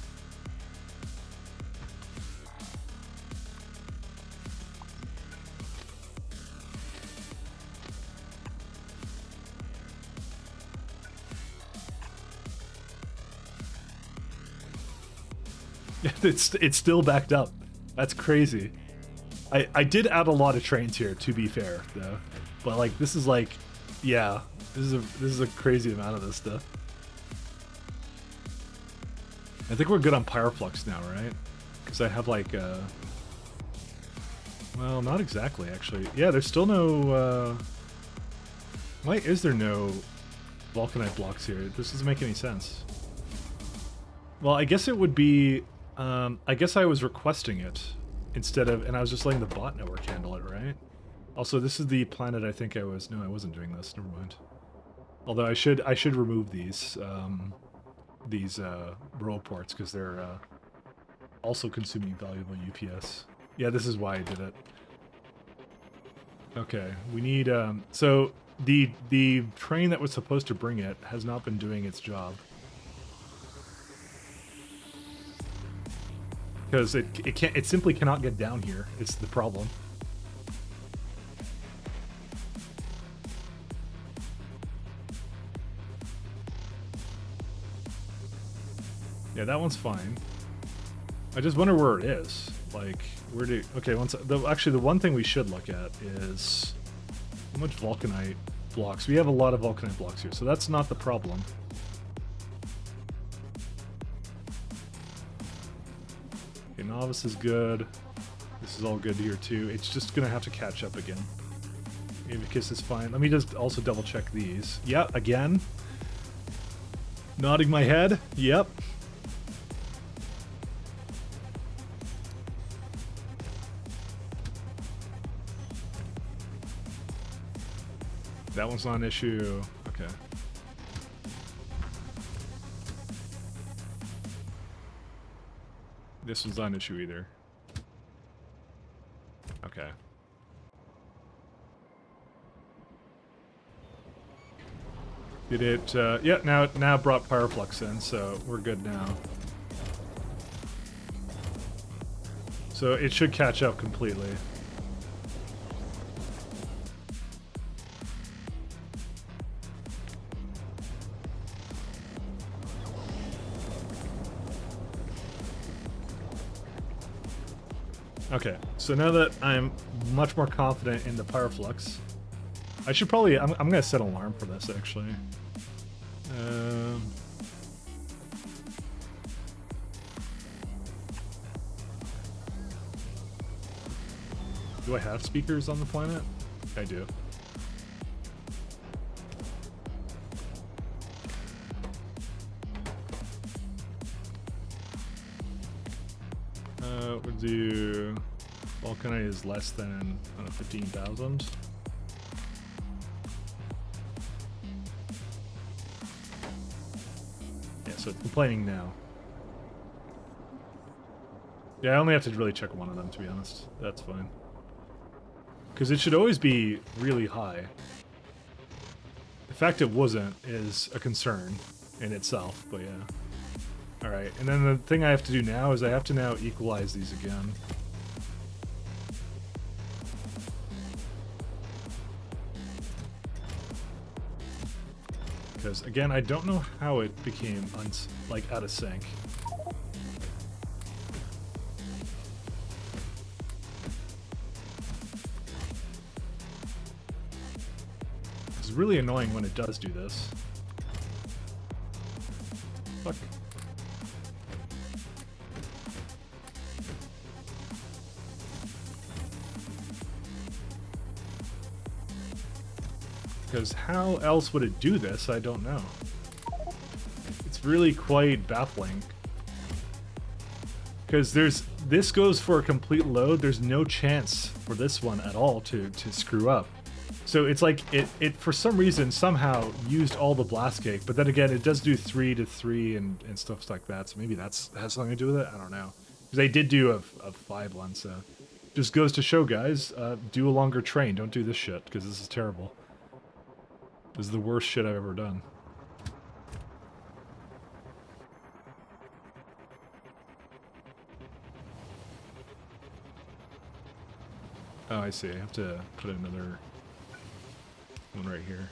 It's still backed up. That's crazy. I did add a lot of trains here, to be fair, though. But like this is like, yeah, this is a crazy amount of this stuff. I think we're good on Pyroflux now, right? Because I have like, well, not exactly actually. Yeah, there's still no. Why is there no Vulcanite blocks here? This doesn't make any sense. Well, I guess it would be. I guess I was requesting it instead of, and I was just letting the bot network handle it, right? Also, this is the planet I think I was. No, I wasn't doing this. Never mind. Although I should remove these row ports because they're also consuming valuable UPS. Yeah, this is why I did it. Okay, we need so the train that was supposed to bring it has not been doing its job. Because it simply cannot get down here. It's the problem. Yeah, that one's fine. I just wonder where it is. Like, where do... Okay, actually, the one thing we should look at is how much Vulcanite blocks. We have a lot of Vulcanite blocks here, so that's not the problem. Okay, Novice is good. This is all good here, too. It's just gonna have to catch up again. Amicus is fine. Let me just also double-check these. Yeah, again. Nodding my head. Yep. That one's not an issue. Okay. This one's not an issue either. Okay. Did it, yeah, now brought Pyroflux in, so we're good now. So it should catch up completely. Okay, so now that I'm much more confident in the Pyroflux, I should probably... I'm gonna set an alarm for this, actually. Do I have speakers on the planet? I do. We'll do... Vulcanite is less than, I don't know, 15,000. Yeah, so it's complaining now. Yeah, I only have to really check one of them, to be honest. That's fine. Because it should always be really high. The fact it wasn't is a concern in itself, but yeah. Alright, and then the thing I have to do now is I have to now equalize these again. Because, again, I don't know how it became, like, out of sync. It's really annoying when it does do this. Fuck. Because how else would it do this? I don't know. It's really quite baffling. Because this goes for a complete load. There's no chance for this one at all to screw up. So it's like it for some reason somehow used all the blast cake, but then again it does do 3 to 3 and stuff like that. So maybe has something to do with it. I don't know. Because they did do a 5 one, so just goes to show, guys, do a longer train. Don't do this shit because this is terrible. This is the worst shit I've ever done. Oh, I see. I have to put another one right here.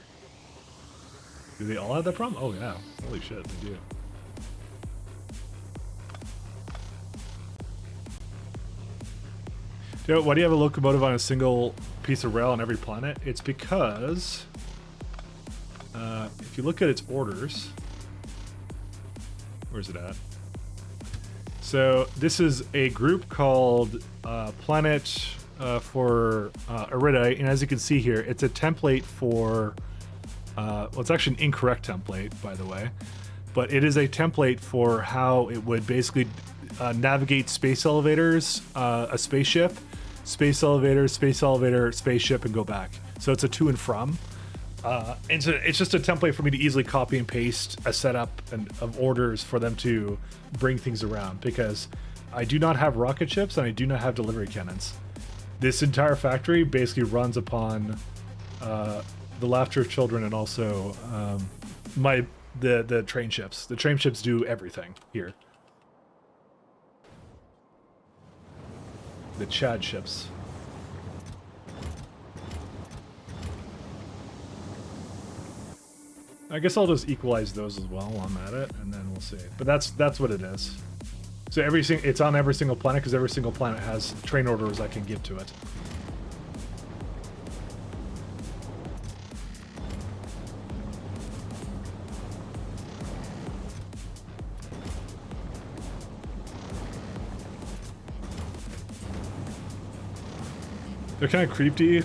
Do they all have that problem? Oh yeah. Holy shit, they do. Why do you have a locomotive on a single piece of rail on every planet? It's because if you look at its orders, where's it at? So this is a group called Planet for Iridae, and as you can see here, it's a template for well, it's actually an incorrect template, by the way, but it is a template for how it would basically navigate space elevators, a spaceship, space elevator, spaceship, and go back. So it's a to and from. And so it's just a template for me to easily copy and paste a setup of orders for them to bring things around, because I do not have rocket ships and I do not have delivery cannons. This entire factory basically runs upon the laughter of children and also the train ships. The train ships do everything here. The Chad ships. I guess I'll just equalize those as well while I'm at it, and then we'll see. But that's what it is. So it's on every single planet because every single planet has train orders I can give to it. They're kind of creepy.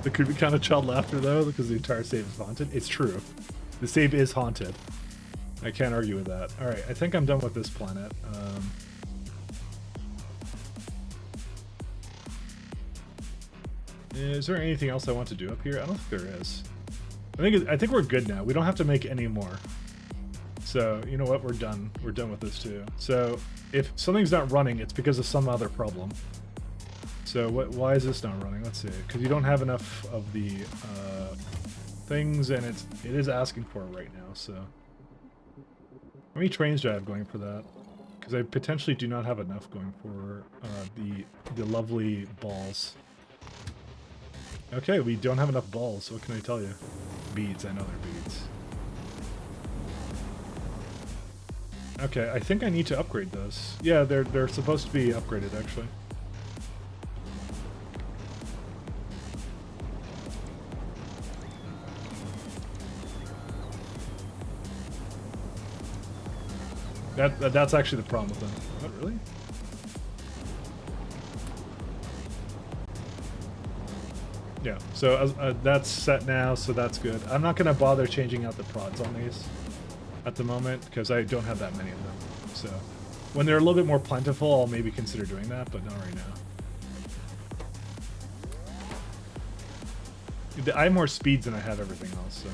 The creepy kind of child laughter though, because the entire save is haunted. It's true. The save is haunted. I can't argue with that. Alright, I think I'm done with this planet. Is there anything else I want to do up here? I don't think there is. I think we're good now. We don't have to make any more. So, you know what? We're done. We're done with this too. So, if something's not running, it's because of some other problem. So why is this not running? Let's see. Because you don't have enough of the things, and it is asking for it right now. So how many trains do I have going for that? Because I potentially do not have enough going for the lovely balls. Okay, we don't have enough balls. What can I tell you? Beads. I know they're beads. Okay, I think I need to upgrade those. Yeah, they're supposed to be upgraded actually. That's actually the problem with them. What, really? Yeah, so that's set now, so that's good. I'm not going to bother changing out the prods on these at the moment, because I don't have that many of them. So when they're a little bit more plentiful, I'll maybe consider doing that, but not right now. I have more speeds than I have everything else, so...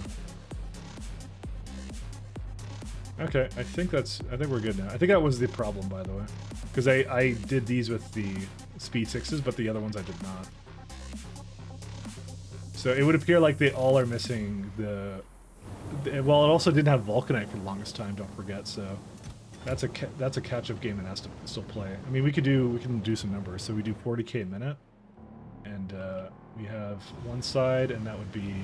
Okay, I think we're good now. I think that was the problem, by the way. Because I did these with the speed 6s, but the other ones I did not. So it would appear like they all are missing well, it also didn't have Vulcanite for the longest time, don't forget, so that's a catch-up game that has to still play. I mean, we can do some numbers. So we do 40k a minute, and we have one side, and that would be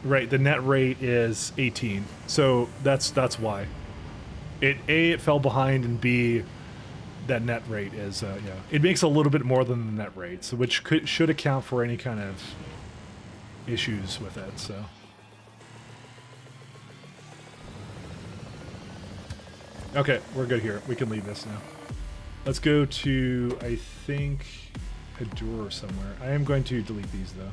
right, the net rate is 18. So that's why. It fell behind, and B, that net rate is yeah. It makes a little bit more than the net rate, so which should account for any kind of issues with it, so. Okay, we're good here. We can leave this now. Let's go to, I think, a door somewhere. I am going to delete these though.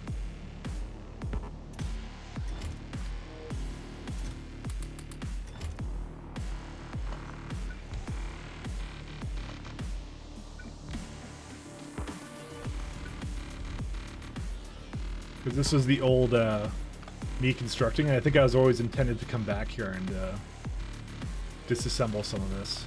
Because this was the old me constructing, and I think I was always intended to come back here and disassemble some of this.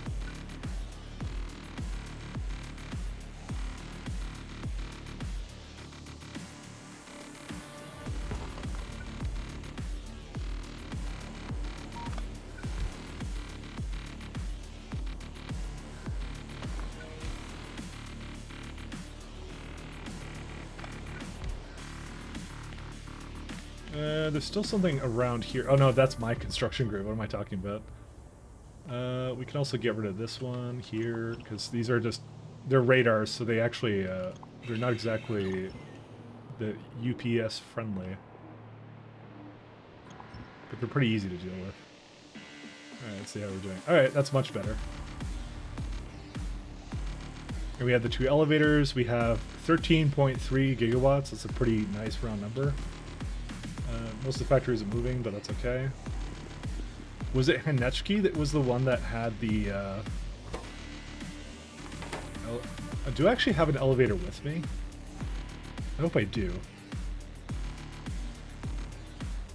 There's still something around here. Oh no, that's my construction group. What am I talking about? We can also get rid of this one here, because these are just, they're radars, so they actually, they're not exactly the UPS friendly. But they're pretty easy to deal with. Alright, let's see how we're doing. Alright, that's much better. And we have the 2 elevators. We have 13.3 gigawatts. That's a pretty nice round number. Most of the factory isn't moving, but that's okay. Was it Hanechki that was the one that had the... do I actually have an elevator with me? I hope I do.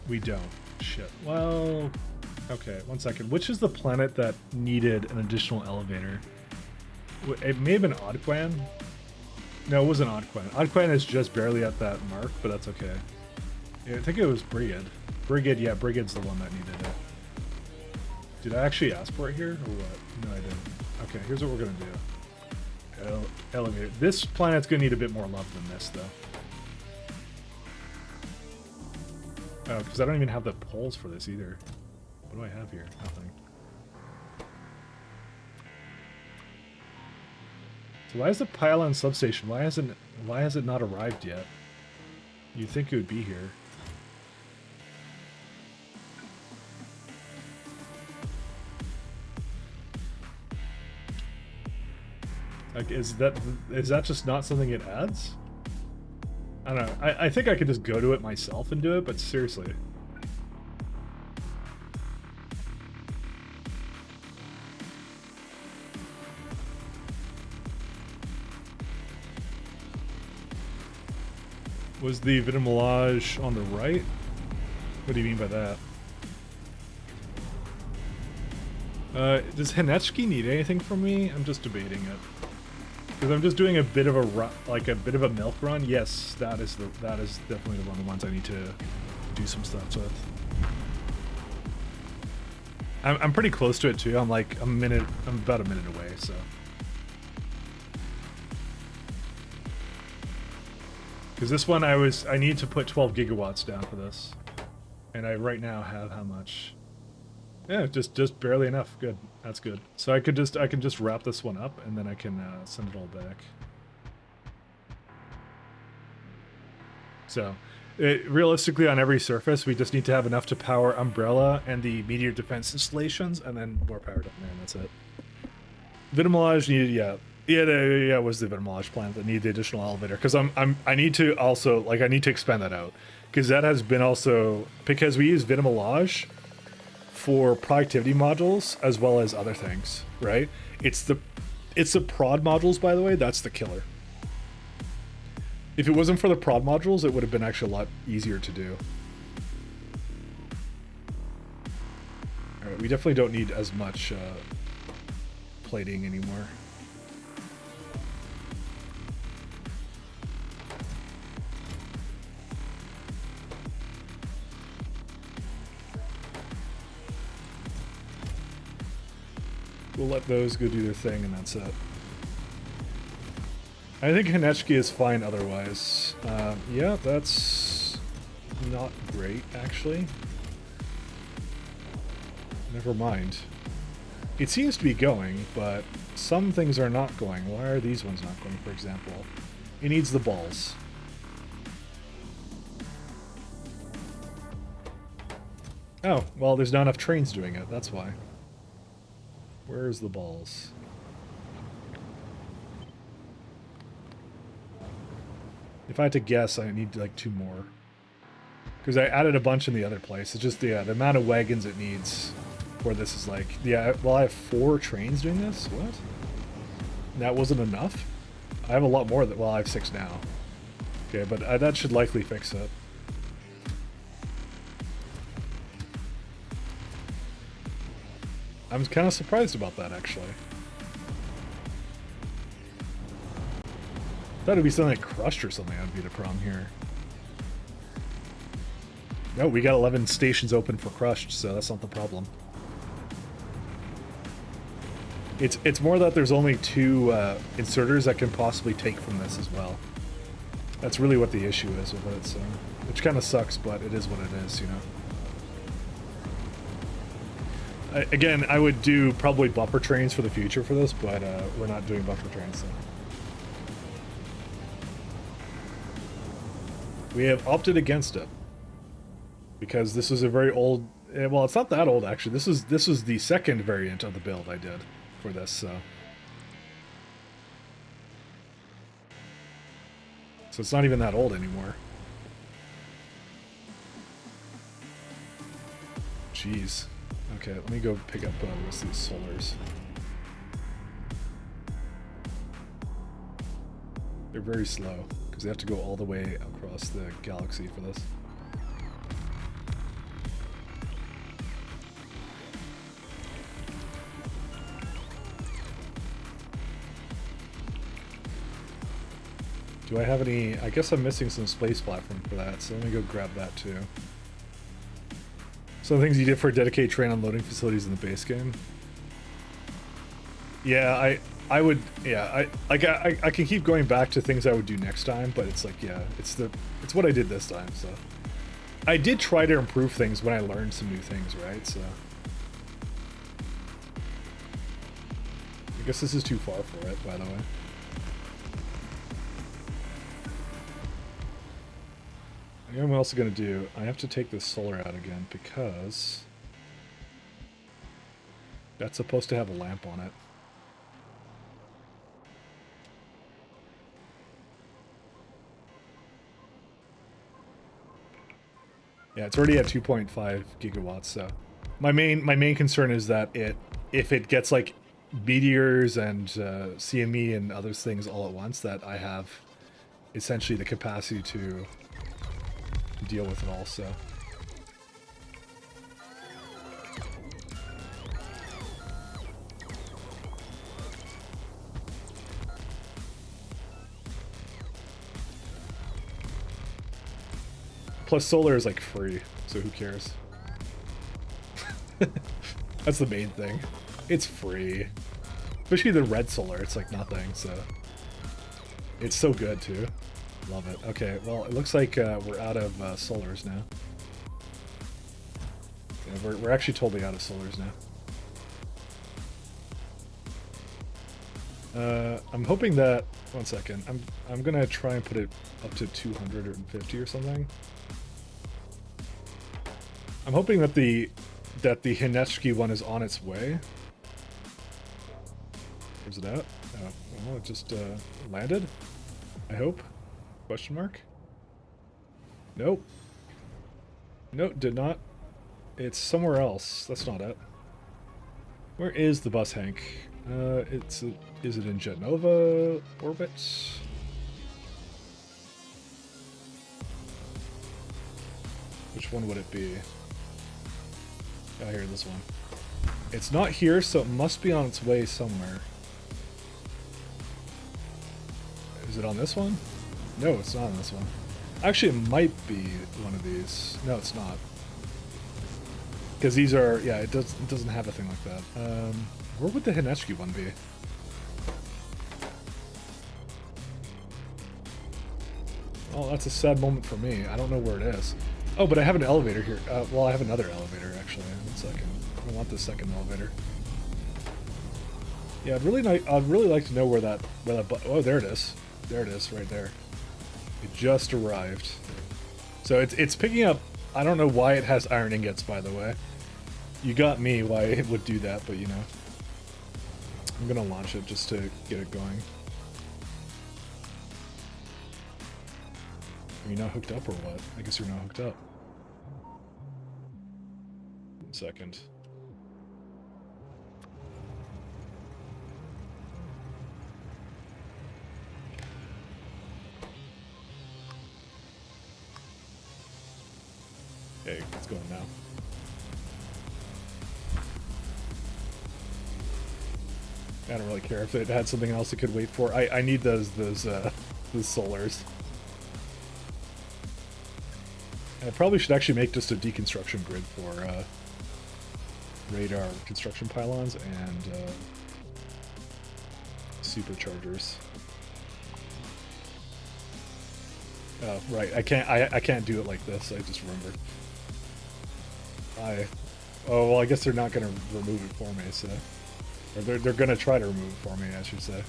We don't. Shit. Well... Okay, one second. Which is the planet that needed an additional elevator? It may have been Oddquan. No, it wasn't Oddquan. Oddquan is just barely at that mark, but that's okay. Yeah, I think it was Brigid. Brigid, yeah, Brigid's the one that needed it. Did I actually ask for it here, or what? No, I didn't. Okay, here's what we're gonna do. Elevator. This planet's gonna need a bit more love than this, though. Oh, because I don't even have the poles for this either. What do I have here? Nothing. So why is the pylon substation? Why has it not arrived yet? You'd think it would be here. Like, is that just not something it adds? I don't know. I think I could just go to it myself and do it, but seriously. Was the Vitamelage on the right? What do you mean by that? Does Hanechki need anything from me? I'm just debating it. Because I'm just doing a bit of a milk run. Yes, that is definitely one of the ones I need to do some stuff with. I'm pretty close to it too. I'm about a minute away, so. Because this one I need to put 12 gigawatts down for this. And I right now have how much? Yeah, just barely enough. Good. That's good. So I can just wrap this one up and then I can send it all back. So, realistically on every surface, we just need to have enough to power Umbrella and the Meteor Defense installations, and then more power down there, and that's it. Vitamelage needed, yeah, it was the Vitamelage plant that needed the additional elevator, because I need to also, I need to expand that out, because that has been also, because we use Vitamelage for productivity modules as well as other things, right? It's the prod modules, by the way, that's the killer. If it wasn't for the prod modules, it would have been actually a lot easier to do. Alright, we definitely don't need as much plating anymore. We'll let those go do their thing, and that's it. I think Hanechki is fine otherwise. Yeah, that's not great, actually. Never mind. It seems to be going, but some things are not going. Why are these ones not going, for example? It needs the balls. Oh, well, there's not enough trains doing it, that's why. Where's the balls? If I had to guess, I need like 2 more. Because I added a bunch in the other place. It's just, yeah, the amount of wagons it needs for this is like, yeah, well, I have 4 trains doing this? What? That wasn't enough? I have a lot more, well, I have 6 now. Okay, but that should likely fix it. I'm kind of surprised about that, actually. Thought it'd be something like crushed or something that would be the problem here. No, we got 11 stations open for crushed, so that's not the problem. It's more that there's only 2 inserters that can possibly take from this as well. That's really what the issue is with it, so... Which kind of sucks, but it is what it is, you know? Again, I would do probably buffer trains for the future for this, but we're not doing buffer trains, so... We have opted against it. Because this is a very old... Well, it's not that old, actually. This was the second variant of the build I did for this, so... So it's not even that old anymore. Jeez. Okay, let me go pick up the rest of these solars. They're very slow, because they have to go all the way across the galaxy for this. Do I have any... I guess I'm missing some space platform for that, so let me go grab that too. Some things you did for a dedicated train unloading facilities in the base game. Yeah, I would... Yeah, I can keep going back to things I would do next time, but it's like, yeah, it's what I did this time, so... I did try to improve things when I learned some new things, right, so... I guess this is too far for it, by the way. You know what I'm also going to do? I have to take this solar out again because that's supposed to have a lamp on it. Yeah, it's already at 2.5 gigawatts, so my main concern is that if it gets like meteors and CME and other things all at once, that I have essentially the capacity to deal with it all, so. Plus solar is like free, so who cares? That's the main thing. It's free. Especially the red solar, it's like nothing, so. It's so good too. Love it. Okay, well, it looks like we're out of solars now. Yeah, we're actually totally out of solars now. I'm hoping that... One second. I'm gonna try and put it up to 250 or something. I'm hoping that the Hinechki one is on its way. Where's it at? Oh, well, it just landed. I hope. Question mark? Nope. Nope, did not. It's somewhere else. That's not it. Where is the bus, Hank? Is it in Genova orbit? Which one would it be? Oh, here, this one. It's not here, so it must be on its way somewhere. Is it on this one? No, it's not on this one. Actually, it might be one of these. No, it's not. Because these are... Yeah, it doesn't have a thing like that. Where would the Hinechki one be? Oh, that's a sad moment for me. I don't know where it is. Oh, but I have an elevator here. Well, I have another elevator, actually. One second. I want the second elevator. Yeah, I'd really like to know where that oh, there it is. There it is, right there. It just arrived. So it's picking up... I don't know why it has iron ingots, by the way. You got me why it would do that, but you know. I'm gonna launch it just to get it going. Are you not hooked up or what? I guess you're not hooked up. 1 second. Okay, it's going now. I don't really care if it had something else it could wait for. I need those solars. I probably should actually make just a deconstruction grid for radar construction pylons and superchargers. Oh, right. I can't do it like this. I just remembered. Oh, well, I guess they're not going to remove it for me, so... Or they're going to try to remove it for me, I should say.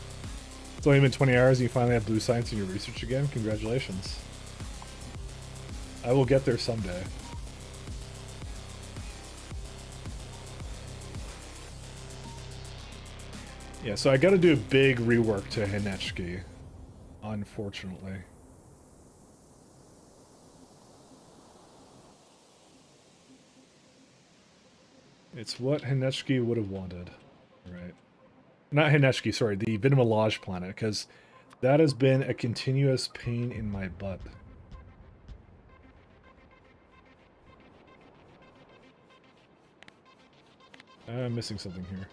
It's only been 20 hours and you finally have blue science in your research again? Congratulations. I will get there someday. Yeah, so I gotta do a big rework to Hinechki, unfortunately. It's what Hinechki would have wanted. Right. Not Hinechki, sorry, the Vinamalaj planet, because that has been a continuous pain in my butt. I'm missing something here.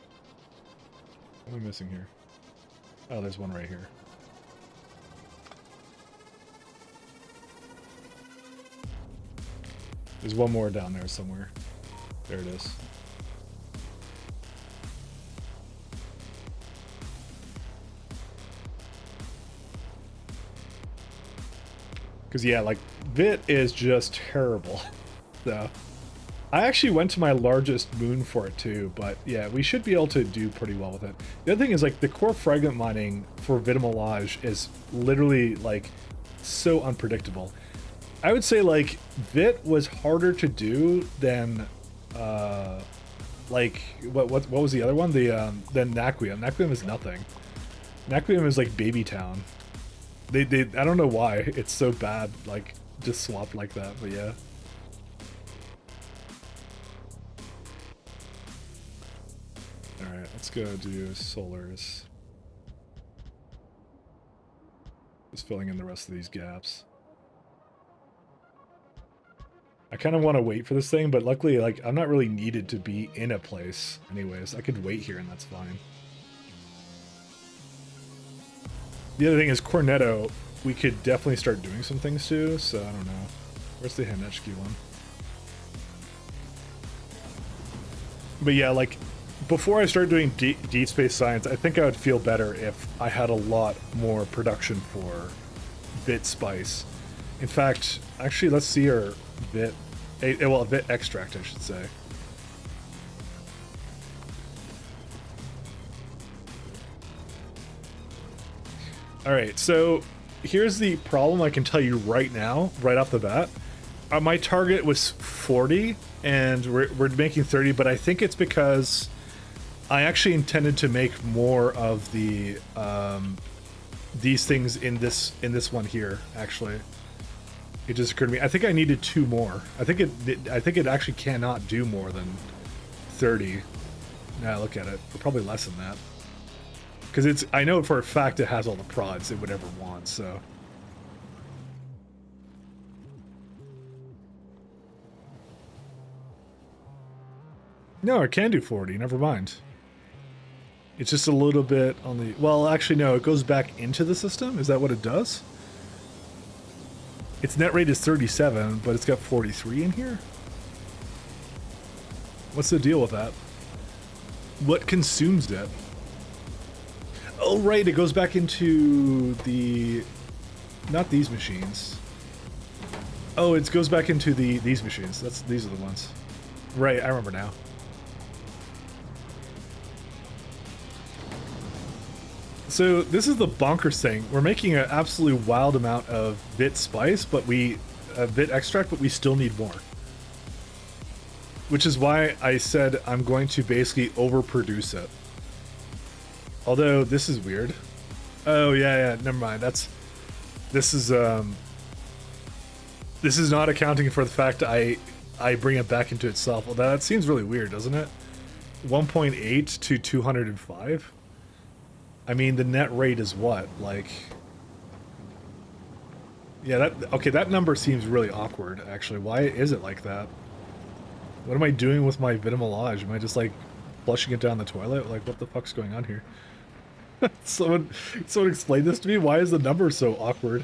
What am I missing here? Oh, there's one right here. There's one more down there somewhere. There it is. Because, yeah, like, Vit is just terrible. So, I actually went to my largest moon for it, too. But, yeah, we should be able to do pretty well with it. The other thing is, like, the core fragment mining for Vitamalage is literally, like, so unpredictable. I would say, like, Vit was harder to do than, like, what was the other one? Than Naquium. Naquium is nothing. Naquium is, like, Baby Town. They I don't know why it's so bad, like, just swapped like that, but yeah. Alright, let's go do solars. Just filling in the rest of these gaps. I kind of want to wait for this thing, but luckily, like, I'm not really needed to be in a place anyways. I could wait here and that's fine. The other thing is Cornetto, we could definitely start doing some things too, so I don't know. Where's the Hinechki one? But yeah, like, before I start doing deep space science, I think I would feel better if I had a lot more production for bit spice. In fact, actually, let's see our bit, well, bit extract, I should say. Alright, so here's the problem I can tell you right now, right off the bat. My target was 40, and we're making 30, but I think it's because I actually intended to make more of the these things in this one here, actually. It just occurred to me. I think I needed 2 more. I think it actually cannot do more than 30. Now look at it. Probably less than that. Because I know for a fact it has all the prods it would ever want, so. No, it can do 40, never mind. It's just a little bit on the... Well, actually, no, it goes back into the system? Is that what it does? Its net rate is 37, but it's got 43 in here? What's the deal with that? What consumes it? Oh, right, it goes back into the... Not these machines. Oh, it goes back into these machines. These are the ones. Right, I remember now. So, this is the bonkers thing. We're making an absolutely wild amount of bit spice, but bit extract, but we still need more. Which is why I said I'm going to basically overproduce it. Although, this is weird. Oh, yeah, never mind. This is not accounting for the fact I bring it back into itself. Well, that seems really weird, doesn't it? 1.8 to 205? I mean, the net rate is what? Like... Yeah, that number seems really awkward, actually. Why is it like that? What am I doing with my Vitamalage? Am I just, like, flushing it down the toilet? Like, what the fuck's going on here? Someone explain this to me. Why is the number so awkward?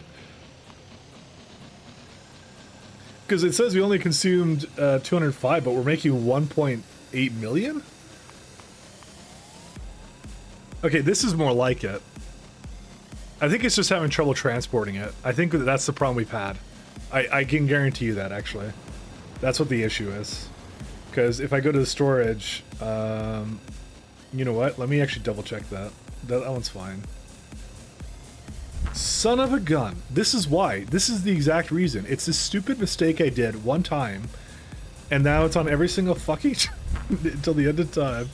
Because it says we only consumed 205, but we're making 1.8 million? Okay, this is more like it. I think it's just having trouble transporting it. I think that's the problem we've had. I can guarantee you that, actually. That's what the issue is. Because if I go to the storage, you know what? Let me actually double check that. That one's fine. Son of a gun. This is why. This is the exact reason. It's this stupid mistake I did one time, and now it's on every single fucking until the end of time.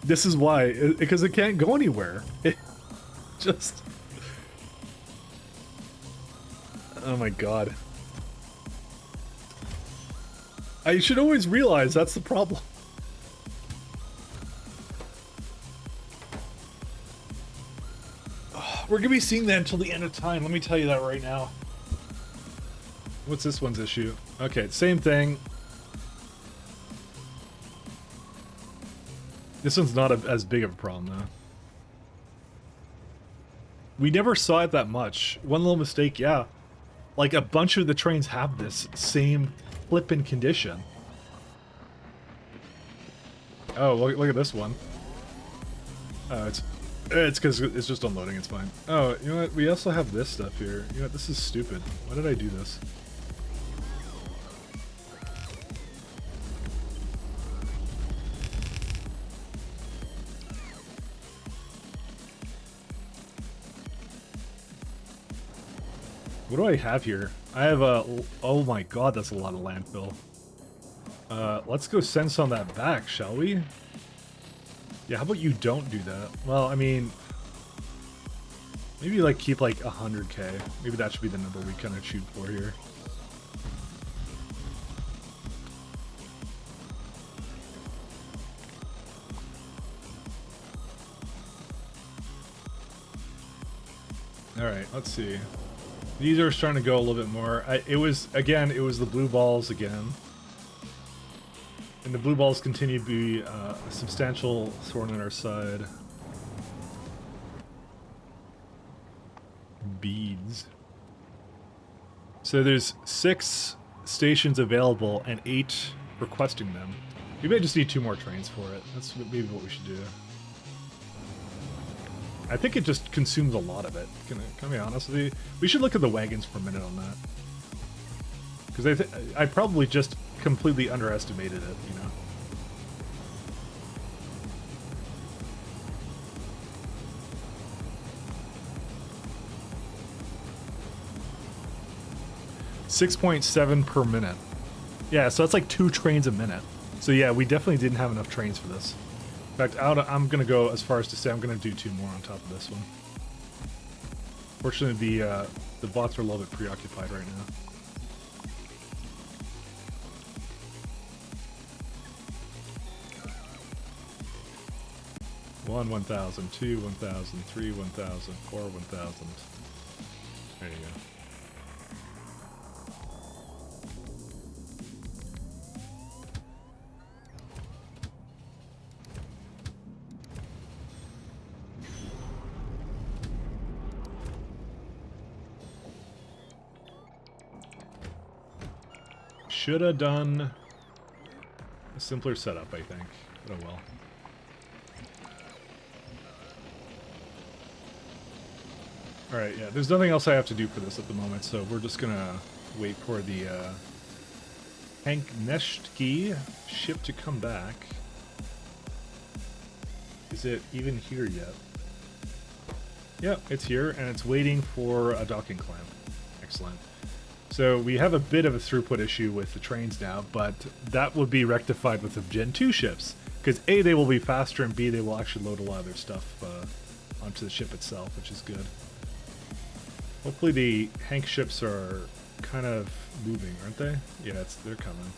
This is why. Because it can't go anywhere. It just... Oh my god. I should always realize that's the problem. We're gonna be seeing that until the end of time. Let me tell you that right now. What's this one's issue? Okay, same thing. This one's not as big of a problem, though. We never saw it that much. One little mistake, yeah. Like, a bunch of the trains have this same flippin' condition. Oh, look at this one. Oh, it's because it's just unloading, it's fine. Oh, you know what? We also have this stuff here. You know what? This is stupid. Why did I do this? What do I have here? I have a... Oh my god, that's a lot of landfill. Let's go send some of that back, shall we? Yeah, how about you don't do that? Well, I mean... Maybe, like, keep, like, 100k. Maybe that should be the number we kind of shoot for here. Alright, let's see. These are starting to go a little bit more. It was the blue balls again. And the blue balls continue to be a substantial thorn on our side. Beads. So there's 6 stations available and 8 requesting them. We may just need 2 more trains for it. That's maybe what we should do. I think it just consumes a lot of it. Can I be honest with you? We should look at the wagons for a minute on that. Because I probably just completely underestimated it, you know? $6.7 per minute. Yeah, so that's like 2 trains a minute. So yeah, we definitely didn't have enough trains for this. In fact, I'm going to go as far as to say I'm going to do 2 more on top of this one. Fortunately, the bots are a little bit preoccupied right now. One 1,000, 2 1,000, 3 1,000, 4 1,000. There you go. Should have done a simpler setup, I think. But oh well. Alright, yeah, there's nothing else I have to do for this at the moment, so we're just gonna wait for the Hank Neshtki ship to come back. Is it even here yet? Yep, it's here, and it's waiting for a docking clamp. Excellent. So we have a bit of a throughput issue with the trains now, but that will be rectified with the Gen 2 ships. Because A, they will be faster, and B, they will actually load a lot of their stuff onto the ship itself, which is good. Hopefully the Hank ships are kind of moving, aren't they? Yeah, they're coming.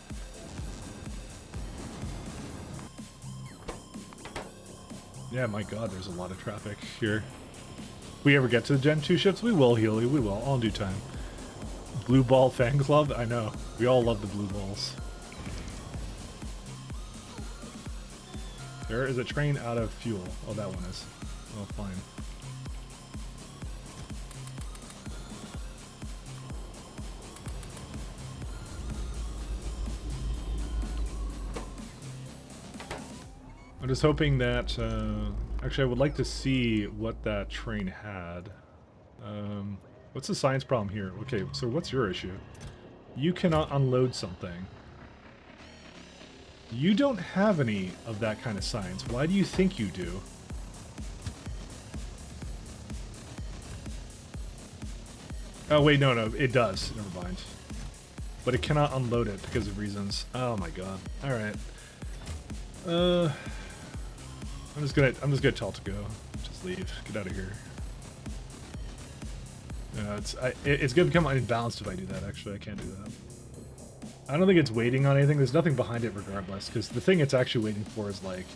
Yeah, my god, there's a lot of traffic here. If we ever get to the Gen 2 ships, we will, Healy, we will, all in due time. Blue Ball Fan Club? I know. We all love the blue balls. There is a train out of fuel. Oh, that one is. Oh, fine. I'm just hoping that, actually I would like to see what that train had. What's the science problem here? Okay, so what's your issue? You cannot unload something. You don't have any of that kind of science. Why do you think you do? Oh wait, no, it does. Never mind. But it cannot unload it because of reasons. Oh my god. Alright. I'm just gonna tell it to go. Just leave. Get out of here. It's gonna become unbalanced if I do that. Actually, I can't do that. I don't think it's waiting on anything. There's nothing behind it regardless, because the thing it's actually waiting for is like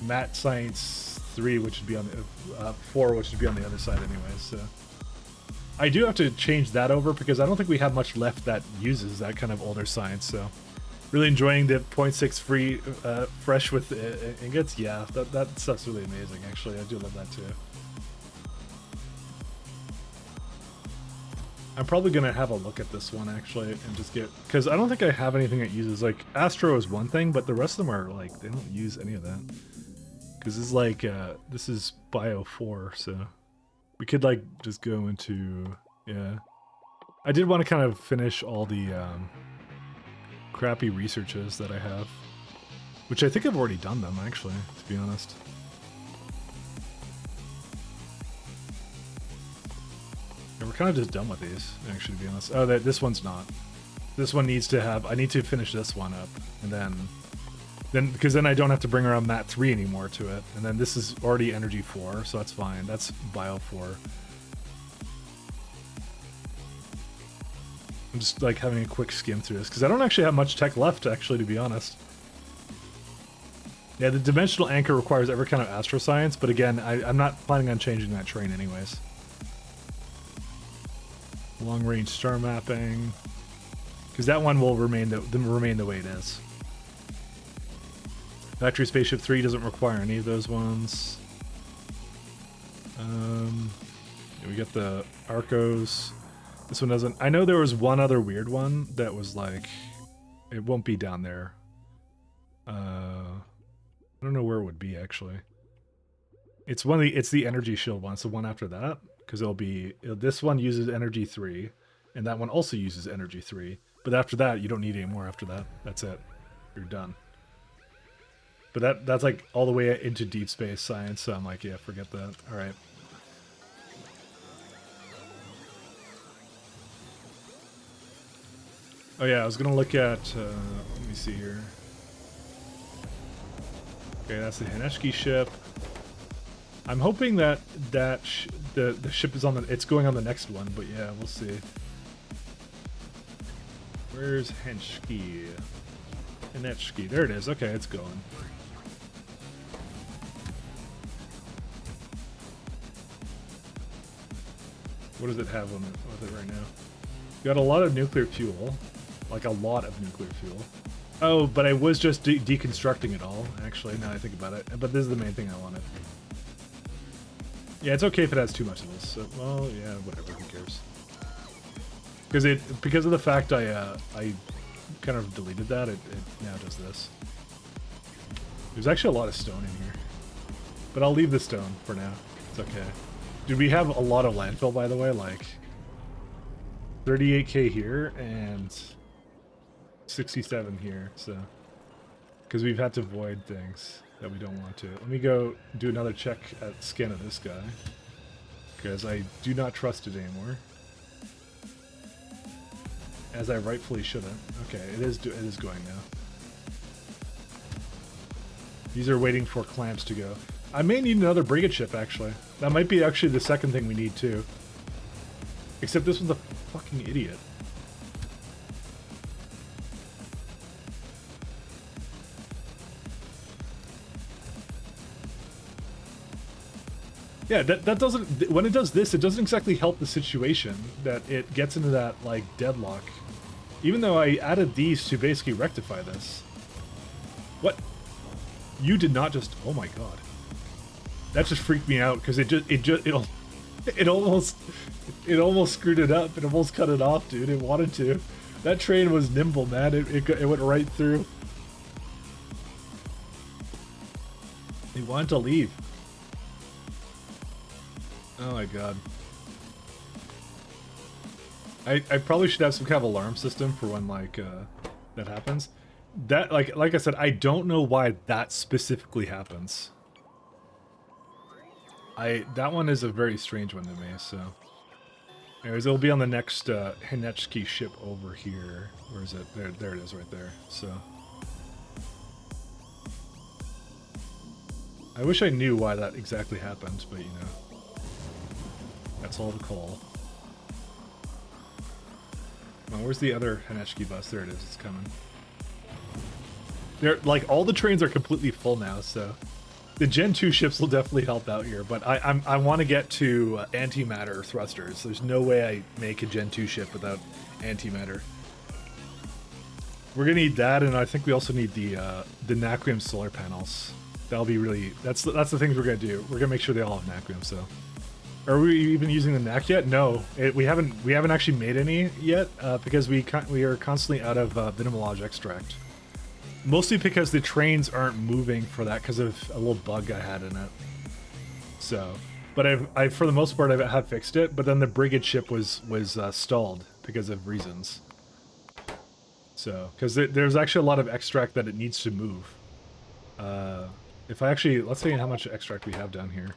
Mat Science 3, which would be on the 4, which would be on the other side anyways. So I do have to change that over because I don't think we have much left that uses that kind of older science. So really enjoying the 0.6 free fresh with ingots. Yeah, that stuff's really amazing. Actually, I do love that too. I'm probably gonna have a look at this one actually and just get, because I don't think I have anything that uses, like Astro is one thing, but the rest of them are like, they don't use any of that. Because this is like this is Bio 4, so we could like just go into, yeah. I did want to kind of finish all the crappy researches that I have, which I think I've already done them actually, to be honest. And we're kind of just done with these, actually, to be honest. Oh, this one's not. This one needs to have, I need to finish this one up, and then because then I don't have to bring around Mat 3 anymore to it. And then this is already Energy 4, so that's fine. That's Bio 4. I'm just like having a quick skim through this, because I don't actually have much tech left, actually, to be honest. Yeah, the Dimensional Anchor requires every kind of astro science, but again, I'm not planning on changing that train anyways. Long range star mapping, because that one will remain the way it is. Factory Spaceship 3 doesn't require any of those ones. Yeah, we got the Arcos. This one doesn't. I know there was one other weird one that was like, it won't be down there. I don't know where it would be actually. It's the Energy Shield one. It's the one after that. Because this one uses Energy 3, and that one also uses Energy 3. But after that, you don't need any more after that. That's it. You're done. But that's like all the way into deep space science, so I'm like, yeah, forget that. Alright. Oh yeah, I was gonna look at, let me see here. Okay, that's the Hineshki ship. I'm hoping that the ship is on it's going on the next one, but yeah, we'll see. Where's Hineshki? Hineshki, there it is. Okay, it's going. What does it have on it with it right now? Got a lot of nuclear fuel, like a lot of nuclear fuel. Oh, but I was just deconstructing it all, actually, now I think about it. But this is the main thing I wanted. Yeah, it's okay if it has too much of this. So, well, yeah, whatever, who cares? Because of the fact I kind of deleted that, it now does this. There's actually a lot of stone in here. But I'll leave the stone for now. It's okay. Dude, we have a lot of landfill, by the way, like 38k here and 67 here, so because we've had to void things that we don't want to. Let me go do another check at skin of this guy, because I do not trust it anymore, as I rightfully shouldn't. Okay, it is going now. These are waiting for clamps to go. I may need another brigade ship, actually. That might be actually the second thing we need too. Except this one's a fucking idiot. Yeah, that doesn't, when it does this, it doesn't exactly help the situation, that it gets into that, like, deadlock. Even though I added these to basically rectify this. What? You did not just... Oh my god. That just freaked me out because it almost screwed it up. It almost cut it off, dude. It wanted to. That train was nimble, man. It went right through. It wanted to leave. Oh my god. I probably should have some kind of alarm system for when like that happens. That like I said, I don't know why that specifically happens. That one is a very strange one to me, so. Anyways, it'll be on the next Hinechki ship over here. Where is it? There it is right there. So. I wish I knew why that exactly happened, but you know. That's all the call. Oh, where's the other Hinechki bus? There it is, it's coming. They're like all the trains are completely full now, so the Gen 2 ships will definitely help out here, but I want to get to antimatter thrusters. There's no way I make a Gen 2 ship without antimatter. We're gonna need that, and I think we also need the Naquium solar panels. That'll be really that's the things we're gonna do. We're gonna make sure they all have Naquium. So, are we even using the NAC yet? No, we haven't actually made any yet because we are constantly out of Vinamolage extract. Mostly because the trains aren't moving for that because of a little bug I had in it. So, but I for the most part I have fixed it. But then the brigade ship was stalled because of reasons. So, because there's actually a lot of extract that it needs to move. If I actually, let's see how much extract we have down here.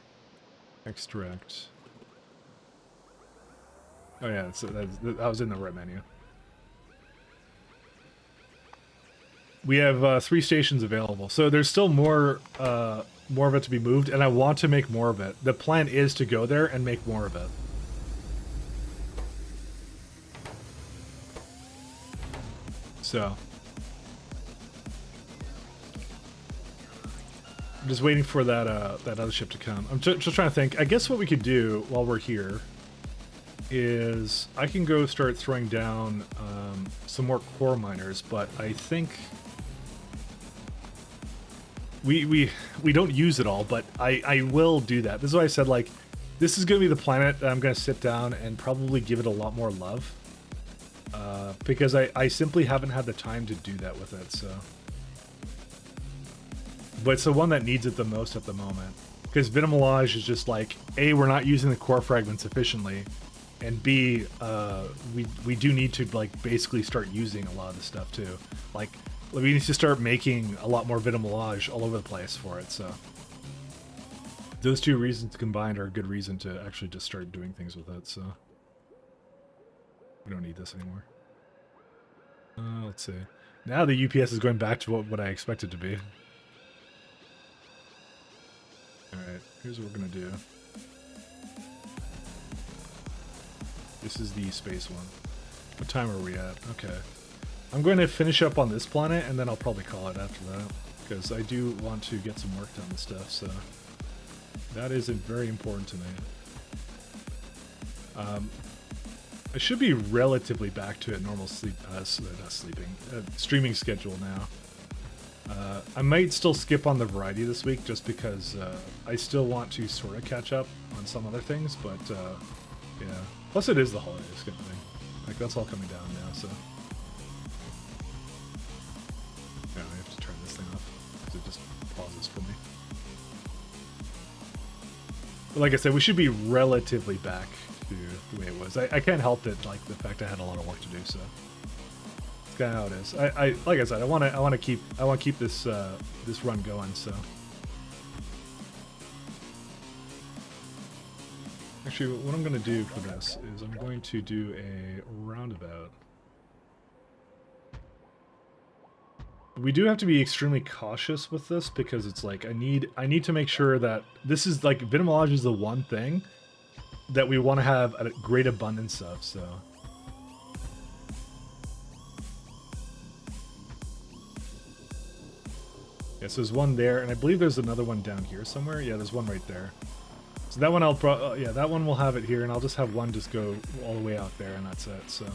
Extract. Oh yeah, so that was in the right menu. We have 3 stations available, so there's still more of it to be moved, and I want to make more of it. The plan is to go there and make more of it. So, I'm just waiting for that other ship to come. I'm just trying to think. I guess what we could do while we're here is I can go start throwing down some more core miners, but I think we don't use it all, but I will do that. This is why I said, like, this is going to be the planet that I'm going to sit down and probably give it a lot more love. Because I simply haven't had the time to do that with it, so. But it's the one that needs it the most at the moment. Because Vinamolage is just like, A, we're not using the core fragments efficiently, and B, we do need to, like, basically start using a lot of this stuff too. Like, we need to start making a lot more Vinamolage all over the place for it, so. Those two reasons combined are a good reason to actually just start doing things with it, so. We don't need this anymore. Let's see. Now the UPS is going back to what I expected to be. Alright, here's what we're gonna do. This is the space one. What time are we at? Okay. I'm going to finish up on this planet, and then I'll probably call it after that. Because I do want to get some work done and stuff, so... That is very important to me. I should be relatively back to a normal streaming schedule now. I might still skip on the variety this week just because I still want to sort of catch up on some other things, but yeah. Plus it is the holidays kind of thing. Like, that's all coming down now, so. Yeah, I have to turn this thing off because it just pauses for me. But like I said, we should be relatively back to the way it was. I can't help it, like the fact I had a lot of work to do, so it's kind of how it is. I like I said, I want to keep this this run going. So actually, what I'm going to do for this is I'm going to do a roundabout. We do have to be extremely cautious with this because it's like I need to make sure that this is like Vinamolage is the one thing that we want to have a great abundance of, so. Yeah, so there's one there, and I believe there's another one down here somewhere. Yeah, there's one right there. So that one yeah, that one will have it here, and I'll just have one just go all the way out there, and that's it, so.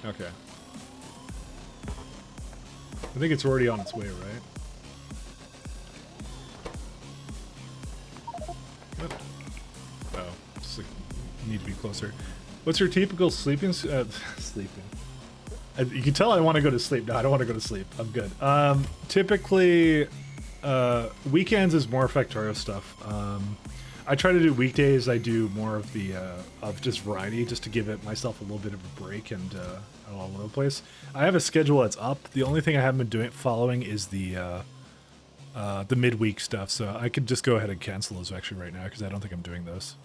Okay. I think it's already on its way, right? What? Oh, just like, need to be closer. What's your typical sleeping? Sleeping. You can tell I want to go to sleep. No, I don't want to go to sleep. I'm good. Typically, weekends is more Factorio stuff. I try to do weekdays. I do more of the of just variety, just to give it myself a little bit of a break and all over the place. I have a schedule that's up. The only thing I haven't been following is the midweek stuff. So I could just go ahead and cancel those actually right now because I don't think I'm doing those.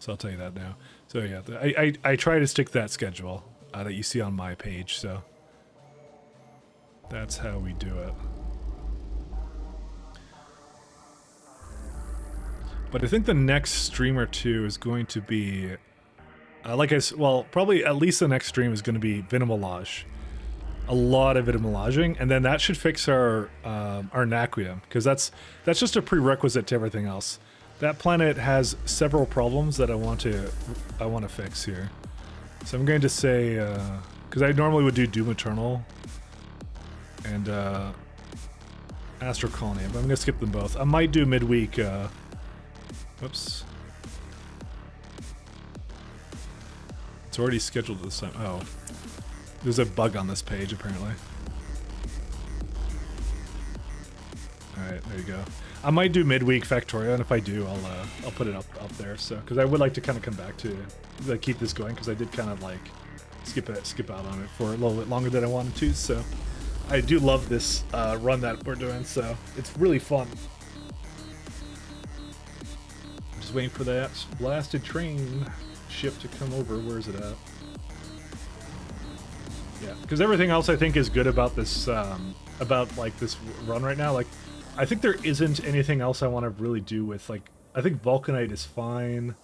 So I'll tell you that now. So yeah, I try to stick to that schedule that you see on my page. So that's how we do it. But I think the next stream or two is going to be, probably at least the next stream is going to be Vinamolage. A lot of Vinamolaging, and then that should fix our Naquium, because that's just a prerequisite to everything else. That planet has several problems that I want to fix here. So I'm going to say, because I normally would do Doom Eternal and Astro Colony, but I'm going to skip them both. I might do midweek. Whoops. It's already scheduled this time. Oh. There's a bug on this page, apparently. Alright, there you go. I might do midweek Factorio, and if I do, I'll put it up there. So, because I would like to kind of come back to keep this going, because I did kind of like skip out on it for a little bit longer than I wanted to. So, I do love this run that we're doing. So, it's really fun. I'm just waiting for that blasted train ship to come over. Where's it at? Yeah, because everything else I think is good about this this run right now. Like, I think there isn't anything else I want to really do with, like, I think Vulcanite is fine.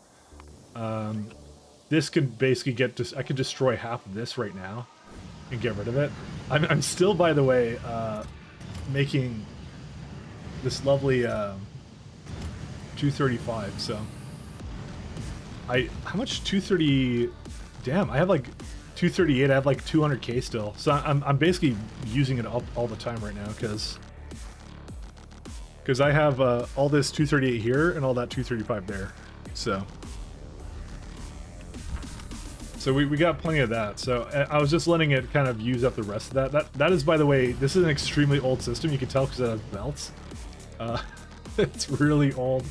This could basically I could destroy half of this right now and get rid of it. I'm still, by the way, making this lovely 235. So how much 230? Damn, I have like 238. I have like 200k still. So I'm basically using it all the time right now because I have all this 238 here and all that 235 there. So we got plenty of that. So I was just letting it kind of use up the rest of that. That is, by the way, this is an extremely old system. You can tell because it has belts. It's really old.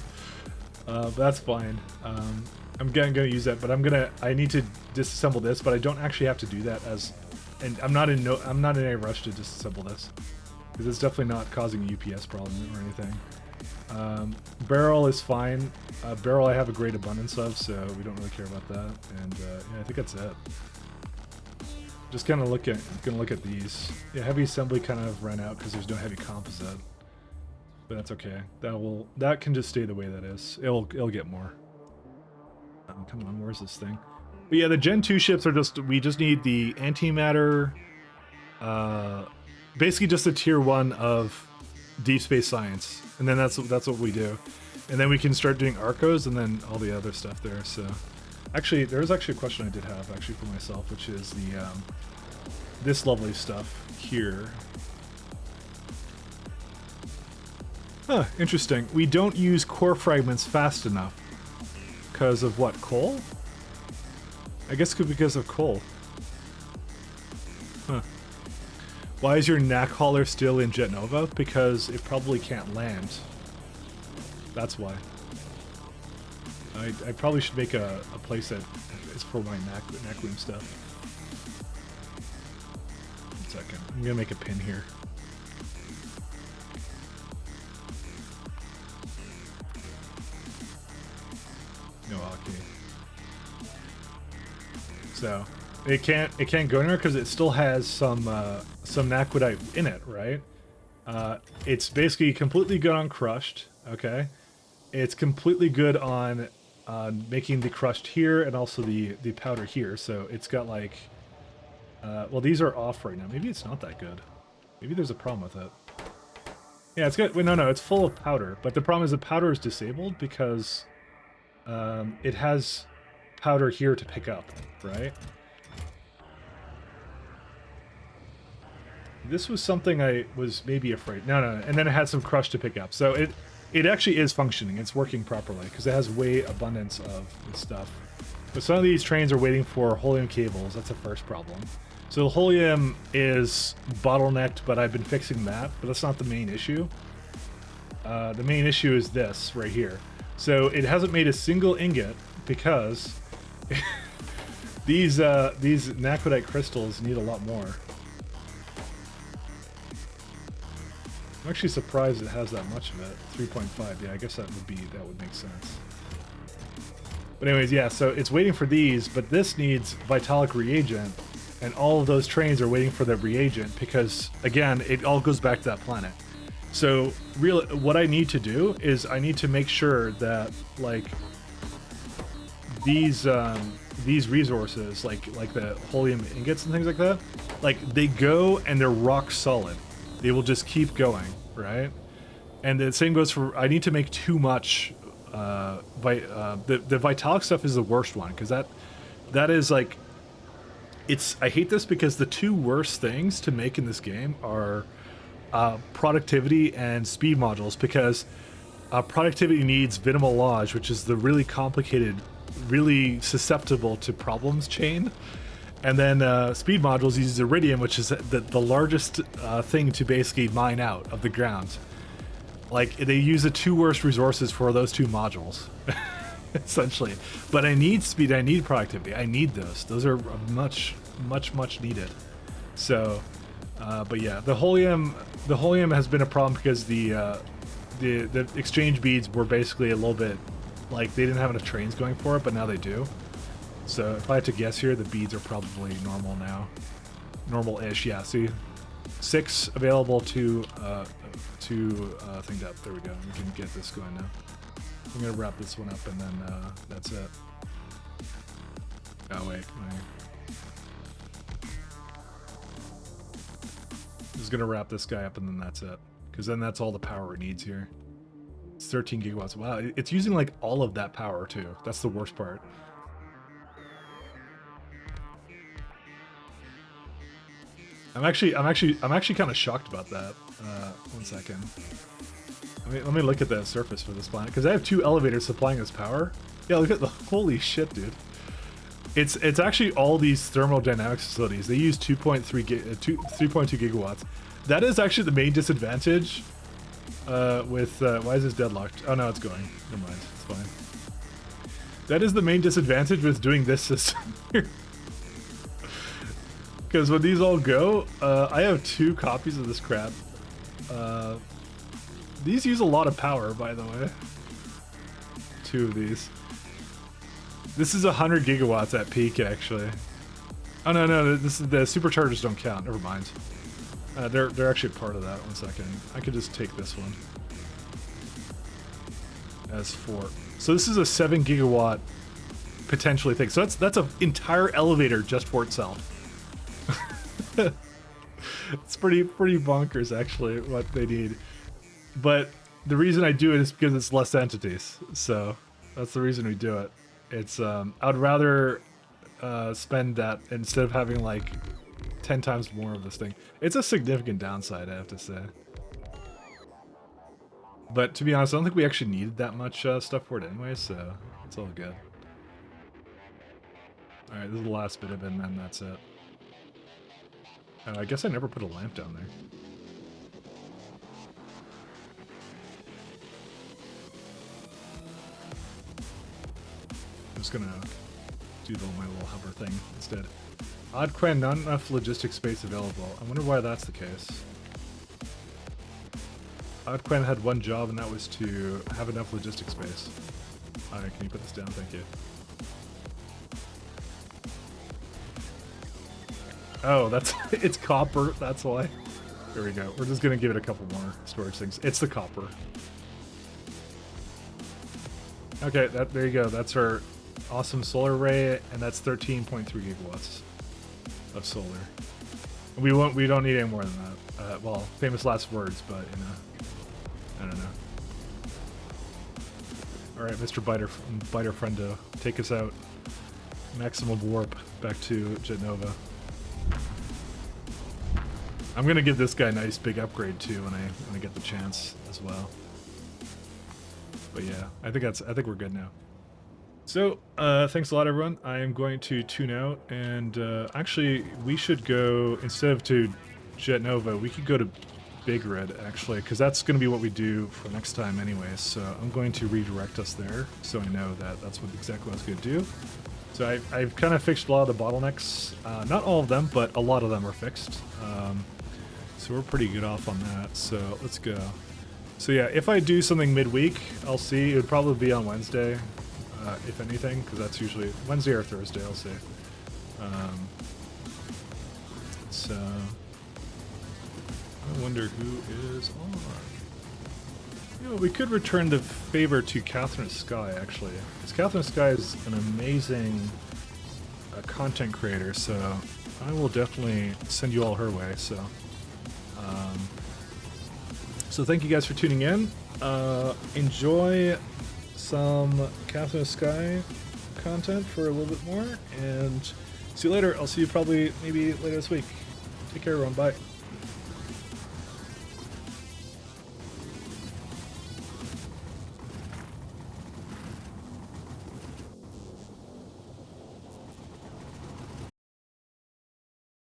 But that's fine. I'm gonna use that, but I need to disassemble this, but I don't actually have to do that and I'm not in a rush to disassemble this. Because it's definitely not causing a UPS problem or anything. Barrel is fine. Barrel I have a great abundance of, so we don't really care about that. And yeah, I think that's it. Just kind of gonna look at these. Yeah, heavy assembly kind of ran out because there's no heavy composite, but that's okay. That can just stay the way that is. It'll get more. Come on, where's this thing? But yeah, the Gen 2 ships are we just need the antimatter. Basically just a tier 1 of Deep Space Science, and then that's what we do, and then we can start doing Arcos and then all the other stuff there. So actually there's actually a question I did have actually for myself, which is the this lovely stuff here. Huh, interesting. We don't use core fragments fast enough because of what, coal? I guess because of coal. Huh. Why is your knack hauler still in Jet Nova? Because it probably can't land. That's why. I probably should make a place that is for my knack room stuff. 1 second. I'm gonna make a pin here. No hockey. So it can't go anywhere because it still has some naquidite in it, right? It's basically completely good on crushed. Okay, it's completely good on making the crushed here and also the powder here. So it's got like, well, these are off right now. Maybe it's not that good. Maybe there's a problem with it. Yeah, it's good. Wait, no, it's full of powder. But the problem is the powder is disabled because it has powder here to pick up, right? this was something I was maybe afraid. No, no, and then it had some crush to pick up. So it actually is functioning. It's working properly because it has way abundance of this stuff. But some of these trains are waiting for helium cables. That's the first problem. So the helium is bottlenecked, but I've been fixing that. But that's not the main issue. The main issue is this right here. So it hasn't made a single ingot because these naquitite crystals need a lot more. I'm actually surprised it has that much of it. 3.5. Yeah, I guess that would make sense. But anyways, yeah, so it's waiting for these, but this needs Vitalic reagent, and all of those trains are waiting for the reagent because, again, it all goes back to that planet. So, really, what I need to do is I need to make sure that, like, these resources, like the helium ingots and things like that, like, they go and they're rock solid. They will just keep going, right? And the same goes for, I need to make too much. The Vitalic stuff is the worst one because that is like, I hate this because the two worst things to make in this game are productivity and speed modules, because productivity needs Vitamalage, which is the really complicated, really susceptible to problems chain. And then speed modules uses iridium, which is the largest thing to basically mine out of the ground. Like, they use the two worst resources for those two modules, essentially. But I need speed, I need productivity, I need those. Those are much needed. So, but yeah, the helium has been a problem because the exchange beads were basically a little bit, like, they didn't have enough trains going for it, but now they do. So if I had to guess here, the beads are probably normal now. Normal-ish, yeah. See, 6 available to thing up. There we go. We can get this going now. I'm gonna wrap this one up and then that's it. Oh wait. Just gonna wrap this guy up and then that's it. Because then that's all the power it needs here. It's 13 gigawatts. Wow, it's using like all of that power too. That's the worst part. I'm actually kind of shocked about that. 1 second. Let me look at the surface for this planet because I have 2 elevators supplying us power. Yeah, look at the holy shit, dude. It's actually all these thermodynamics facilities. They use 3.2 gigawatts. That is actually the main disadvantage. With why is this deadlocked? Oh no, it's going. Never mind. It's fine. That is the main disadvantage with doing this system here. Because when these all go, I have 2 copies of this crap. These use a lot of power, by the way. 2 of these. This is 100 gigawatts at peak, actually. Oh no, this is the superchargers don't count. Never mind. They're actually part of that. 1 second. I could just take this one as 4. So this is a 7 gigawatt potentially thing. So that's an entire elevator just for itself. It's pretty bonkers actually what they need, but the reason I do it is because it's less entities, so that's the reason we do it. It's I'd rather spend that instead of having like 10 times more of this thing. It's a significant downside, I have to say, but to be honest, I don't think we actually needed that much stuff for it anyway, so it's all good. Alright, this is the last bit of it and then that's it. I guess I never put a lamp down there. I'm just gonna do my little hover thing instead. Odd Quen, not enough logistics space available. I wonder why that's the case. Odd Quen had one job and that was to have enough logistics space. Alright, can you put this down? Thank you. Oh, that's it's copper, that's why. There we go. We're just gonna give it a couple more storage things. It's the copper. Okay, there you go. That's our awesome solar array, and that's 13.3 gigawatts of solar. We don't need any more than that. Well, famous last words, but you know, I don't know. All right, Mr. Biter Friendo, take us out. Maximum warp back to Jetnova. I'm gonna give this guy a nice big upgrade too when I get the chance as well. But yeah, I think we're good now. So thanks a lot, everyone. I am going to tune out, and actually we should go, instead of to Jet Nova, we could go to Big Red actually, because that's going to be what we do for next time anyway. So I'm going to redirect us there, so I know that that's exactly what I was going to do. So I've kind of fixed a lot of the bottlenecks. Not all of them, but a lot of them are fixed. So we're pretty good off on that. So let's go. So yeah, if I do something midweek, I'll see. It would probably be on Wednesday, if anything, because that's usually Wednesday or Thursday, I'll see. So I wonder who is on. You know, we could return the favor to Catherine Sky, actually. Because Catherine Sky is an amazing content creator, so I will definitely send you all her way. So thank you guys for tuning in. Enjoy some Catherine Sky content for a little bit more, and see you later. I'll see you probably maybe later this week. Take care, everyone. Bye.